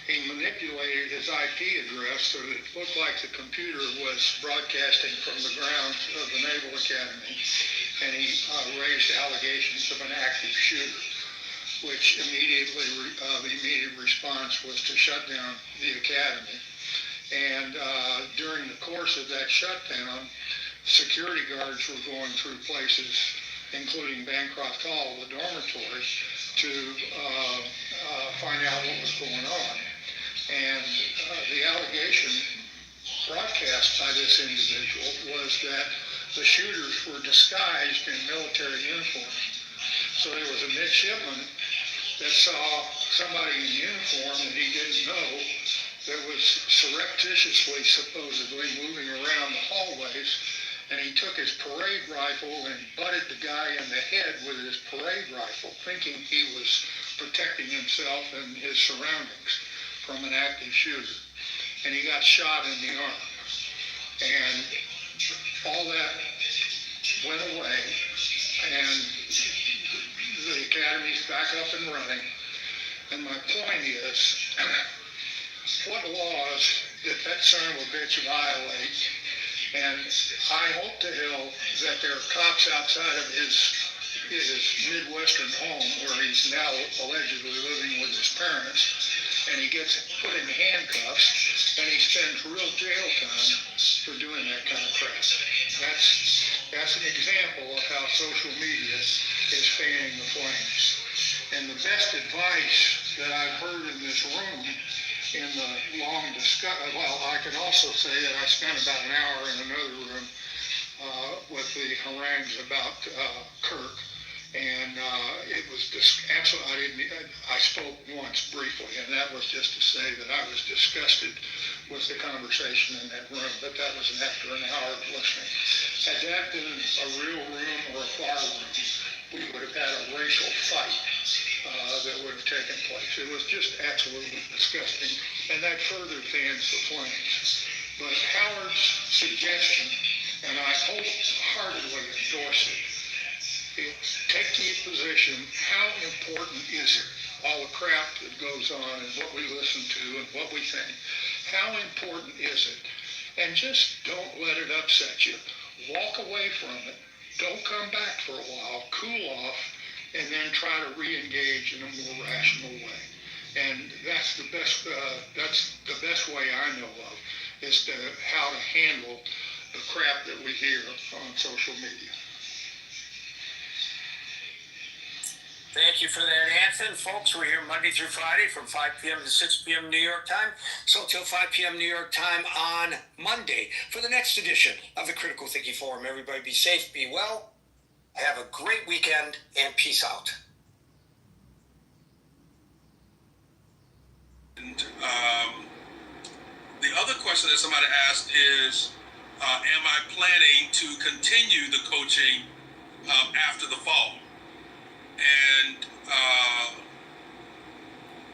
He manipulated his IP address so that it looked like the computer was broadcasting from the grounds of the Naval Academy, and he raised allegations of an active shooter, which immediately, the immediate response was to shut down the academy. And during the course of that shutdown, security guards were going through places, including Bancroft Hall, the dormitory, to find out what was going on. And the allegation broadcast by this individual was that the shooters were disguised in military uniforms. So there was a midshipman that saw somebody in uniform that he didn't know that was surreptitiously, supposedly, moving around the hallways, and he took his parade rifle and butted the guy in the head with his parade rifle, thinking he was protecting himself and his surroundings from an active shooter. And he got shot in the arm. And all that went away, and the academy's back up and running. And my point is, what laws did that son of a bitch violate? And I hope to hell that there are cops outside of his Midwestern home where he's now allegedly living with his parents, and he gets put in handcuffs, and he spends real jail time for doing that kind of crap. That's an example of how social media is fanning the flames. And the best advice that I've heard in this room in the long discussion, well, I can also say that I spent about an hour in another room with the harangues about Kirk, and it was absolutely, I spoke once briefly, and that was just to say that I was disgusted with the conversation in that room, but that was after an hour of listening. Had that been a real room or a far room, we would have had a racial fight that would have taken place. It was just absolutely disgusting, and that further fans the flames. But Howard's suggestion, and I wholeheartedly endorse it, take the position, how important is it, all the crap that goes on and what we listen to and what we think, how important is it? And just don't let it upset you. Walk away from it. Don't come back for a while. Cool off, and then try to re-engage in a more rational way. And that's the best way I know of, is how to handle the crap that we hear on social media. Thank you for that, Anthony. Folks, we're here Monday through Friday from 5 p.m. to 6 p.m. New York time. So till 5 p.m. New York time on Monday for the next edition of the Critical Thinking Forum. Everybody be safe, be well, have a great weekend, and peace out. And the other question that somebody asked is, am I planning to continue the coaching after the fall? And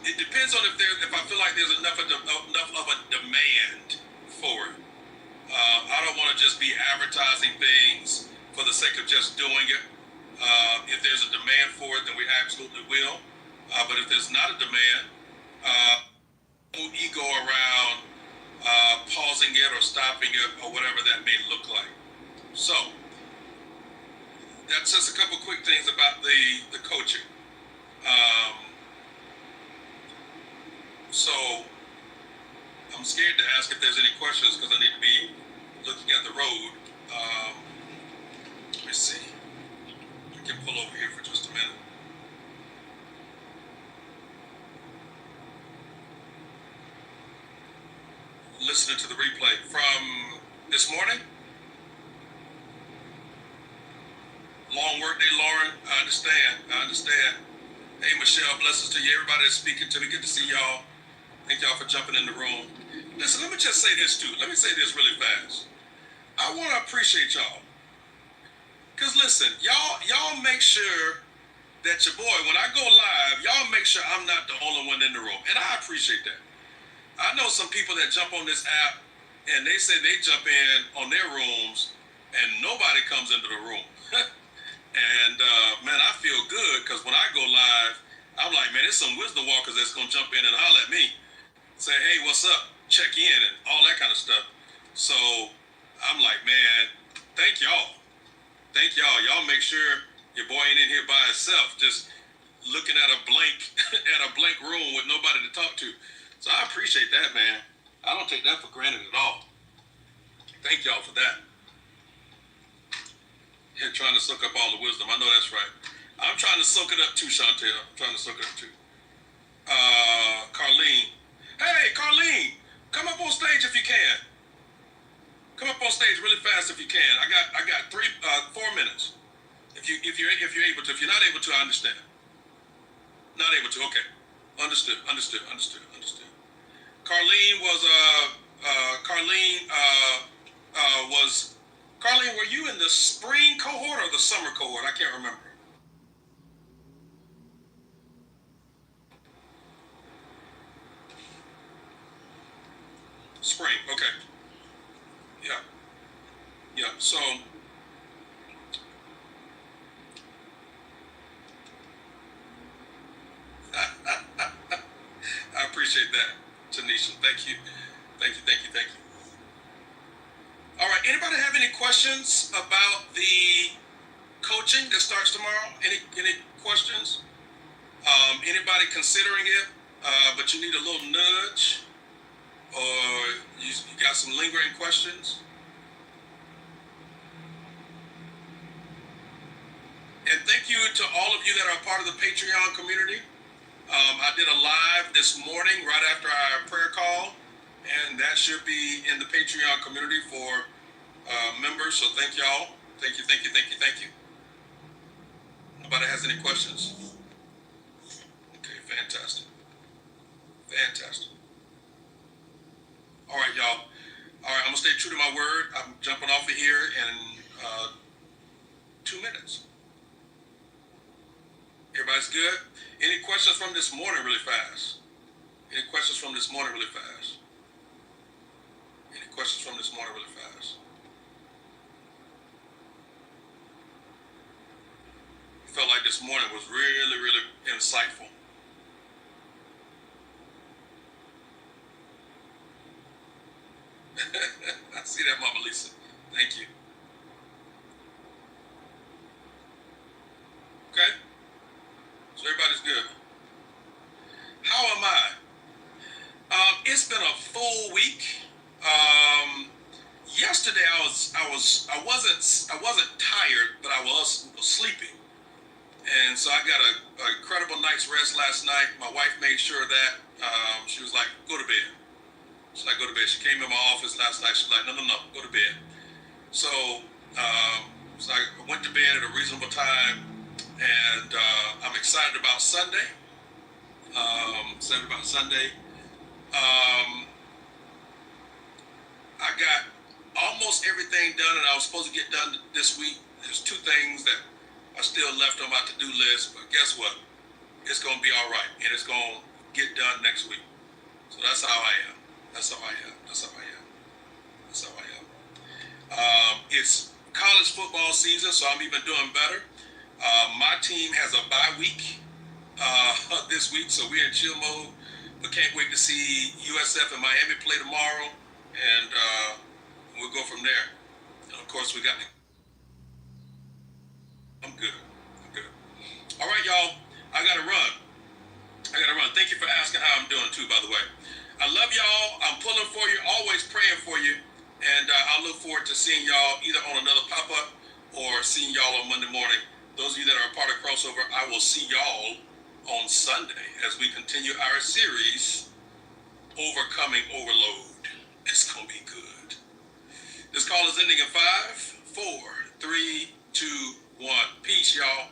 it depends on if I feel like there's enough of a demand for it. I don't want to just be advertising things for the sake of just doing it. If there's a demand for it, then we absolutely will. But if there's not a demand, no ego around pausing it or stopping it or whatever that may look like. So that's just a couple quick things about the coaching. So I'm scared to ask if there's any questions because I need to be looking at the road. Let me see. I can pull over here for just a minute. Listening to the replay from this morning. Long work day, Lauren. I understand. Hey, Michelle, blessings to you. Everybody that's speaking to me. Good to see y'all. Thank y'all for jumping in the room. Listen, let me just say this, too. Let me say this really fast. I want to appreciate y'all. Because, listen, y'all make sure that your boy, when I go live, y'all make sure I'm not the only one in the room. And I appreciate that. I know some people that jump on this app and they say they jump in on their rooms and nobody comes into the room. And, man, I feel good because when I go live, I'm like, man, there's some wisdom walkers that's going to jump in and holler at me. Say, hey, what's up? Check in and all that kind of stuff. So I'm like, man, thank y'all. Thank y'all. Y'all make sure your boy ain't in here by himself, just looking at a blank room with nobody to talk to. So I appreciate that, man. I don't take that for granted at all. Thank y'all for that. Here trying to soak up all the wisdom. I know that's right. I'm trying to soak it up too, Chantel. I'm trying to soak it up too. Carlene. Hey, Carlene, come up on stage if you can. Come up on stage really fast if you can. I got 4 minutes. If you're able to. If you're not able to, I understand. Not able to. Okay. Understood. Carlene was Carlene, were you in the spring cohort or the summer cohort? I can't remember. Spring, okay. Yeah. So I appreciate that, Tanisha. Thank you. All right. Anybody have any questions about the coaching that starts tomorrow? Any questions? Anybody considering it, but you need a little nudge, or you got some lingering questions? And thank you to all of you that are part of the Patreon community. I did a live this morning right after our prayer call, and that should be in the Patreon community for members. So thank y'all. Thank you. Nobody has any questions? Okay, fantastic. All right, y'all. All right, I'm gonna stay true to my word. I'm jumping off of here in 2 minutes. Everybody's good? Any questions from this morning really fast? Felt like this morning was really, really insightful. I see that, Mama Lisa. Thank you. Okay? So everybody's good. How am I? It's been a full week. Yesterday I wasn't tired, but I was sleepy. And so I got a incredible night's rest last night. My wife made sure of that. She was like, go to bed. She's like, go to bed. She came in my office last night. She's like, no, go to bed. So, so I went to bed at a reasonable time, and I'm excited about Sunday. Excited about Sunday. I got almost everything done that I was supposed to get done this week. There's two things that are still left on my to-do list, but guess what? It's going to be all right, and it's going to get done next week. So that's how I am. That's how I am. That's how I am. That's how I am. It's college football season, so I'm even doing better. My team has a bye week this week, so we're in chill mode. But can't wait to see USF and Miami play tomorrow, and we'll go from there. And of course, we got. I'm good. I'm good. All right, y'all. I gotta run. Thank you for asking how I'm doing too, by the way. I love y'all. I'm pulling for you, always praying for you. And I look forward to seeing y'all either on another pop-up or seeing y'all on Monday morning. Those of you that are a part of Crossover, I will see y'all on Sunday as we continue our series, Overcoming Overload. It's going to be good. This call is ending in 5, 4, 3, 2, 1. Peace, y'all.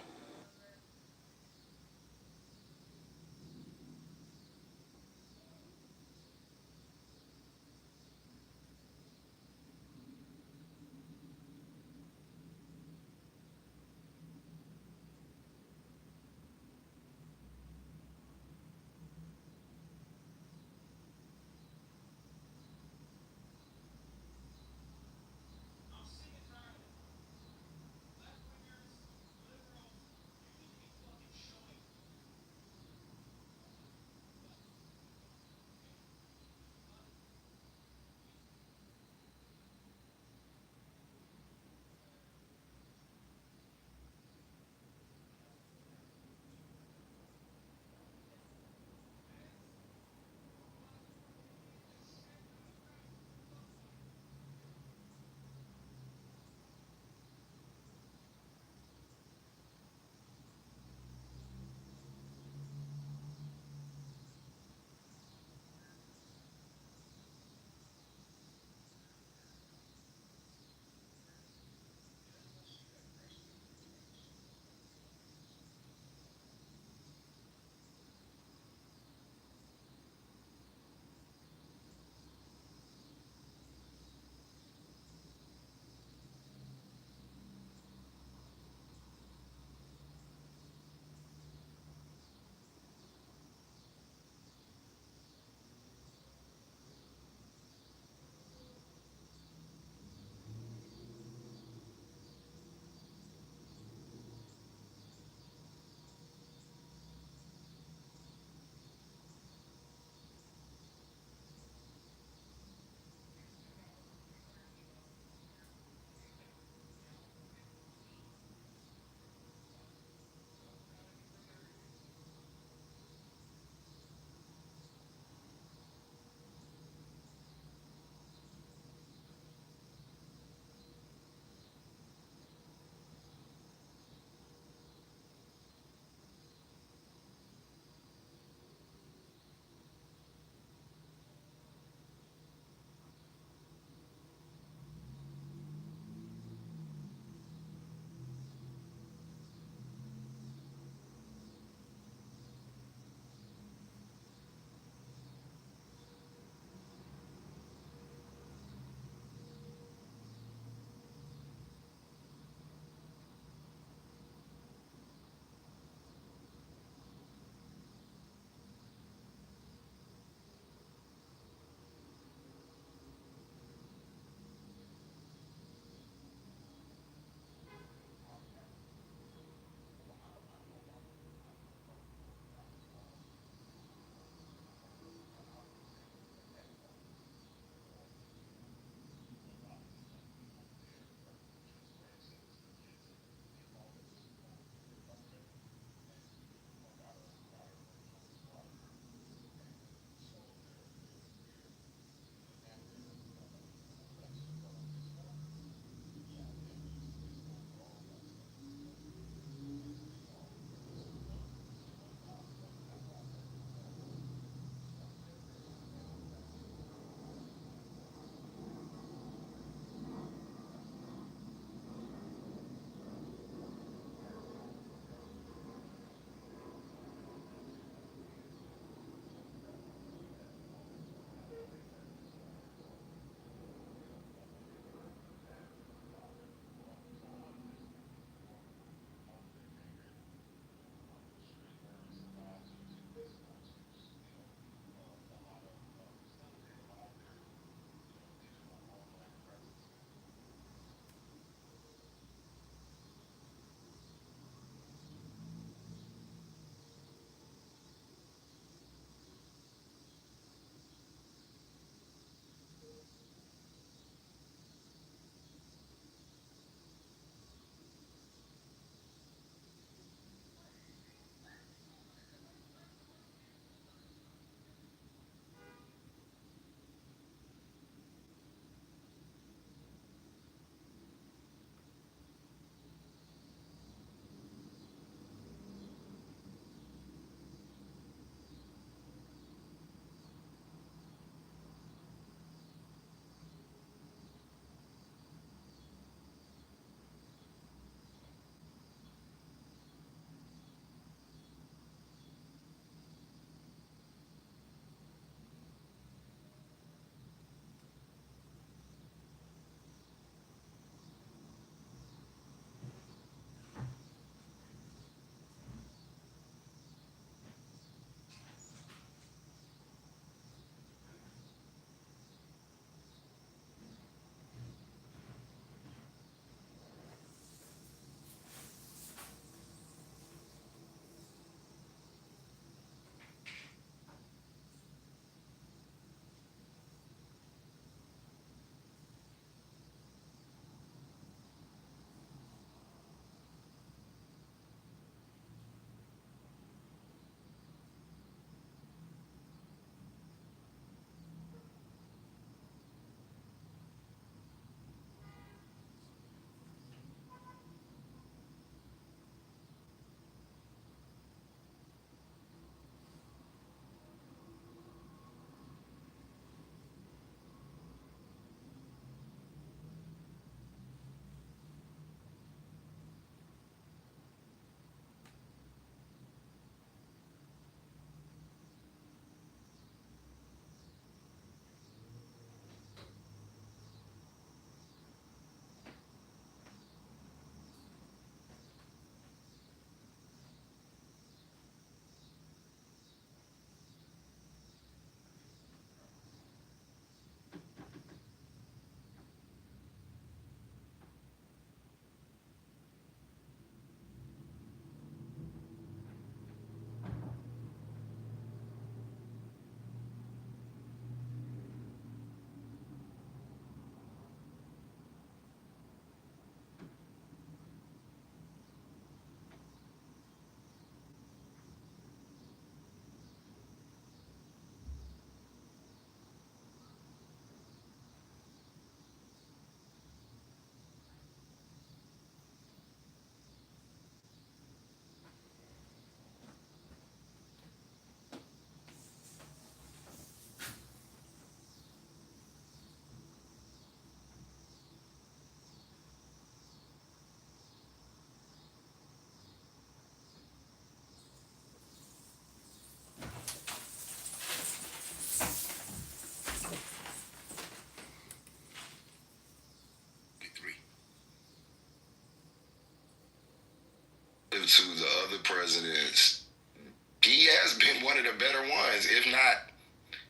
to the other presidents, he has been one of the better ones. If not,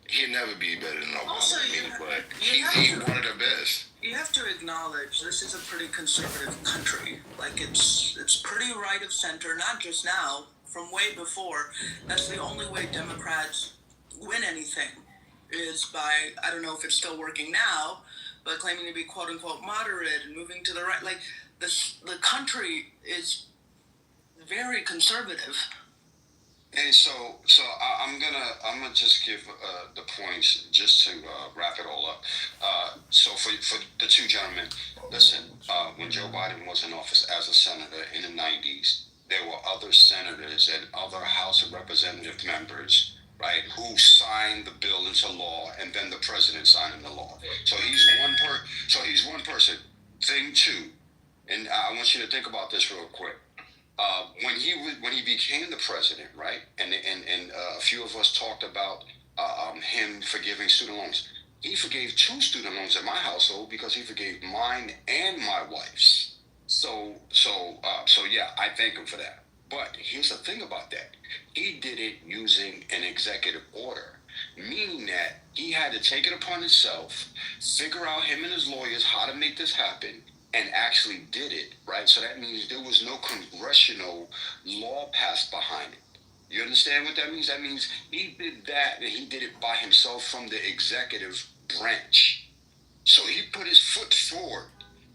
he'll never be better than Obama. Also, but he's one of the best. You have to acknowledge this is a pretty conservative country. Like it's pretty right of center, not just now, from way before. That's the only way Democrats win anything is by, I don't know if it's still working now, but claiming to be quote unquote moderate and moving to the right. Like the country is very conservative. Hey, so I'm gonna just give the points just to wrap it all up. So for the two gentlemen, listen. When Joe Biden was in office as a senator in the '90s, there were other senators and other House of Representative members, right, who signed the bill into law, and then the president signed the law. So he's one person. Thing two, and I want you to think about this real quick. When he became the president, right, and a few of us talked about him forgiving student loans. He forgave 2 student loans at my household because he forgave mine and my wife's. So yeah, I thank him for that. But here's the thing about that: he did it using an executive order, meaning that he had to take it upon himself, figure out him and his lawyers how to make this happen, and actually did it, right? So that means there was no congressional law passed behind it. You understand what that means? That means he did that, and he did it by himself from the executive branch. So he put his foot forward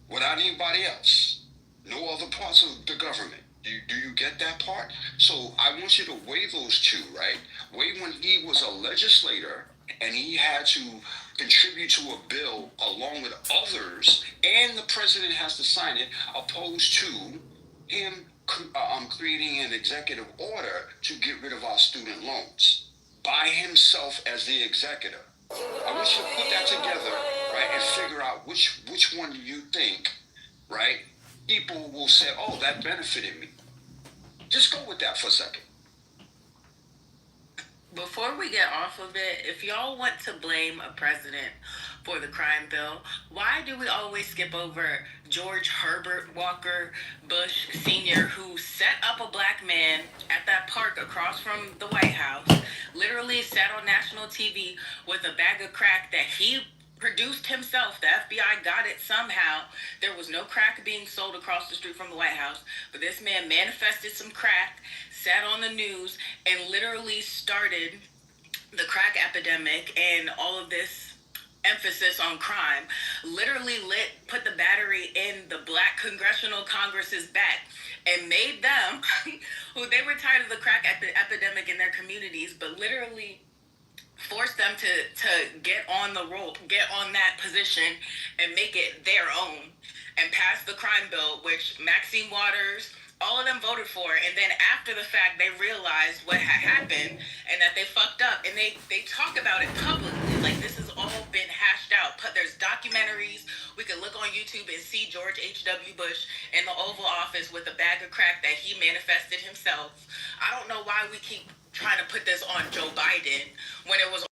without anybody else. No other parts of the government. Do you get that part? So I want you to weigh those two, right? Weigh when he was a legislator and he had to contribute to a bill along with others, and the president has to sign it, opposed to him creating an executive order to get rid of our student loans by himself as the executor. I want you to put that together, right, and figure out which one do you think, right, people will say, oh, that benefited me. Just go with that for a second. Before we get off of it, if y'all want to blame a president for the crime bill, why do we always skip over George Herbert Walker Bush Sr., who set up a black man at that park across from the White House, literally sat on national TV with a bag of crack that he produced himself? The FBI got it somehow. There was no crack being sold across the street from the White House, but this man manifested some crack, sat on the news, and literally started the crack epidemic and all of this emphasis on crime. Literally put the battery in the black congressional Congress's back and made them, who they were tired of the crack epidemic in their communities, but literally force them to get on the roll, get on that position and make it their own and pass the crime bill, which Maxine Waters, all of them voted for. And then after the fact, they realized what had happened and that they fucked up. And they talk about it publicly. Like, this has all been hashed out. There's documentaries. We could look on YouTube and see George H.W. Bush in the Oval Office with a bag of crack that he manifested himself. I don't know why we keep trying to put this on Joe Biden when it was